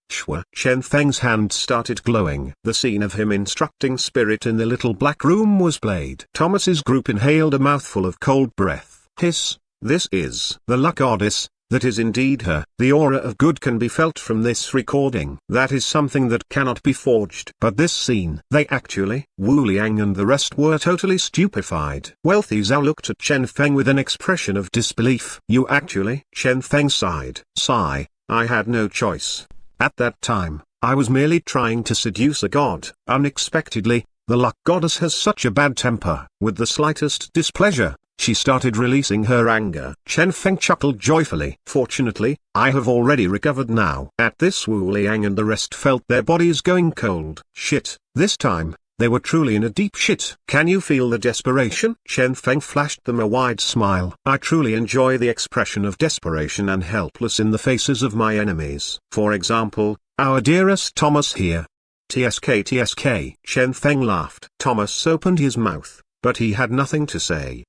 Chen Feng's hand started glowing. The scene of him instructing Spirit in the little black room was played. Thomas's group inhaled a mouthful of cold breath. Hiss, this is the luck goddess. That is indeed her. The aura of good can be felt from this recording. That is something that cannot be forged. But this scene, Wu Liang and the rest were totally stupefied. Wealthy Zhao looked at Chen Feng with an expression of disbelief. Chen Feng sighed. Sigh, I had no choice. At that time, I was merely trying to seduce a god. Unexpectedly, the luck goddess has such a bad temper. With the slightest displeasure, she started releasing her anger. Chen Feng chuckled joyfully. Fortunately, I have already recovered now. At this, Wu Liang and the rest felt their bodies going cold. Shit, this time, they were truly in a deep shit. Can you feel the desperation? Chen Feng flashed them a wide smile. I truly enjoy the expression of desperation and helpless in the faces of my enemies. For example, our dearest Thomas here. TSK. Chen Feng laughed. Thomas opened his mouth, but he had nothing to say.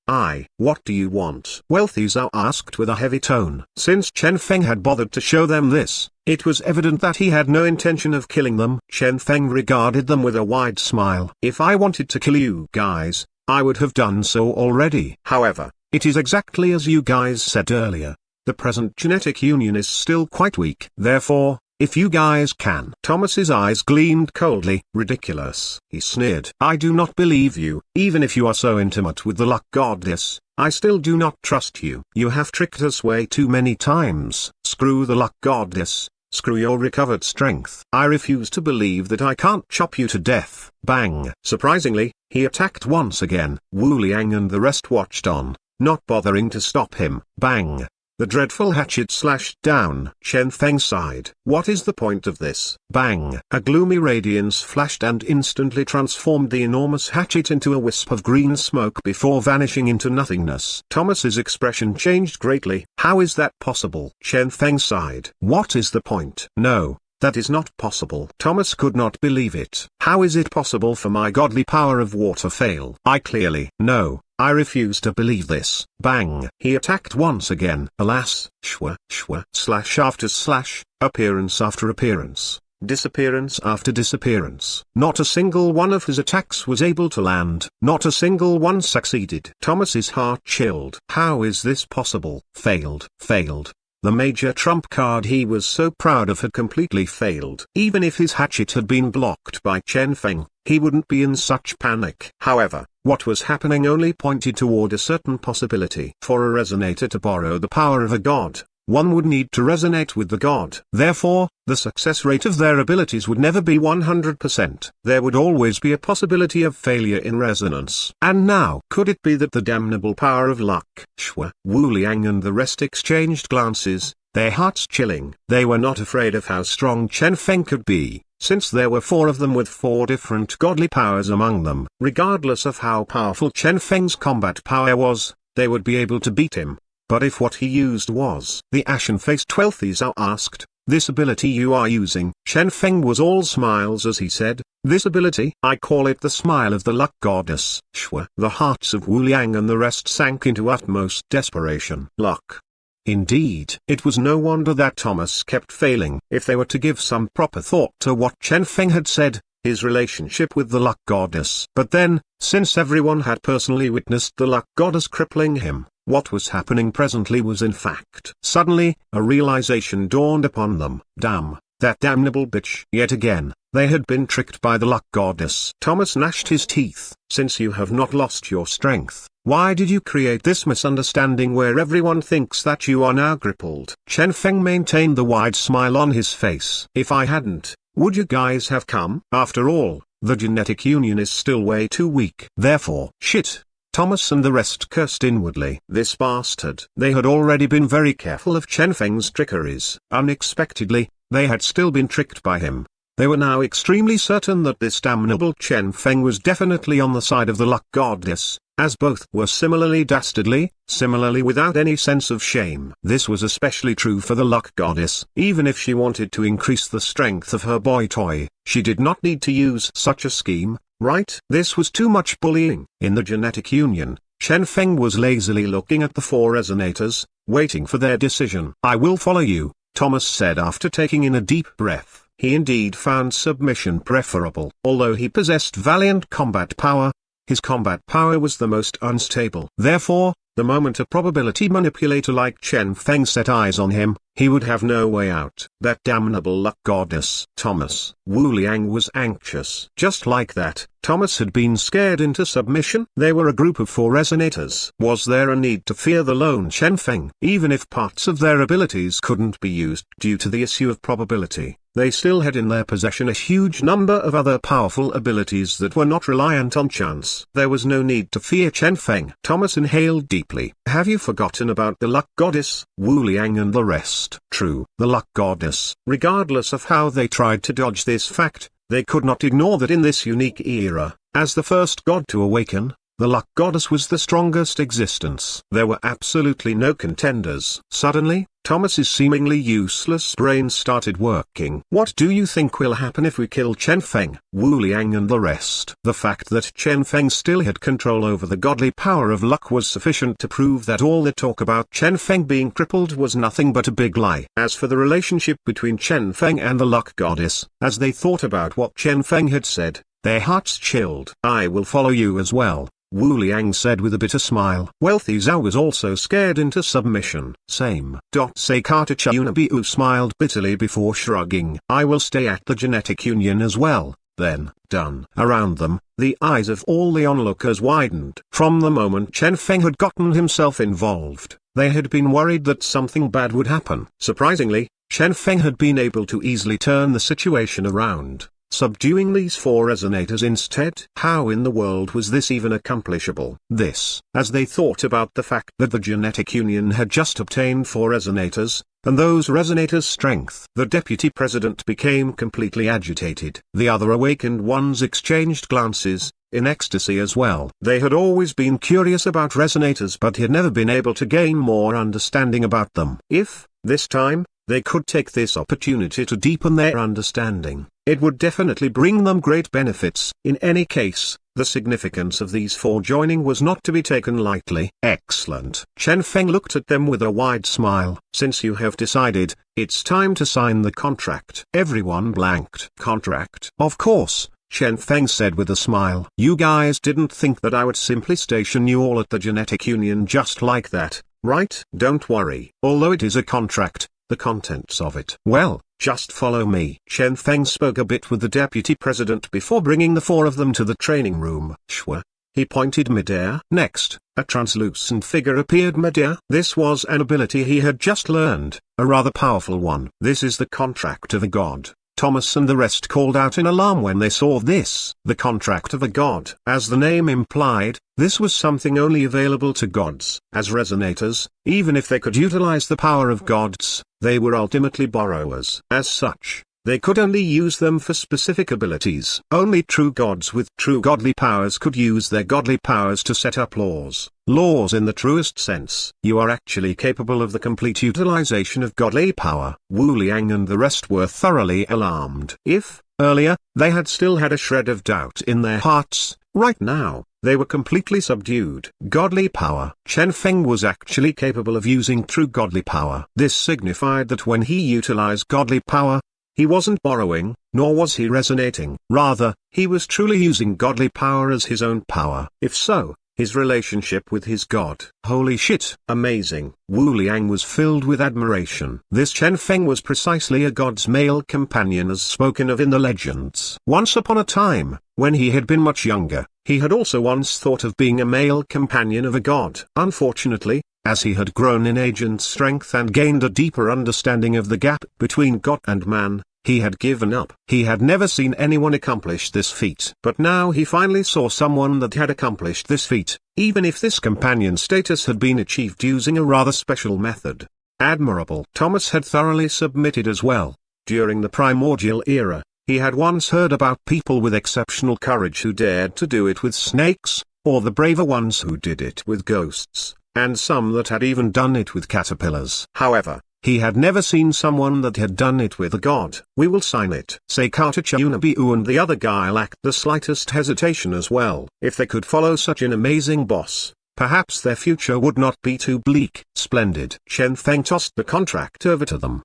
What do you want? Wealthy Zhao asked with a heavy tone. Since Chen Feng had bothered to show them this, it was evident that he had no intention of killing them. Chen Feng regarded them with a wide smile. If I wanted to kill you guys, I would have done so already. However, it is exactly as you guys said earlier. The present genetic union is still quite weak. Therefore, if you guys can. Thomas's eyes gleamed coldly. Ridiculous, he sneered. I do not believe you. Even if you are so intimate with the luck goddess, I still do not trust you. You have tricked us way too many times. Screw the luck goddess. Screw your recovered strength. I refuse to believe that I can't chop you to death. Bang. Surprisingly, he attacked once again. Wu Liang and the rest watched on, not bothering to stop him. Bang. The dreadful hatchet slashed down. Chen Feng sighed. What is the point of this? Bang! A gloomy radiance flashed and instantly transformed the enormous hatchet into a wisp of green smoke before vanishing into nothingness. Thomas's expression changed greatly. How is that possible? Chen Feng sighed. What is the point? No, that is not possible. Thomas could not believe it. How is it possible for my godly power of water fail? I clearly know. I refuse to believe this. Bang! He attacked once again. Alas, shwa, shwa, slash after slash, appearance after appearance, disappearance after disappearance. Not a single one of his attacks was able to land. Not a single one succeeded. Thomas's heart chilled. How is this possible? Failed. Failed. The major trump card he was so proud of had completely failed. Even if his hatchet had been blocked by Chen Feng, he wouldn't be in such panic. However, what was happening only pointed toward a certain possibility. For a resonator to borrow the power of a god, one would need to resonate with the god. Therefore, the success rate of their abilities would never be 100%. There would always be a possibility of failure in resonance. And now, could it be that the damnable power of luck? Shwa, Wu Liang and the rest exchanged glances, their hearts chilling. They were not afraid of how strong Chen Feng could be, since there were 4 of them with 4 different godly powers among them. Regardless of how powerful Chen Feng's combat power was, they would be able to beat him. But if what he used was... The ashen-faced Twelthizao asked, this ability you are using? Chen Feng was all smiles as he said, this ability? I call it the smile of the luck goddess. Shwa. The hearts of Wu Liang and the rest sank into utmost desperation. Luck. Indeed, it was no wonder that Thomas kept failing. If they were to give some proper thought to what Chen Feng had said, his relationship with the luck goddess. But then, since everyone had personally witnessed the luck goddess crippling him, what was happening presently was in fact. Suddenly, a realization dawned upon them. Damn, that damnable bitch. Yet again, they had been tricked by the luck goddess. Thomas gnashed his teeth. Since you have not lost your strength, why did you create this misunderstanding where everyone thinks that you are now crippled? Chen Feng maintained the wide smile on his face. If I hadn't, would you guys have come? After all, the genetic union is still way too weak. Therefore, shit. Thomas and the rest cursed inwardly. This bastard. They had already been very careful of Chen Feng's trickeries. Unexpectedly, they had still been tricked by him. They were now extremely certain that this damnable Chen Feng was definitely on the side of the luck goddess, as both were similarly dastardly, similarly without any sense of shame. This was especially true for the luck goddess. Even if she wanted to increase the strength of her boy toy, she did not need to use such a scheme, right? This was too much bullying. In the genetic union, Chen Feng was lazily looking at the 4 resonators, waiting for their decision. I will follow you, Thomas said after taking in a deep breath. He indeed found submission preferable. Although he possessed valiant combat power, his combat power was the most unstable. Therefore, the moment a probability manipulator like Chen Feng set eyes on him, he would have no way out. That damnable luck goddess. Thomas. Wu Liang was anxious. Just like that, Thomas had been scared into submission. They were a group of 4 resonators. Was there a need to fear the lone Chen Feng? Even if parts of their abilities couldn't be used due to the issue of probability, they still had in their possession a huge number of other powerful abilities that were not reliant on chance. There was no need to fear Chen Feng. Thomas inhaled deeply. Have you forgotten about the luck goddess? Wu Liang and the rest. True, the luck goddess. Regardless of how they tried to dodge this fact, they could not ignore that in this unique era, as the first god to awaken, the luck goddess was the strongest existence. There were absolutely no contenders. Suddenly, Thomas's seemingly useless brain started working. What do you think will happen if we kill Chen Feng, Wu Liang and the rest? The fact that Chen Feng still had control over the godly power of luck was sufficient to prove that all the talk about Chen Feng being crippled was nothing but a big lie. As for the relationship between Chen Feng and the luck goddess, as they thought about what Chen Feng had said, their hearts chilled. I will follow you as well. Wu Liang said with a bitter smile. Wealthy Zhao was also scared into submission. Same. Sekata Chunabiu smiled bitterly before shrugging. I will stay at the genetic union as well, then. Done. Around them, the eyes of all the onlookers widened. From the moment Chen Feng had gotten himself involved, they had been worried that something bad would happen. Surprisingly, Chen Feng had been able to easily turn the situation around, subduing these 4 resonators instead. How in the world was this even accomplishable? This, as they thought about the fact that the genetic union had just obtained 4 resonators, and those resonators' strength. The deputy president became completely agitated. The other awakened ones exchanged glances, in ecstasy as well. They had always been curious about resonators but had never been able to gain more understanding about them. If, this time, they could take this opportunity to deepen their understanding, it would definitely bring them great benefits. In any case, the significance of these 4 joining was not to be taken lightly. Excellent. Chen Feng looked at them with a wide smile. Since you have decided, it's time to sign the contract. Everyone blanked. Contract? Of course, Chen Feng said with a smile. You guys didn't think that I would simply station you all at the genetic union just like that, right? Don't worry. Although it is a contract, the contents of it, well, just follow me. Chen Feng spoke a bit with the deputy president before bringing the 4 of them to the training room. Shwa. He pointed midair. Next, a translucent figure appeared midair. This was an ability he had just learned, a rather powerful one. This is the contract of a god. Thomas and the rest called out in alarm when they saw this. The contract of a god. As the name implied, this was something only available to gods. As resonators, even if they could utilize the power of gods, they were ultimately borrowers. As such, they could only use them for specific abilities. Only true gods with true godly powers could use their godly powers to set up laws. Laws in the truest sense. You are actually capable of the complete utilization of godly power. Wu Liang and the rest were thoroughly alarmed. If, earlier, they had still had a shred of doubt in their hearts, right now, they were completely subdued. Godly power. Chen Feng was actually capable of using true godly power. This signified that when he utilized godly power, he wasn't borrowing, nor was he resonating. Rather, he was truly using godly power as his own power. If so, his relationship with his god. Holy shit! Amazing. Wu Liang was filled with admiration. This Chen Feng was precisely a god's male companion as spoken of in the legends. Once upon a time, when he had been much younger, he had also once thought of being a male companion of a god. Unfortunately, as he had grown in age and strength and gained a deeper understanding of the gap between God and man, he had given up. He had never seen anyone accomplish this feat. But now he finally saw someone that had accomplished this feat, even if this companion status had been achieved using a rather special method. Admirable. Thomas had thoroughly submitted as well. During the primordial era, he had once heard about people with exceptional courage who dared to do it with snakes, or the braver ones who did it with ghosts, and some that had even done it with caterpillars. However, he had never seen someone that had done it with a god. We will sign it. Sekata Chunabiu and the other guy lacked the slightest hesitation as well. If they could follow such an amazing boss, perhaps their future would not be too bleak. Splendid. Chen Feng tossed the contract over to them.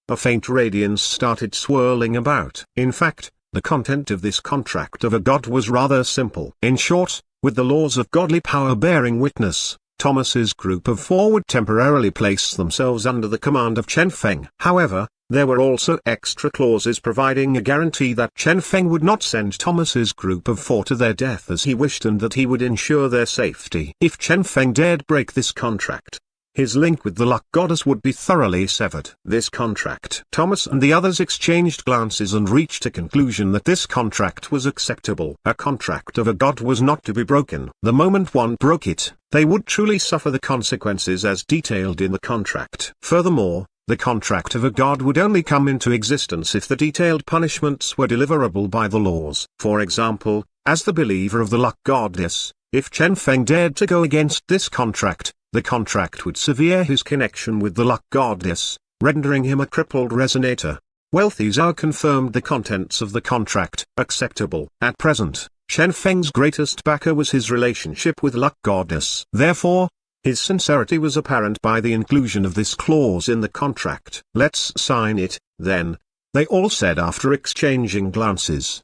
A faint radiance started swirling about. In fact, the content of this contract of a god was rather simple. In short, with the laws of godly power bearing witness, Thomas's group of 4 would temporarily place themselves under the command of Chen Feng. However, there were also extra clauses providing a guarantee that Chen Feng would not send Thomas's group of 4 to their death as he wished and that he would ensure their safety. If Chen Feng dared break this contract, his link with the luck goddess would be thoroughly severed. This contract. Thomas and the others exchanged glances and reached a conclusion that this contract was acceptable. A contract of a god was not to be broken. The moment one broke it, they would truly suffer the consequences as detailed in the contract. Furthermore, the contract of a god would only come into existence if the detailed punishments were deliverable by the laws. For example, as the believer of the luck goddess, if Chen Feng dared to go against this contract, the contract would sever his connection with the luck goddess, rendering him a crippled resonator. Wealthy Zhao confirmed the contents of the contract. Acceptable. At present, Chen Feng's greatest backer was his relationship with luck goddess. Therefore, his sincerity was apparent by the inclusion of this clause in the contract. Let's sign it, then, they all said after exchanging glances.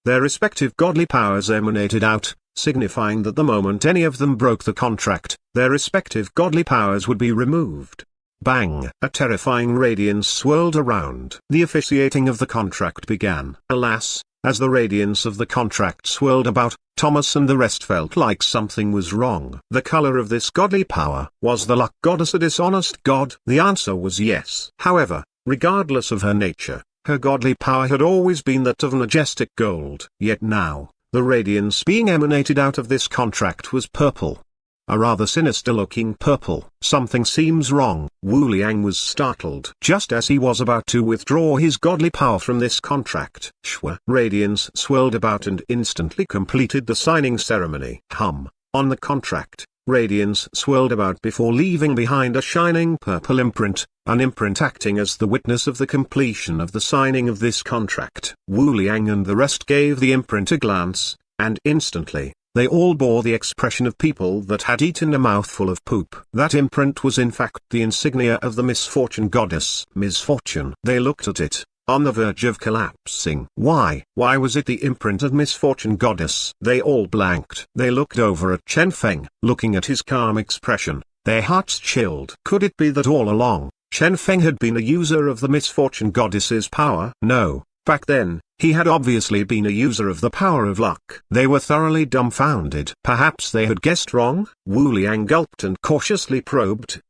Their respective godly powers emanated out, signifying that the moment any of them broke the contract, their respective godly powers would be removed. Bang! A terrifying radiance swirled around. The officiating of the contract began. Alas, as the radiance of the contract swirled about, Thomas and the rest felt like something was wrong. The color of this godly power. Was the luck goddess a dishonest god? The answer was yes. However, regardless of her nature, her godly power had always been that of majestic gold. Yet now, the radiance being emanated out of this contract was purple. A rather sinister-looking purple. Something seems wrong. Wu Liang was startled. Just as he was about to withdraw his godly power from this contract, Shua radiance swirled about and instantly completed the signing ceremony. On the contract, radiance swirled about before leaving behind a shining purple imprint, an imprint acting as the witness of the completion of the signing of this contract. Wu Liang and the rest gave the imprint a glance, and instantly, they all bore the expression of people that had eaten a mouthful of poop. That imprint was in fact the insignia of the misfortune goddess. Misfortune. They looked at it, on the verge of collapsing. Why was it the imprint of misfortune goddess? They all blanked. They looked over at Chen Feng, looking at his calm expression. Their hearts chilled. Could it be that all along, Chen Feng had been a user of the misfortune goddess's power? No. Back then, he had obviously been a user of the power of luck. They were thoroughly dumbfounded. Perhaps they had guessed wrong? Wu Liang gulped and cautiously probed.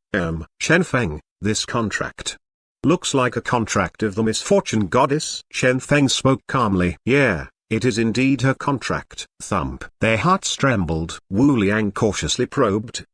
Chen Feng, this contract looks like a contract of the misfortune goddess. Chen Feng spoke calmly. Yeah, it is indeed her contract. Thump. Their hearts trembled. Wu Liang cautiously probed.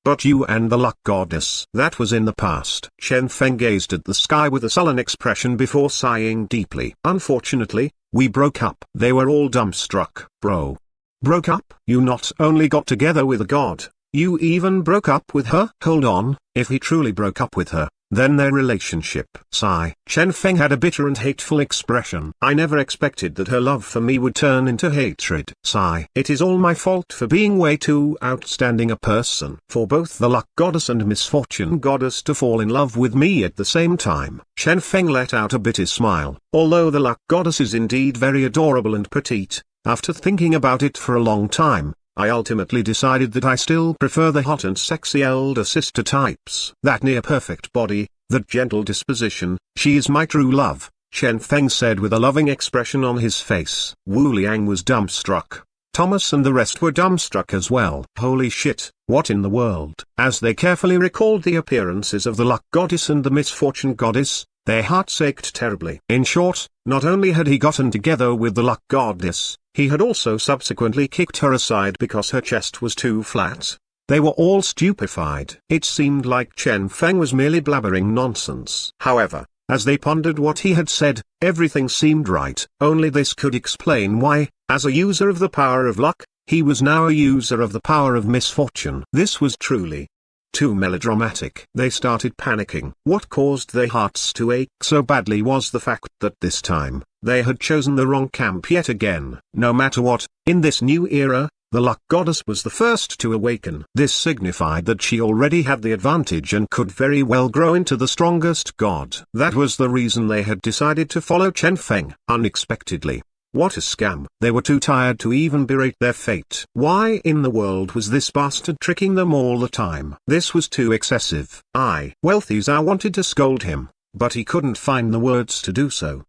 But you and the luck goddess. That was in the past. Chen Feng gazed at the sky with a sullen expression before sighing deeply. Unfortunately, we broke up. They were all dumbstruck. Bro. Broke up? You not only got together with a god, you even broke up with her? Hold on, if he truly broke up with her, then their relationship. Sigh. Chen Feng had a bitter and hateful expression. I never expected that her love for me would turn into hatred. Sigh. It is all my fault for being way too outstanding a person for both the luck goddess and misfortune goddess to fall in love with me at the same time. Chen Feng let out a bitter smile. Although the luck goddess is indeed very adorable and petite, after thinking about it for a long time, I ultimately decided that I still prefer the hot and sexy elder sister types. That near-perfect body, that gentle disposition, she is my true love, Chen Feng said with a loving expression on his face. Wu Liang was dumbstruck. Thomas and the rest were dumbstruck as well. Holy shit, what in the world? As they carefully recalled the appearances of the luck goddess and the misfortune goddess, their hearts ached terribly. In short, not only had he gotten together with the luck goddess, he had also subsequently kicked her aside because her chest was too flat. They were all stupefied. It seemed like Chen Feng was merely blabbering nonsense. However, as they pondered what he had said, everything seemed right. Only this could explain why, as a user of the power of luck, he was now a user of the power of misfortune. This was truly too melodramatic. They started panicking. What caused their hearts to ache so badly was the fact that this time, they had chosen the wrong camp yet again. No matter what, in this new era, the luck goddess was the first to awaken. This signified that she already had the advantage and could very well grow into the strongest god. That was the reason they had decided to follow Chen Feng. Unexpectedly. What a scam. They were too tired to even berate their fate. Why in the world was this bastard tricking them all the time? This was too excessive. Wealthy Zhao wanted to scold him, but he couldn't find the words to do so.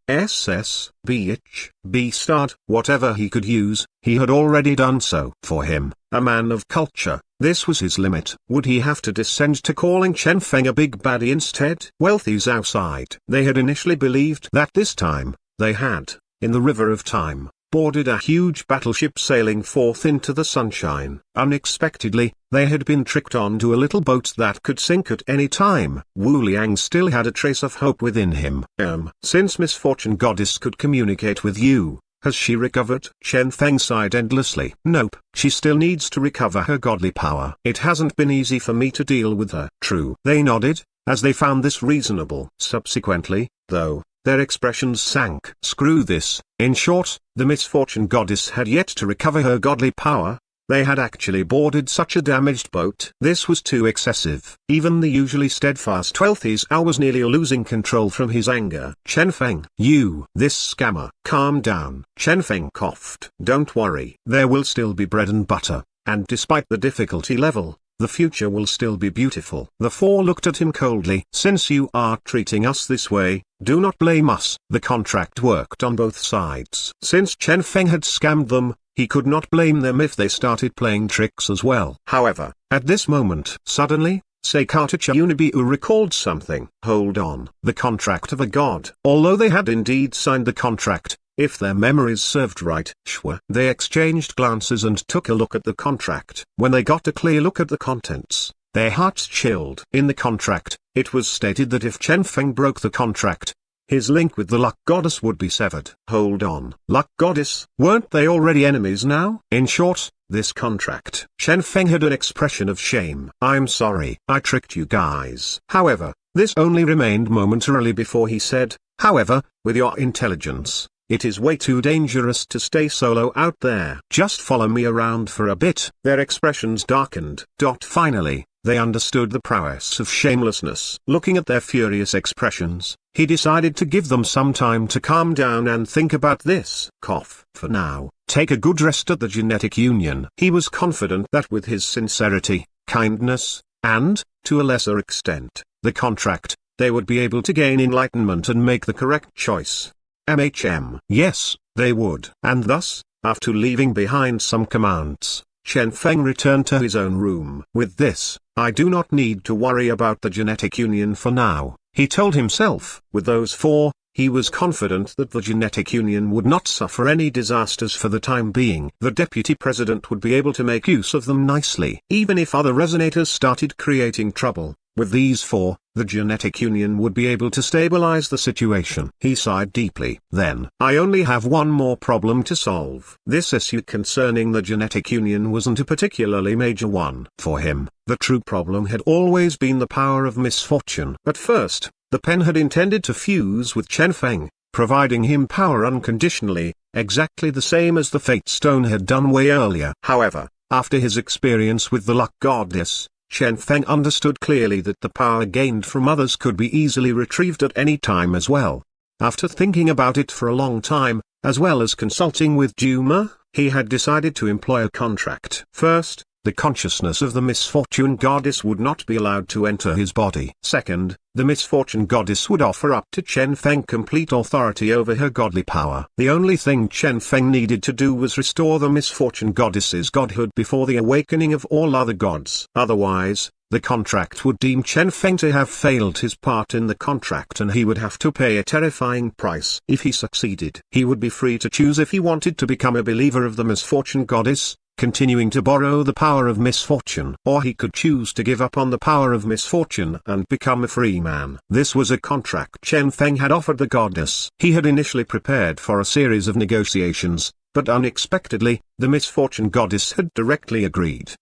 B-start, whatever he could use, he had already done so. For him, a man of culture, this was his limit. Would he have to descend to calling Chen Feng a big baddie instead? Wealthy Zhao sighed. They had initially believed that this time, they had, in the river of time, boarded a huge battleship sailing forth into the sunshine. Unexpectedly, they had been tricked onto a little boat that could sink at any time. Wu Liang still had a trace of hope within him. Since misfortune goddess could communicate with you, has she recovered? Chen Feng sighed endlessly. Nope, she still needs to recover her godly power. It hasn't been easy for me to deal with her. True. They nodded, as they found this reasonable. Subsequently, though, their expressions sank. Screw this. In short, the misfortune goddess had yet to recover her godly power, They had actually boarded such a damaged boat. This was too excessive. Even the usually steadfast wealthy Zhao was nearly losing control from his anger. Chen Feng, you, this scammer. Calm down. Chen Feng coughed. Don't worry. There will still be bread and butter, and despite the difficulty level, the future will still be beautiful. The four looked at him coldly. Since you are treating us this way, do not blame us. The contract worked on both sides. Since Chen Feng had scammed them, he could not blame them if they started playing tricks as well. However, at this moment, suddenly, Seikata Unibu recalled something. Hold on. The contract of a god. Although they had indeed signed the contract, if their memories served right, they exchanged glances and took a look at the contract. When they got a clear look at the contents, their hearts chilled. In the contract, it was stated that if Chen Feng broke the contract, his link with the luck goddess would be severed. Hold on. Luck goddess? Weren't they already enemies now? In short, this contract. Chen Feng had an expression of shame. I'm sorry, I tricked you guys. However, this only remained momentarily before he said, however, with your intelligence, it is way too dangerous to stay solo out there. Just follow me around for a bit. Their expressions darkened. Finally, they understood the prowess of shamelessness. Looking at their furious expressions, he decided to give them some time to calm down and think about this. For now, take a good rest at the genetic union. He was confident that with his sincerity, kindness, and, to a lesser extent, the contract, they would be able to gain enlightenment and make the correct choice. Yes, they would. And thus, after leaving behind some commands, Chen Feng returned to his own room. With this, I do not need to worry about the genetic union for now, he told himself. With those four, he was confident that the genetic union would not suffer any disasters for the time being. The deputy president would be able to make use of them nicely. Even if other resonators started creating trouble, with these four, the genetic union would be able to stabilize the situation. He sighed deeply. Then, I only have one more problem to solve. This issue concerning the genetic union wasn't a particularly major one. For him, the true problem had always been the power of misfortune. At first, the pen had intended to fuse with Chen Feng, providing him power unconditionally, exactly the same as the Fate Stone had done way earlier. However, after his experience with the luck goddess, Chen Feng understood clearly that the power gained from others could be easily retrieved at any time as well. After thinking about it for a long time, as well as consulting with Juma, he had decided to employ a contract. First, the consciousness of the misfortune goddess would not be allowed to enter his body. Second, the misfortune goddess would offer up to Chen Feng complete authority over her godly power. The only thing Chen Feng needed to do was restore the misfortune goddess's godhood before the awakening of all other gods. Otherwise, the contract would deem Chen Feng to have failed his part in the contract and he would have to pay a terrifying price. If he succeeded, he would be free to choose if he wanted to become a believer of the misfortune goddess, continuing to borrow the power of misfortune, or he could choose to give up on the power of misfortune and become a free man. This was a contract Chen Feng had offered the goddess. He had initially prepared for a series of negotiations, but unexpectedly, the misfortune goddess had directly agreed.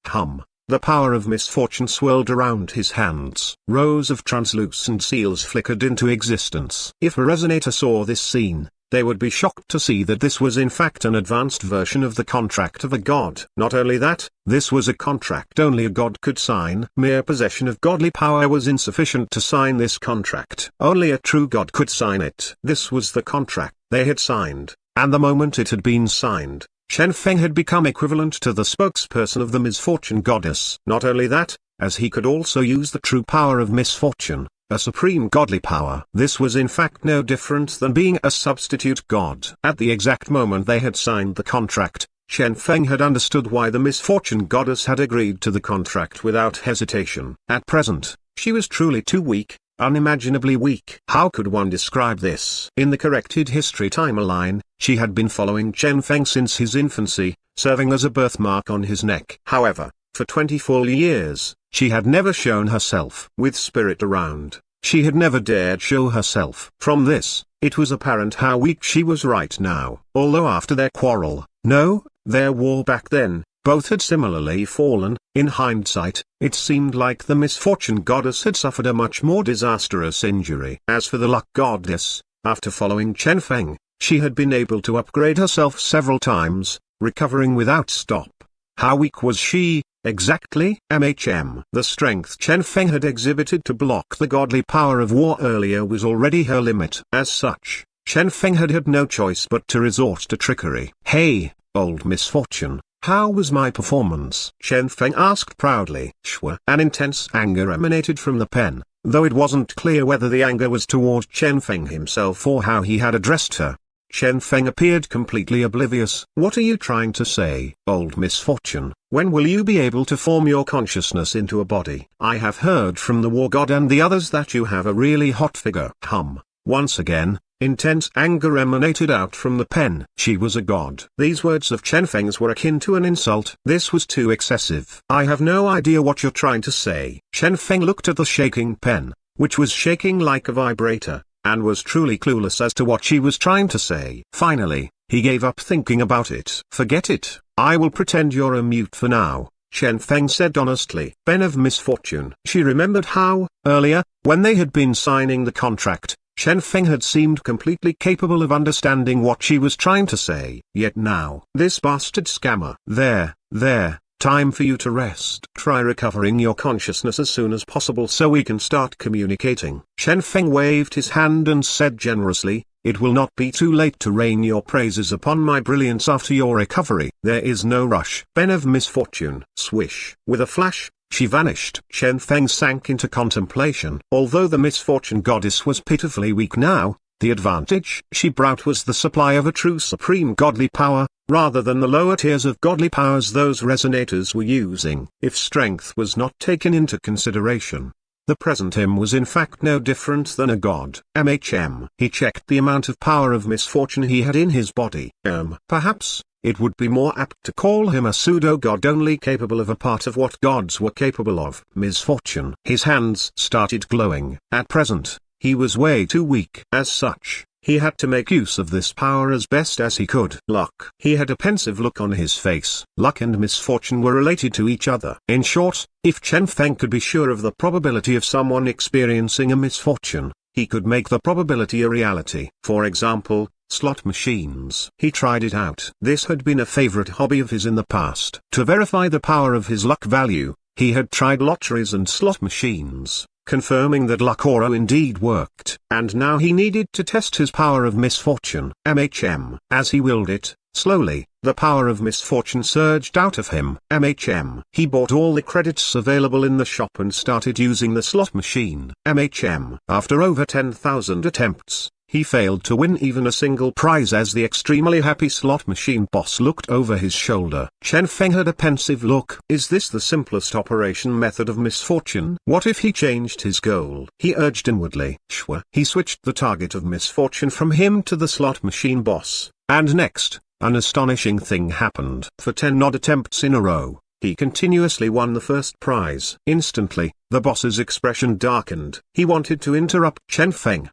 The power of misfortune swirled around his hands. Rows of translucent seals flickered into existence. If a resonator saw this scene, they would be shocked to see that this was in fact an advanced version of the contract of a god. Not only that, this was a contract only a god could sign. Mere possession of godly power was insufficient to sign this contract. Only a true god could sign it. This was the contract they had signed, and the moment it had been signed, Chen Feng had become equivalent to the spokesperson of the misfortune goddess. Not only that, as he could also use the true power of misfortune, a supreme godly power. This was in fact no different than being a substitute god. At the exact moment they had signed the contract, Chen Feng had understood why the misfortune goddess had agreed to the contract without hesitation. At present, she was truly too weak, unimaginably weak. How could one describe this? In the corrected history timeline, she had been following Chen Feng since his infancy, serving as a birthmark on his neck. However, for 20 full years, she had never shown herself. With spirit around, she had never dared show herself. From this, it was apparent how weak she was right now. Although after their quarrel, their war back then, both had similarly fallen, in hindsight, it seemed like the misfortune goddess had suffered a much more disastrous injury. As for the luck goddess, after following Chen Feng, she had been able to upgrade herself several times, recovering without stop. How weak was she, exactly? The strength Chen Feng had exhibited to block the godly power of war earlier was already her limit. As such, Chen Feng had had no choice but to resort to trickery. "Hey, old misfortune, how was my performance?" Chen Feng asked proudly. Shwa. An intense anger emanated from the pen, though it wasn't clear whether the anger was toward Chen Feng himself or how he had addressed her. Chen Feng appeared completely oblivious. "What are you trying to say, old misfortune? When will you be able to form your consciousness into a body? I have heard from the war god and the others that you have a really hot figure." Once again, intense anger emanated out from the pen. She was a god. These words of Chen Feng's were akin to an insult. This was too excessive. "I have no idea what you're trying to say." Chen Feng looked at the shaking pen, which was shaking like a vibrator, and was truly clueless as to what she was trying to say. Finally, he gave up thinking about it. "Forget it, I will pretend you're a mute for now," Chen Feng said honestly. Pen of misfortune. She remembered how, earlier, when they had been signing the contract, Chen Feng had seemed completely capable of understanding what she was trying to say. Yet now, this bastard scammer. There, time for you to rest. Try recovering your consciousness as soon as possible so we can start communicating. Chen Feng waved his hand and said generously, "It will not be too late to rain your praises upon my brilliance after your recovery. There is no rush." Pen of misfortune. Swish. With a flash, she vanished. Chen Feng sank into contemplation. Although the misfortune goddess was pitifully weak now, the advantage she brought was the supply of a true supreme godly power, rather than the lower tiers of godly powers those resonators were using. If strength was not taken into consideration, the present him was in fact no different than a god. He checked the amount of power of misfortune he had in his body. Perhaps it would be more apt to call him a pseudo-god only capable of a part of what gods were capable of. Misfortune. His hands started glowing. At present, he was way too weak. As such, he had to make use of this power as best as he could. Luck. He had a pensive look on his face. Luck and misfortune were related to each other. In short, if Chen Feng could be sure of the probability of someone experiencing a misfortune, he could make the probability a reality. For example, slot machines. He tried it out. This had been a favorite hobby of his in the past. To verify the power of his luck value, he had tried lotteries and slot machines, confirming that luck aura indeed worked. And now he needed to test his power of misfortune. As he willed it, slowly, the power of misfortune surged out of him. He bought all the credits available in the shop and started using the slot machine. After over 10,000 attempts, he failed to win even a single prize as the extremely happy slot machine boss looked over his shoulder. Chen Feng had a pensive look. Is this the simplest operation method of misfortune? What if he changed his goal? He urged inwardly. He switched the target of misfortune from him to the slot machine boss. And next, an astonishing thing happened. For 10 odd attempts in a row, he continuously won the first prize. Instantly, the boss's expression darkened. He wanted to interrupt Chen Feng.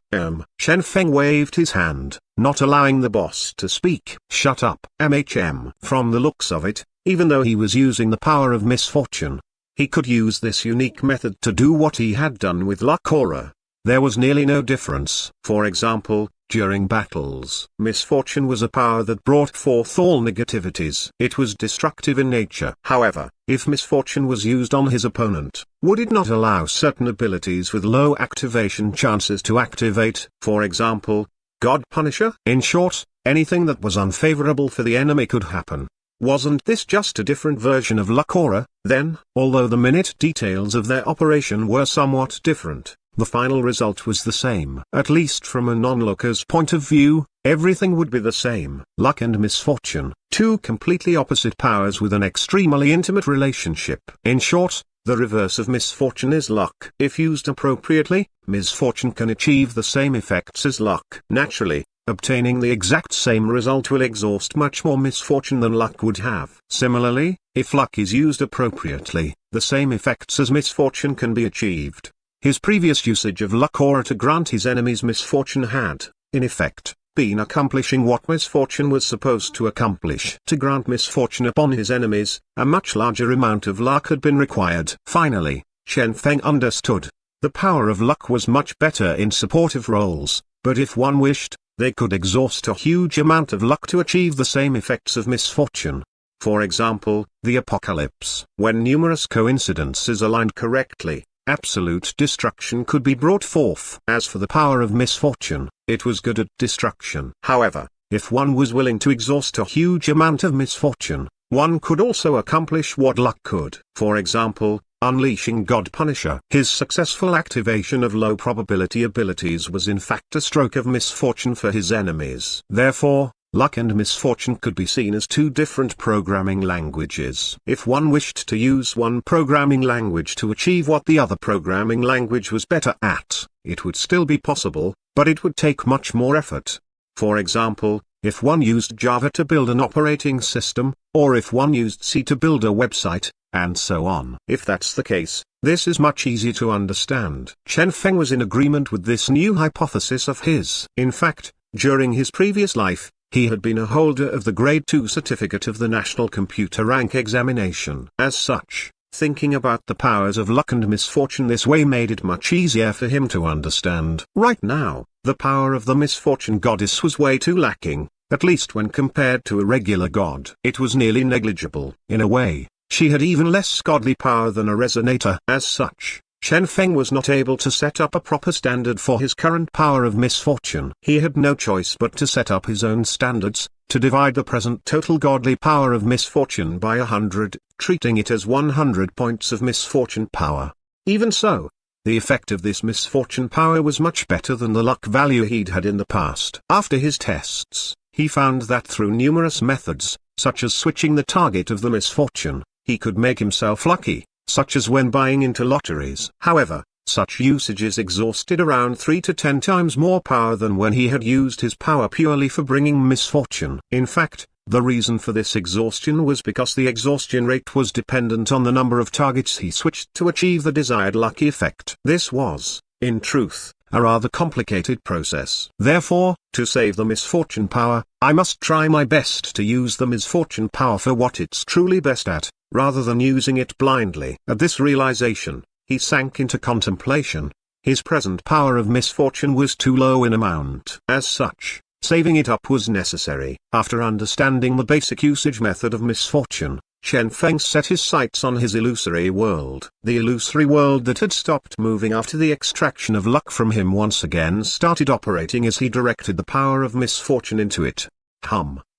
Chen Feng waved his hand, not allowing the boss to speak. Shut up. From the looks of it, even though he was using the power of misfortune, he could use this unique method to do what he had done with luck aura. There was nearly no difference. For example, during battles, misfortune was a power that brought forth all negativities. It was destructive in nature. However, if misfortune was used on his opponent, would it not allow certain abilities with low activation chances to activate? For example, God Punisher? In short, anything that was unfavorable for the enemy could happen. Wasn't this just a different version of luck aura, then? Although the minute details of their operation were somewhat different, the final result was the same. At least from a non-looker's point of view, everything would be the same. Luck and misfortune, two completely opposite powers with an extremely intimate relationship. In short, the reverse of misfortune is luck. If used appropriately, misfortune can achieve the same effects as luck. Naturally, obtaining the exact same result will exhaust much more misfortune than luck would have. Similarly, if luck is used appropriately, the same effects as misfortune can be achieved. His previous usage of luck aura to grant his enemies misfortune had, in effect, been accomplishing what misfortune was supposed to accomplish. To grant misfortune upon his enemies, a much larger amount of luck had been required. Finally, Chen Feng understood. The power of luck was much better in supportive roles, but if one wished, they could exhaust a huge amount of luck to achieve the same effects of misfortune. For example, the apocalypse. When numerous coincidences aligned correctly, absolute destruction could be brought forth. As for the power of misfortune, it was good at destruction. However, if one was willing to exhaust a huge amount of misfortune, one could also accomplish what luck could. For example, unleashing God Punisher. His successful activation of low probability abilities was in fact a stroke of misfortune for his enemies. Therefore, luck and misfortune could be seen as two different programming languages. If one wished to use one programming language to achieve what the other programming language was better at, it would still be possible, but it would take much more effort. For example, if one used Java to build an operating system, or if one used C to build a website, and so on. If that's the case, this is much easier to understand. Chen Feng was in agreement with this new hypothesis of his. In fact, during his previous life, he had been a holder of the Grade 2 certificate of the National Computer Rank Examination. As such, thinking about the powers of luck and misfortune this way made it much easier for him to understand. Right now, the power of the misfortune goddess was way too lacking, at least when compared to a regular god. It was nearly negligible. In a way, she had even less godly power than a resonator. As such, Chen Feng was not able to set up a proper standard for his current power of misfortune. He had no choice but to set up his own standards, to divide the present total godly power of misfortune by 100, treating it as 100 points of misfortune power. Even so, the effect of this misfortune power was much better than the luck value he'd had in the past. After his tests, he found that through numerous methods, such as switching the target of the misfortune, he could make himself lucky, such as when buying into lotteries. However, such usages exhausted around 3 to 10 times more power than when he had used his power purely for bringing misfortune. In fact, the reason for this exhaustion was because the exhaustion rate was dependent on the number of targets he switched to achieve the desired lucky effect. This was, in truth, a rather complicated process. Therefore, to save the misfortune power, I must try my best to use the misfortune power for what it's truly best at, rather than using it blindly. At this realization, he sank into contemplation. His present power of misfortune was too low in amount. As such, saving it up was necessary. After understanding the basic usage method of misfortune, Chen Feng set his sights on his illusory world. The illusory world that had stopped moving after the extraction of luck from him once again started operating as he directed the power of misfortune into it.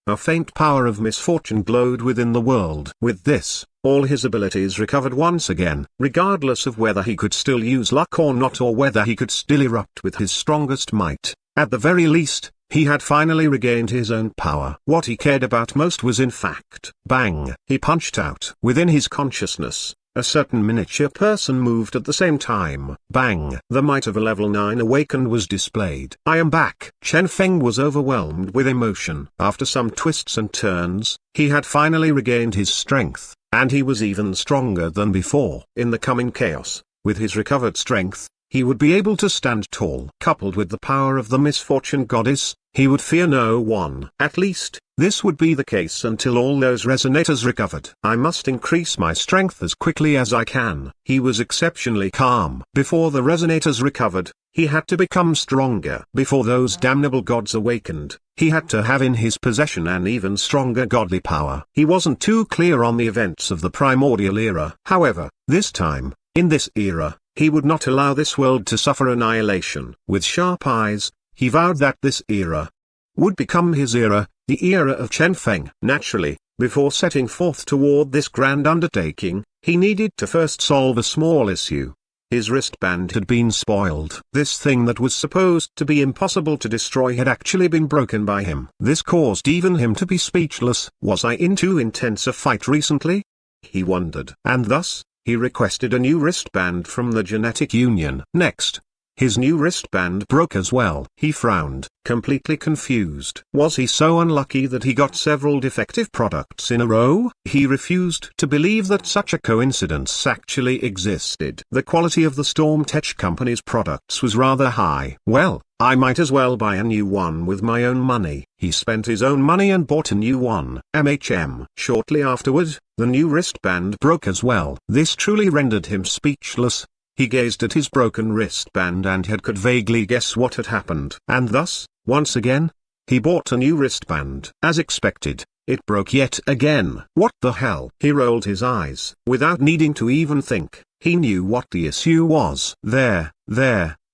A faint power of misfortune glowed within the world. With this, all his abilities recovered once again, regardless of whether he could still use luck or not, or whether he could still erupt with his strongest might. At the very least, he had finally regained his own power. What he cared about most was in fact, bang! He punched out. Within his consciousness, a certain miniature person moved at the same time. Bang! The might of a level 9 awakened was displayed. I am back. Chen Feng was overwhelmed with emotion. After some twists and turns, he had finally regained his strength, and he was even stronger than before. In the coming chaos, with his recovered strength, he would be able to stand tall. Coupled with the power of the misfortune goddess, he would fear no one. At least, this would be the case until all those resonators recovered. I must increase my strength as quickly as I can. He was exceptionally calm. Before the resonators recovered, he had to become stronger. Before those damnable gods awakened, he had to have in his possession an even stronger godly power. He wasn't too clear on the events of the primordial era. However, this time, in this era, he would not allow this world to suffer annihilation. With sharp eyes, he vowed that this era would become his era, the era of Chen Feng. Naturally, before setting forth toward this grand undertaking, he needed to first solve a small issue. His wristband had been spoiled. This thing that was supposed to be impossible to destroy had actually been broken by him. This caused even him to be speechless. Was I in too intense a fight recently? He wondered. And thus, he requested a new wristband from the Genetic Union. Next, his new wristband broke as well. He frowned, completely confused. Was he so unlucky that he got several defective products in a row? He refused to believe that such a coincidence actually existed. The quality of the Storm Tech Company's products was rather high. Well, I might as well buy a new one with my own money. He spent his own money and bought a new one. Shortly afterward, the new wristband broke as well. This truly rendered him speechless. He gazed at his broken wristband and could vaguely guess what had happened. And thus, once again, he bought a new wristband. As expected, it broke yet again. What the hell? He rolled his eyes. Without needing to even think, he knew what the issue was. There,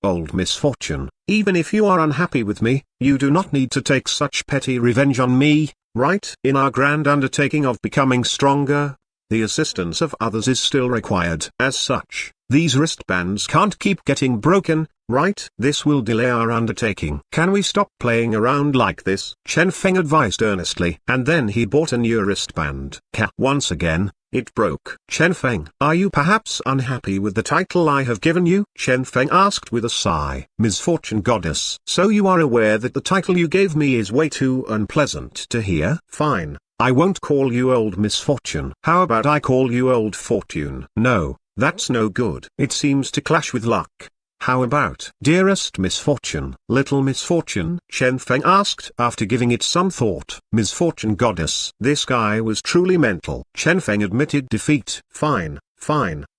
old misfortune, even if you are unhappy with me, you do not need to take such petty revenge on me, right? In our grand undertaking of becoming stronger, the assistance of others is still required. As such, these wristbands can't keep getting broken, right? This will delay our undertaking. Can we stop playing around like this? Chen Feng advised earnestly. And then he bought a new wristband. Once again, it broke. Chen Feng, are you perhaps unhappy with the title I have given you? Chen Feng asked with a sigh. Misfortune Goddess. So you are aware that the title you gave me is way too unpleasant to hear? Fine, I won't call you Old Misfortune. How about I call you Old Fortune? No, that's no good. It seems to clash with luck. How about Dearest Misfortune? Little Misfortune? Chen Feng asked after giving it some thought. Misfortune Goddess. This guy was truly mental. Chen Feng admitted defeat. Fine,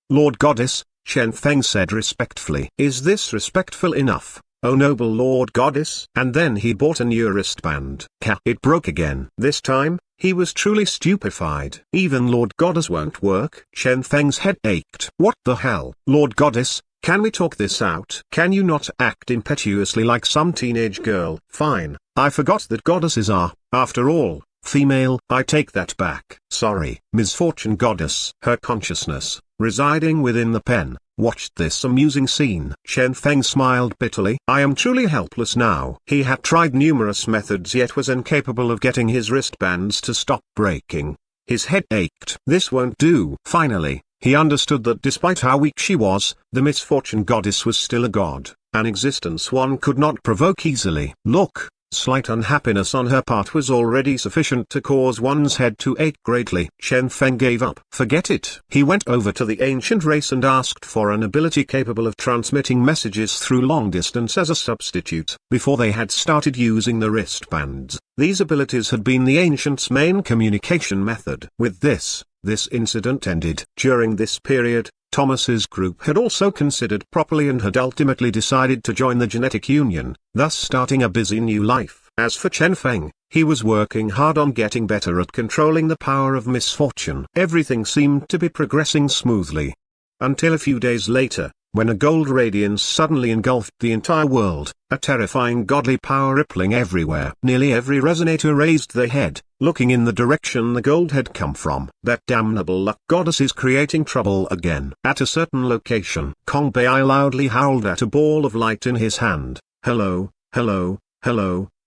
Lord Goddess, Chen Feng said respectfully. Is this respectful enough, oh noble Lord Goddess? And then he bought a new wristband. It broke again. This time, he was truly stupefied. Even Lord Goddess won't work. Chen Feng's head ached. What the hell? Lord Goddess, can we talk this out? Can you not act impetuously like some teenage girl? Fine, I forgot that goddesses are, after all, female. I take that back. Sorry. Misfortune Goddess. Her consciousness, residing within the pen, watched this amusing scene. Chen Feng smiled bitterly. I am truly helpless now. He had tried numerous methods yet was incapable of getting his wristbands to stop breaking. His head ached. This won't do. Finally, he understood that despite how weak she was, the Misfortune Goddess was still a god, an existence one could not provoke easily. Look, slight unhappiness on her part was already sufficient to cause one's head to ache greatly. Chen Feng gave up. Forget it. He went over to the ancient race and asked for an ability capable of transmitting messages through long distance as a substitute. Before they had started using the wristbands, these abilities had been the ancients' main communication method. With this incident ended. During this period, Thomas's group had also considered properly and had ultimately decided to join the genetic union, thus starting a busy new life. As for Chen Feng, he was working hard on getting better at controlling the power of misfortune. Everything seemed to be progressing smoothly. Until a few days later, when a gold radiance suddenly engulfed the entire world, a terrifying godly power rippling everywhere. Nearly every resonator raised their head, looking in the direction the gold had come from. That damnable luck goddess is creating trouble again. At a certain location, Kong Bei loudly howled at a ball of light in his hand. Hello,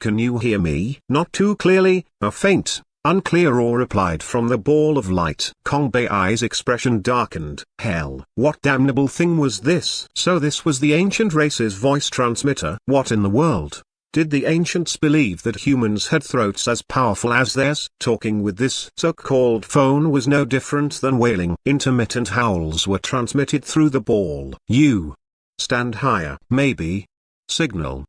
can you hear me? Not too clearly, a faint, unclear roar replied from the ball of light. Kong Bei's expression darkened. Hell, what damnable thing was this? So this was the ancient race's voice transmitter. What in the world? Did the ancients believe that humans had throats as powerful as theirs? Talking with this so-called phone was no different than wailing. Intermittent howls were transmitted through the ball. You stand higher. Maybe. Signal.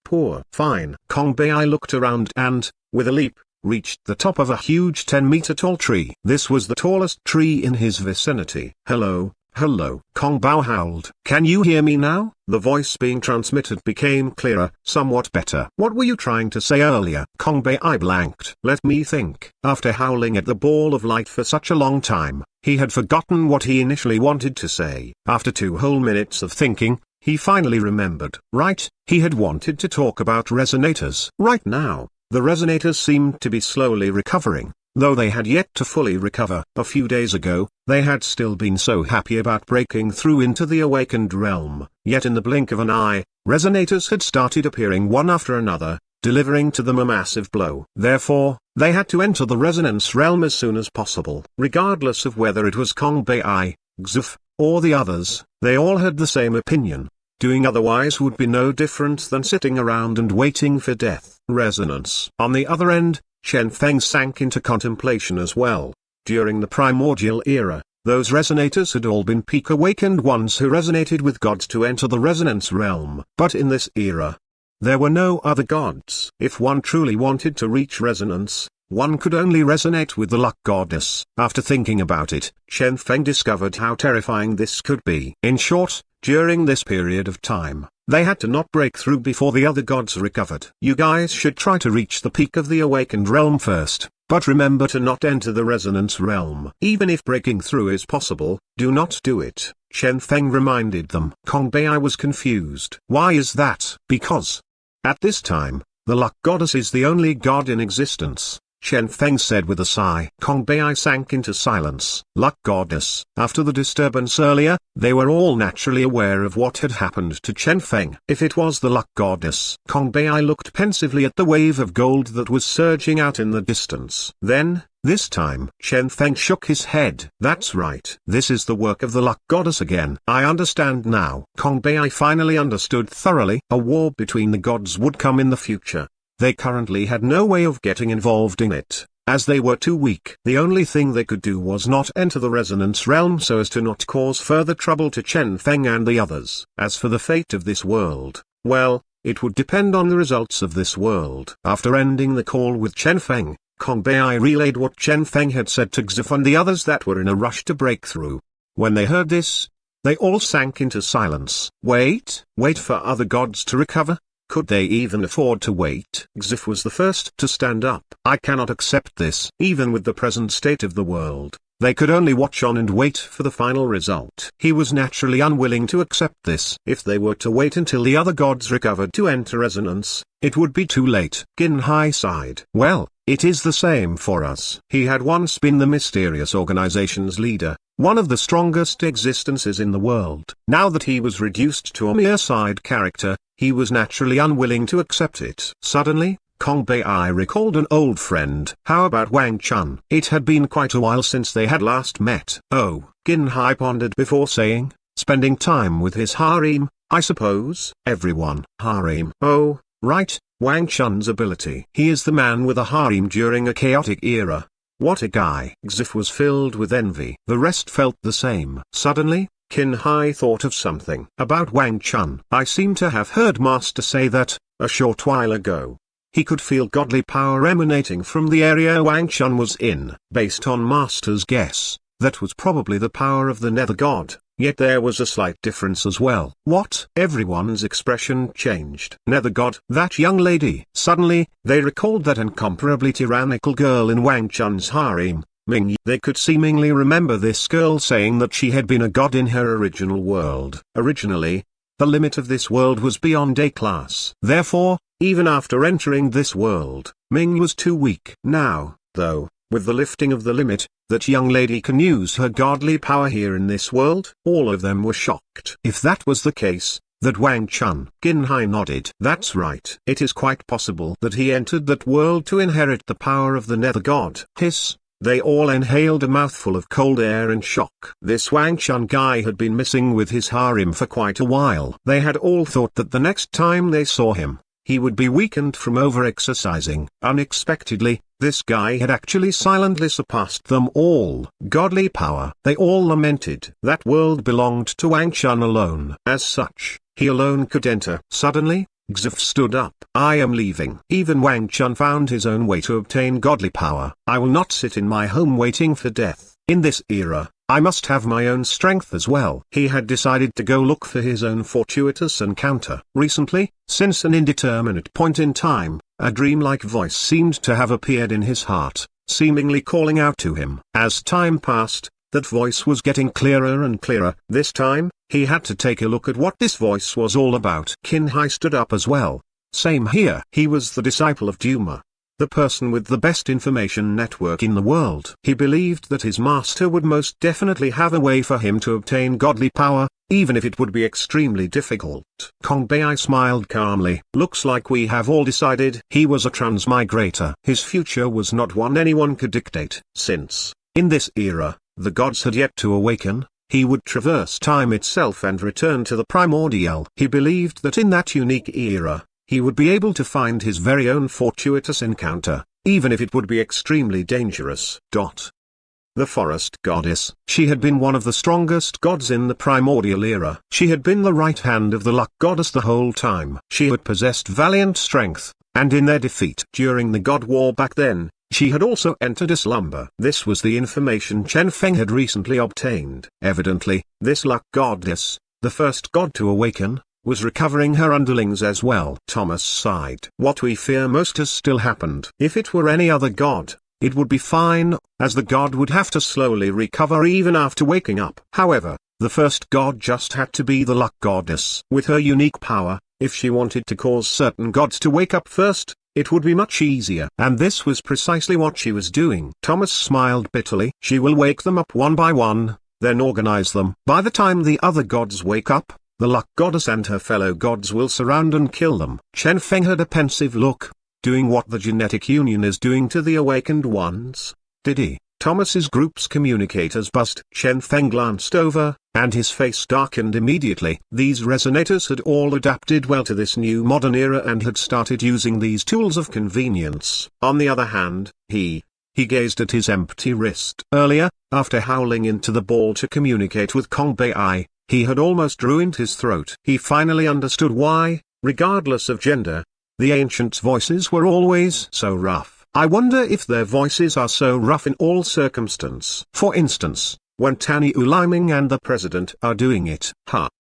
Poor. Fine. Kong Bei looked around and, with a leap, reached the top of a huge 10-meter tall tree. This was the tallest tree in his vicinity. Hello, Kong Bao howled. Can you hear me now? The voice being transmitted became clearer, somewhat better. What were you trying to say earlier? Kong Bei blanked. Let me think. After howling at the ball of light for such a long time, he had forgotten what he initially wanted to say. After 2 whole minutes of thinking, he finally remembered. Right, he had wanted to talk about resonators. Right now, the resonators seemed to be slowly recovering, though they had yet to fully recover. A few days ago, they had still been so happy about breaking through into the awakened realm, yet in the blink of an eye, resonators had started appearing one after another, delivering to them a massive blow. Therefore, they had to enter the resonance realm as soon as possible. Regardless of whether it was Kong Bei, Xuf, or the others, they all had the same opinion. Doing otherwise would be no different than sitting around and waiting for death. Resonance. On the other end, Chen Feng sank into contemplation as well. During the primordial era, those resonators had all been peak awakened ones who resonated with gods to enter the resonance realm. But in this era, there were no other gods. If one truly wanted to reach resonance, one could only resonate with the luck goddess. After thinking about it, Chen Feng discovered how terrifying this could be. In short, during this period of time, they had to not break through before the other gods recovered. You guys should try to reach the peak of the awakened realm first, But remember to not enter the resonance realm. Even if breaking through is possible, do not do it, Chen Feng reminded them. Kong Bei was confused. Why is that? Because at this time, the luck goddess is the only god in existence, Chen Feng said with a sigh. Kong Bei sank into silence. Luck goddess. After the disturbance earlier, they were all naturally aware of what had happened to Chen Feng. If it was the luck goddess. Kong Bei looked pensively at the wave of gold that was surging out in the distance. Then, this time, Chen Feng shook his head. That's right. This is the work of the luck goddess again. I understand now. Kong Bei finally understood thoroughly. A war between the gods would come in the future. They currently had no way of getting involved in it, as they were too weak. The only thing they could do was not enter the resonance realm so as to not cause further trouble to Chen Feng and the others. As for the fate of this world, well, it would depend on the results of this world. After ending the call with Chen Feng, Kong Bei relayed what Chen Feng had said to Xif and the others that were in a rush to break through. When they heard this, they all sank into silence. Wait for other gods to recover? Could they even afford to wait? Xif was the first to stand up. I cannot accept this. Even with the present state of the world, they could only watch on and wait for the final result. He was naturally unwilling to accept this. If they were to wait until the other gods recovered to enter resonance, it would be too late. Qin Hai sighed. Well, it is the same for us. He had once been the mysterious organization's leader, one of the strongest existences in the world. Now that he was reduced to a mere side character, he was naturally unwilling to accept it. Suddenly, Kong Bei recalled an old friend. How about Wang Chun? It had been quite a while since they had last met. Oh, Qin Hai pondered before saying, spending time with his harem, I suppose. Everyone. Harem. Oh, right, Wang Chun's ability. He is the man with a harem during a chaotic era. What a guy. Xif was filled with envy. The rest felt the same. Suddenly, Qin Hai thought of something. About Wang Chun. I seem to have heard Master say that, a short while ago. He could feel godly power emanating from the area Wang Chun was in. Based on Master's guess, that was probably the power of the Nether God. Yet there was a slight difference as well. What? Everyone's expression changed. Nether God. That young lady. Suddenly, they recalled that incomparably tyrannical girl in Wang Chun's harem, Ming. They could seemingly remember this girl saying that she had been a god in her original world. Originally, the limit of this world was beyond A class. Therefore, even after entering this world, Ming was too weak. Now, though, with the lifting of the limit, that young lady can use her godly power here in this world. All of them were shocked. If that was the case, that Wang Chun. Qin Hai nodded. That's right. It is quite possible that he entered that world to inherit the power of the Nether God. Hiss. They all inhaled a mouthful of cold air in shock. This Wang Chun guy had been missing with his harem for quite a while. They had all thought that the next time they saw him, he would be weakened from over-exercising. Unexpectedly, this guy had actually silently surpassed them all. Godly power. They all lamented. That world belonged to Wang Chun alone. As such, he alone could enter. Suddenly, Xif stood up. I am leaving. Even Wang Chun found his own way to obtain godly power. I will not sit in my home waiting for death. In this era, I must have my own strength as well. He had decided to go look for his own fortuitous encounter. Recently, since an indeterminate point in time, a dreamlike voice seemed to have appeared in his heart, seemingly calling out to him. As time passed, that voice was getting clearer and clearer. This time, he had to take a look at what this voice was all about. Qin Hai stood up as well. Same here. He was the disciple of Duma, the person with the best information network in the world. He believed that his master would most definitely have a way for him to obtain godly power, even if it would be extremely difficult. Kong Bei smiled calmly. Looks like we have all decided. He was a transmigrator. His future was not one anyone could dictate. Since, in this era, the gods had yet to awaken, he would traverse time itself and return to the primordial. He believed that in that unique era, he would be able to find his very own fortuitous encounter, even if it would be extremely dangerous. The forest goddess. She had been one of the strongest gods in the primordial era. She had been the right hand of the luck goddess the whole time. She had possessed valiant strength, and in their defeat during the god war back then, she had also entered a slumber. This was the information Chen Feng had recently obtained. Evidently, this luck goddess, the first god to awaken, was recovering her underlings as well. Thomas sighed. What we fear most has still happened. If it were any other god, it would be fine, as the god would have to slowly recover even after waking up. However, the first god just had to be the luck goddess. With her unique power, if she wanted to cause certain gods to wake up first, it would be much easier. And this was precisely what she was doing. Thomas smiled bitterly. She will wake them up one by one, then organize them. By the time the other gods wake up, the luck goddess and her fellow gods will surround and kill them. Chen Feng had a pensive look, doing what the genetic union is doing to the awakened ones. Did he? Thomas's group's communicators buzzed. Chen Feng glanced over, and his face darkened immediately. These resonators had all adapted well to this new modern era and had started using these tools of convenience. On the other hand, he gazed at his empty wrist. Earlier, after howling into the ball to communicate with Kong Bei, he had almost ruined his throat. He finally understood why, regardless of gender, the ancients' voices were always so rough. I wonder if their voices are so rough in all circumstance. For instance, when Tani Uliming and the president are doing it.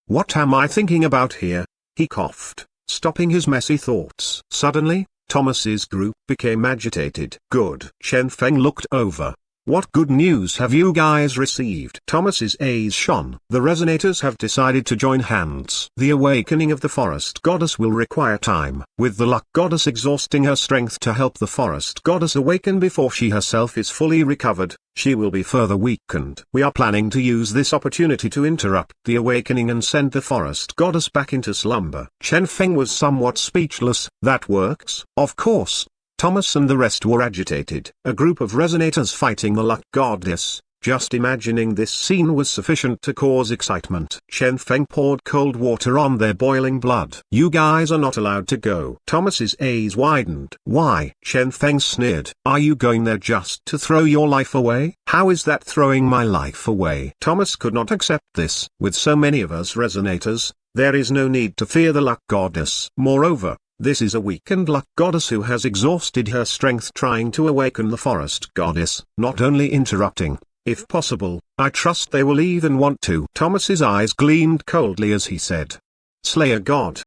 What am I thinking about here? He coughed, stopping his messy thoughts. Suddenly, Thomas's group became agitated. Good. Chen Feng looked over. What good news have you guys received? Thomas's eyes shone. The resonators have decided to join hands. The awakening of the forest goddess will require time. With the luck goddess exhausting her strength to help the forest goddess awaken before she herself is fully recovered, she will be further weakened. We are planning to use this opportunity to interrupt the awakening and send the forest goddess back into slumber. Chen Feng was somewhat speechless. That works? Of course. Thomas and the rest were agitated. A group of resonators fighting the luck goddess. Just imagining this scene was sufficient to cause excitement. Chen Feng poured cold water on their boiling blood. You guys are not allowed to go. Thomas's eyes widened. Why? Chen Feng sneered. Are you going there just to throw your life away? How is that throwing my life away? Thomas could not accept this. With so many of us resonators, there is no need to fear the luck goddess. Moreover, this is a weakened luck goddess who has exhausted her strength trying to awaken the forest goddess. Not only interrupting, if possible, I trust they will even want to. Thomas's eyes gleamed coldly as he said, Slayer God,